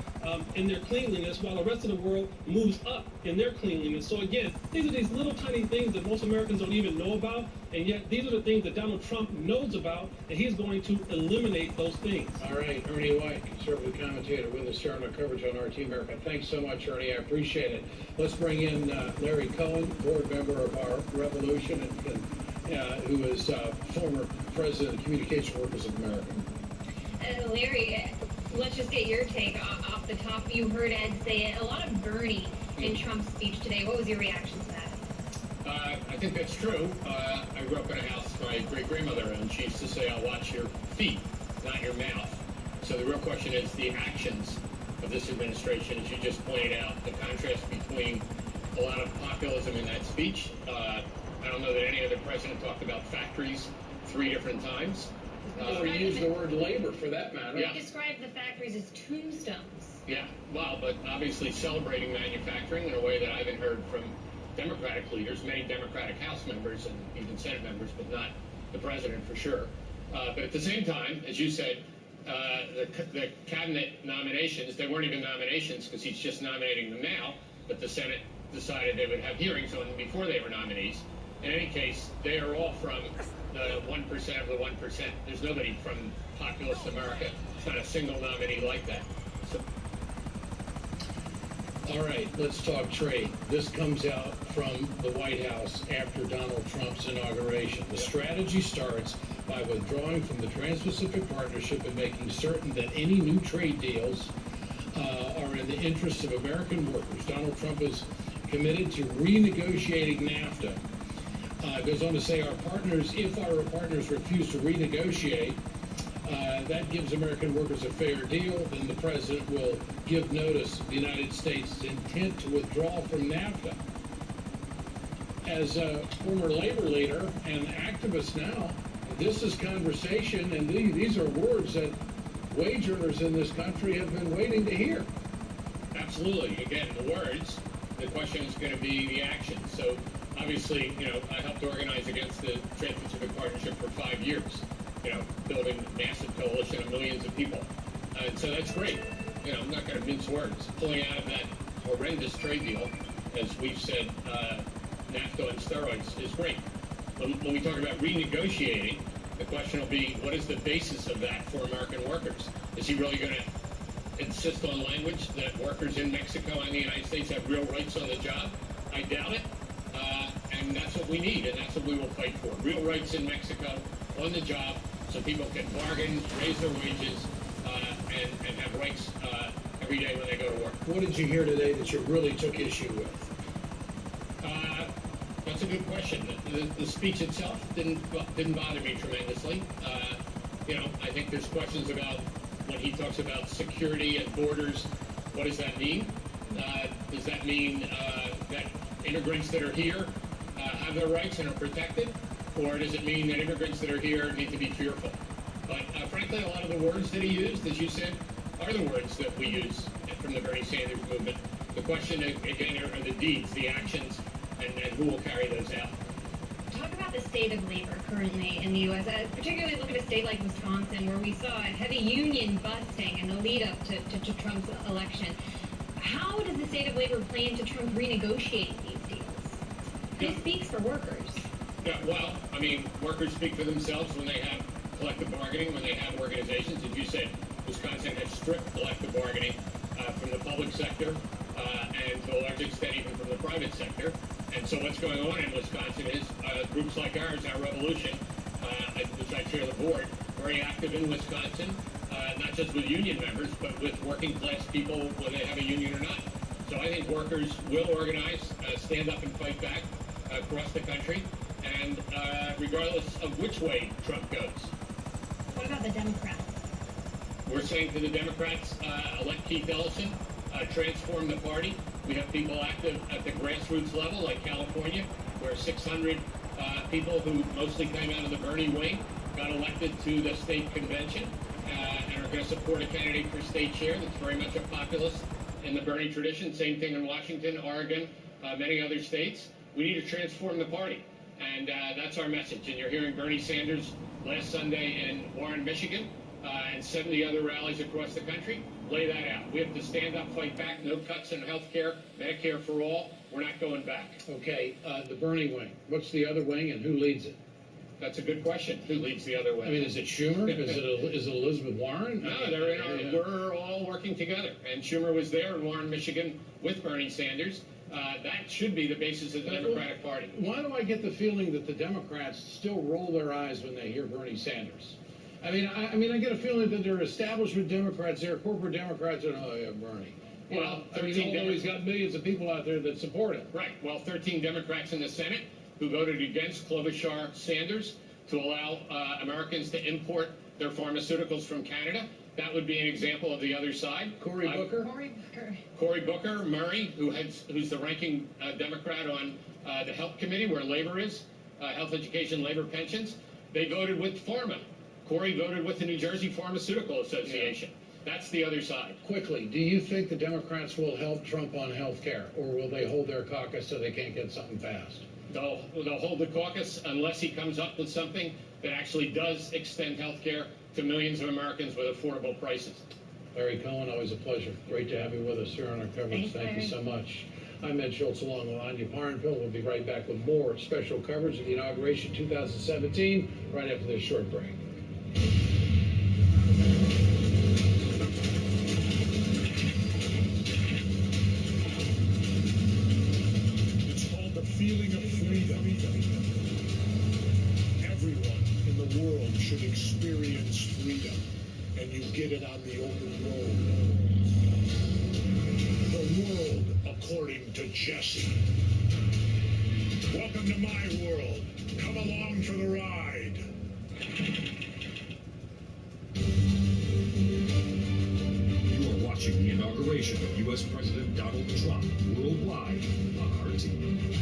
Speaker 2: cleanliness while the rest of the world moves up in their cleanliness. So again, these are these little tiny things that most Americans don't even know about, and yet these are the things that Donald Trump knows about, and he's going to eliminate those things.
Speaker 3: All right, Ernie White, conservative commentator with us here on our coverage on RT America. Thanks so much, Ernie. I appreciate it. Let's bring in Larry Cohen, board member of our Revolution, and who is former president of Communication Workers of America.
Speaker 5: Larry, let's just get your take off the top. You heard Ed say it. A lot of Bernie in Trump's speech today. What was your reaction to that?
Speaker 9: I think that's true. I grew up in a house my great-grandmother owned. She used to say, I'll watch your feet, not your mouth. So the real question is the actions of this administration, as you just pointed out, the contrast between a lot of populism in that speech. I don't know that any other president talked about factories 3 different times.
Speaker 3: Or use the word labor, for that matter.
Speaker 5: He described the factories as tombstones.
Speaker 9: Yeah, well, but obviously celebrating manufacturing in a way that I haven't heard from Democratic leaders, many Democratic House members and even Senate members, but not the president for sure. But at the same time, as you said, the cabinet nominations, they weren't even nominations because he's just nominating them now, but the Senate decided they would have hearings on them before they were nominees. In any case, they are all from the 1% of the 1%. There's nobody from populist America. It's not a single nominee like that. So.
Speaker 3: All right, let's talk trade. This comes out from the White House after Donald Trump's inauguration. The strategy starts by withdrawing from the Trans-Pacific Partnership and making certain that any new trade deals are in the interests of American workers. Donald Trump is committed to renegotiating NAFTA. Goes on to say if our partners refuse to renegotiate, that gives American workers a fair deal, then the president will give notice of the United States' intent to withdraw from NAFTA. As a former labor leader and activist now, this is conversation, and these are words that wage earners in this country have been waiting to hear.
Speaker 9: Absolutely. Again, the words, the question is going to be the action. So obviously, I helped organize against the Trans-Pacific Partnership for 5 years, building a massive coalition of millions of people. And so that's great. I'm not going to mince words. Pulling out of that horrendous trade deal, as we've said, NAFTA and steroids is great. When we talk about renegotiating, the question will be, what is the basis of that for American workers? Is he really going to insist on language that workers in Mexico and the United States have real rights on the job? I doubt it. And that's what we need, and that's what we will fight for. Real rights in Mexico on the job so people can bargain, raise their wages, and have rights every day when they go to work.
Speaker 3: What did you hear today that you really took issue with?
Speaker 9: That's a good question. The speech itself didn't bother me tremendously. I think there's questions about when he talks about security at borders. What does that mean? Does that mean that immigrants that are here have their rights and are protected? Or does it mean that immigrants that are here need to be fearful? But frankly, a lot of the words that he used, as you said, are the words that we use from the Bernie Sanders movement. The question, again, are the deeds, the actions, and who will carry those out.
Speaker 5: Talk about the state of labor currently in the U.S., particularly look at a state like Wisconsin, where we saw a heavy union busting in the lead-up to Trump's election. How does the state of labor play into Trump renegotiating these deals? Who speaks for workers?
Speaker 9: Yeah, well, workers speak for themselves when they have collective bargaining, when they have organizations. As you said, Wisconsin has strict collective bargaining from the public sector and to a large extent even from the private sector. And so what's going on in Wisconsin is groups like ours, our Revolution, which I chair the board, very active in Wisconsin, not just with union members, but with working class people, whether they have a union or not. So I think workers will organize, stand up and fight back across the country, and regardless of which way Trump goes.
Speaker 5: What about the Democrats?
Speaker 9: We're saying to the Democrats, elect Keith Ellison, transform the party. We have people active at the grassroots level, like California, where 600 people who mostly came out of the Bernie wing got elected to the state convention and are going to support a candidate for state chair that's very much a populist in the Bernie tradition. Same thing in Washington, Oregon, many other states. We need to transform the party, and that's our message. And you're hearing Bernie Sanders last Sunday in Warren, Michigan, and 70 other rallies across the country. Lay that out. We have to stand up, fight back. No cuts in health care, Medicare for all. We're not going back.
Speaker 3: Okay, the Bernie wing. What's the other wing, and who leads it?
Speaker 9: That's a good question. Who leads the other wing?
Speaker 3: Is it Schumer? is it Elizabeth Warren?
Speaker 9: No, they're in our. We're all working together. And Schumer was there in Warren, Michigan, with Bernie Sanders. That should be the basis of the Democratic Party.
Speaker 3: Why do I get the feeling that the Democrats still roll their eyes when they hear Bernie Sanders? I get a feeling that they're establishment Democrats, they're corporate Democrats, and Bernie. Although he's got millions of people out there that support him.
Speaker 9: Right. Well, 13 Democrats in the Senate who voted against Klobuchar Sanders to allow Americans to import their pharmaceuticals from Canada. That would be an example of the other side.
Speaker 3: Cory Booker?
Speaker 9: Cory Booker, Murray, who's the ranking Democrat on the Health Committee, where labor is, health, education, labor, pensions. They voted with pharma. Cory voted with the New Jersey Pharmaceutical Association. Yeah. That's the other side.
Speaker 3: Quickly, do you think the Democrats will help Trump on health care, or will they hold their caucus so they can't get something passed?
Speaker 9: They'll hold the caucus unless he comes up with something that actually does extend health care to millions of Americans with affordable prices.
Speaker 3: Larry Cohen, always a pleasure. Great to have you with us here on our coverage. Thank you so much. I'm Ed Schultz along with Anya Parnfield. We'll be right back with more special coverage of the inauguration 2017 right after this short break.
Speaker 6: It's called the feeling of freedom. Everyone in the world should experience freedom, and you get it on the open road. The world according to Jesse. Welcome to my world. Come along for the ride.
Speaker 13: You are watching the inauguration of U.S. President Donald Trump worldwide on our TV.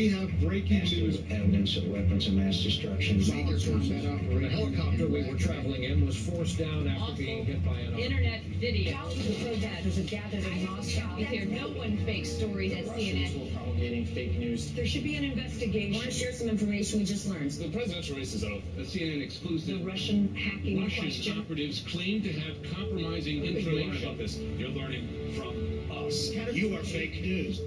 Speaker 6: We have breaking news.
Speaker 13: Evidence of weapons of mass destruction.
Speaker 6: Major combat operation.
Speaker 4: The helicopter we were traveling in was forced down after being hit by an
Speaker 1: Internet video. Thousands of protesters have gathered in Moscow. You hear no one fake stories at CNN.
Speaker 4: were promulgating fake news.
Speaker 1: There should be an investigation.
Speaker 15: I want to share some information we just learned.
Speaker 2: The presidential race is over. A CNN exclusive.
Speaker 1: The Russian hacking
Speaker 2: Russian
Speaker 1: question.
Speaker 2: operatives claim to have compromising information. About this. You're learning from us.
Speaker 6: You are fake news.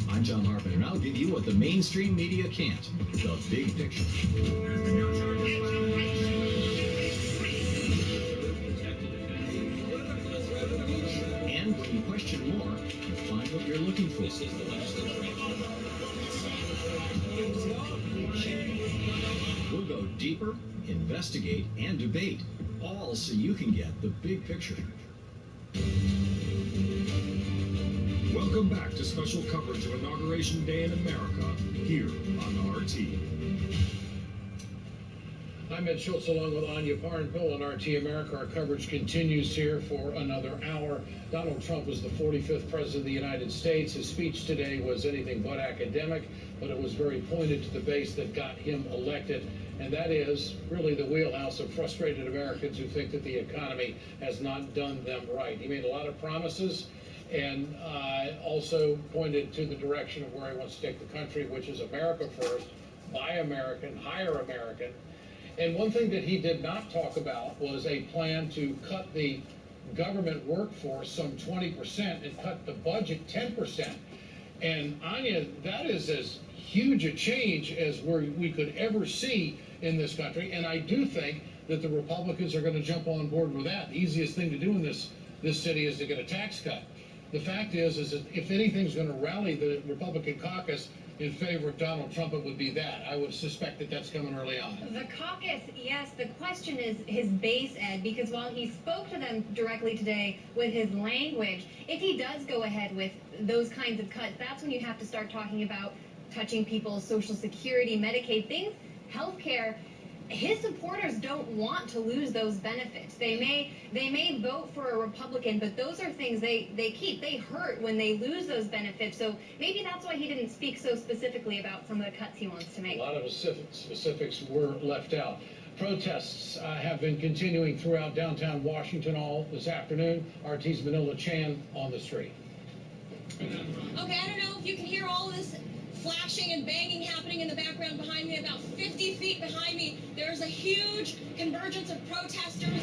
Speaker 13: I'm John Harper, and I'll give you what the mainstream media can't. The big picture. And when you question more, you find what you're looking for. We'll go deeper, investigate, and debate, all so you can get the big picture.
Speaker 19: Welcome back to special coverage of Inauguration Day in America, here on RT.
Speaker 3: I'm Ed Schultz along with Anya Parnpill on RT America. Our coverage continues here for another hour. Donald Trump was the 45th president of the United States. His speech today was anything but academic, but it was very pointed to the base that got him elected. And that is really the wheelhouse of frustrated Americans who think that the economy has not done them right. He made a lot of promises and also pointed to the direction of where he wants to take the country, which is America first, buy American, hire American. And one thing that he did not talk about was a plan to cut the government workforce some 20% and cut the budget 10%. And Anya, that is as huge a change as we could ever see in this country. And I do think that the Republicans are going to jump on board with that. The easiest thing to do in this city is to get a tax cut. The fact is that if anything's going to rally the Republican caucus in favor of Donald Trump, it would be that. I would suspect that that's coming early on.
Speaker 5: The caucus, yes. The question is his base, Ed, because while he spoke to them directly today with his language, if he does go ahead with those kinds of cuts, that's when you have to start talking about touching people's Social Security, Medicaid, things, healthcare. His supporters don't want to lose those benefits. They may vote for a Republican, but those are things they keep. They hurt when they lose those benefits. So maybe that's why he didn't speak so specifically about some of the cuts he wants to make.
Speaker 3: A lot of specifics were left out. Protests have been continuing throughout downtown Washington all this afternoon. RT's Manila Chan on the street.
Speaker 22: Okay, I don't know if you can hear all this flashing and banging happening in the background behind me. About 50 feet behind me, there's a huge convergence of protesters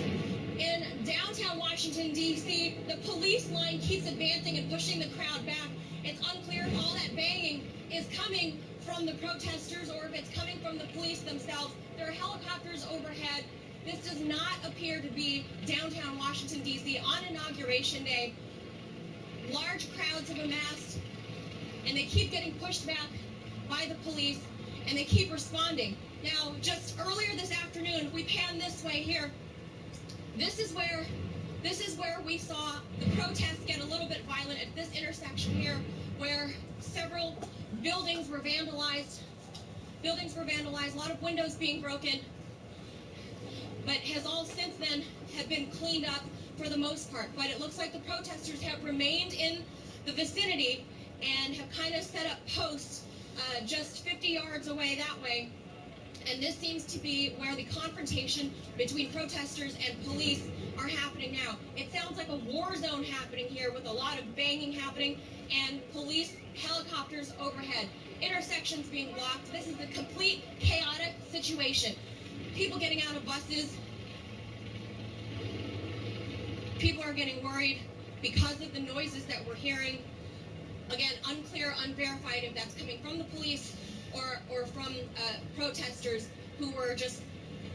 Speaker 22: in downtown Washington, D.C. The police line keeps advancing and pushing the crowd back. It's unclear if all that banging is coming from the protesters or if it's coming from the police themselves. There are helicopters overhead. This does not appear to be downtown Washington, D.C. on Inauguration Day. Large crowds have amassed, and they keep getting pushed back by the police, and they keep responding. Now, just earlier this afternoon, if we pan this way here, this is where we saw the protests get a little bit violent at this intersection here, where several buildings were vandalized. A lot of windows being broken, but has all since then have been cleaned up for the most part. But it looks like the protesters have remained in the vicinity and have kind of set up posts just 50 yards away that way. And this seems to be where the confrontation between protesters and police are happening now. It sounds like a war zone happening here with a lot of banging happening and police helicopters overhead. Intersections being blocked. This is a complete chaotic situation. People getting out of buses. People are getting worried because of the noises that we're hearing. Again, unclear, unverified if that's coming from the police or from protesters who were just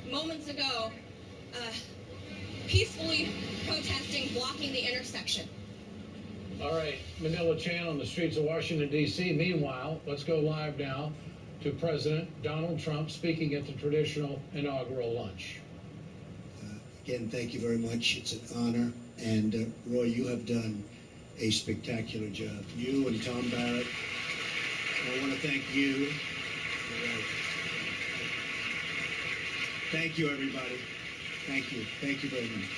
Speaker 22: moments ago peacefully protesting, blocking the intersection.
Speaker 3: All right, Manila Chan on the streets of Washington, D.C. Meanwhile, let's go live now to President Donald Trump speaking at the traditional inaugural lunch.
Speaker 8: Again, thank you very much. It's an honor. And Roy, you have done a spectacular job. You and Tom Barrett. I want to thank you. Thank you, everybody. Thank you. Thank you very much.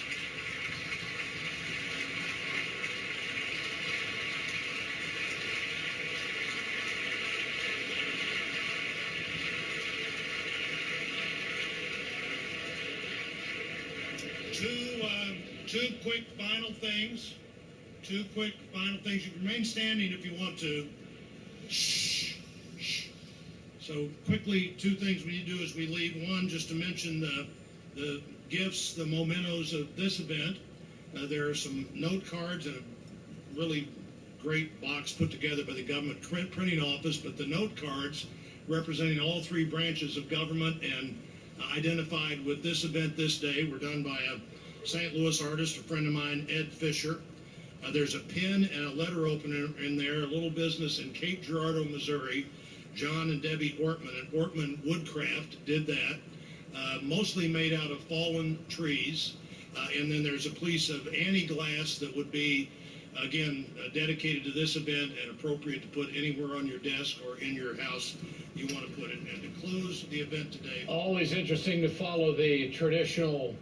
Speaker 8: Two quick final things. You can remain standing if you want to. Shh. Shh. So quickly, two things we need to do as we leave. One, just to mention the gifts, the mementos of this event. There are some note cards and a really great box put together by the government printing office, but the note cards representing all three branches of government and identified with this event this day were done by a St. Louis artist, a friend of mine, Ed Fisher. There's a pin and a letter opener in there, a little business in Cape Girardeau, Missouri. John and Debbie Ortman at Ortman Woodcraft did that, mostly made out of fallen trees. And then there's a piece of anti-glass that would be, again, dedicated to this event and appropriate to put anywhere on your desk or in your house you want to put it. And to close the event today. Always interesting to follow the traditional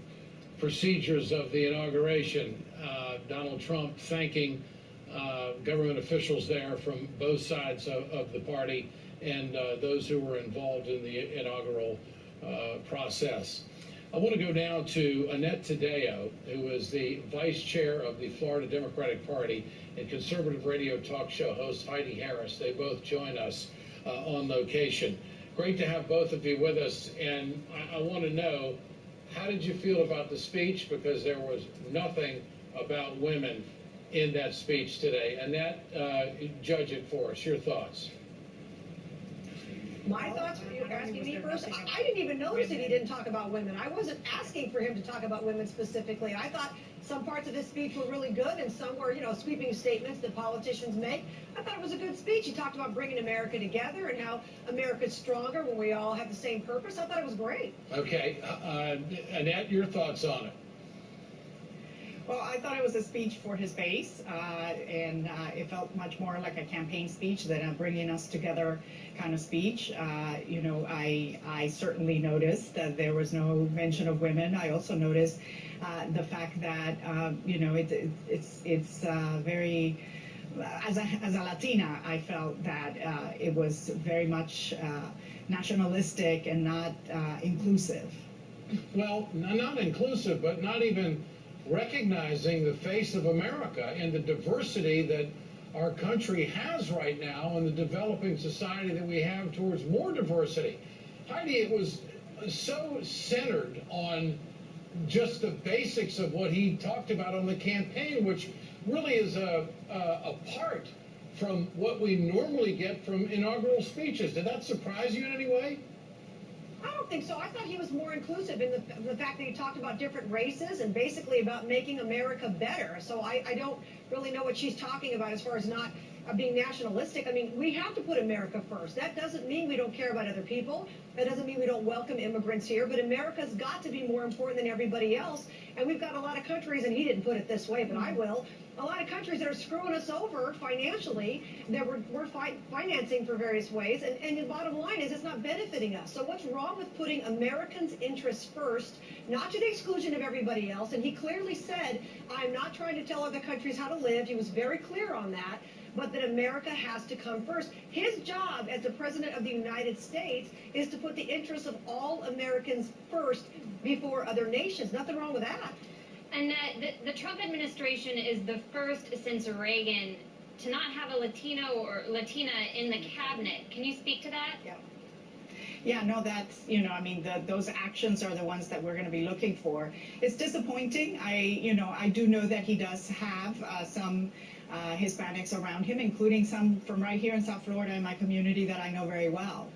Speaker 8: procedures of the inauguration. Donald Trump thanking government officials there from both sides of the party and those who were involved in the inaugural process. I want to go now to Annette Taddeo, who is the vice chair of the Florida Democratic Party, and conservative radio talk show host Heidi Harris. They both join us on location. Great to have both of you with us, and I want to know, how did you feel about the speech? Because there was nothing about women in that speech today. Annette, judge it for us. Your thoughts.
Speaker 12: My thoughts, you're asking me first? I didn't even notice that he didn't talk about women. I wasn't asking for him to talk about women specifically. I thought some parts of his speech were really good and some were, sweeping statements that politicians make. I thought it was a good speech. He talked about bringing America together and how America's stronger when we all have the same purpose. I thought it was great.
Speaker 3: Okay. Annette, your thoughts on it?
Speaker 14: Well, I thought it was a speech for his base, and it felt much more like a campaign speech than a bringing us together kind of speech. I certainly noticed that there was no mention of women. I also noticed the fact that, it's very, as a Latina, I felt that it was very much nationalistic and not inclusive.
Speaker 3: Well, not inclusive, but not even recognizing the face of America and the diversity that our country has right now and the developing society that we have towards more diversity. Heidi, it was so centered on just the basics of what he talked about on the campaign, which really is apart from what we normally get from inaugural speeches. Did that surprise you in any way?
Speaker 12: I don't think so. I thought he was more inclusive in the fact that he talked about different races and basically about making America better. So I don't really know what she's talking about as far as not being nationalistic. I mean, we have to put America first. That doesn't mean we don't care about other people. That doesn't mean we don't welcome immigrants here. But America's got to be more important than everybody else. And we've got a lot of countries, and he didn't put it this way, but I will, a lot of countries that are screwing us over financially, that we're financing for various ways. And the bottom line is it's not benefiting us. So what's wrong with putting Americans' interests first, not to the exclusion of everybody else? And he clearly said, I'm not trying to tell other countries how to live. He was very clear on that. But that America has to come first. His job as the President of the United States is to put the interests of all Americans first before other nations. Nothing wrong with that.
Speaker 5: And the Trump administration is the first since Reagan to not have a Latino or Latina in the cabinet. Can you speak to that?
Speaker 14: Yeah. Yeah, no, that's, those actions are the ones that we're going to be looking for. It's disappointing. I do know that he does have some Hispanics around him, including some from right here in South Florida in my community that I know very well.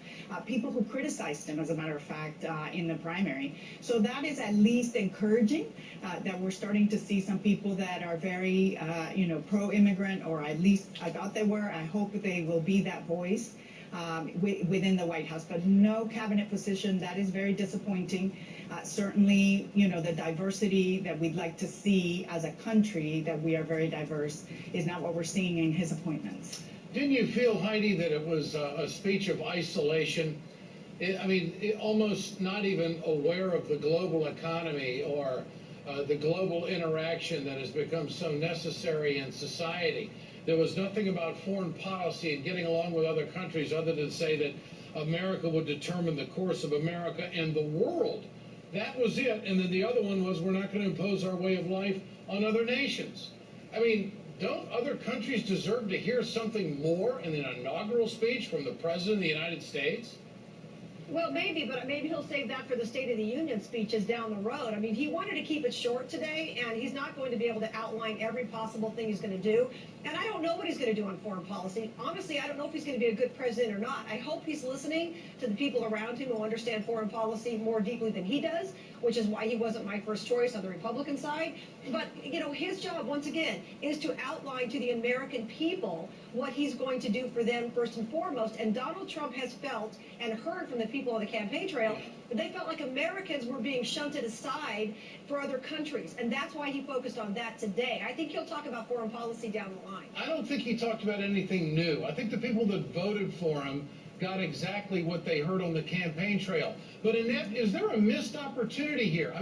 Speaker 14: People who criticized him, as a matter of fact, in the primary. So that is at least encouraging, that we're starting to see some people that are very, pro-immigrant, or at least I thought they were. I hope they will be that voice within the White House. But no cabinet position, that is very disappointing. Certainly, the diversity that we'd like to see as a country, that we are very diverse, is not what we're seeing in his appointments.
Speaker 3: Didn't you feel, Heidi, that it was a speech of isolation? Almost not even aware of the global economy or the global interaction that has become so necessary in society. There was nothing about foreign policy and getting along with other countries other than say that America would determine the course of America and the world. That was it. And then the other one was, we're not going to impose our way of life on other nations. Don't other countries deserve to hear something more in an inaugural speech from the President of the United States?
Speaker 12: Well, maybe, but maybe he'll save that for the State of the Union speeches down the road. He wanted to keep it short today, and he's not going to be able to outline every possible thing he's going to do. And I don't know what he's going to do on foreign policy. Honestly, I don't know if he's going to be a good president or not. I hope he's listening to the people around him who understand foreign policy more deeply than he does, which is why he wasn't my first choice on the Republican side. But, his job, once again, is to outline to the American people what he's going to do for them first and foremost. And Donald Trump has felt and heard from the people on the campaign trail that they felt like Americans were being shunted aside for other countries. And that's why he focused on that today. I think he'll talk about foreign policy down the line.
Speaker 3: I don't think he talked about anything new. I think the people that voted for him got exactly what they heard on the campaign trail. But Annette, is there a missed opportunity here?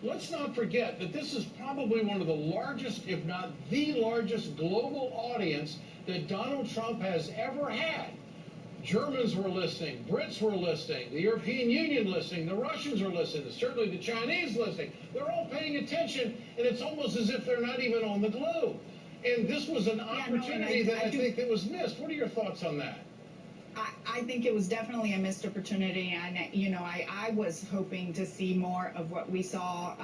Speaker 3: Let's not forget that this is probably one of the largest, if not the largest, global audience that Donald Trump has ever had. Germans were listening, Brits were listening, the European Union listening, the Russians are listening, certainly the Chinese listening. They're all paying attention, and it's almost as if they're not even on the globe. And this was an opportunity that I think that was missed. What are your thoughts on that?
Speaker 14: I think it was definitely a missed opportunity, and I was hoping to see more of what we saw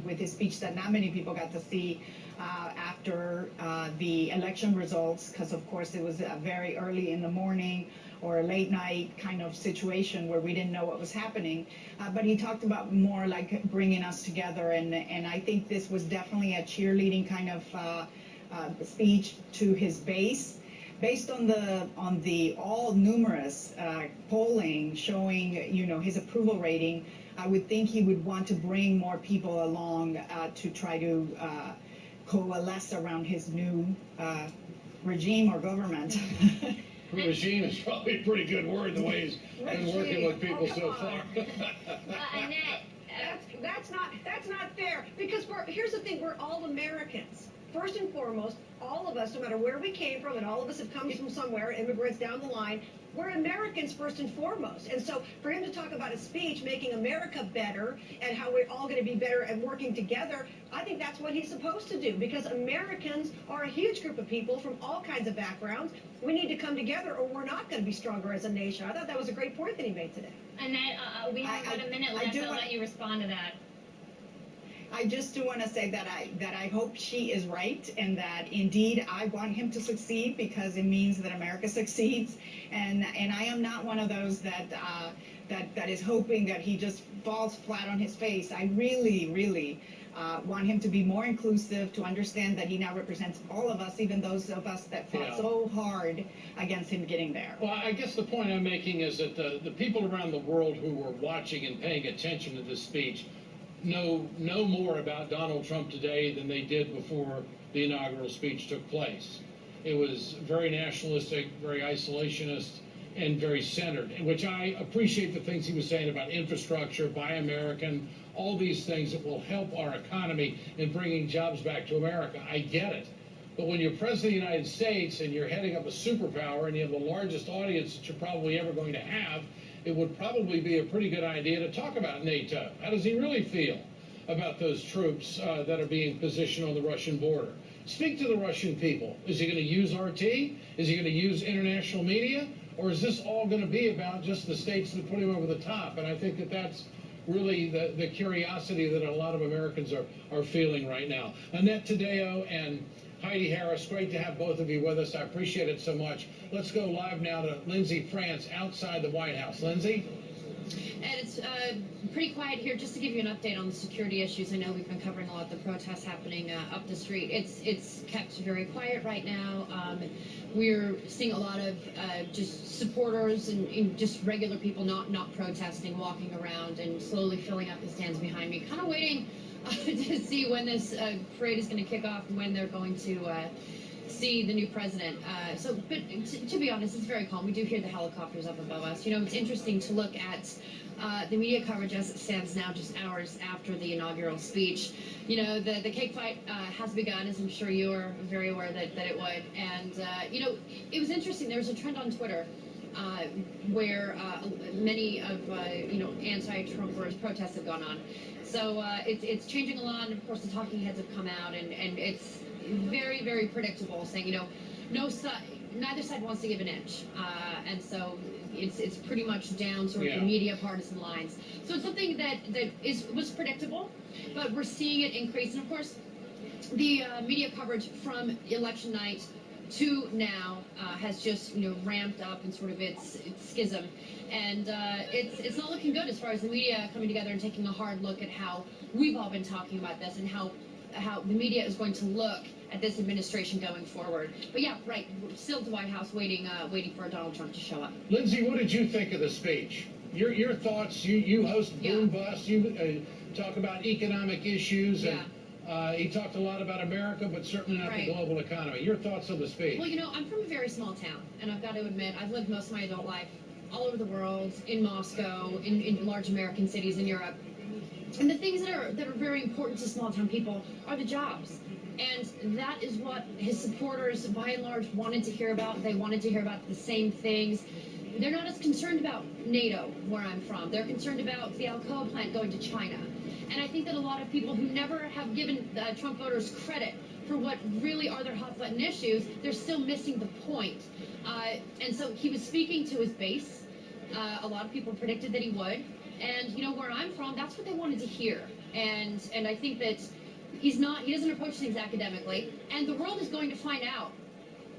Speaker 14: with his speech that not many people got to see after the election results, because of course it was very early in the morning or a late night kind of situation where we didn't know what was happening. But he talked about more like bringing us together, and I think this was definitely a cheerleading kind of speech to his base. Based on the all numerous polling showing, his approval rating, I would think he would want to bring more people along to try to coalesce around his new regime or government.
Speaker 3: Regime is probably a pretty good word, the way he's been working with people so far.
Speaker 12: Annette, that's not fair, because here's the thing, we're all Americans. First and foremost, all of us, no matter where we came from, and all of us have come from somewhere, immigrants down the line, we're Americans first and foremost. And so for him to talk about a speech making America better and how we're all going to be better and working together, I think that's what he's supposed to do, because Americans are a huge group of people from all kinds of backgrounds. We need to come together or we're not going to be stronger as a nation. I thought that was a great point that he made today.
Speaker 5: Annette, we have about a minute left. I'll let you respond to that.
Speaker 14: I just do want to say that I hope she is right, and that indeed I want him to succeed, because it means that America succeeds, and I am not one of those that is hoping that he just falls flat on his face. I really want him to be more inclusive, to understand that he now represents all of us, even those of us that fought so hard against him getting there.
Speaker 3: Well, I guess the point I'm making is that the people around the world who were watching and paying attention to this speech know more about Donald Trump today than they did before the inaugural speech took place. It was very nationalistic, very isolationist, and very centered, which I appreciate the things he was saying about infrastructure, Buy American, all these things that will help our economy in bringing jobs back to America. I get it. But when you're President of the United States and you're heading up a superpower and you have the largest audience that you're probably ever going to have, it would probably be a pretty good idea to talk about NATO. How does he really feel about those troops that are being positioned on the Russian border? Speak to the Russian people. Is he going to use RT? Is he going to use international media? Or is this all going to be about just the states that put him over the top? And I think that that's really the curiosity that a lot of Americans are feeling right now. Annette Taddeo and Heidi Harris, great to have both of you with us. I appreciate it so much. Let's go live now to Lindsay France outside the White House. Lindsay?
Speaker 17: And it's pretty quiet here. Just to give you an update on the security issues, I know we've been covering a lot of the protests happening up the street. It's kept very quiet right now. We're seeing a lot of just supporters and just regular people not protesting, walking around and slowly filling up the stands behind me, kind of waiting to see when this parade is going to kick off and when they're going to see the new president. But to be honest, it's very calm. We do hear the helicopters up above us. You know, it's interesting to look at the media coverage as it stands now, just hours after the inaugural speech. You know, the cake fight has begun, as I'm sure you are very aware that it would. And, you know, it was interesting. There was a trend on Twitter where many of, you know, anti-Trump protests have gone on. So it's changing a lot. And, of course, the talking heads have come out, and it's very, very predictable, saying, you know, neither side wants to give an inch. And so it's pretty much down sort of the media partisan lines. So it's something that was predictable, but we're seeing it increase. And, of course, the media coverage from election night to now has just, you know, ramped up in sort of its schism. And it's not looking good as far as the media coming together and taking a hard look at how we've all been talking about this and how the media is going to look at this administration going forward. But yeah, right, we're still at the White House waiting for Donald Trump to show up.
Speaker 3: Lindsay, what did you think of the speech? Your thoughts, you host Boom Bust, you talk about economic issues, and he talked a lot about America, but certainly not the global economy. Your thoughts on the speech?
Speaker 17: Well, you know, I'm from a very small town, and I've got to admit, I've lived most of my adult life all over the world, in Moscow, in large American cities in Europe. And the things that are very important to small town people are the jobs. And that is what his supporters, by and large, wanted to hear about. They wanted to hear about the same things. They're not as concerned about NATO, where I'm from. They're concerned about the Alcoa plant going to China. And I think that a lot of people who never have given Trump voters credit for what really are their hot-button issues, they're still missing the point. And so he was speaking to his base. A lot of people predicted that he would. And, you know, where I'm from, that's what they wanted to hear. And I think that he doesn't approach things academically. And the world is going to find out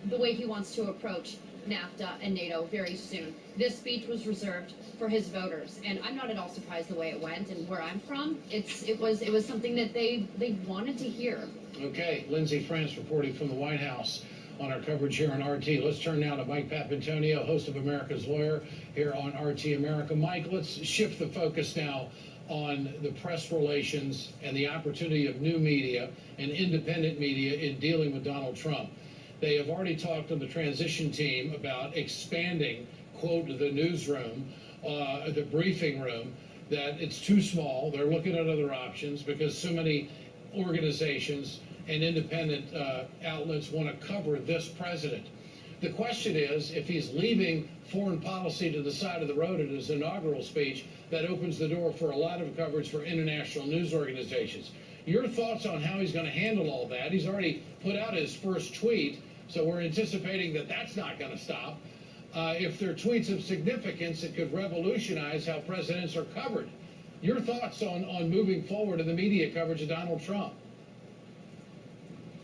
Speaker 17: the way he wants to approach NAFTA and NATO very soon. This speech was reserved for his voters. And I'm not at all surprised the way it went. And where I'm from, it was something that they wanted to hear.
Speaker 3: Okay, Lindsay France reporting from the White House on our coverage here on RT. Let's turn now to Mike Papantonio, host of America's Lawyer here on RT America. Mike, let's shift the focus now on the press relations and the opportunity of new media and independent media in dealing with Donald Trump. They have already talked to the transition team about expanding, quote, the newsroom, the briefing room, that it's too small. They're looking at other options because so many organizations and independent outlets want to cover this president. The question is, if he's leaving foreign policy to the side of the road in his inaugural speech, that opens the door for a lot of coverage for international news organizations. Your thoughts on how he's going to handle all that? He's already put out his first tweet, so we're anticipating that that's not going to stop. If they're tweets of significance, it could revolutionize how presidents are covered. Your thoughts on moving forward in the media coverage of Donald Trump?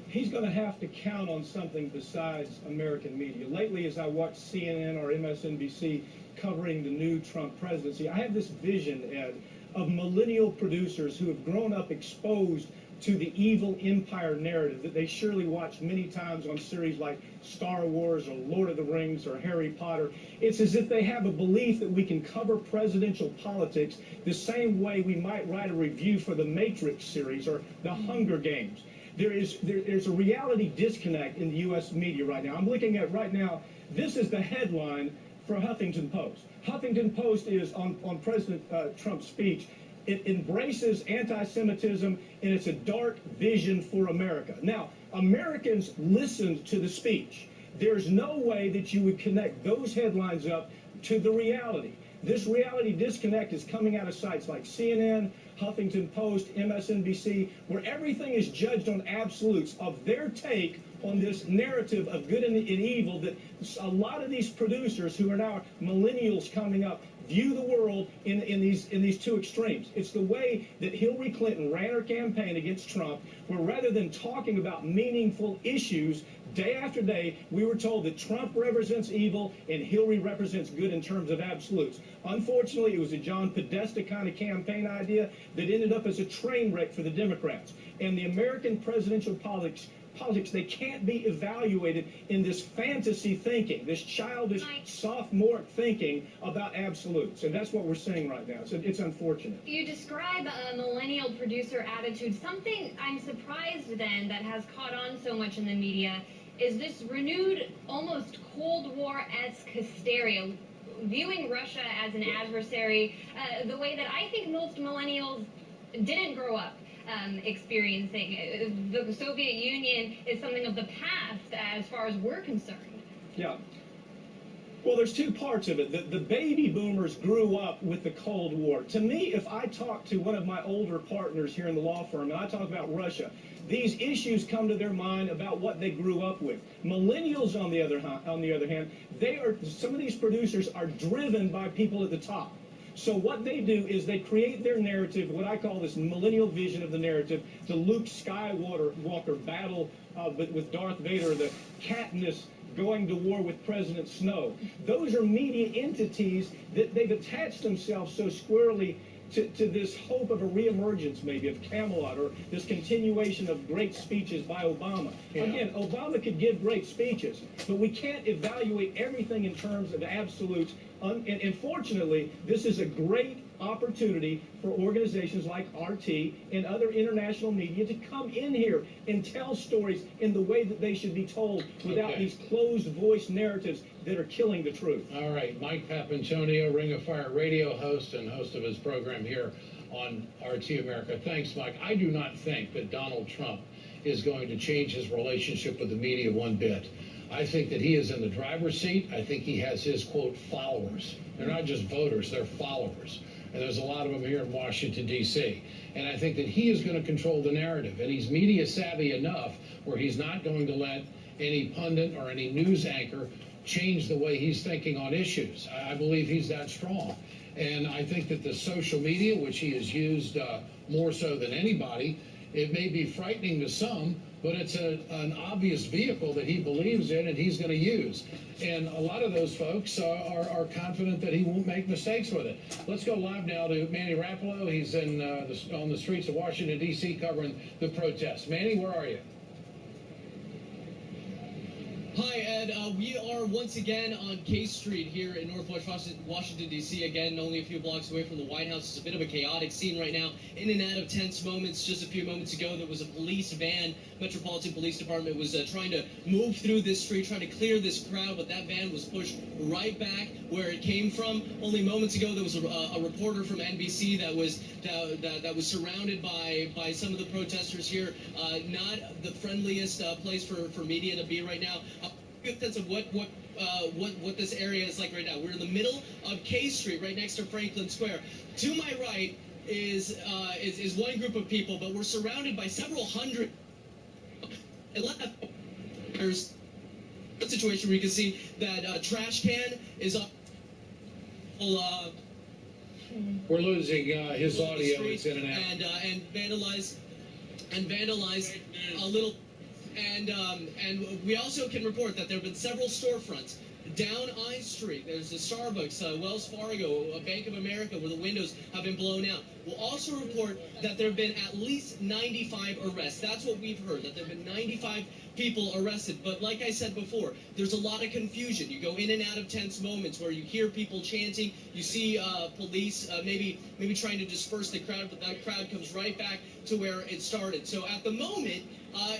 Speaker 20: He's going to have to count on something besides American media. Lately, as I watch CNN or MSNBC covering the new Trump presidency, I have this vision, Ed, of millennial producers who have grown up exposed to the evil empire narrative that they surely watched many times on series like Star Wars or Lord of the Rings or Harry Potter. It's as if they have a belief that we can cover presidential politics the same way we might write a review for the Matrix series or the Hunger Games. There's a reality disconnect in the U.S. media right now. I'm looking at right now, this is the headline for Huffington Post. Huffington Post is on President Trump's speech. It embraces anti-Semitism, and it's a dark vision for America. Now, Americans listened to the speech. There's no way that you would connect those headlines up to the reality. This reality disconnect is coming out of sites like CNN, Huffington Post, MSNBC, where everything is judged on absolutes of their take on this narrative of good and evil that a lot of these producers who are now millennials coming up view the world in these two extremes. It's the way that Hillary Clinton ran her campaign against Trump, where rather than talking about meaningful issues, day after day, we were told that Trump represents evil and Hillary represents good in terms of absolutes. Unfortunately, it was a John Podesta kind of campaign idea that ended up as a train wreck for the Democrats. And the American presidential politics, they can't be evaluated in this fantasy thinking, this childish, sophomoric thinking about absolutes. And that's what we're seeing right now. So it's unfortunate.
Speaker 5: You describe a millennial producer attitude. Something I'm surprised then that has caught on so much in the media is this renewed, almost Cold War-esque hysteria, viewing Russia as an adversary, the way that I think most millennials didn't grow up experiencing. The Soviet Union is something of the past as far as we're concerned.
Speaker 20: Yeah. Well, there's two parts of it. The baby boomers grew up with the Cold War. To me, if I talk to one of my older partners here in the law firm and I talk about Russia, these issues come to their mind about what they grew up with. Millennials, on the other hand, some of these producers are driven by people at the top. So what they do is they create their narrative, what I call this millennial vision of the narrative, the Luke Skywalker battle with Darth Vader, the Katniss going to war with President Snow. Those are media entities that they've attached themselves so squarely to this hope of a reemergence, maybe, of Camelot, or this continuation of great speeches by Obama. Yeah. Again, Obama could give great speeches, but we can't evaluate everything in terms of absolutes. And fortunately, this is a great opportunity for organizations like RT and other international media to come in here and tell stories in the way that they should be told without these closed voice narratives that are killing the truth.
Speaker 3: All right, Mike Papantonio, Ring of Fire radio host and host of his program here on RT America. Thanks, Mike. I do not think that Donald Trump is going to change his relationship with the media one bit. I think that he is in the driver's seat. I think he has his, quote, followers. They're not just voters, they're followers. And there's a lot of them here in Washington, D.C. And I think that he is going to control the narrative. And he's media savvy enough where he's not going to let any pundit or any news anchor change the way he's thinking on issues. I believe he's that strong. And I think that the social media, which he has used more so than anybody, it may be frightening to some, but it's an obvious vehicle that he believes in and he's going to use. And a lot of those folks are confident that he won't make mistakes with it. Let's go live now to Manny Rapolo. He's on the streets of Washington, D.C. covering the protests. Manny, where are you?
Speaker 7: Hi, Ed. We are once again on K Street here in Northwest Washington, D.C. Again, only a few blocks away from the White House. It's a bit of a chaotic scene right now. In and out of tense moments. Just a few moments ago, there was a police van. Metropolitan Police Department was trying to move through this street, trying to clear this crowd, but that van was pushed right back where it came from. Only moments ago, there was a reporter from NBC that was surrounded by some of the protesters here. Not the friendliest place for media to be right now. Good sense of what this area is like right now. We're in the middle of K Street, right next to Franklin Square. To my right is one group of people, but we're surrounded by several hundred. There's a situation where you can see that trash can is up.
Speaker 3: We're losing his audio. It's in and out.
Speaker 7: And vandalize a little. And we also can report that there have been several storefronts down I Street. There's a Starbucks, Wells Fargo, a Bank of America, where the windows have been blown out. We'll also report that there have been at least 95 arrests. That's what we've heard, that there have been 95 people arrested. But like I said before, there's a lot of confusion. You go in and out of tense moments where you hear people chanting. You see police maybe trying to disperse the crowd, but that crowd comes right back to where it started. So at the moment,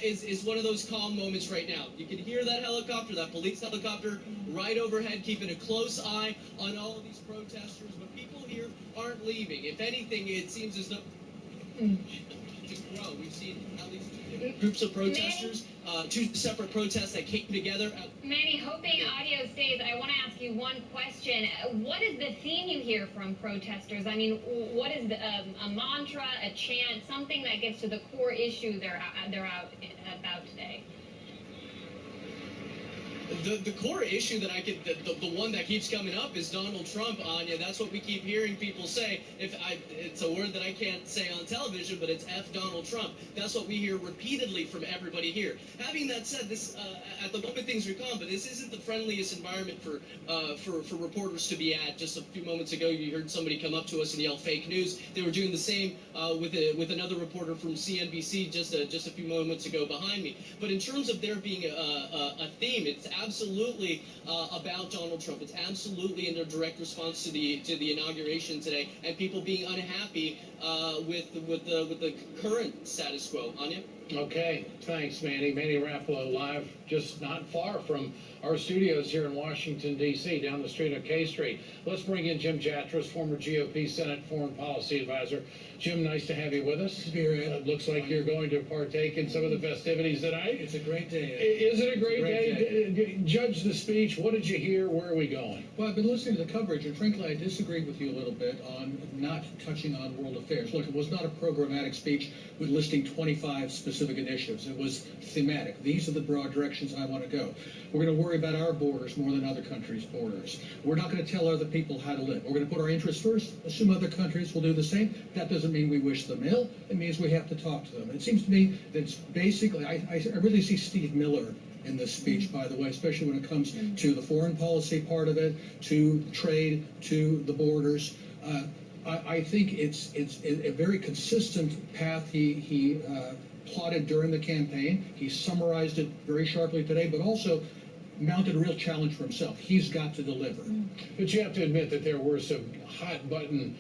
Speaker 7: is one of those calm moments right now. You can hear that helicopter, that police helicopter, right overhead, keeping a close eye on all of these protesters. But people here aren't leaving. If anything, it seems as though to grow. We've seen at least two different groups of protesters, two separate protests that came together.
Speaker 5: Manny, hoping audio stays, I want to ask you one question. What is the theme you hear from protesters? I mean, what is a mantra, a chant, something that gets to the core issue they're out about today?
Speaker 7: The core issue that the one that keeps coming up is Donald Trump, Anya. That's what we keep hearing people say. It's a word that I can't say on television, but it's F Donald Trump. That's what we hear repeatedly from everybody here. Having that said, this at the moment things are calm, but this isn't the friendliest environment for reporters to be at. Just a few moments ago, you heard somebody come up to us and yell fake news. They were doing the same with another reporter from CNBC just a few moments ago behind me. But in terms of there being a theme, it's absolutely about Donald Trump. It's absolutely in a direct response to the inauguration today, and people being unhappy with the current status quo. Anya?
Speaker 18: Okay, thanks, Manny. Manny Raffalo live, just not far from our studios here in Washington, D.C., down the street of K Street. Let's bring in Jim Jatras, former GOP Senate Foreign Policy Advisor. Jim, nice to have you with us. It looks like you're going to partake in some of the festivities tonight.
Speaker 21: It's a great day.
Speaker 18: Is it a great day? Judge the speech. What did you hear? Where are we going?
Speaker 21: Well, I've been listening to the coverage, and frankly, I disagree with you a little bit on not touching on world affairs. Look, it was not a programmatic speech with listing 25 specific initiatives. It was thematic. These are the broad directions I want to go. We're going to worry about our borders more than other countries' borders. We're not going to tell other people how to live. We're going to put our interests first, assume other countries will do the same. That doesn't mean we wish them ill. It means we have to talk to them. It seems to me that it's basically, I really see Steve Miller in this speech, by the way, especially when it comes to the foreign policy part of it, to trade, to the borders. I think it's a very consistent path he plotted during the campaign. He summarized it very sharply today, but also mounted a real challenge for himself. He's got to deliver.
Speaker 18: But you have to admit that there were some hot-button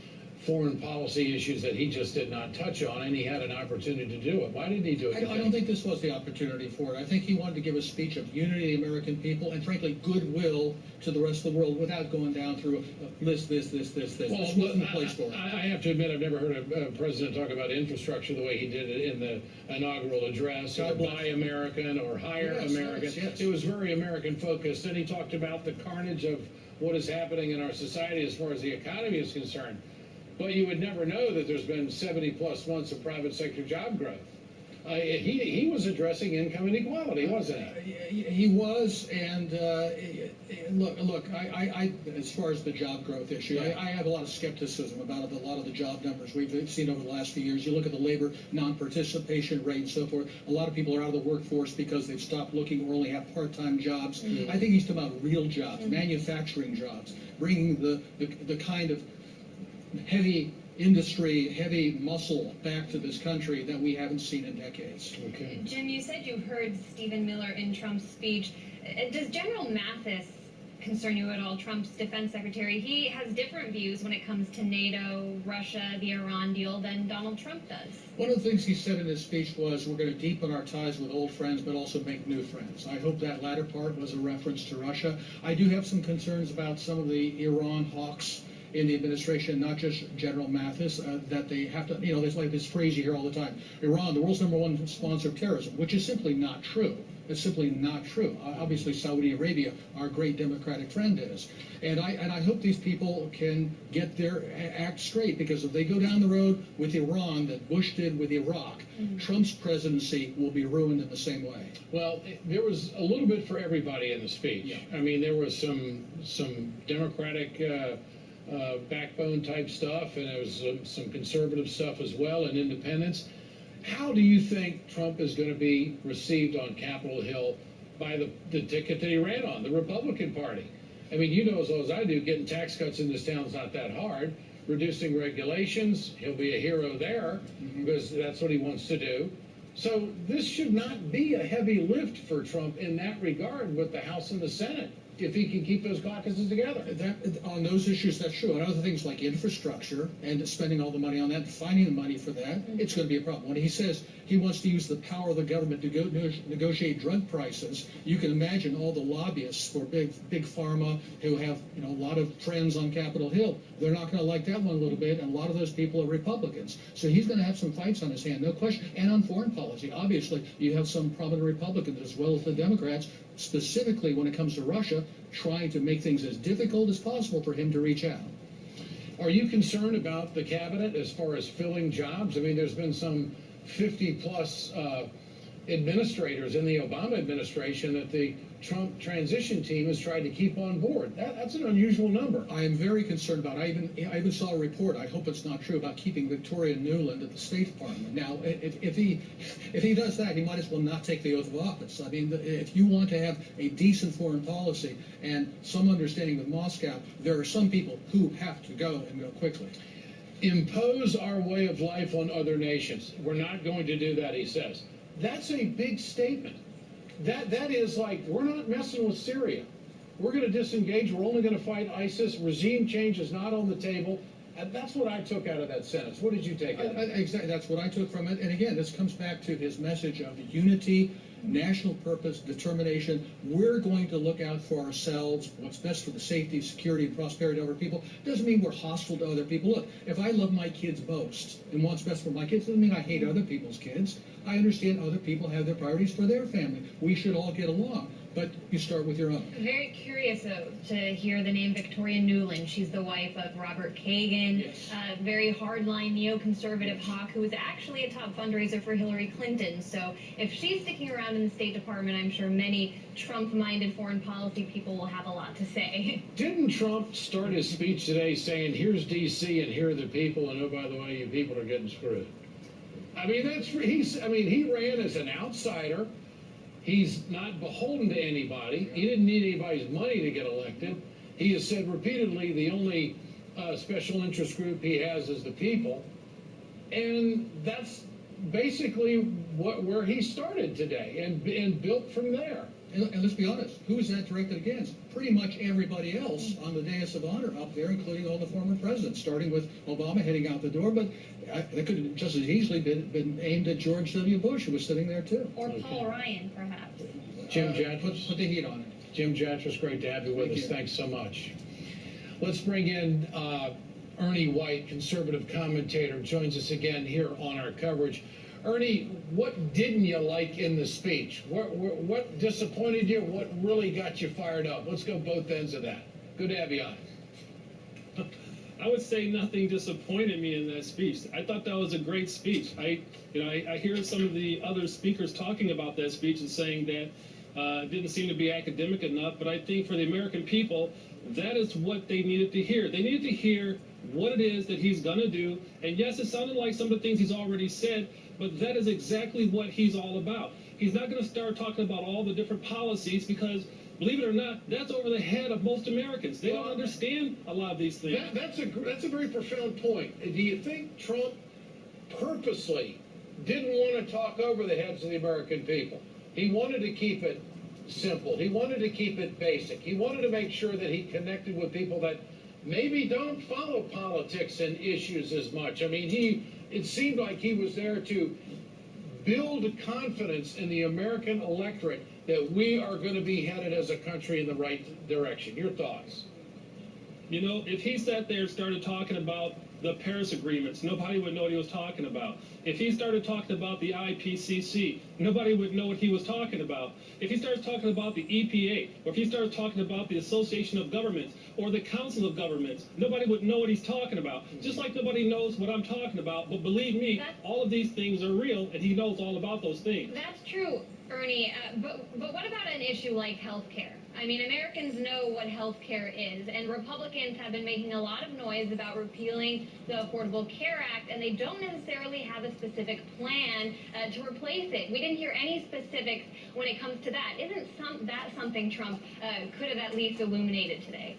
Speaker 18: foreign policy issues that he just did not touch on, and he had an opportunity to do it. Why didn't he do it?
Speaker 21: I don't think this was the opportunity for it. I think he wanted to give a speech of unity of the American people and, frankly, goodwill to the rest of the world without going down through a list, this.
Speaker 18: Well,
Speaker 21: this wasn't the place for it.
Speaker 18: I have to admit, I've never heard a president talk about infrastructure the way he did it in the inaugural address, or Buy American or Hire American.
Speaker 21: Yes.
Speaker 18: It was very American-focused. Then he talked about the carnage of what is happening in our society as far as the economy is concerned. But you would never know that there's been 70-plus months of private sector job growth. He was addressing income inequality, wasn't he?
Speaker 21: He was, and look. I as far as the job growth issue, I have a lot of skepticism about a lot of the job numbers we've seen over the last few years. You look at the labor non-participation rate and so forth. A lot of people are out of the workforce because they've stopped looking or only have part-time jobs. I think he's talking about real jobs, manufacturing jobs, bringing the kind of heavy industry, heavy muscle back to this country that we haven't seen in decades.
Speaker 18: Okay.
Speaker 5: Jim, you said you heard Stephen Miller in Trump's speech. Does General Mathis concern you at all, Trump's defense secretary? He has different views when it comes to NATO, Russia, the Iran deal than Donald Trump does.
Speaker 21: One of the things he said in his speech was we're going to deepen our ties with old friends but also make new friends. I hope that latter part was a reference to Russia. I do have some concerns about some of the Iran hawks in the administration, not just General Mathis, that they have to, there's like this phrase you hear all the time, Iran, the world's #1 sponsor of terrorism, which is simply not true. It's simply not true. Obviously, Saudi Arabia, our great democratic friend, is. And I hope these people can get their act straight, because if they go down the road with Iran that Bush did with Iraq, Trump's presidency will be ruined in the same way.
Speaker 18: Well, there was a little bit for everybody in the speech.
Speaker 21: Yeah.
Speaker 18: I mean, there was some Democratic backbone type stuff, and there was some conservative stuff as well, and independents. How do you think Trump is going to be received on Capitol Hill by the ticket that he ran on, the Republican Party? I mean, you know as well as I do, getting tax cuts in this town is not that hard. Reducing regulations, he'll be a hero there, because that's what he wants to do. So this should not be a heavy lift for Trump in that regard with the House and the Senate, if he can keep those caucuses together.
Speaker 21: On those issues, that's true. On other things like infrastructure and spending all the money on that, finding the money for that, it's going to be a problem. When he says he wants to use the power of the government to go negotiate drug prices, you can imagine all the lobbyists for big pharma who have a lot of friends on Capitol Hill. They're not going to like that one a little bit, and a lot of those people are Republicans. So he's going to have some fights on his hand, no question. And on foreign policy, obviously, you have some prominent Republicans as well as the Democrats, specifically when it comes to Russia, trying to make things as difficult as possible for him to reach out.
Speaker 18: Are you concerned about the cabinet as far as filling jobs? I mean, there's been some 50-plus administrators in the Obama administration that the Trump transition team has tried to keep on board. That's an unusual number.
Speaker 21: I am very concerned about. I even saw a report. I hope it's not true, about keeping Victoria Nuland at the State Department. Now, if he does that, he might as well not take the oath of office. I mean, if you want to have a decent foreign policy and some understanding with Moscow, there are some people who have to go and go quickly.
Speaker 18: Impose our way of life on other nations. We're not going to do that, he says. That's a big statement. That is like, we're not messing with Syria. We're going to disengage. We're only going to fight ISIS. Regime change is not on the table. And that's what I took out of that sentence. What did you take out of it?
Speaker 21: Exactly. That's what I took from it. And again, this comes back to his message of unity, national purpose, determination. We're going to look out for ourselves, what's best for the safety, security, and prosperity of our people. Doesn't mean we're hostile to other people. Look, if I love my kids most and what's best for my kids, doesn't mean I hate other people's kids. I understand other people have their priorities for their family. We should all get along. But you start with your own.
Speaker 5: Very curious, though, to hear the name Victoria Nuland. She's the wife of Robert Kagan,
Speaker 21: Yes.
Speaker 5: very hardline neoconservative hawk who was actually a top fundraiser for Hillary Clinton. So if she's sticking around in the State Department, I'm sure many Trump-minded foreign policy people will have a lot to say.
Speaker 18: Didn't Trump start his speech today saying, here's D.C. and here are the people, and oh, by the way, you people are getting screwed? I mean, he ran as an outsider. He's not beholden to anybody. He didn't need anybody's money to get elected. He has said repeatedly the only special interest group he has is the people. And that's basically where he started today and built from there.
Speaker 21: And let's be honest, who is that directed against? Pretty much everybody else on the dais of honor up there, including all the former presidents, starting with Obama heading out the door. But it could have just as easily been aimed at George W. Bush, who was sitting there too.
Speaker 5: Or Paul Ryan, perhaps.
Speaker 18: Jim Jatras.
Speaker 21: Put the heat on it.
Speaker 18: Jim Jatras, great to have you with us. Thanks so much. Let's bring in Ernie White, conservative commentator, joins us again here on our coverage. Ernie, what didn't you like in the speech? What disappointed you? What really got you fired up? Let's go both ends of that. Good to have you on.
Speaker 2: I would say nothing disappointed me in that speech. I thought that was a great speech. I hear some of the other speakers talking about that speech and saying that it didn't seem to be academic enough, but I think for the American people, that is what they needed to hear. They needed to hear what it is that he's going to do. And yes, it sounded like some of the things he's already said, but that is exactly what he's all about. He's not going to start talking about all the different policies because, believe it or not, that's over the head of most Americans. They don't understand a lot of these things.
Speaker 18: That's a very profound point. Do you think Trump purposely didn't want to talk over the heads of the American people? He wanted to keep it simple. He wanted to keep it basic. He wanted to make sure that he connected with people that maybe don't follow politics and issues as much. I mean, it seemed like he was there to build confidence in the American electorate that we are going to be headed as a country in the right direction. Your thoughts?
Speaker 2: You know, if he sat there and started talking about the Paris agreements, nobody would know what he was talking about. If he started talking about the IPCC, nobody would know what he was talking about. If he starts talking about the EPA, or if he starts talking about the Association of Governments, or the Council of Governments, nobody would know what he's talking about. Just like nobody knows what I'm talking about. But believe me, all of these things are real, and he knows all about those things.
Speaker 5: That's true, Ernie. But what about an issue like health care? I mean, Americans know what health care is, and Republicans have been making a lot of noise about repealing the Affordable Care Act, and they don't necessarily have a specific plan to replace it. We didn't hear any specifics when it comes to that. Isn't that something Trump could have at least illuminated today?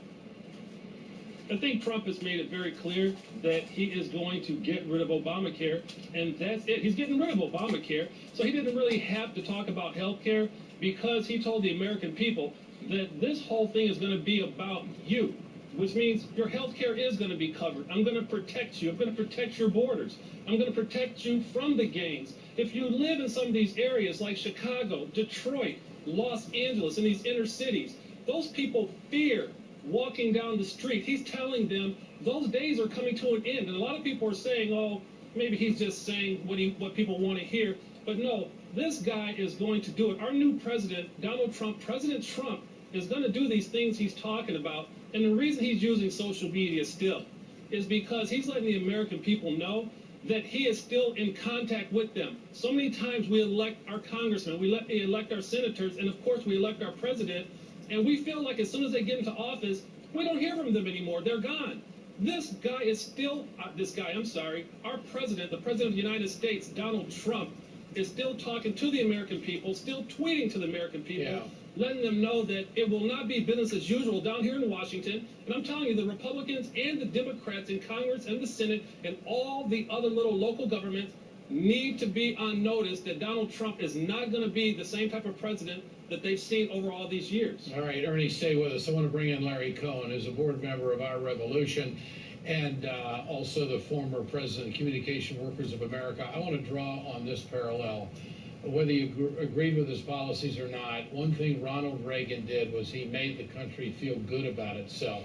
Speaker 2: I think Trump has made it very clear that he is going to get rid of Obamacare, and that's it. He's getting rid of Obamacare, so he didn't really have to talk about health care because he told the American people that this whole thing is going to be about you, which means your health care is going to be covered. I'm going to protect you. I'm going to protect your borders. I'm going to protect you from the gangs. If you live in some of these areas like Chicago, Detroit, Los Angeles, in these inner cities, those people fear walking down the street. He's telling them those days are coming to an end. And a lot of people are saying, oh, maybe he's just saying what people want to hear. But no, this guy is going to do it. Our new president, Donald Trump, President Trump, is going to do these things he's talking about. And the reason he's using social media still is because he's letting the American people know that he is still in contact with them. So many times we elect our congressmen, we elect our senators, and of course we elect our president, and we feel like as soon as they get into office, we don't hear from them anymore. They're gone. This guy is still, our president, the president of the United States, Donald Trump, is still talking to the American people, still tweeting to the American people, letting them know that it will not be business as usual down here in Washington. And I'm telling you, the Republicans and the Democrats in Congress and the Senate and all the other little local governments need to be on notice that Donald Trump is not going to be the same type of president that they've seen over all these years.
Speaker 18: All right, Ernie, stay with us. I want to bring in Larry Cohen, who's a board member of Our Revolution and also the former president of Communication Workers of America. I want to draw on this parallel. Whether you agreed with his policies or not, one thing Ronald Reagan did was he made the country feel good about itself.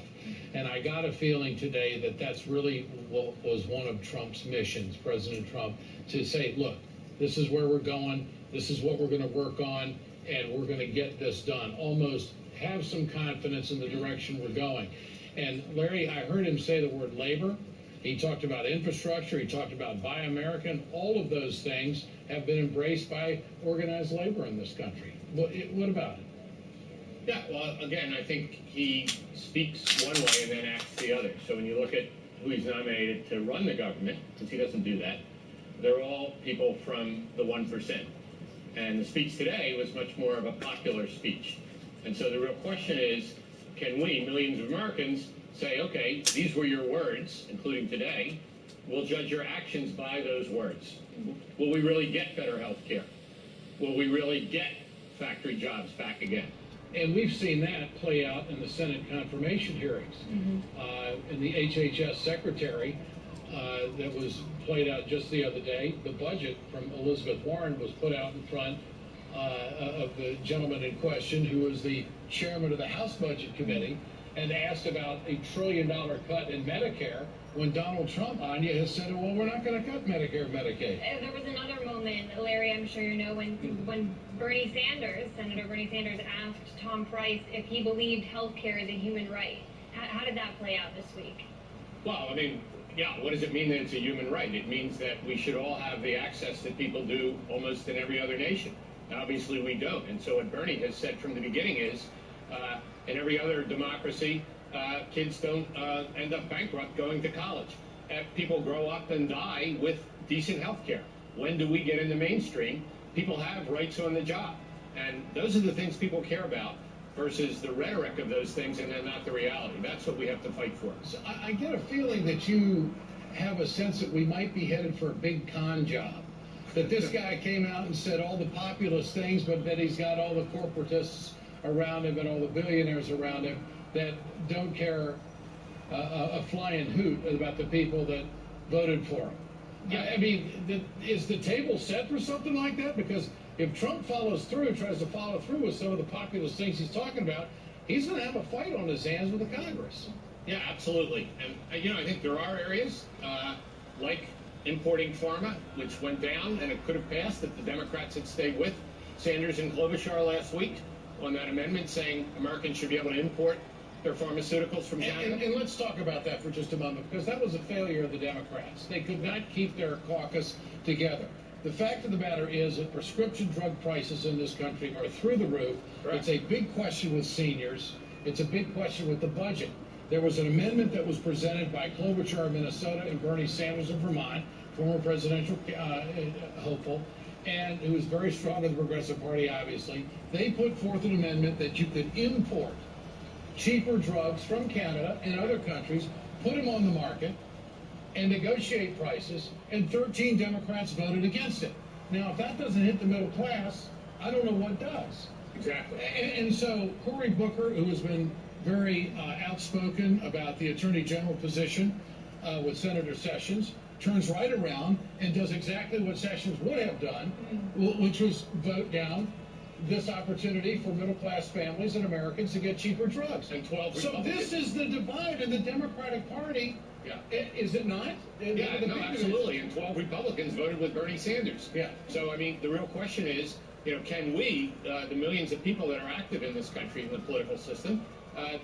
Speaker 18: And I got a feeling today that that's really what was one of Trump's missions, President Trump, to say, look, this is where we're going, this is what we're going to work on, and we're going to get this done. Almost have some confidence in the direction we're going. And Larry, I heard him say the word labor. He talked about infrastructure. He talked about Buy American. All of those things have been embraced by organized labor in this country. What about it?
Speaker 9: Yeah, well, again, I think he speaks one way and then acts the other. So when you look at who he's nominated to run the government, since he doesn't do that, they're all people from the 1%. And the speech today was much more of a popular speech. And so the real question is, can we, millions of Americans, say, okay, these were your words, including today, we'll judge your actions by those words. Will we really get better health care? Will we really get factory jobs back again?
Speaker 18: And we've seen that play out in the Senate confirmation hearings. And the HHS secretary that was played out just the other day, the budget from Elizabeth Warren was put out in front of the gentleman in question, who was the chairman of the House Budget Committee, and asked about a $1 trillion cut in Medicare, when Donald Trump, Anya, has said, well, we're not going to cut Medicare and Medicaid.
Speaker 5: There was another moment, Larry, I'm sure you know, when Bernie Sanders, Senator Bernie Sanders, asked Tom Price if he believed health care is a human right. How did that play out this week?
Speaker 9: Well, I mean, yeah, what does it mean that it's a human right? It means that we should all have the access that people do almost in every other nation. Obviously, we don't. And so what Bernie has said from the beginning is, in every other democracy, kids don't end up bankrupt going to college. People grow up and die with decent health care. When do we get in the mainstream? People have rights on the job. And those are the things people care about versus the rhetoric of those things and then not the reality. That's what we have to fight for.
Speaker 18: So I get a feeling that you have a sense that we might be headed for a big con job. That this guy came out and said all the populist things, but that he's got all the corporatists around him and all the billionaires around him that don't care a flying hoot about the people that voted for him. Yeah, I mean, is the table set for something like that? Because if Trump follows through, tries to follow through with some of the populist things he's talking about, he's going to have a fight on his hands with the Congress.
Speaker 9: Yeah, absolutely. And, you know, I think there are areas like importing pharma, which went down, and it could have passed if the Democrats had stayed with Sanders and Klobuchar last week on that amendment saying Americans should be able to import their pharmaceuticals from Canada.
Speaker 18: And let's talk about that for just a moment, because that was a failure of the Democrats. They could not keep their caucus together. The fact of the matter is that prescription drug prices in this country are through the roof. Correct. It's a big question with seniors. It's a big question with the budget. There was an amendment that was presented by Klobuchar of Minnesota and Bernie Sanders of Vermont, former presidential hopeful, and who is very strong in the Progressive Party, obviously. They put forth an amendment that you could import cheaper drugs from Canada and other countries, put them on the market, and negotiate prices, and 13 Democrats voted against it. Now, if that doesn't hit the middle class, I don't know what does.
Speaker 9: Exactly.
Speaker 18: And so Cory Booker, who has been very outspoken about the Attorney General position with Senator Sessions, turns right around and does exactly what Sessions would have done, which was vote down this opportunity for middle-class families and Americans to get cheaper drugs.
Speaker 9: And 12
Speaker 18: So this is the divide in the Democratic Party.
Speaker 9: Yeah.
Speaker 18: Is it not?
Speaker 9: Yeah, no, absolutely. And 12 Republicans voted with Bernie Sanders.
Speaker 18: Yeah.
Speaker 9: So, I mean, the real question is, you know, can we, the millions of people that are active in this country in the political system,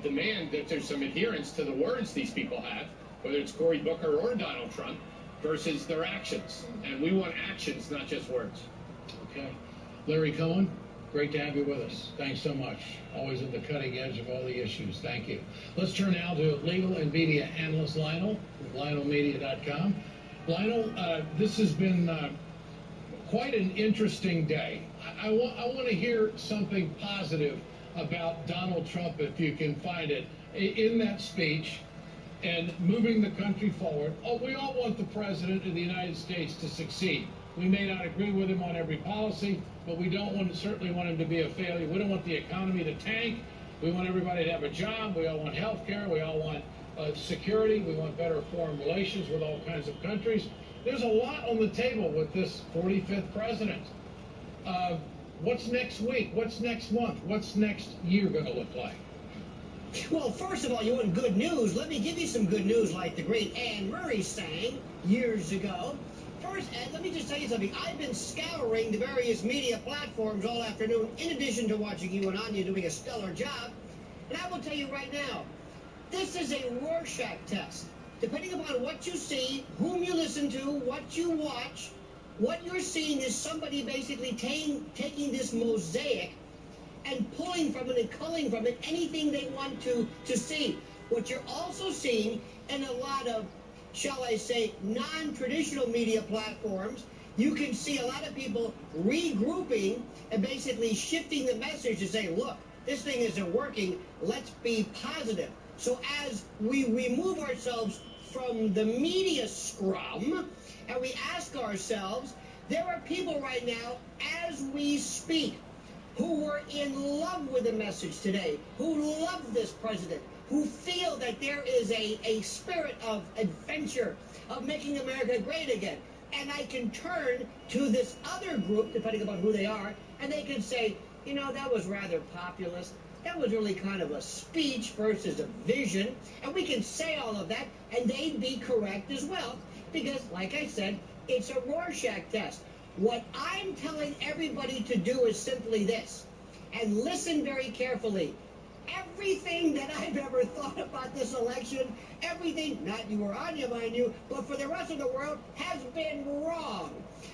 Speaker 9: demand that there's some adherence to the words these people have, whether it's Cory Booker or Donald Trump, versus their actions. And we want actions, not just words.
Speaker 18: Okay. Larry Cohen, great to have you with us. Thanks so much. Always at the cutting edge of all the issues. Thank you. Let's turn now to legal and media analyst Lionel with LionelMedia.com. Lionel, this has been quite an interesting day. I want to hear something positive about Donald Trump, if you can find it, in that speech and moving the country forward. Oh, we all want the President of the United States to succeed. We may not agree with him on every policy, but we don't certainly want him to be a failure. We don't want the economy to tank. We want everybody to have a job. We all want health care. We all want security. We want better foreign relations with all kinds of countries. There's a lot on the table with this 45th president. What's next week? What's next month? What's next year going to look like?
Speaker 10: Well, first of all, you want good news. Let me give you some good news like the great Anne Murray sang years ago. First, Ed, let me just tell you something. I've been scouring the various media platforms all afternoon, in addition to watching you and Anya doing a stellar job. And I will tell you right now, this is a Rorschach test. Depending upon what you see, whom you listen to, what you watch, what you're seeing is somebody basically taking this mosaic and pulling from it and culling from it anything they want to see. What you're also seeing in a lot of, shall I say, non-traditional media platforms, you can see a lot of people regrouping and basically shifting the message to say, look, this thing isn't working, let's be positive. So as we remove ourselves from the media scrum and we ask ourselves, there are people right now, as we speak, who were in love with the message today, who love this president, who feel that there is a spirit of adventure, of making America great again. And I can turn to this other group, depending upon who they are, and they can say, you know, that was rather populist. That was really kind of a speech versus a vision. And we can say all of that, and they'd be correct as well. Because, like I said, it's a Rorschach test. What I'm telling everybody to do is simply this, and listen very carefully. Everything that I've ever thought about this election, everything, not you or Anya, mind you, but for the rest of the world, has been wrong.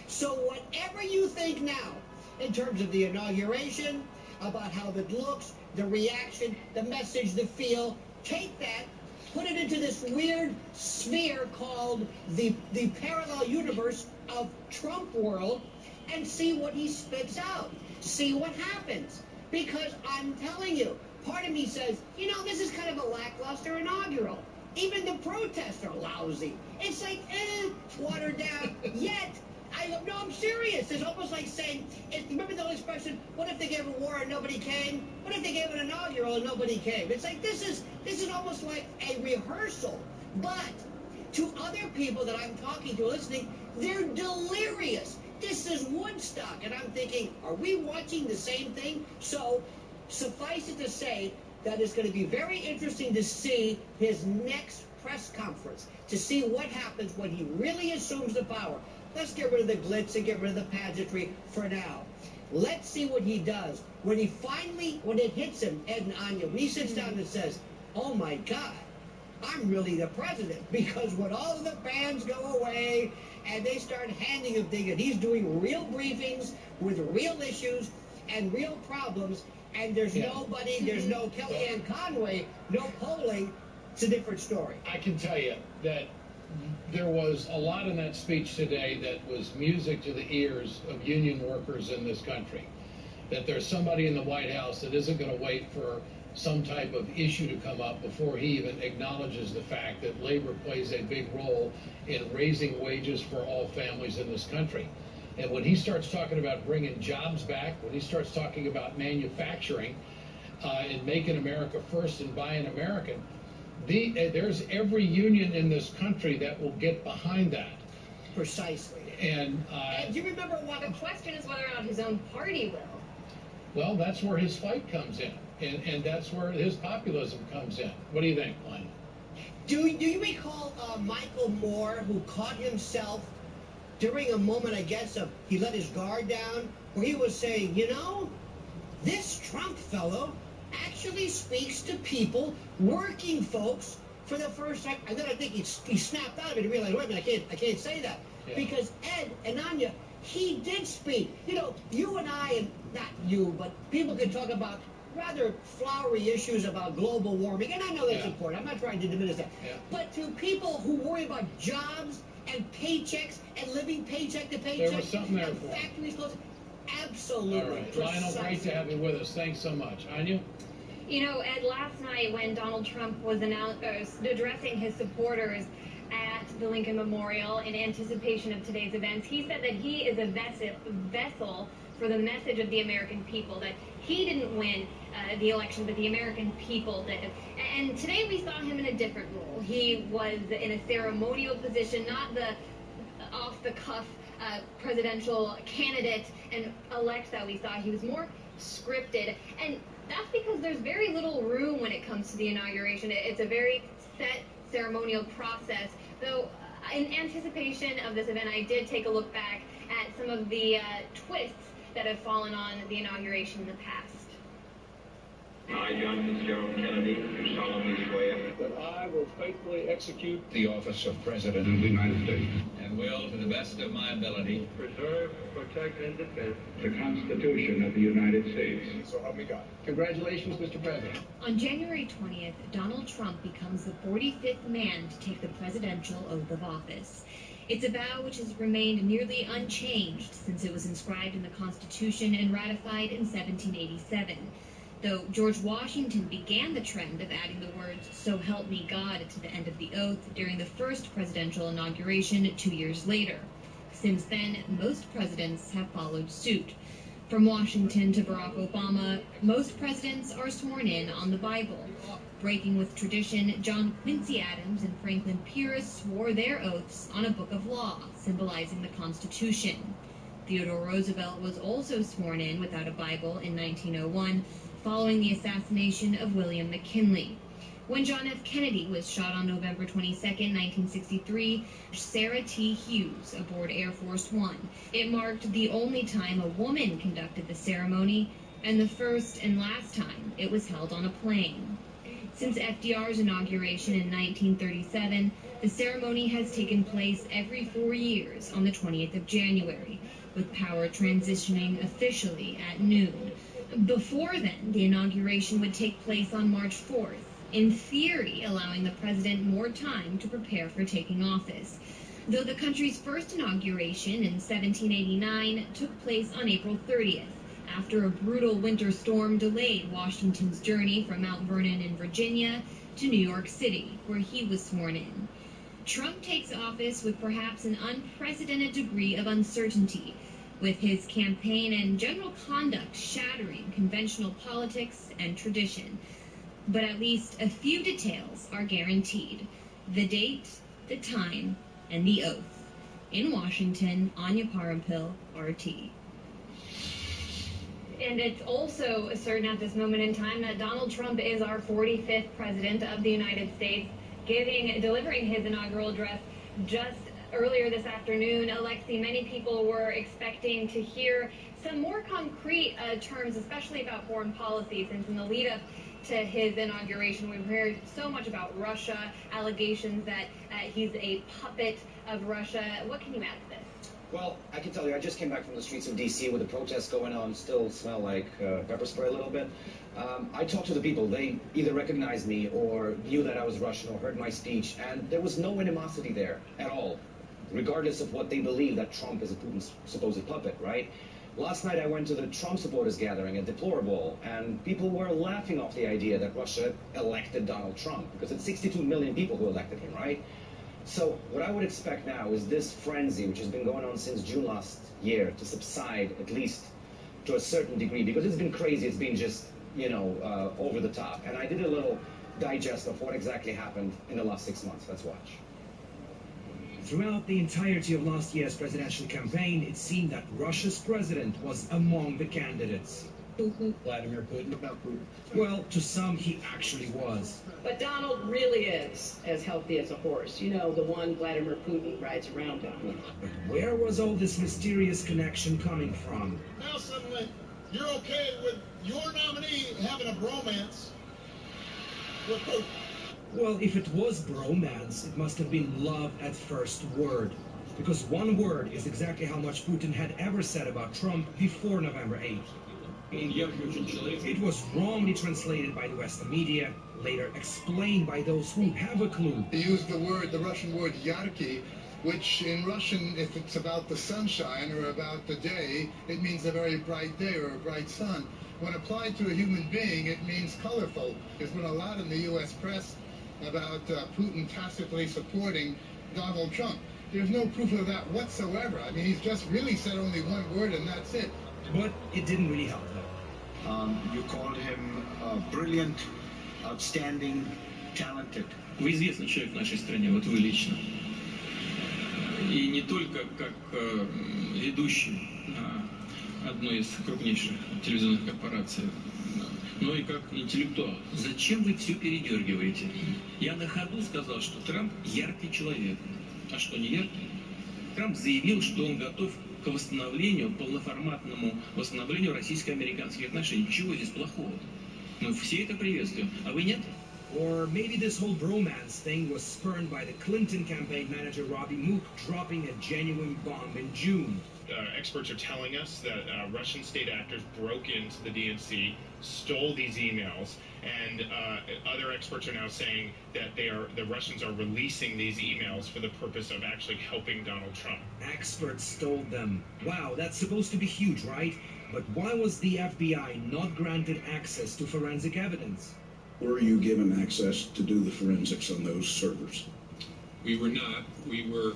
Speaker 10: So whatever you think now, in terms of the inauguration, about how it looks, the reaction, the message, the feel, take that, put it into this weird sphere called the parallel universe of Trump world, and see what he spits out. See what happens. Because I'm telling you, part of me says, you know, this is kind of a lackluster inaugural. Even the protests are lousy. It's like, watered down. Yet, I'm serious. It's almost like saying, remember the old expression, what if they gave a war and nobody came? What if they gave an inaugural and nobody came? It's like, this is almost like a rehearsal. But to other people that I'm talking to, listening, they're delirious. This is Woodstock. And I'm thinking, are we watching the same thing? So, suffice it to say that it's going to be very interesting to see his next press conference, to see what happens when he really assumes the power. Let's get rid of the glitz and get rid of the pageantry for now. Let's see what he does. When it hits him, Ed and Anya, when he sits down and says, oh my God, I'm really the president. Because when all of the fans go away and they start handing him things, and he's doing real briefings with real issues and real problems, and there's nobody, there's no Kellyanne Conway, no polling, it's a different story.
Speaker 18: I can tell you that there was a lot in that speech today that was music to the ears of union workers in this country. That there's somebody in the White House that isn't going to wait for some type of issue to come up before he even acknowledges the fact that labor plays a big role in raising wages for all families in this country. And when he starts talking about bringing jobs back, when he starts talking about manufacturing and making America first and buying American, there's every union in this country that will get behind that.
Speaker 10: Precisely.
Speaker 18: And
Speaker 5: do you remember what the question is whether or not his own party will?
Speaker 18: Well, that's where his fight comes in, and that's where his populism comes in. What do you think, Glenn?
Speaker 10: Do you recall Michael Moore, who caught himself during a moment, I guess, of he let his guard down, where he was saying, you know, this Trump fellow actually speaks to people, working folks, for the first time, and then I think he snapped out of it and realized, wait a minute, I can't say that. Yeah. Because Ed and Anya, he did speak. You know, you and I, and not you, but people can talk about rather flowery issues about global warming, and I know that's important. I'm not trying to diminish that. Yeah. But to people who worry about jobs and paychecks and living paycheck to paycheck,
Speaker 18: there was something there for
Speaker 10: factories closing, absolutely.
Speaker 18: All right, Lionel, great to have you with us. Thanks so much. Anya?
Speaker 5: You know, Ed, last night when Donald Trump was addressing his supporters at the Lincoln Memorial in anticipation of today's events, he said that he is a vessel for the message of the American people, that he didn't win the election, but the American people did. And today we saw him in a different role. He was in a ceremonial position, not the off-the-cuff presidential candidate and elect that we saw. He was more scripted, and that's because there's very little room when it comes to the inauguration. It's a very set ceremonial process. Though in anticipation of this event, I did take a look back at some of the twists that have fallen on the inauguration in the past.
Speaker 11: I, John Fitzgerald Kennedy, do solemnly swear
Speaker 3: that I will faithfully execute
Speaker 11: the office of President of the United States and will, to the best of my ability,
Speaker 3: preserve, protect, and defend
Speaker 11: the Constitution of the United States.
Speaker 3: So help me God. Congratulations, Mr. President.
Speaker 5: On January 20th, Donald Trump becomes the 45th man to take the presidential oath of office. It's a vow which has remained nearly unchanged since it was inscribed in the Constitution and ratified in 1787. Though George Washington began the trend of adding the words, "So help me God," to the end of the oath during the first presidential inauguration 2 years later. Since then, most presidents have followed suit. From Washington to Barack Obama, most presidents are sworn in on the Bible. Breaking with tradition, John Quincy Adams and Franklin Pierce swore their oaths on a book of law, symbolizing the Constitution. Theodore Roosevelt was also sworn in without a Bible in 1901, following the assassination of William McKinley. When John F. Kennedy was shot on November 22, 1963, Sarah T. Hughes aboard Air Force One. It marked the only time a woman conducted the ceremony and the first and last time it was held on a plane. Since FDR's inauguration in 1937, the ceremony has taken place every 4 years on the 20th of January, with power transitioning officially at noon. Before then, the inauguration would take place on March 4th, in theory allowing the president more time to prepare for taking office. Though the country's first inauguration in 1789 took place on April 30th, after a brutal winter storm delayed Washington's journey from Mount Vernon in Virginia to New York City, where he was sworn in. Trump takes office with perhaps an unprecedented degree of uncertainty, with his campaign and general conduct shattering conventional politics and tradition. But at least a few details are guaranteed: the date, the time, and the oath. In Washington, Anya Parampil, RT. And it's also certain at this moment in time that Donald Trump is our 45th president of the United States, delivering his inaugural address just earlier this afternoon. Alexi, many people were expecting to hear some more concrete terms, especially about foreign policy, since in the lead-up to his inauguration, we've heard so much about Russia, allegations that he's a puppet of Russia. What can you add to this?
Speaker 16: Well, I can tell you, I just came back from the streets of D.C. with the protests going on, still smell like pepper spray a little bit. I talked to the people. They either recognized me or knew that I was Russian or heard my speech, and there was no animosity there at all, regardless of what they believe that Trump is a Putin's supposed puppet, right? Last night I went to the Trump supporters gathering at Deplorable, and people were laughing off the idea that Russia elected Donald Trump, because it's 62 million people who elected him, right? So what I would expect now is this frenzy, which has been going on since June last year, to subside at least to a certain degree, because it's been crazy. It's been just, over the top. And I did a little digest of what exactly happened in the last 6 months. Let's watch.
Speaker 23: Throughout the entirety of last year's presidential campaign, it seemed that Russia's president was among the candidates.
Speaker 7: Vladimir Putin. About Putin.
Speaker 23: Well, to some, he actually was.
Speaker 24: But Donald really is as healthy as a horse. You know, the one Vladimir Putin rides around on.
Speaker 23: But where was all this mysterious connection coming from?
Speaker 6: Now suddenly, you're okay with your nominee having a bromance with Putin.
Speaker 23: Well, if it was bromance, it must have been love at first word. Because one word is exactly how much Putin had ever said about Trump before November 8th. It was wrongly translated by the Western media, later explained by those who have a clue.
Speaker 3: He used the Russian word yarky, which in Russian, if it's about the sunshine or about the day, it means a very bright day or a bright sun. When applied to a human being, it means colorful. There's been a lot in the U.S. press about Putin tacitly supporting Donald Trump. There's no proof of that whatsoever. I mean, he's just really said only one word and that's it.
Speaker 23: But it didn't really help, though.
Speaker 1: You called him brilliant, outstanding, talented.
Speaker 4: Вы известный человек в нашей стране, вот вы лично. И не только как ведущий одной из крупнейших телевизионных корпораций, но и как интеллектуал. Зачем вы все передергиваете? Я на ходу сказал, что Трамп яркий человек. А что, не яркий? Трамп заявил, что он готов к восстановлению, полноформатному восстановлению российско-американских отношений. Чего здесь плохого? Мы все это приветствуем, а вы нет?
Speaker 23: Or maybe this whole bromance thing was spurned by the Clinton campaign manager Robbie Mook dropping a genuine bomb in June.
Speaker 13: Experts are telling us that Russian state actors broke into the DNC, stole these emails, and other experts are now saying that the Russians are releasing these emails for the purpose of actually helping Donald Trump.
Speaker 23: Experts stole them. Wow, that's supposed to be huge, right? But why was the FBI not granted access to forensic evidence?
Speaker 6: Were you given access to do the forensics on those servers?
Speaker 18: We were not. We were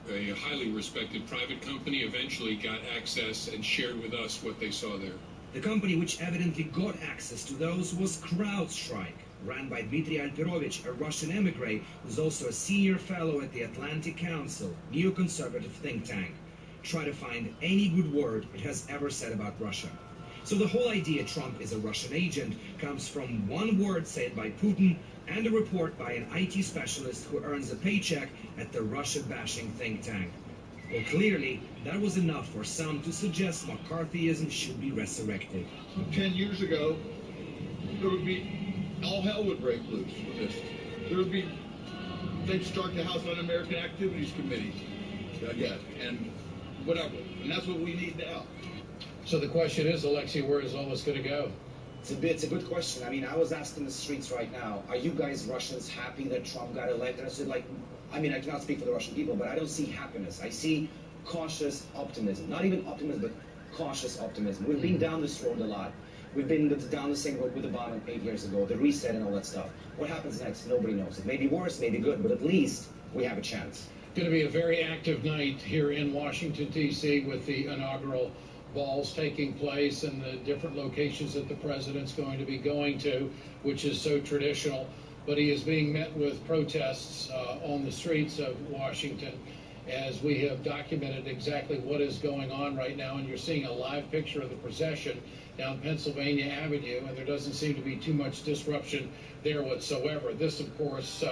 Speaker 18: a highly respected private company, eventually got access and shared with us what they saw there.
Speaker 23: The company which evidently got access to those was CrowdStrike, ran by Dmitry Alperovich, a Russian emigre who's also a senior fellow at the Atlantic Council, neoconservative think tank. Try to find any good word it has ever said about Russia. So the whole idea Trump is a Russian agent comes from one word said by Putin and a report by an IT specialist who earns a paycheck at the Russia-bashing think tank. Well, clearly, that was enough for some to suggest McCarthyism should be resurrected.
Speaker 3: 10 years ago, there would be, all hell would break loose with this. There would be, they'd start the House Un-American Activities Committee, I guess, and whatever. And that's what we need now.
Speaker 18: So the question is, Alexei, where is all this going to go?
Speaker 16: It's a good question. I mean, I was asked in the streets right now, are you guys Russians happy that Trump got elected? I said, I mean, I cannot speak for the Russian people, but I don't see happiness. I see cautious optimism. Not even optimism, but cautious optimism. We've been down this road a lot. We've been down the same road with Obama 8 years ago, the reset and all that stuff. What happens next? Nobody knows. It may be worse, maybe good, but at least we have a chance.
Speaker 18: Going to be a very active night here in Washington, D.C. with the inaugural balls taking place and the different locations that the president's going to be going to, which is so traditional. But he is being met with protests on the streets of Washington, as we have documented exactly what is going on right now. And you're seeing a live picture of the procession down Pennsylvania Avenue, and there doesn't seem to be too much disruption there whatsoever. This, of course,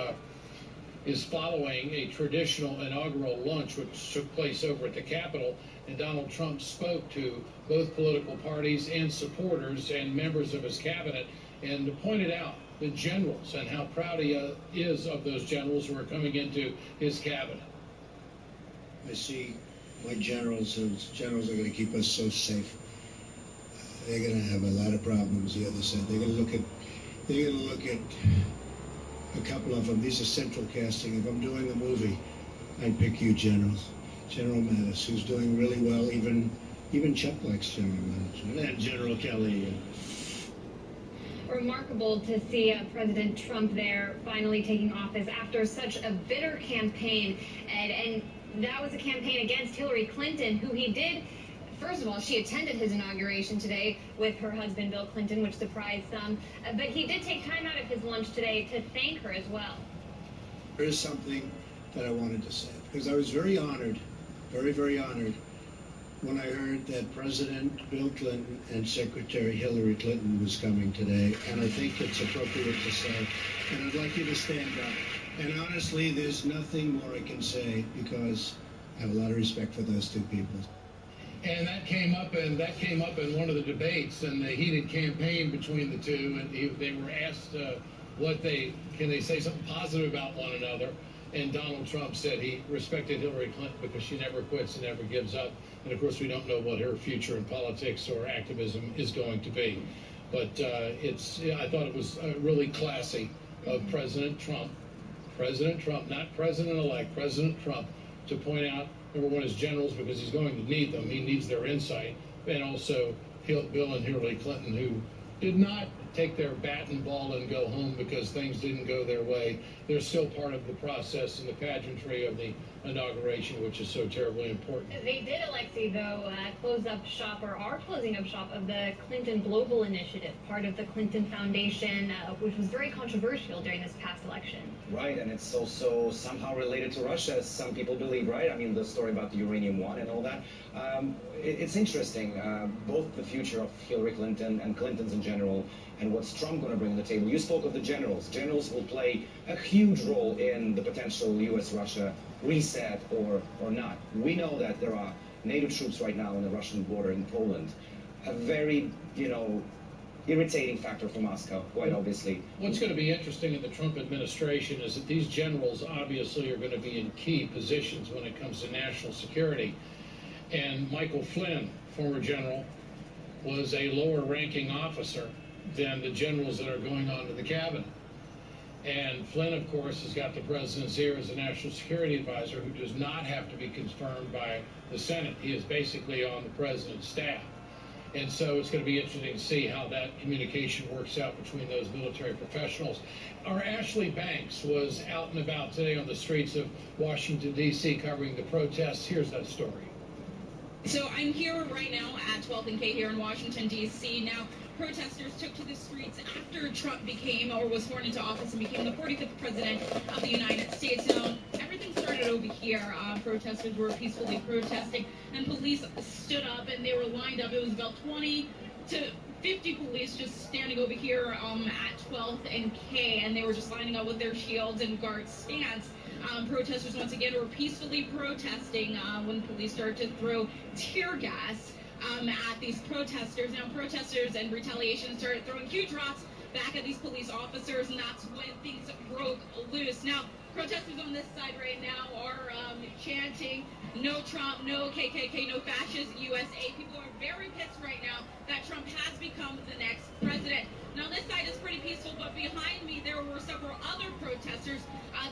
Speaker 18: is following a traditional inaugural lunch which took place over at the Capitol, and Donald Trump spoke to both political parties and supporters and members of his cabinet and pointed out the generals and how proud he is of those generals who are coming into his cabinet.
Speaker 8: I see my generals, whose generals are going to keep us so safe. They're going to have a lot of problems, the other side. They're going to look at a couple of them. These are central casting. If I'm doing a movie, I'd pick you generals. General Mattis, who's doing really well. Even Chuck likes General Mattis. And General Kelly.
Speaker 5: Remarkable to see President Trump there finally taking office after such a bitter campaign. And that was a campaign against Hillary Clinton, who he did. First of all, she attended his inauguration today with her husband, Bill Clinton, which surprised some. But he did take time out of his lunch today to thank her as well.
Speaker 8: There is something that I wanted to say, because I was very honored, very, very honored, when I heard that President Bill Clinton and Secretary Hillary Clinton was coming today. And I think it's appropriate to say, and I'd like you to stand up. And honestly, there's nothing more I can say, because I have a lot of respect for those two people.
Speaker 18: And that came up in one of the debates in the heated campaign between the two, and they were asked can they say something positive about one another? And Donald Trump said he respected Hillary Clinton because she never quits and never gives up. And of course, we don't know what her future in politics or activism is going to be. But I thought it was really classy of President Trump, not President-elect, President Trump, to point out, number one, his generals, because he's going to need them. He needs their insight. And also Bill and Hillary Clinton, who did not take their bat and ball and go home because things didn't go their way. They're still part of the process and the pageantry of the inauguration, which is so terribly important.
Speaker 5: They did, Alexei, though, close up shop, or are closing up shop, of the Clinton Global Initiative, part of the Clinton Foundation, which was very controversial during this past election.
Speaker 16: Right, and it's also somehow related to Russia, as some people believe, right? I mean, the story about the uranium one and all that. It's interesting, both the future of Hillary Clinton and Clintons in general, and what's Trump going to bring to the table. You spoke of the generals. Generals will play a huge role in the potential U.S.-Russia reset or not. We know that there are NATO troops right now on the Russian border in Poland. A very, irritating factor for Moscow, quite obviously.
Speaker 18: What's going to be interesting in the Trump administration is that these generals obviously are going to be in key positions when it comes to national security. And Michael Flynn, former general, was a lower-ranking officer than the generals that are going on to the cabinet. And Flynn, of course, has got the president's ear as a national security advisor who does not have to be confirmed by the Senate. He is basically on the president's staff. And so it's going to be interesting to see how that communication works out between those military professionals. Our Ashley Banks was out and about today on the streets of Washington, D.C., covering the protests. Here's that story.
Speaker 12: So I'm here right now at 12th and K here in Washington, D.C. Now, protesters took to the streets after Trump became, or was sworn into office and became, the 45th president of the United States. Now, everything started over here. Protesters were peacefully protesting, and police stood up, and they were lined up. It was about 20 to 50 police just standing over here at 12th and K, and they were just lining up with their shields and guard stance. Protesters, once again, were peacefully protesting when police started to throw tear gas at these protesters. Now, protesters and retaliation started throwing huge rocks back at these police officers, and that's when things broke loose. Now, protesters on this side right now are chanting, "No Trump, no KKK, no fascist USA." People are very pissed right now that Trump has become the next president. Now, this side is pretty peaceful, but behind me there were several other protesters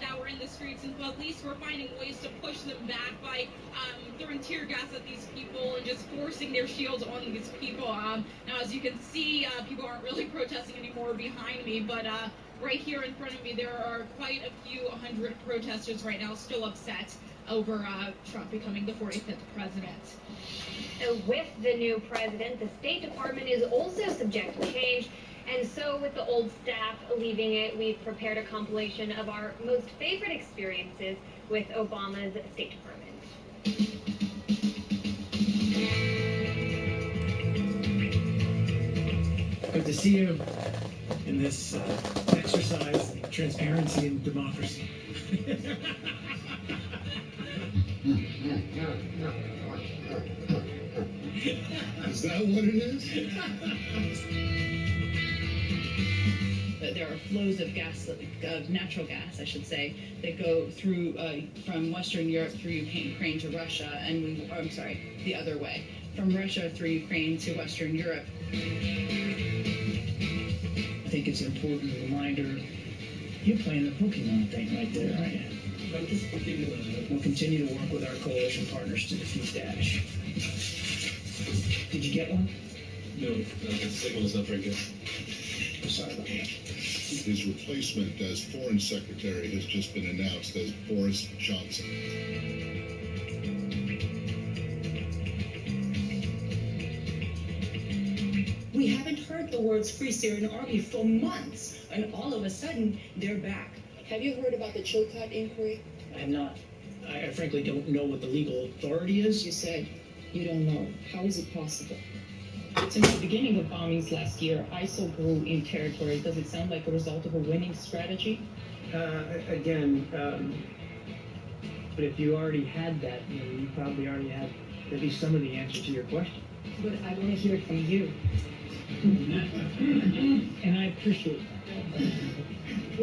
Speaker 12: that were in the streets, and police were finding ways to push them back by throwing tear gas at these people and just forcing their shields on these people. Now, as you can see, people aren't really protesting anymore behind me, but right here in front of me there are quite a few hundred protesters right now still upset over Trump becoming the 45th president.
Speaker 5: With the new president, the State Department is also subject to change. And so with the old staff leaving it, we've prepared a compilation of our most favorite experiences with Obama's State Department.
Speaker 15: Good to see you in this exercise in transparency and democracy.
Speaker 6: Is that what it is?
Speaker 14: There are flows of gas, natural gas, I should say, that go through from Western Europe through Ukraine to Russia, and the other way, from Russia through Ukraine to Western Europe.
Speaker 15: I think it's an important reminder. You're playing the Pokemon thing right there, aren't you? We'll continue to work with our coalition partners to defeat Daesh. Did you get one?
Speaker 6: No, the signal is not very good.
Speaker 15: Sorry about that.
Speaker 6: His replacement as Foreign Secretary has just been announced as Boris Johnson.
Speaker 19: We haven't heard the words Free Syrian Army for months, and all of a sudden, they're back. Have you heard about the Chilcot inquiry?
Speaker 15: I have not. I frankly don't know what the legal authority is.
Speaker 19: You said you don't know. How is it possible? Since the beginning of bombings last year, ISIL grew in territory. Does it sound like a result of a winning strategy?
Speaker 15: But if you already had that, you probably already had at least some of the answer to your question.
Speaker 19: But I want to hear it from you.
Speaker 15: And I appreciate that.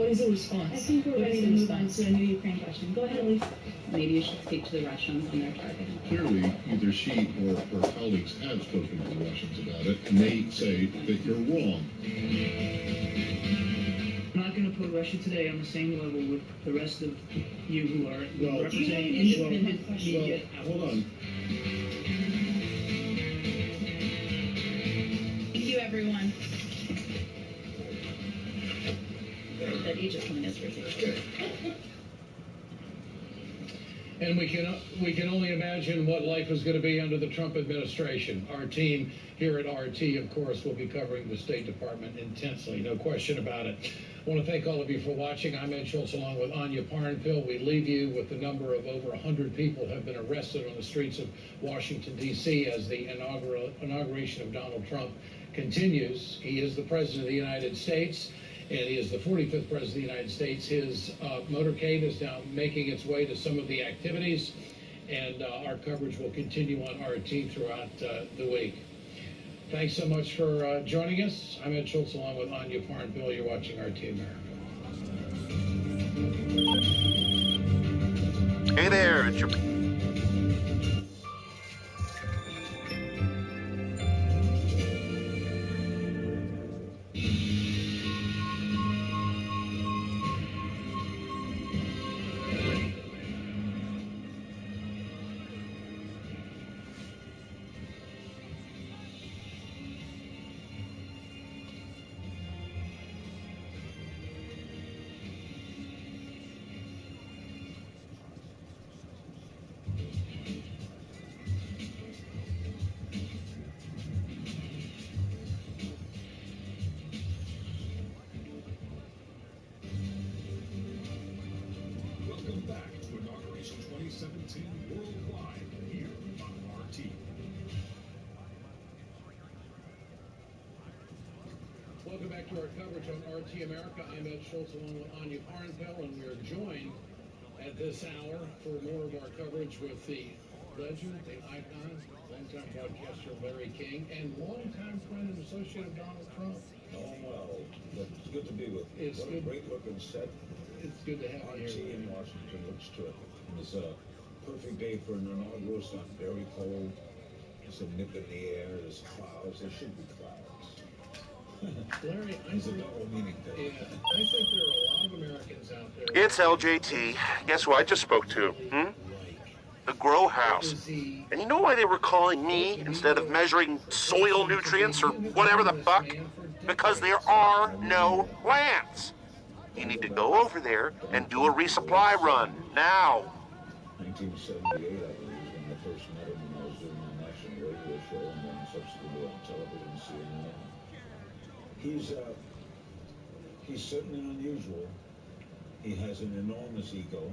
Speaker 19: What is the response?
Speaker 17: I think we're
Speaker 19: What
Speaker 17: ready
Speaker 19: is
Speaker 17: to
Speaker 19: the
Speaker 17: move on
Speaker 19: response?
Speaker 17: to a new Ukraine question. Go ahead, Elise. Maybe you should speak to the Russians on their target.
Speaker 6: Clearly, either she or her colleagues have spoken to the Russians about it, and they say that you're wrong.
Speaker 15: I'm not going to put Russia Today on the same level with the rest of you who are representing independent media outlets.
Speaker 6: Hold on.
Speaker 12: Thank you, everyone.
Speaker 17: That Egypt coming is ridiculous.
Speaker 18: And we can only imagine what life is going to be under the Trump administration. Our team here at RT, of course, will be covering the State Department intensely, no question about it. I want to thank all of you for watching. I'm Ed Schultz along with Anya Parnfield. We leave you with the number of over 100 people have been arrested on the streets of Washington, D.C. as the inauguration of Donald Trump continues. He is the President of the United States, and he is the 45th President of the United States. His motorcade is now making its way to some of the activities, and our coverage will continue on RT throughout the week. Thanks so much for joining us. I'm Ed Schultz along with Anya Parnfield. You're watching RT America.
Speaker 20: Hey there, it's your...
Speaker 6: Welcome back to Inauguration 2017 Worldwide here on RT.
Speaker 18: Welcome back to our coverage on RT America. I'm Ed Schultz along with Anya Parnfield, and we're joined at this hour for more of our coverage with the legend, the icon, longtime broadcaster Larry King, and longtime friend and associate of Donald Trump.
Speaker 21: Oh, well, it's good to be with you.
Speaker 18: It's
Speaker 21: what
Speaker 18: good.
Speaker 21: A great looking set.
Speaker 18: It's good to have you
Speaker 21: RT
Speaker 18: here.
Speaker 21: in Washington looks terrific. It's a perfect day for an inaugural. It's not very cold. There's a nip in the air. There's clouds. There should be clouds.
Speaker 18: Larry,
Speaker 21: There's a double meaning there.
Speaker 18: Yeah, I think there are a lot of Americans out there.
Speaker 20: It's LJT. Guess who I just spoke to? The Grow House. And you know why they were calling me instead of measuring soil nutrients or whatever the fuck? Because there are no plants. You need to go over there and do a resupply run now.
Speaker 21: 1978, I believe, when I first met him when I was doing my national radio show and then subsequently on television, CNN. He's certainly unusual. He has an enormous ego.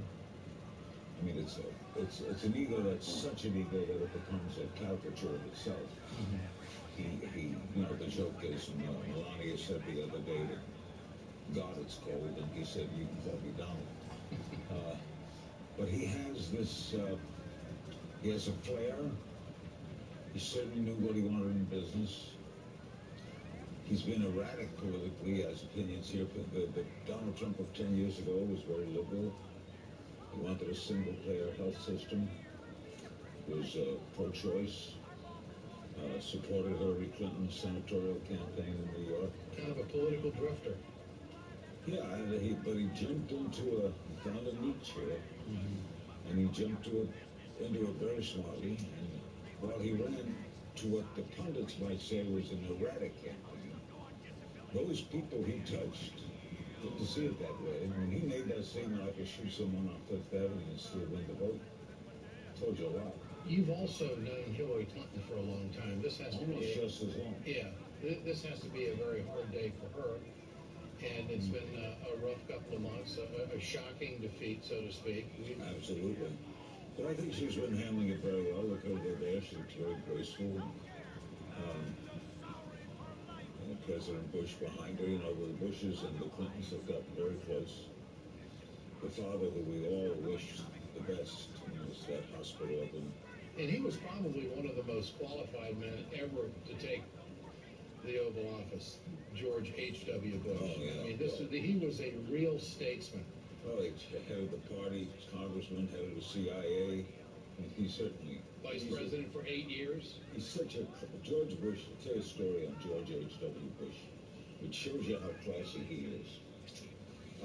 Speaker 21: I mean, it's an ego that's such an ego that it becomes a caricature of itself. He the joke is, Melania said the other day that God, it's cold, and he said, you can call me Donald. But he has this, he has a flair. He certainly knew what he wanted in business. He's been erratic politically, as opinions here. But Donald Trump of 10 years ago was very liberal. He wanted a single-payer health system. Was pro-choice. Supported Hillary Clinton's senatorial campaign in New York.
Speaker 18: Kind of a political drifter.
Speaker 21: Yeah, but he jumped into found a niche here, and he jumped into it very smartly. And while he ran to what the pundits might say was an erratic campaign, those people he touched didn't see it that way. When he made that statement, I could shoot someone on Fifth Avenue and still win the vote. Told you a lot.
Speaker 18: You've also known Hillary Clinton for a long time. This has to be
Speaker 21: just as long.
Speaker 18: Yeah, this has to be a very hard day for her. And it's been a rough couple of months, a shocking defeat, so to speak.
Speaker 21: Absolutely. But I think she's been handling it very well. Look over there. She's very graceful. President Bush behind her, the Bushes and the Clintons have gotten very close. The father that we all wish the best, is that hospital up in.
Speaker 18: And he was probably one of the most qualified men ever to take the Oval Office, George H.W. Bush.
Speaker 21: Oh, yeah.
Speaker 18: I mean, he was a real statesman.
Speaker 21: Well, he's head of the party, congressman, head of the CIA. He certainly...
Speaker 18: Vice president for 8 years.
Speaker 21: He's such a... George Bush, I'll tell you a story on George H.W. Bush, which shows you how classy he is.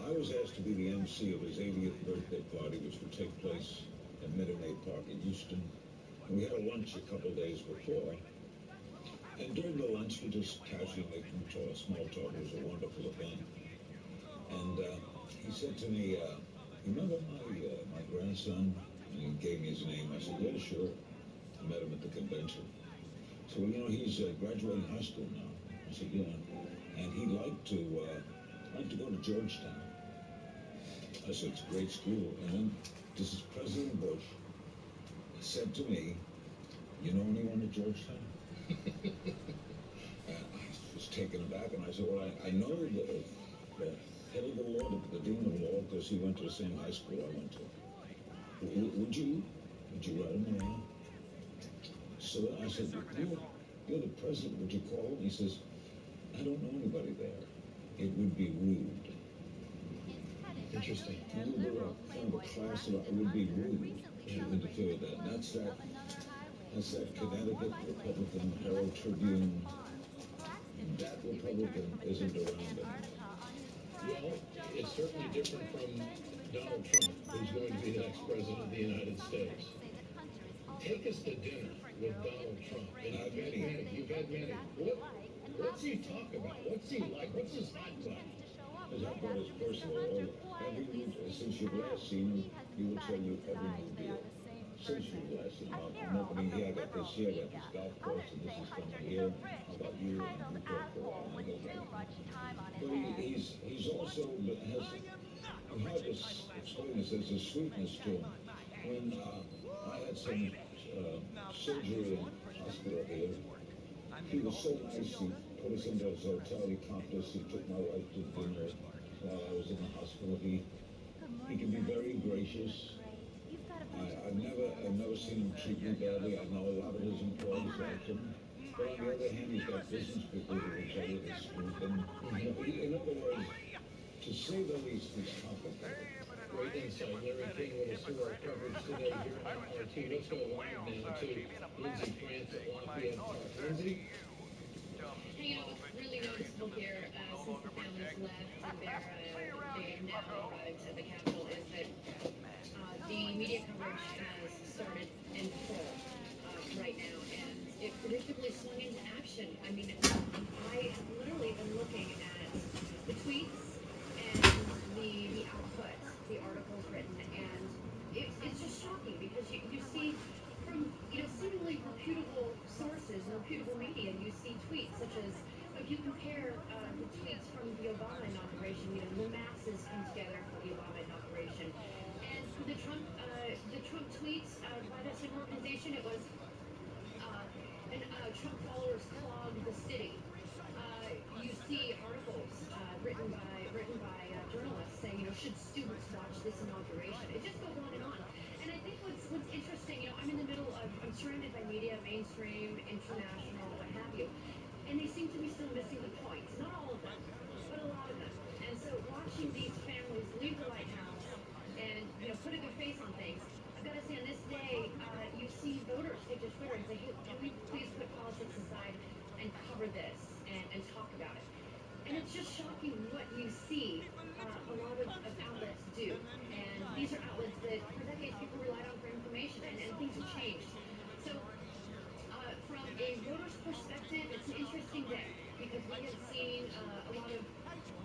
Speaker 21: I was asked to be the MC of his 80th birthday party, which would take place at Minute Park in Houston. And we had a lunch a couple days before. And during the lunch, we just casually making small talk. It was a wonderful event. And he said to me, you remember my grandson? And he gave me his name. I said, yeah, sure. I met him at the convention. So, well, you know, he's graduating high school now. I said, yeah. And he'd like to go to Georgetown. I said, it's a great school. And then this is President Bush said to me, you know anyone at Georgetown? I was taken aback, and I said, well, I know the head of the law, the dean of law, because he went to the same high school I went to. Would you write him a name? So then I said, you're the president, would you call him? He says, I don't know anybody there. It would be rude.
Speaker 18: Interesting.
Speaker 21: You were kind of a class, it would be rude to interfere with that. And that's that Connecticut Republican Herald Tribune. That Republican isn't around anymore.
Speaker 18: Well, it's certainly different from Donald Trump, who's going to be the next president of the United States. Take us to dinner with Donald Trump. And you've had many. What's he talk about? What's he like? What's his hot button?
Speaker 21: His hot button is, first of all, since you've last seen him, he will tell you every new deal. Since you've last seen him, I'm opening here, I got this here, I got this golf course, and this is coming here. How about you? And we talk for a while, and I go back. But he's also has, it's hard to explain this, there's a sweetness to him. When I had some surgery in hospital here, he was so nice, he put us into his hotel, he comped us, he took my wife to dinner while I was in the hospital. He can be very gracious. I've never seen him treat me badly. I know a lot of his employees like him. But on the other hand, he's got business people who will tell you the truth. And in other words, to say the least, he's complicated.
Speaker 18: Great insight. Larry King with us through our coverage today here on RT. Let's go live now to Lindsay France at Lafayette Park. Lindsay?
Speaker 5: Hey, what's really noticeable here since the families left and they have now arrived at the Capitol is that the media coverage has started in full right now, and it predictably swung into action. I mean, I have literally been looking at the tweets and the output, the articles written, and it's just shocking because you see from seemingly reputable sources and reputable media, you see tweets such as if you compare the tweets from the Obama inauguration, the masses come together for the Obama inauguration, and the Trump tweets by that same organization, it was Trump followers clog the city. You see articles written by journalists saying, should students watch this inauguration? It just goes on and on. And I think what's interesting, I'm in the middle of, I'm surrounded by media, mainstream, international, what have you, and they seem to be still missing the point. Not all of them, but a lot of them. And so watching these families leave the White House and put a good face on things, I've got to say on this day, you see voters take to Twitter and say, hey, can we please put politics aside and cover this and talk about it? And it's just shocking what you see a lot of outlets do. And these are outlets that for decades people relied on for information, and things have changed. So from a voter's perspective, it's an interesting day because we have seen a lot of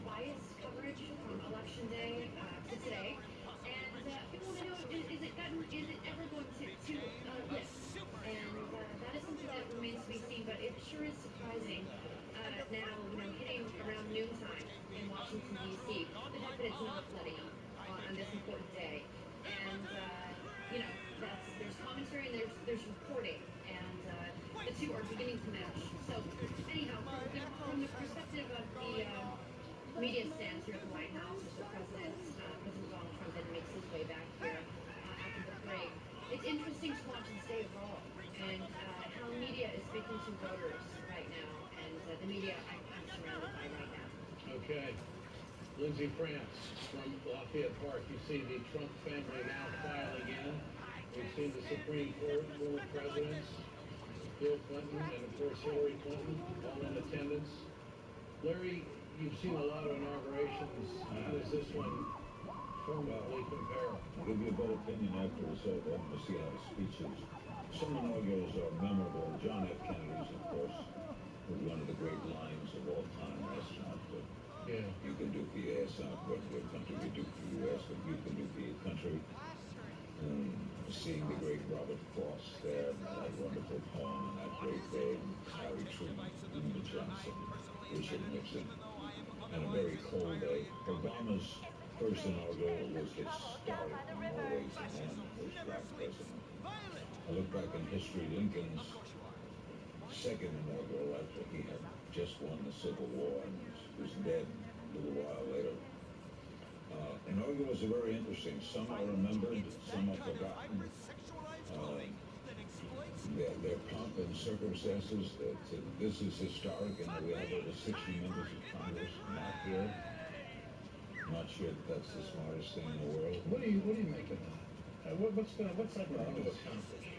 Speaker 5: biased coverage from Election Day to today. And people want to know, is it ever going to lift? And that is something that remains to be seen, but it sure is surprising now, hitting around noontime in Washington, D.C., the fact that it's not letting up on this important day. And, there's commentary and there's reporting, and the two are beginning to mesh. So, anyhow, from the perspective of the media stance here at the White House as the President Donald Trump then makes his way back here after the parade, it's interesting to watch this day evolve and how media is speaking to voters right now. And the media I'm surrounded by right now.
Speaker 18: Okay. Lindsay France from Lafayette Park. You see the Trump family now filing in. We've seen the Supreme Court, former presidents, Bill Clinton, and of course Hillary Clinton, all in attendance. Larry, you've seen a lot of inaugurations. How does this one firmly compare?
Speaker 21: I'll give you a better opinion after it's over. We'll see how the speech is. Some inaugurals are memorable. John F. Kennedy's, of course, was one of the great lines of all time. That's not
Speaker 18: yeah.
Speaker 21: You can do for your ass out what your country can do for you, ask what you can do for your country. Seeing the great Robert Frost there, and that wonderful poem on that great day, and Harry Truman, Lyndon Johnson, Richard Nixon, and a very cold day. Obama's first inaugural was historic in more ways than one, the first black president. I look back in history, Lincoln's second inaugural after he had just won the Civil War and was dead a little while later. Inaugurals are very interesting. Some are remembered, some are forgotten. Their pomp and circumstances, that this is historic, and we have over 60 members of Congress not here. Not sure that that's the smartest thing in the world.
Speaker 18: What do you make of that? What's that going to accomplish?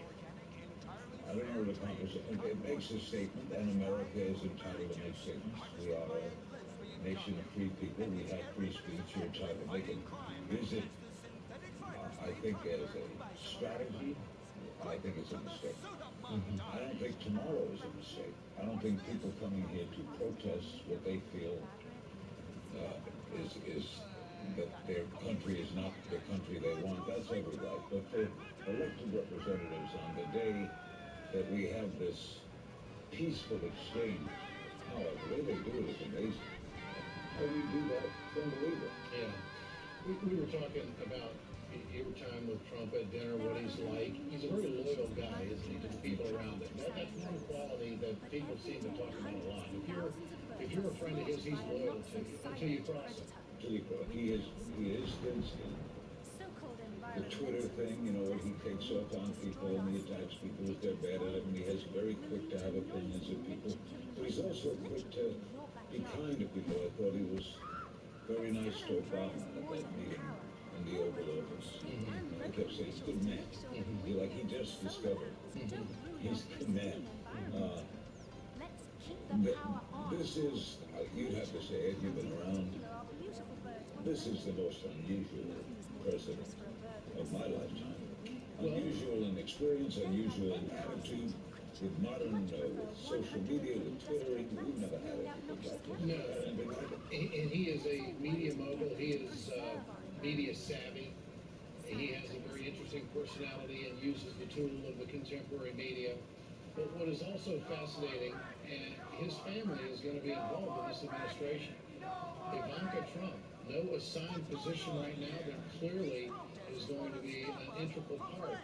Speaker 21: I don't know what it accomplishes. It makes a statement, and America is entitled to make statements. We are a nation of free people. We have free speech. You're entitled to make it. Is it, I think, as a strategy, I think it's a mistake. I don't think tomorrow is a mistake. I don't think people coming here to protest what they feel is that their country is not the country they want. That's every right. But for elected representatives on the day that we have this peaceful exchange, the way they do it is amazing. How we do that, don't believe it.
Speaker 18: Yeah. We were talking about your time with Trump at dinner, what he's like. He's a very loyal guy, isn't he, to the people around him. That's one quality that people seem to talk about a lot. If you're a friend of his, he's loyal to you until you cross him.
Speaker 21: He is thin-skinned. The Twitter thing, what he takes off on people and he attacks people if they're bad at him. He is very quick to have opinions of people. But he's also quick to be kind to people. I thought he was very nice to Obama at that meeting in the Oval Office. I kept saying, he's a good man. He just discovered. He's a good man. This is, you'd have to say it, you've been around. This is the most unusual president of my lifetime. Unusual in experience, unusual in attitude. With modern, with social media, with Twittering, we've never had anything like this.
Speaker 18: And he is a media mogul. He is media savvy. He has a very interesting personality and uses the tool of the contemporary media. But what is also fascinating, and his family is going to be involved in this administration. Ivanka Trump, no assigned position right now, but clearly is going to be an integral part.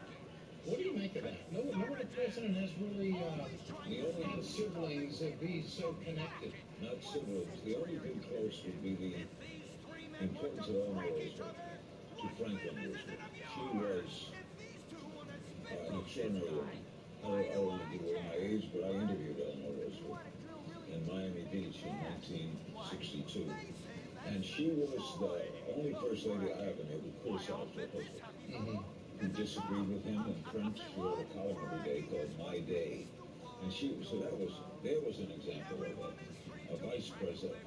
Speaker 18: What do you make of that? No other president has really had siblings that be so connected.
Speaker 21: Not siblings. The only thing close would be the importance of Eleanor Roosevelt to Franklin Roosevelt. She was an extraordinary woman. I don't want to give away my age, but I interviewed Eleanor Roosevelt in Miami Beach in 1962. And she was the only first lady I ever knew who criticized her husband. Who disagreed with him in print. She wrote a column every day called My Day. And there was an example of a vice president.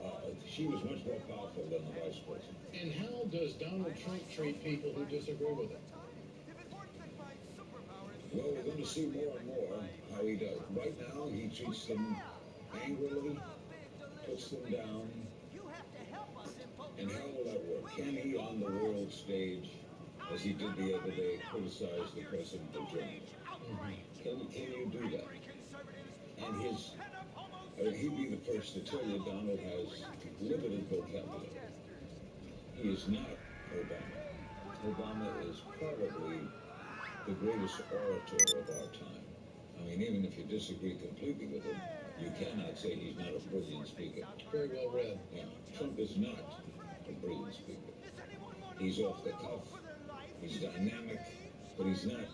Speaker 21: She was much more powerful than the vice president.
Speaker 18: And how does Donald Trump treat people who disagree with him?
Speaker 21: Well, we're going to see more and more how he does. Right now, he treats them angrily, puts them down. And how will that work? Can he, on the world stage, as he did the other day, criticize the president of Germany? Can you do that? And he'd be the first to tell you Donald has limited vocabulary. He is not Obama. Obama is probably the greatest orator of our time. I mean, even if you disagree completely with him, you cannot say he's not a brilliant speaker.
Speaker 18: Very well read.
Speaker 21: Yeah. Trump is not a brilliant speaker. He's off the cuff. He's dynamic, but he's not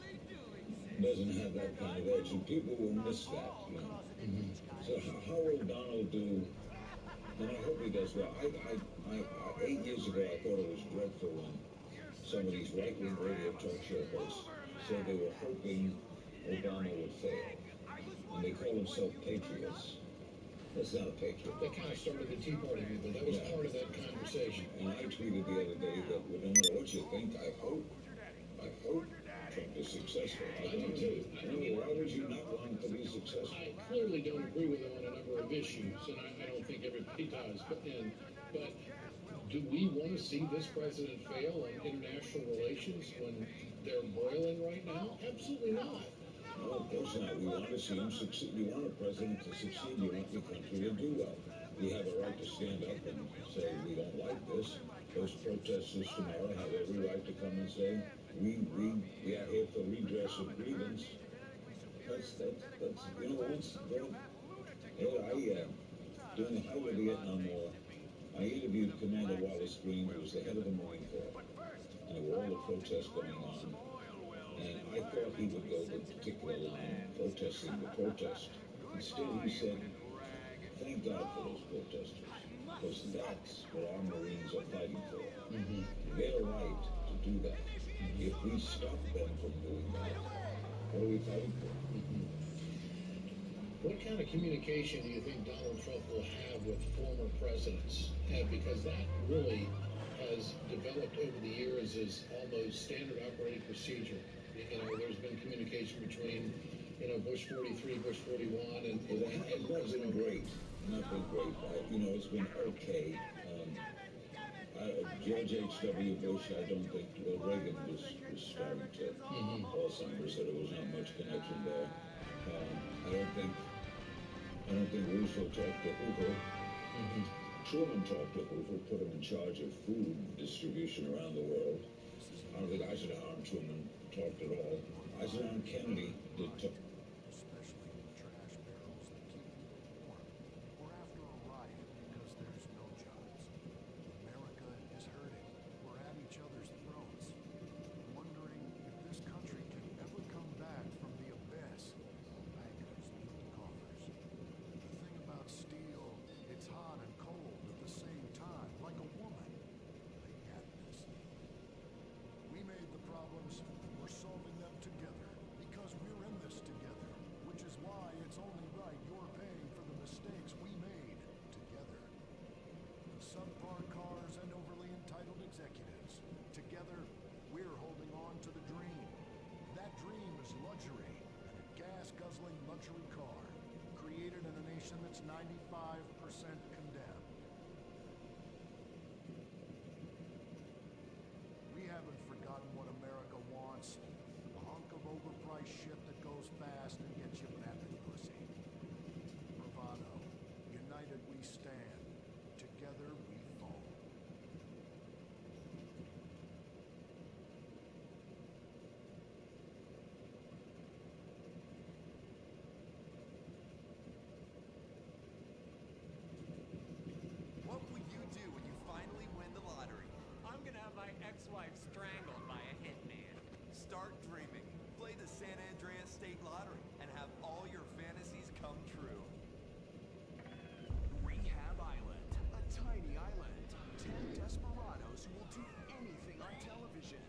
Speaker 21: doesn't have that kind of edge, and people will miss that, you know. So how will Donald do? And I hope he does well. 8 years ago, I thought it was dreadful when some of these right-wing radio talk show hosts said they were hoping Obama would fail, and they call themselves patriots. That's not a patriot.
Speaker 18: That kind of started the Tea Party movement. That was part of that conversation.
Speaker 21: And I tweeted the other day that no matter what you think, I hope Trump is successful.
Speaker 18: I do too.
Speaker 21: Why would you not want him to be successful?
Speaker 18: I clearly don't agree with him on a number of issues, and I don't think everybody does. But do we want to see this president fail on international relations when they're boiling right now? Absolutely not.
Speaker 21: No, of course not. We want to see him succeed. You want a president to succeed. You want your country to do well. We have a right to stand up and say we don't like this. Those protesters tomorrow have every right to come and say we are here for redress of grievance. That's you know once during the height of the Vietnam War, I interviewed Commander Wallace Green, who was the head of the Marine Corps, and there were all the protests going on. And I thought he would go the particular line, protesting the protest. Instead, he said, thank God for those protesters, because that's what our Marines are fighting for. Their right to do that. If we stop them from doing that, what are we fighting for?
Speaker 18: What kind of communication do you think Donald Trump will have with former presidents? Because that really has developed over the years as almost standard operating procedure. You know, there's been communication between, Bush 43, Bush 41, and
Speaker 21: it's not been great. Not been great. It's been okay. George H.W. Bush, I don't think, Reagan was starting to Alzheimer's, so there was not much connection there. I don't think Roosevelt talked to Hoover. Truman talked to Hoover, put him in charge of food distribution around the world. I don't think Eisenhower and Truman talked at all. Eisenhower and Kennedy did talk.
Speaker 6: Especially trash barrels that keep people warm. We're after a riot because there's no jobs. America is hurting. We're at each other's throats, wondering if this country can ever come back from the abyss. Bankers need the coffers. The thing about steel, it's hot and cold at the same time, like a woman. They got this. We made the problems, we're solving them together, because we're in this together, which is why it's only right you're paying for the mistakes we made together. The subpar cars and overly entitled executives. Together, we're holding on to the dream. That dream is luxury, and a gas-guzzling luxury car, created in a nation that's 95% condemned. We haven't forgotten what America wants. A hunk of overpriced shit that goes fast and gets you vapid pussy. Bravado. United we stand. Together we fall.
Speaker 2: What will you do when you finally win the lottery? I'm gonna have my ex-wife strangled by a hitman. Start dreaming. Play the San Andreas State Lottery and have all your fantasies come true.
Speaker 9: Rehab Island, a tiny island. 10 desperados who will do anything on television.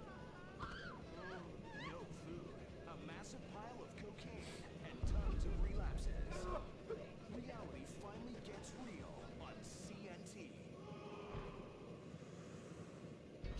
Speaker 9: No food, a massive pile of cocaine, and tons of relapses. Reality finally gets real on CNT.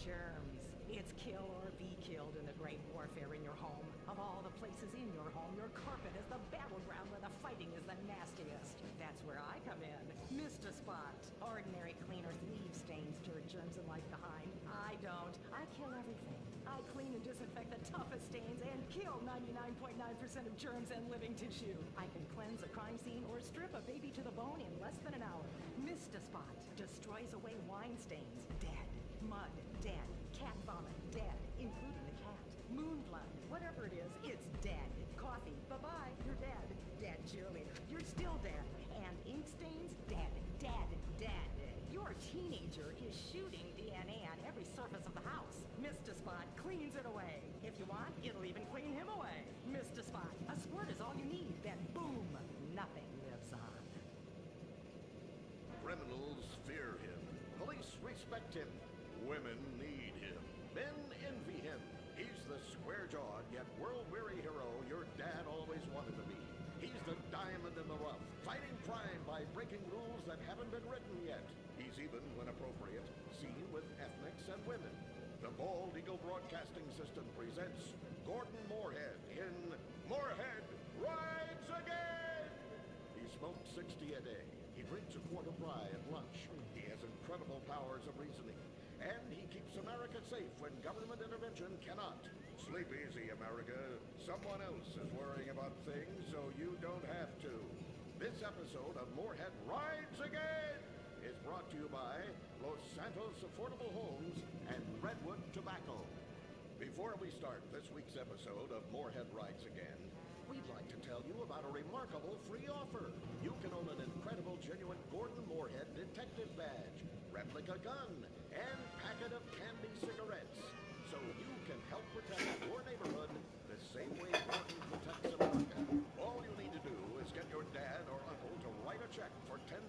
Speaker 10: Germs. It's kill or be killed in the great warfare in your home. Of all the places in your home, your carpet is the battleground where the fighting is the nastiest. That's where I come in. Mr. Spot. Ordinary cleaners leave stains, dirt, germs, and life behind. I don't. I kill everything. I clean and disinfect the toughest stains and kill 99.9% of germs and living tissue. I can cleanse a crime scene or strip a baby to the bone in less than an hour. Mr. Spot destroys away wine stains. Dead. Mud. Dead. Cat vomit. Dead. Including the cat. Moon blood. Whatever it is, it's dead. Coffee. Bye-bye. You're dead. Dead cheerleader. You're still dead. And ink stains? Dead. Dead. Dead. Your teenager is shooting DNA on every surface of the house. Mr. Spot cleans it away. If you want, it'll even clean him away. Mr. spot. A squirt is all you need. Then boom, nothing lives on.
Speaker 7: Criminals fear him. Police respect him. Women need him. Men envy him. He's the square-jawed yet world-weary hero your dad always wanted to be. He's the diamond in the rough, fighting crime by breaking rules that haven't been written yet. He's even, when appropriate, seen with ethnics and women. The Bald Eagle Broadcasting System presents Gordon Moorhead in Moorhead Rides Again! He smokes 60 a day. He drinks a quart of rye at lunch. He has incredible powers of reasoning. And he keeps America safe when government intervention cannot. Sleep easy, America. Someone else is worrying about things, so you don't have to. This episode of Moorhead Rides Again is brought to you by Los Santos Affordable Homes and Redwood Tobacco. Before we start this week's episode of Moorhead Rides Again, we'd like to tell you about a remarkable free offer. You can own an incredible, genuine Gordon Moorhead detective badge, replica gun, and packet of candy cigarettes, so you can help protect your neighborhood the same way Gordon protects America. All you need to do is get your dad or uncle to write a check for $10.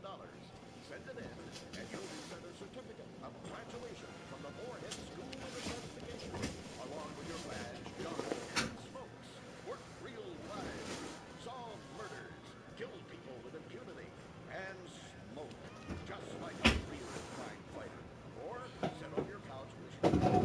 Speaker 7: Send it in, and you'll be sent a certificate of graduation from the Moorhead School of Investigation, along with your badge, gun, and smokes. Work real crimes, solve murders, kill people with impunity, and smoke, just like a real crime fighter. Or sit on your couch wishing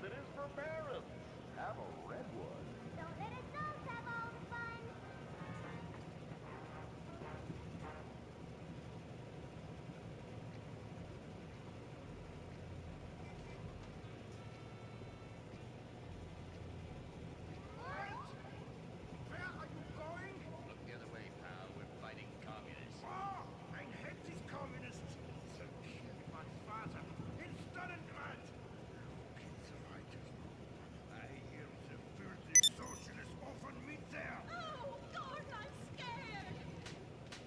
Speaker 7: than is for parents. Have a redwood.
Speaker 1: Don't let adults have all the fun.
Speaker 9: Where are you going?
Speaker 11: Look the other way, pal. We're fighting communists.
Speaker 9: Oh, ein hate these communists. Sie killed my father in Stalingrad. Look at the writers' room. I hear the filthy socialists often meet there.
Speaker 1: Oh, Gordon, I'm scared.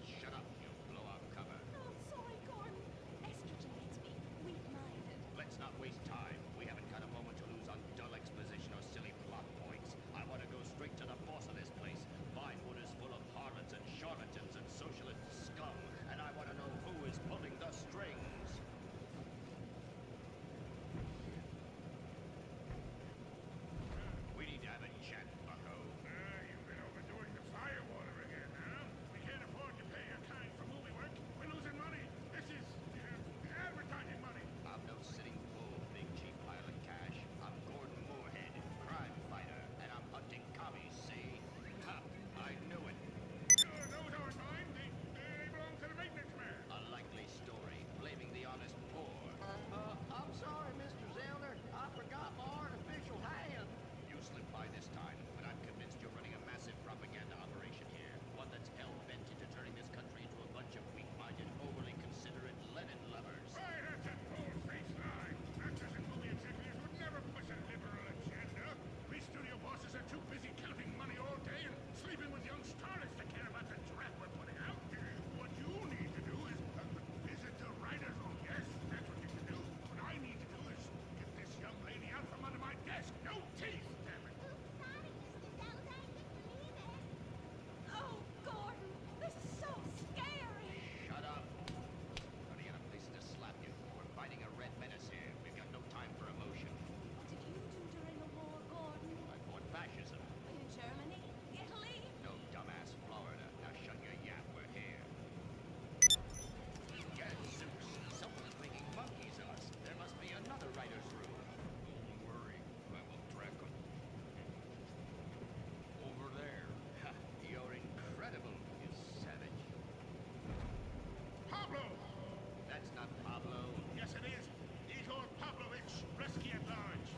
Speaker 11: Shut up, you blow-up cover.
Speaker 1: Oh, sorry, Gordon. Estrogen makes me weak-minded.
Speaker 11: Let's not waste time. We haven't got a moment to lose on dull exposition or silly plot points. I want to go straight to the boss of this place. Vinewood is full of harlots and charlatans and socialist scum, and I want to know who is pulling the strings. We need to have a chat, bucko.
Speaker 9: You've been overdoing the firewater again, huh? We can't afford to pay your kind for movie work. We're losing money. This is advertising money.
Speaker 11: I'm no sitting bull, big cheap pile of cash. I'm Gordon Moorhead, crime fighter, and I'm hunting commies, see? Ha! I knew it.
Speaker 9: Those aren't mine. They belong to the maintenance man.
Speaker 11: A likely story, blaming the honest poor.
Speaker 7: I'm sorry, Mr. Zellner. I forgot my artificial hand.
Speaker 11: You slipped by this time, but I'm convinced you're running a massive propaganda operation here. One that's hell-bent into turning this country into a bunch of weak-minded, overly considerate Lenin lovers.
Speaker 9: Why, that's a bold-faced lie. Actors and movie executives would never push a liberal agenda. We studio bosses are too busy counting money all day and sleeping with young starlets to care about the crap we're putting out. What you need to do is visit the writer's room. Yes, that's what you can do. What I need to do is get this young lady out from under my desk. No teeth, damn it.
Speaker 1: Oops, sorry, Mr. Zelda. I didn't mean it. Oh, Gordon, this is so scary.
Speaker 11: Shut up. Running out of places to slap you. We're fighting a red menace here. We've got no time for emotion.
Speaker 1: What did you do during the war, Gordon?
Speaker 11: I fought fascism.
Speaker 1: In Germany? Italy?
Speaker 11: No, dumbass Florida. Now shut your yap. We're here. Gadzooks! Someone's making monkeys of us. There must be another writer's room. Don't worry. I will track them. Over there. Ha! You're incredible, you savage.
Speaker 9: Pablo!
Speaker 11: That's not Pablo.
Speaker 9: Yes, it is. Igor Pavlovich, Rescue at Large.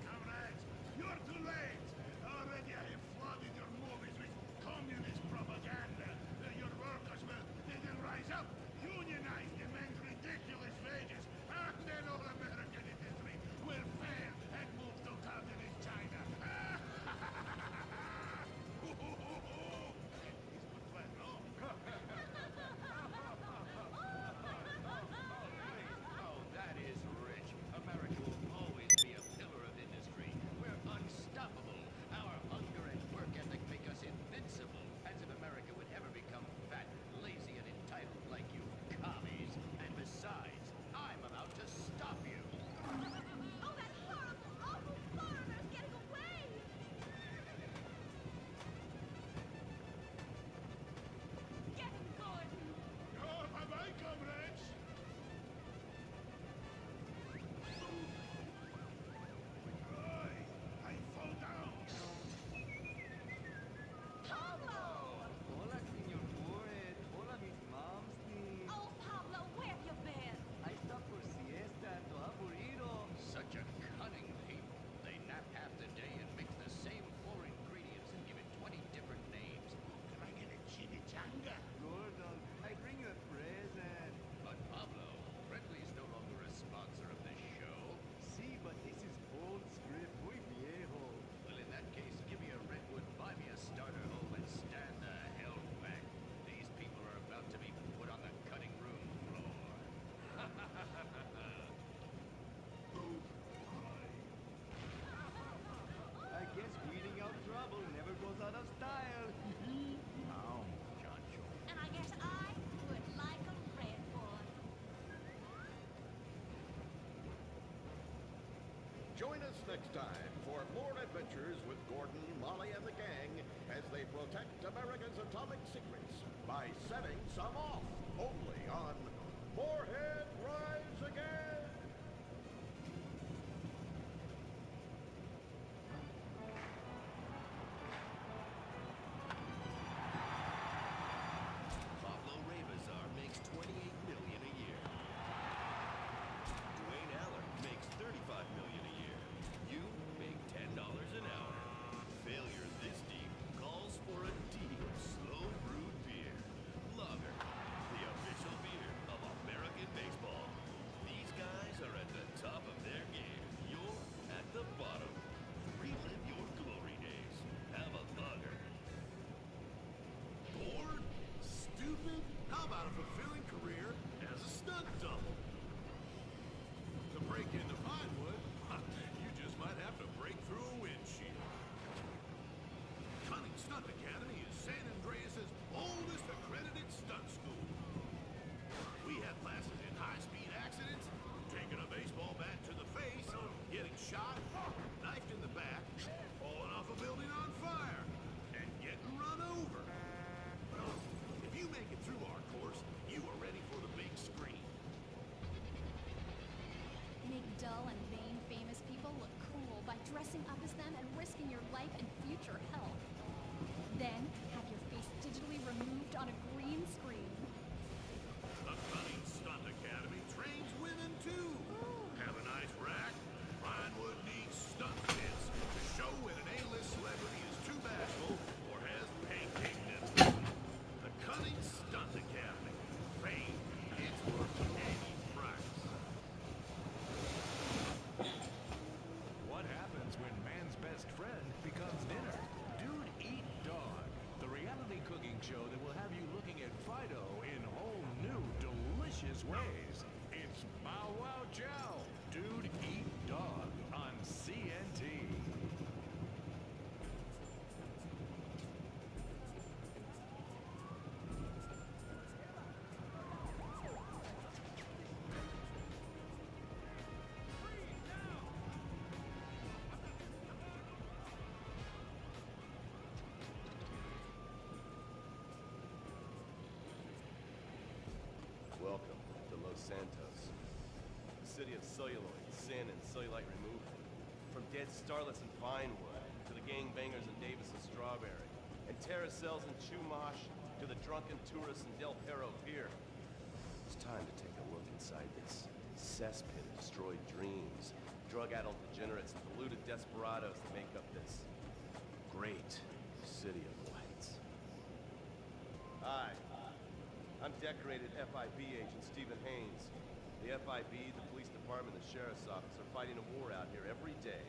Speaker 9: Comrades, you're too late. Already I have flooded your movies with communist propaganda. Your workers will rise up, unionize, demand ridiculous wages, and then all American industry will fail and move to communist China. It's a good plan, no?
Speaker 11: Oh, that is rich. America will always be a pillar of industry. We're unstoppable. Our hunger and work ethic make us invincible. As if America would ever become fat, lazy, and entitled like you commies. And besides, I'm about to stop you.
Speaker 1: Oh, that horrible, awful foreigner's getting away! Get him, Gordon!
Speaker 9: Oh, bye-bye, comrades! I fall down!
Speaker 1: Pablo!
Speaker 22: Hola, señor Moorhead. Hola, mis momsties.
Speaker 1: Oh, Pablo, where have you been?
Speaker 22: I stopped for siesta. To aburrido.
Speaker 11: Such a cunning people. They nap half the day and mix the same 4 ingredients and give it 20 different names.
Speaker 9: Can I get a chimichanga?
Speaker 22: Gordon, I bring you a present.
Speaker 11: But Pablo, Friendly's no longer a sponsor of this show.
Speaker 22: Sí, but this is old script. Muy viejo.
Speaker 11: Well, in that case, give me a redwood, buy me a starter home, and stand the hell back. These people are about to be put on the cutting room floor.
Speaker 22: I guess weeding out trouble never goes out of style.
Speaker 11: Now, Chancho.
Speaker 1: And I guess I would like a redwood.
Speaker 7: Join us next time for more adventures with Gordon, Molly, and the gang as they protect America's atomic secrets by setting some off. Only on Moorhead Rise Again!
Speaker 9: his ways, it's Bow Wow Chow, Dude Eat Dog on CNT.
Speaker 4: Welcome to Los Santos, the city of celluloid, sin, and cellulite removal. From dead starlets in Vinewood, to the gangbangers in Davis and Strawberry, and terracels in Chumash, to the drunken tourists in Del Perro Pier. It's time to take a look inside this cesspit of destroyed dreams, drug-addled degenerates, and polluted desperados that make up this great city of lights. Hi. I'm decorated FIB agent Stephen Haynes. The FIB, the police department, the sheriff's office are fighting a war out here every day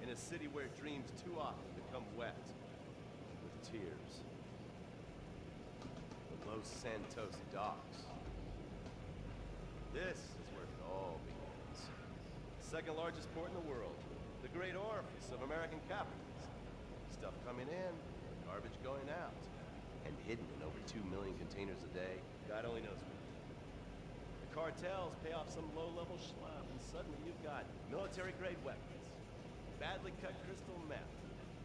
Speaker 4: in a city where dreams too often become wet with tears. The Los Santos docks. This is where it all begins. Second largest port in the world. The great orifice of American capitalism. Stuff coming in, garbage going out. And hidden in over 2 million containers a day, God only knows where. The cartels pay off some low-level schlub, and suddenly you've got military-grade weapons, badly cut crystal meth,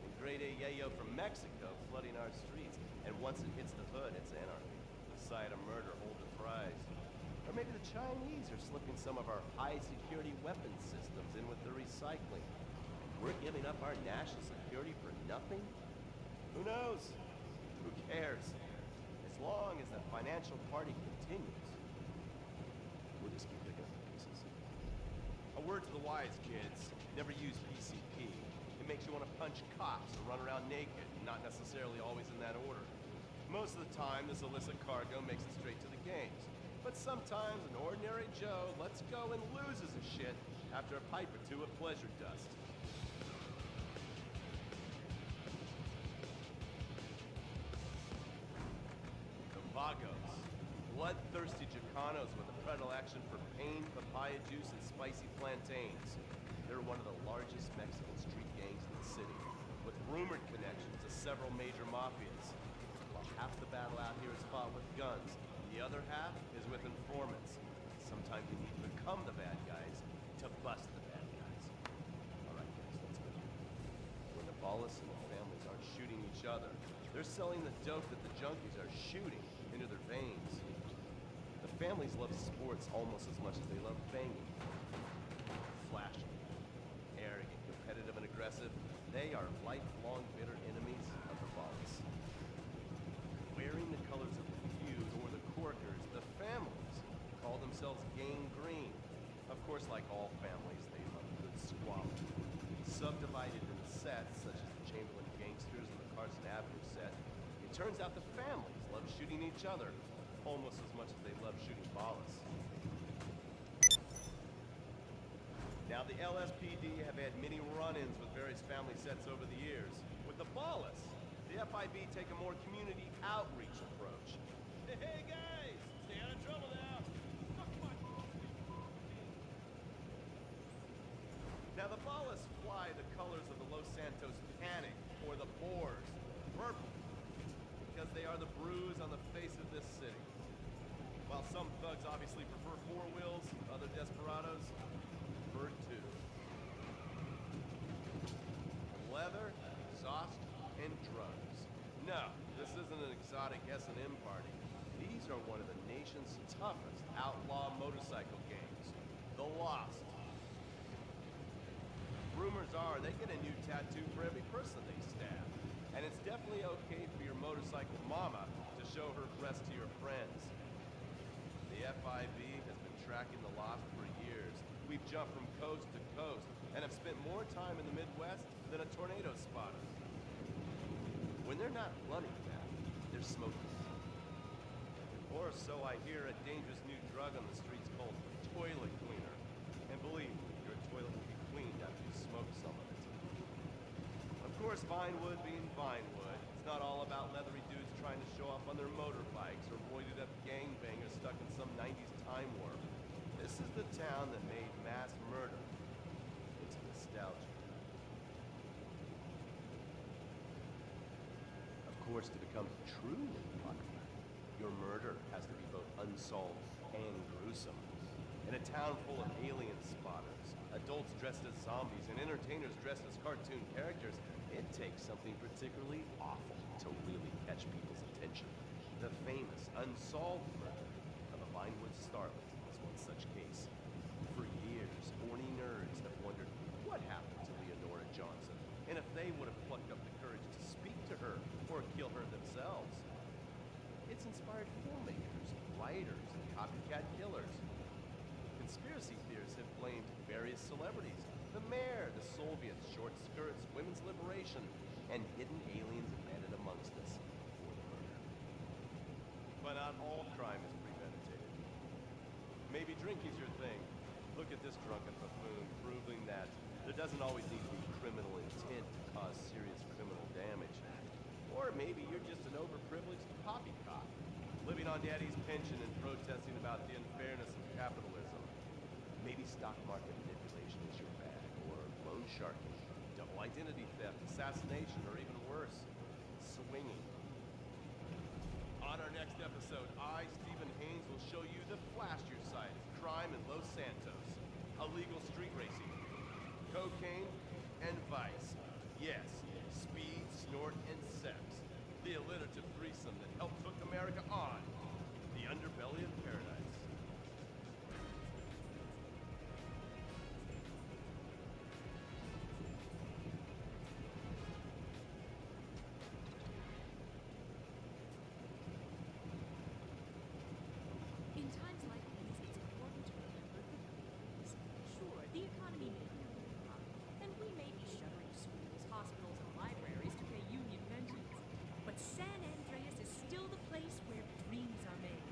Speaker 4: and grade A yayo from Mexico flooding our streets. And once it hits the hood, it's anarchy. The sight of murder hold the prize. Or maybe the Chinese are slipping some of our high-security weapons systems in with the recycling. We're giving up our national security for nothing? Who knows? Who cares? As long as the financial party continues, we'll just keep picking up the pieces. A word to the wise, kids. Never use PCP. It makes you want to punch cops or run around naked, not necessarily always in that order. Most of the time, this illicit cargo makes it straight to the games. But sometimes an ordinary Joe lets go and loses his shit after a pipe or two of pleasure dust. Vagos, bloodthirsty Chicanos with a predilection for pain, papaya juice, and spicy plantains. They're one of the largest Mexican street gangs in the city, with rumored connections to several major mafias. While half the battle out here is fought with guns, the other half is with informants. Sometimes you need to become the bad guys to bust the bad guys. All right, guys, let's go. When the Ballas and the families aren't shooting each other, they're selling the dope that the junkies are shooting into their veins. The families love sports almost as much as they love banging. Flashy, arrogant, competitive, and aggressive, they are lifelong bitter enemies of the Ballas. Wearing the colors of the feud or the Corkers, the families call themselves Gang Green. Of course, like all families, they love a good squabble. Subdivided into sets, such as the Chamberlain Gangsters and the Carson Avenue set, it turns out the families love shooting each other almost as much as they love shooting Ballas. Now, the LSPD have had many run-ins with various family sets over the years. With the Ballas, the FIB take a more community outreach approach. Hey guys, stay out of trouble now. Now, the Ballas fly the colors of the Los Santos Panic, or the Boers, purple, because they are the bruise on the face of this city. While some thugs obviously prefer four wheels, other desperados prefer two. Leather, exhaust, and drugs. No, this isn't an exotic S&M party. These are one of the nation's toughest outlaw motorcycle gangs, the Lost. Rumors are they get a new tattoo for every person they stab. And it's definitely okay for your motorcycle mama to show her breast to your friends. The FIB has been tracking the Lost for years. We've jumped from coast to coast and have spent more time in the Midwest than a tornado spotter. When they're not running back, they're smoking. Or so I hear, a dangerous new drug on the streets called toilet cleaner. And believe me, your toilet will be cleaned after you smoke some of it. Of course, Vinewood being Vinewood, it's not all about leathery dudes trying to show off on their motorbikes or roided up gangbangers stuck in some 90s time warp. This is the town that made mass murder into nostalgia. Of course, to become truly popular, your murder has to be both unsolved and gruesome. In a town full of alien spotters, adults dressed as zombies, and entertainers dressed as cartoon characters, it takes something particularly awful to really catch people's attention. The famous unsolved murder of a Vinewood starlet is one such case. For years, horny nerds have wondered what happened to Leonora Johnson, and if they would have plucked up the courage to speak to her or kill her themselves. It's inspired filmmakers, writers, and copycat killers. Conspiracy theorists have blamed various celebrities, the mayor, the Soviets, short skirts, women's liberation, and hidden aliens embedded amongst us for the murder. But not all crime is premeditated. Maybe drinking's your thing. Look at this drunken buffoon, proving that there doesn't always need to be criminal intent to cause serious criminal damage. Or maybe you're just an overprivileged poppycock, living on daddy's pension and protesting about the unfairness of capitalism. Maybe stock market manipulation is your bag, or loan sharking, double identity theft, assassination, or even worse, swinging. On our next episode, I, Stephen Haynes, will show you the flashier side of crime in Los Santos, illegal street racing, cocaine, and vice. Yes, speed, snort, and sex. The alliterative threesome that helped hook America on the underbelly of paradise.
Speaker 1: In times like these, it's important to remember the good things. Sure, the economy may be a problem, and we may be shuttering schools, hospitals, and libraries to pay union pensions. But San Andreas is still the place where dreams are made.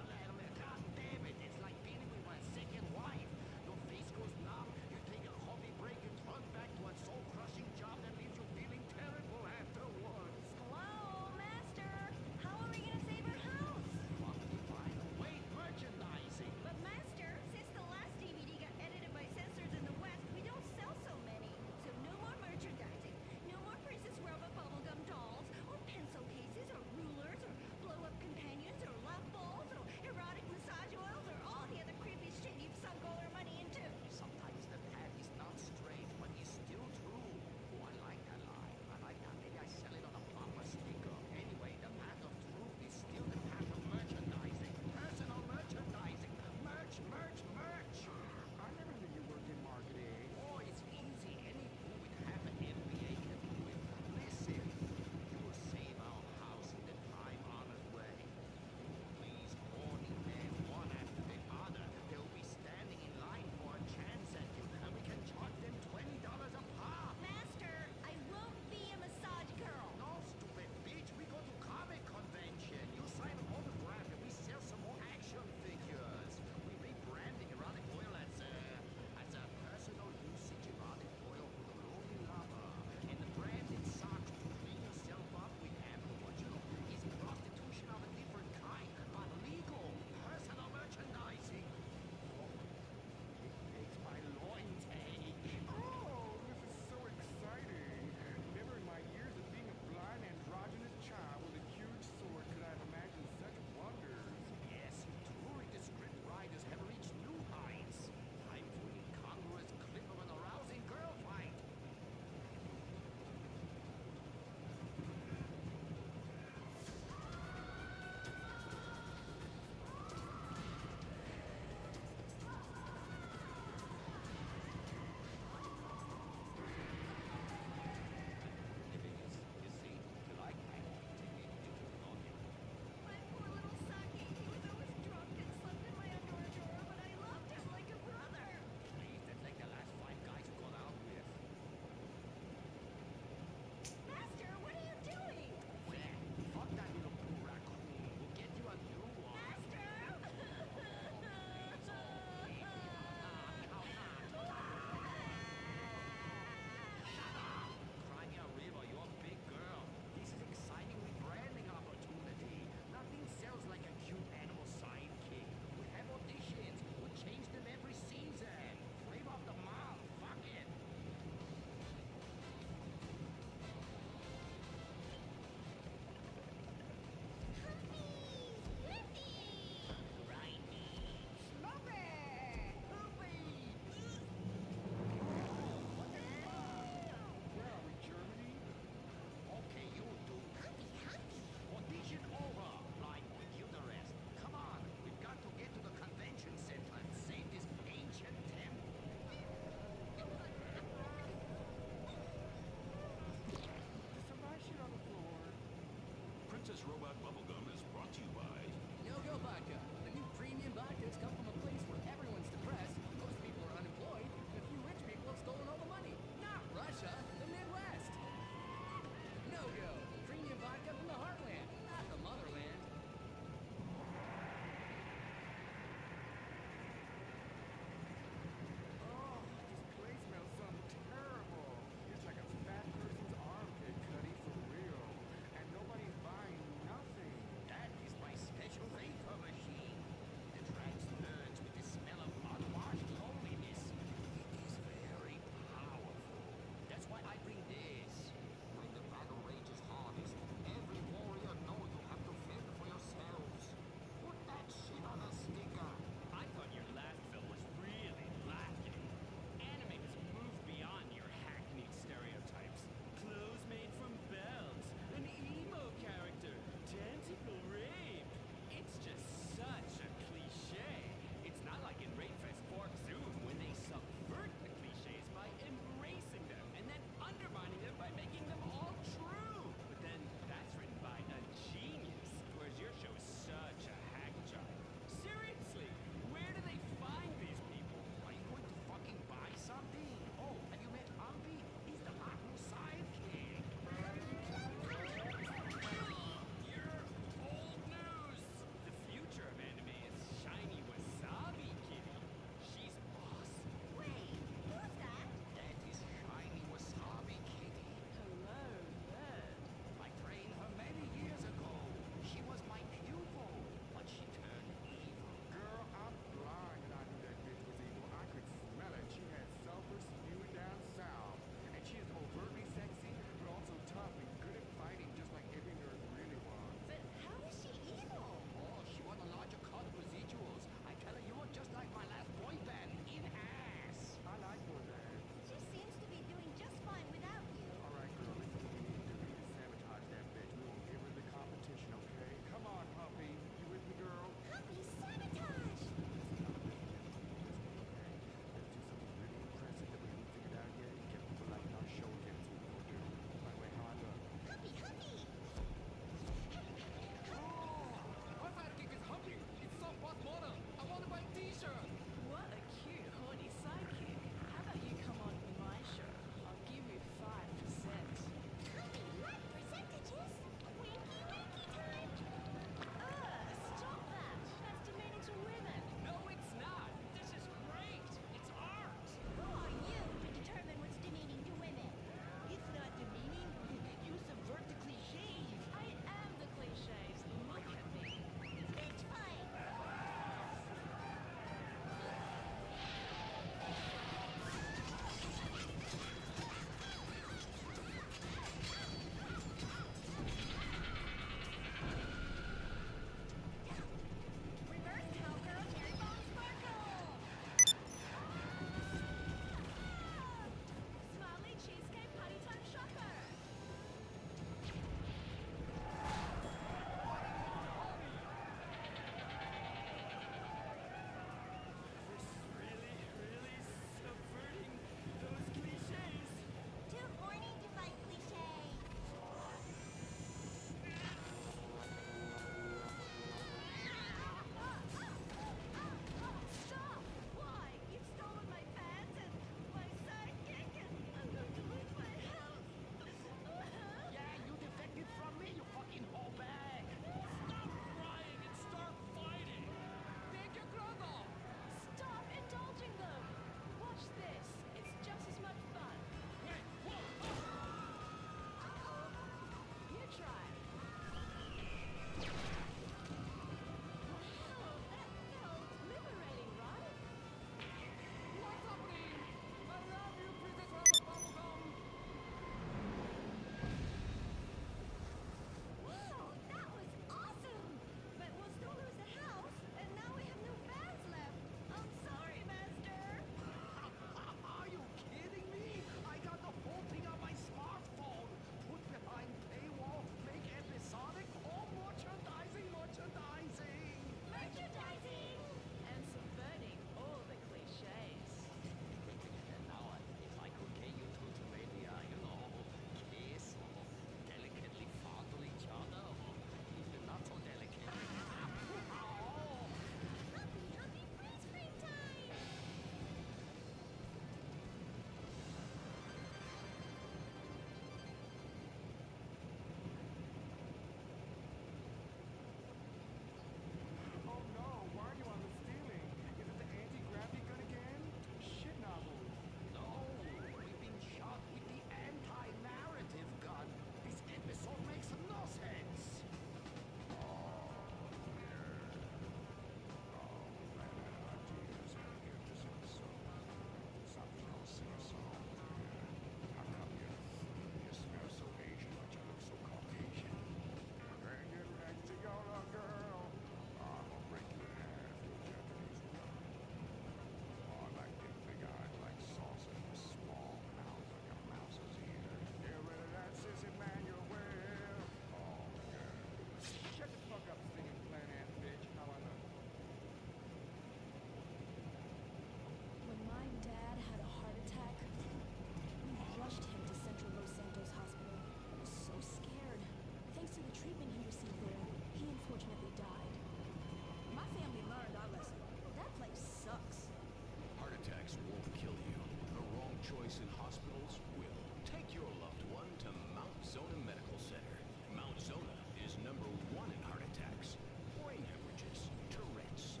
Speaker 3: choice in hospitals will. Take your loved one to Mount Zona Medical Center. Mount Zona is #1 in heart attacks, brain hemorrhages, Tourette's,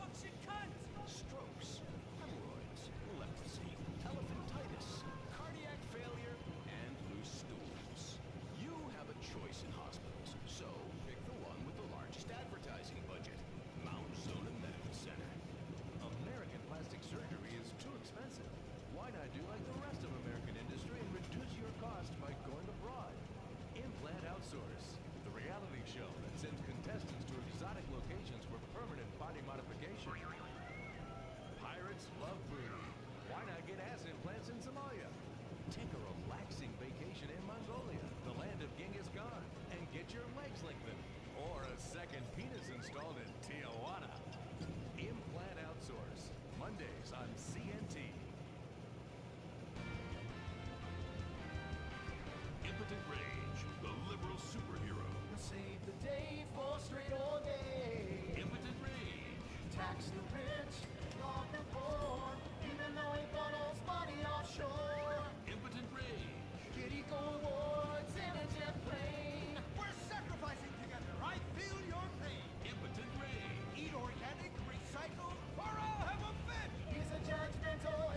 Speaker 3: strokes, hemorrhoids, leprosy, elephantitis, cardiac failure, and loose stools. You have a choice in hospitals, so pick the one with the largest advertising budget. Mount Zona Medical Center.
Speaker 13: American plastic surgery is too expensive. Why not do like the rest of American industry and reduce your cost by going abroad? Implant Outsource, the reality show that sends contestants to exotic locations for permanent body modification. Pirates love booty. Why not get ass implants in Somalia? Take a relaxing vacation in Mongolia, the land of Genghis Khan, and get your legs lengthened. Or a second penis installed in Tijuana. Implant Outsource, Mondays on CNT.
Speaker 9: Impotent Rage, the liberal superhero.
Speaker 2: Save the day for straight or gay.
Speaker 9: Impotent Rage.
Speaker 2: Tax the rich, rob the poor, even though he bought us money offshore.
Speaker 9: Impotent Rage.
Speaker 2: Get eco awards in a jet plane. We're sacrificing together. I feel your pain.
Speaker 9: Impotent Rage.
Speaker 2: Eat organic, recycle, or I'll have a fit. He's a judgmental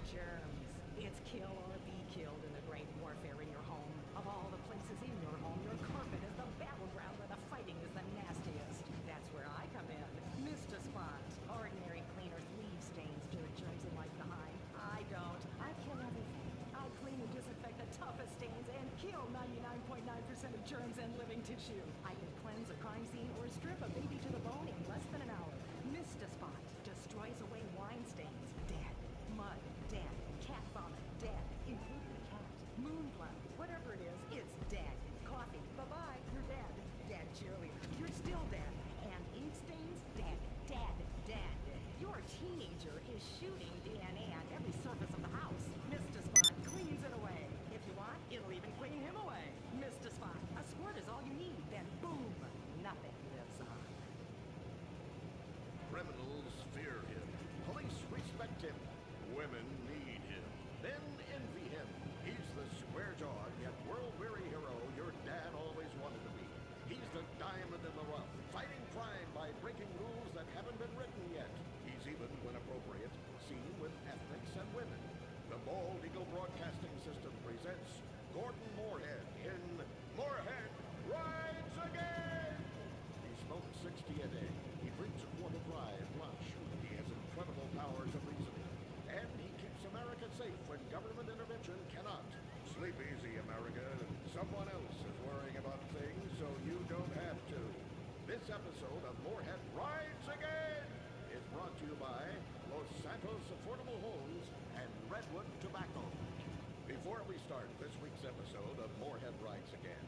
Speaker 10: Germs. It's kill or be killed in the great warfare in your home. Of all the places in your home, your carpet is the battleground where the fighting is the nastiest. That's where I come in. Mr. Spot. Ordinary cleaners leave stains, dirt, germs, and life behind. I don't. I kill everything. I clean and disinfect the toughest stains and kill 99.9% of germs and living tissue. I can cleanse a crime scene or strip a baby to the bone in less than an hour. Mr. Spot destroys away wine stains. Dead. Mud. Dead. Cat vomit. Dead. Including the cat. Moon blood. Whatever it is, it's dead. Coffee. Bye-bye. You're dead. Dead cheerleader. You're still dead. And ink stains? Dead. Dead. Dead. Your teenager is shooting DNA on every surface of the house. Mr. Spot cleans it away. If you want, it'll even clean him away. Mr. Spot, a squirt is all you need. Then boom, nothing lives on.
Speaker 7: Criminals fear him. Police respect him. Women need him. Men envy him. He's the square-jawed yet world-weary hero your dad always wanted to be. He's the diamond in the rough, fighting crime by breaking rules that haven't been written yet. He's even, when appropriate, seen with ethnics and women. The Bald Eagle Broadcasting System presents Gordon Moorhead in Moorhead Rides Again! He smokes 60 a day. He drinks a quart of rye and lunch. He has incredible powers of reasoning. And he keeps America safe when government intervention cannot. Sleep easy, America. Someone else is worrying about things, so you don't have to. This episode of Moorhead Rides Again is brought to you by Los Santos Affordable Homes and Redwood Tobacco. Before we start this week's episode of Moorhead Rides Again,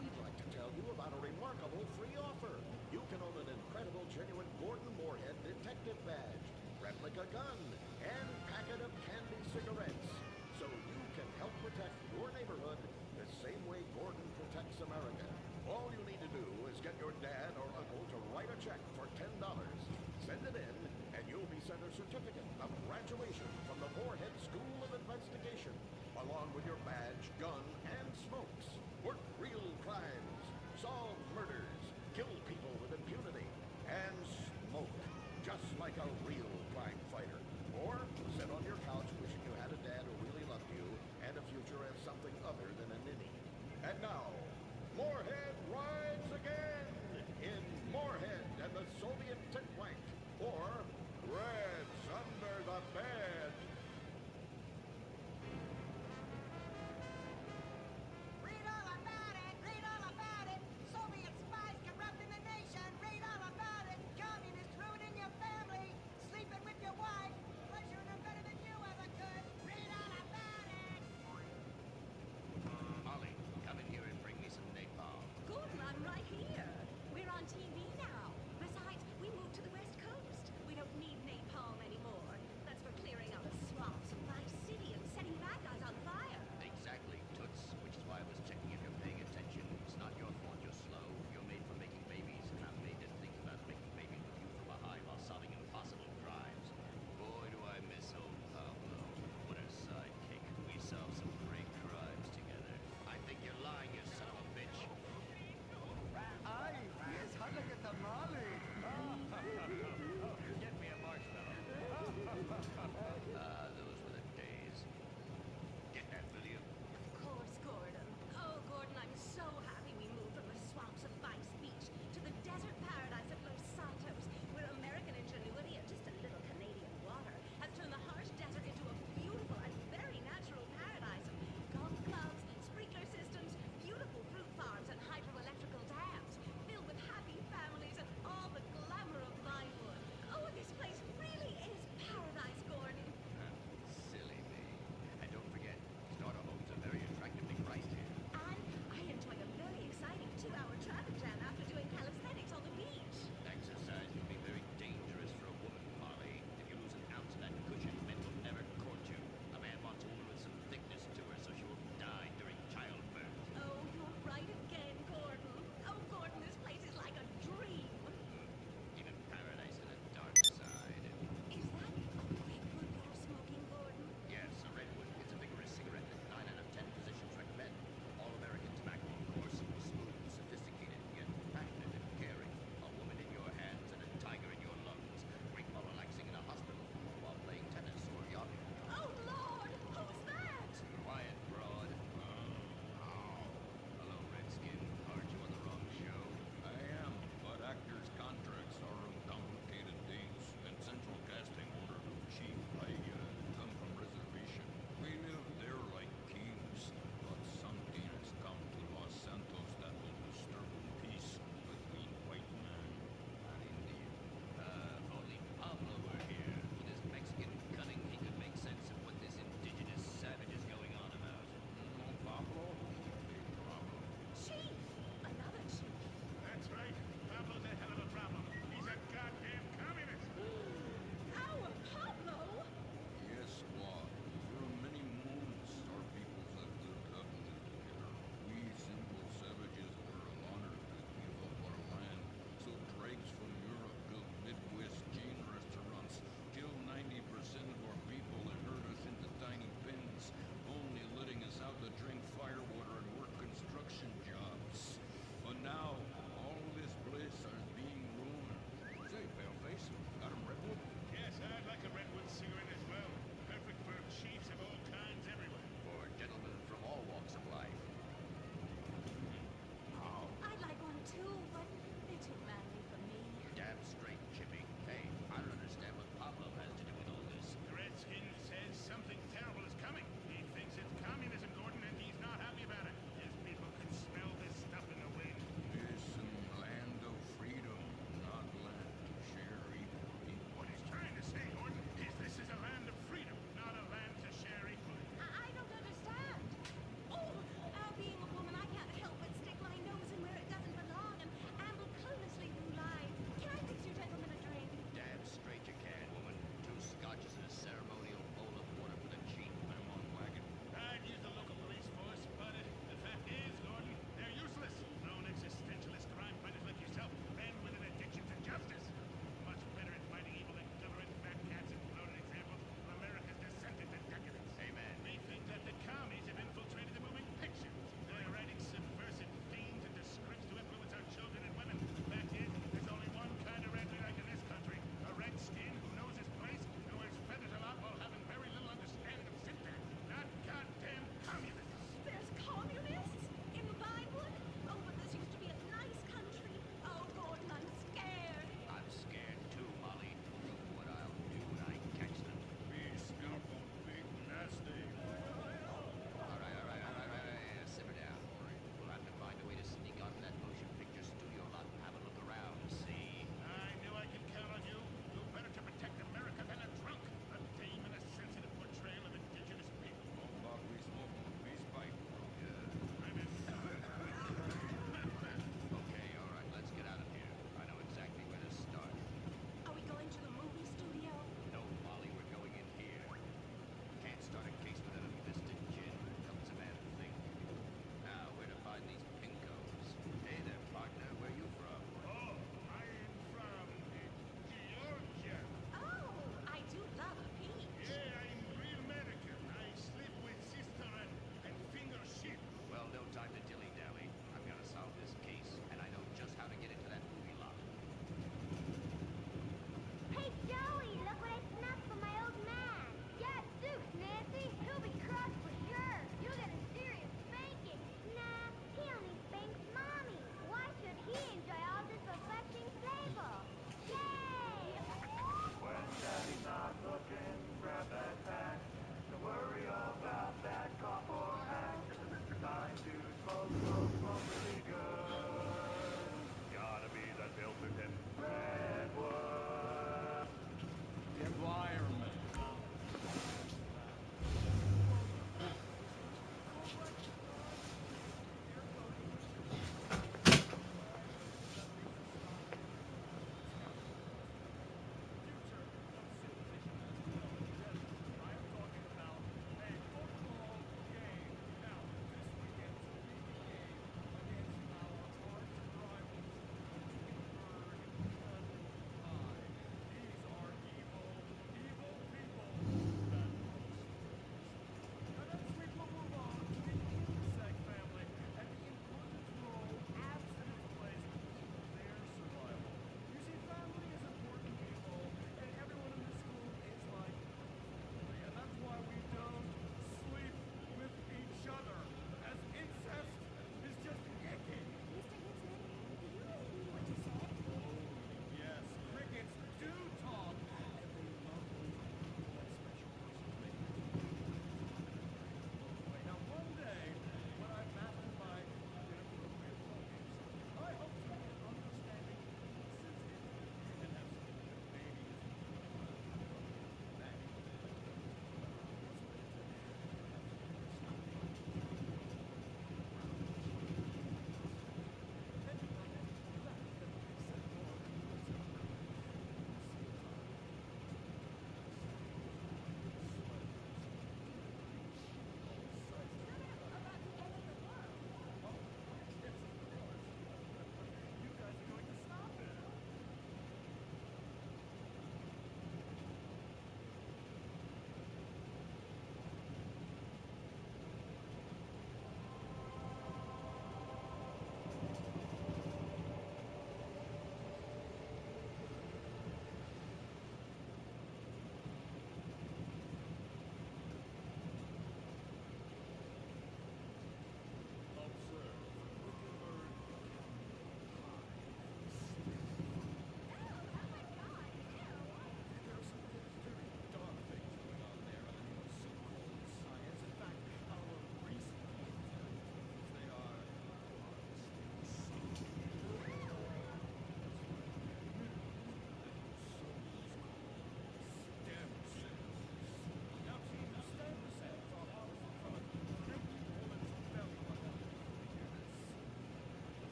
Speaker 7: we'd like to tell you about a remarkable free offer. You can own an incredible, genuine Gordon Moorhead detective badge, replica gun, and packet of candy cigarettes, so you can help protect your neighborhood the same way Gordon protects America. All you need to do is get your dad or uncle to write a check for $10. Send it in, and you'll be sent a certificate of graduation from the Moorhead School of Investigation, along with your badge, gun,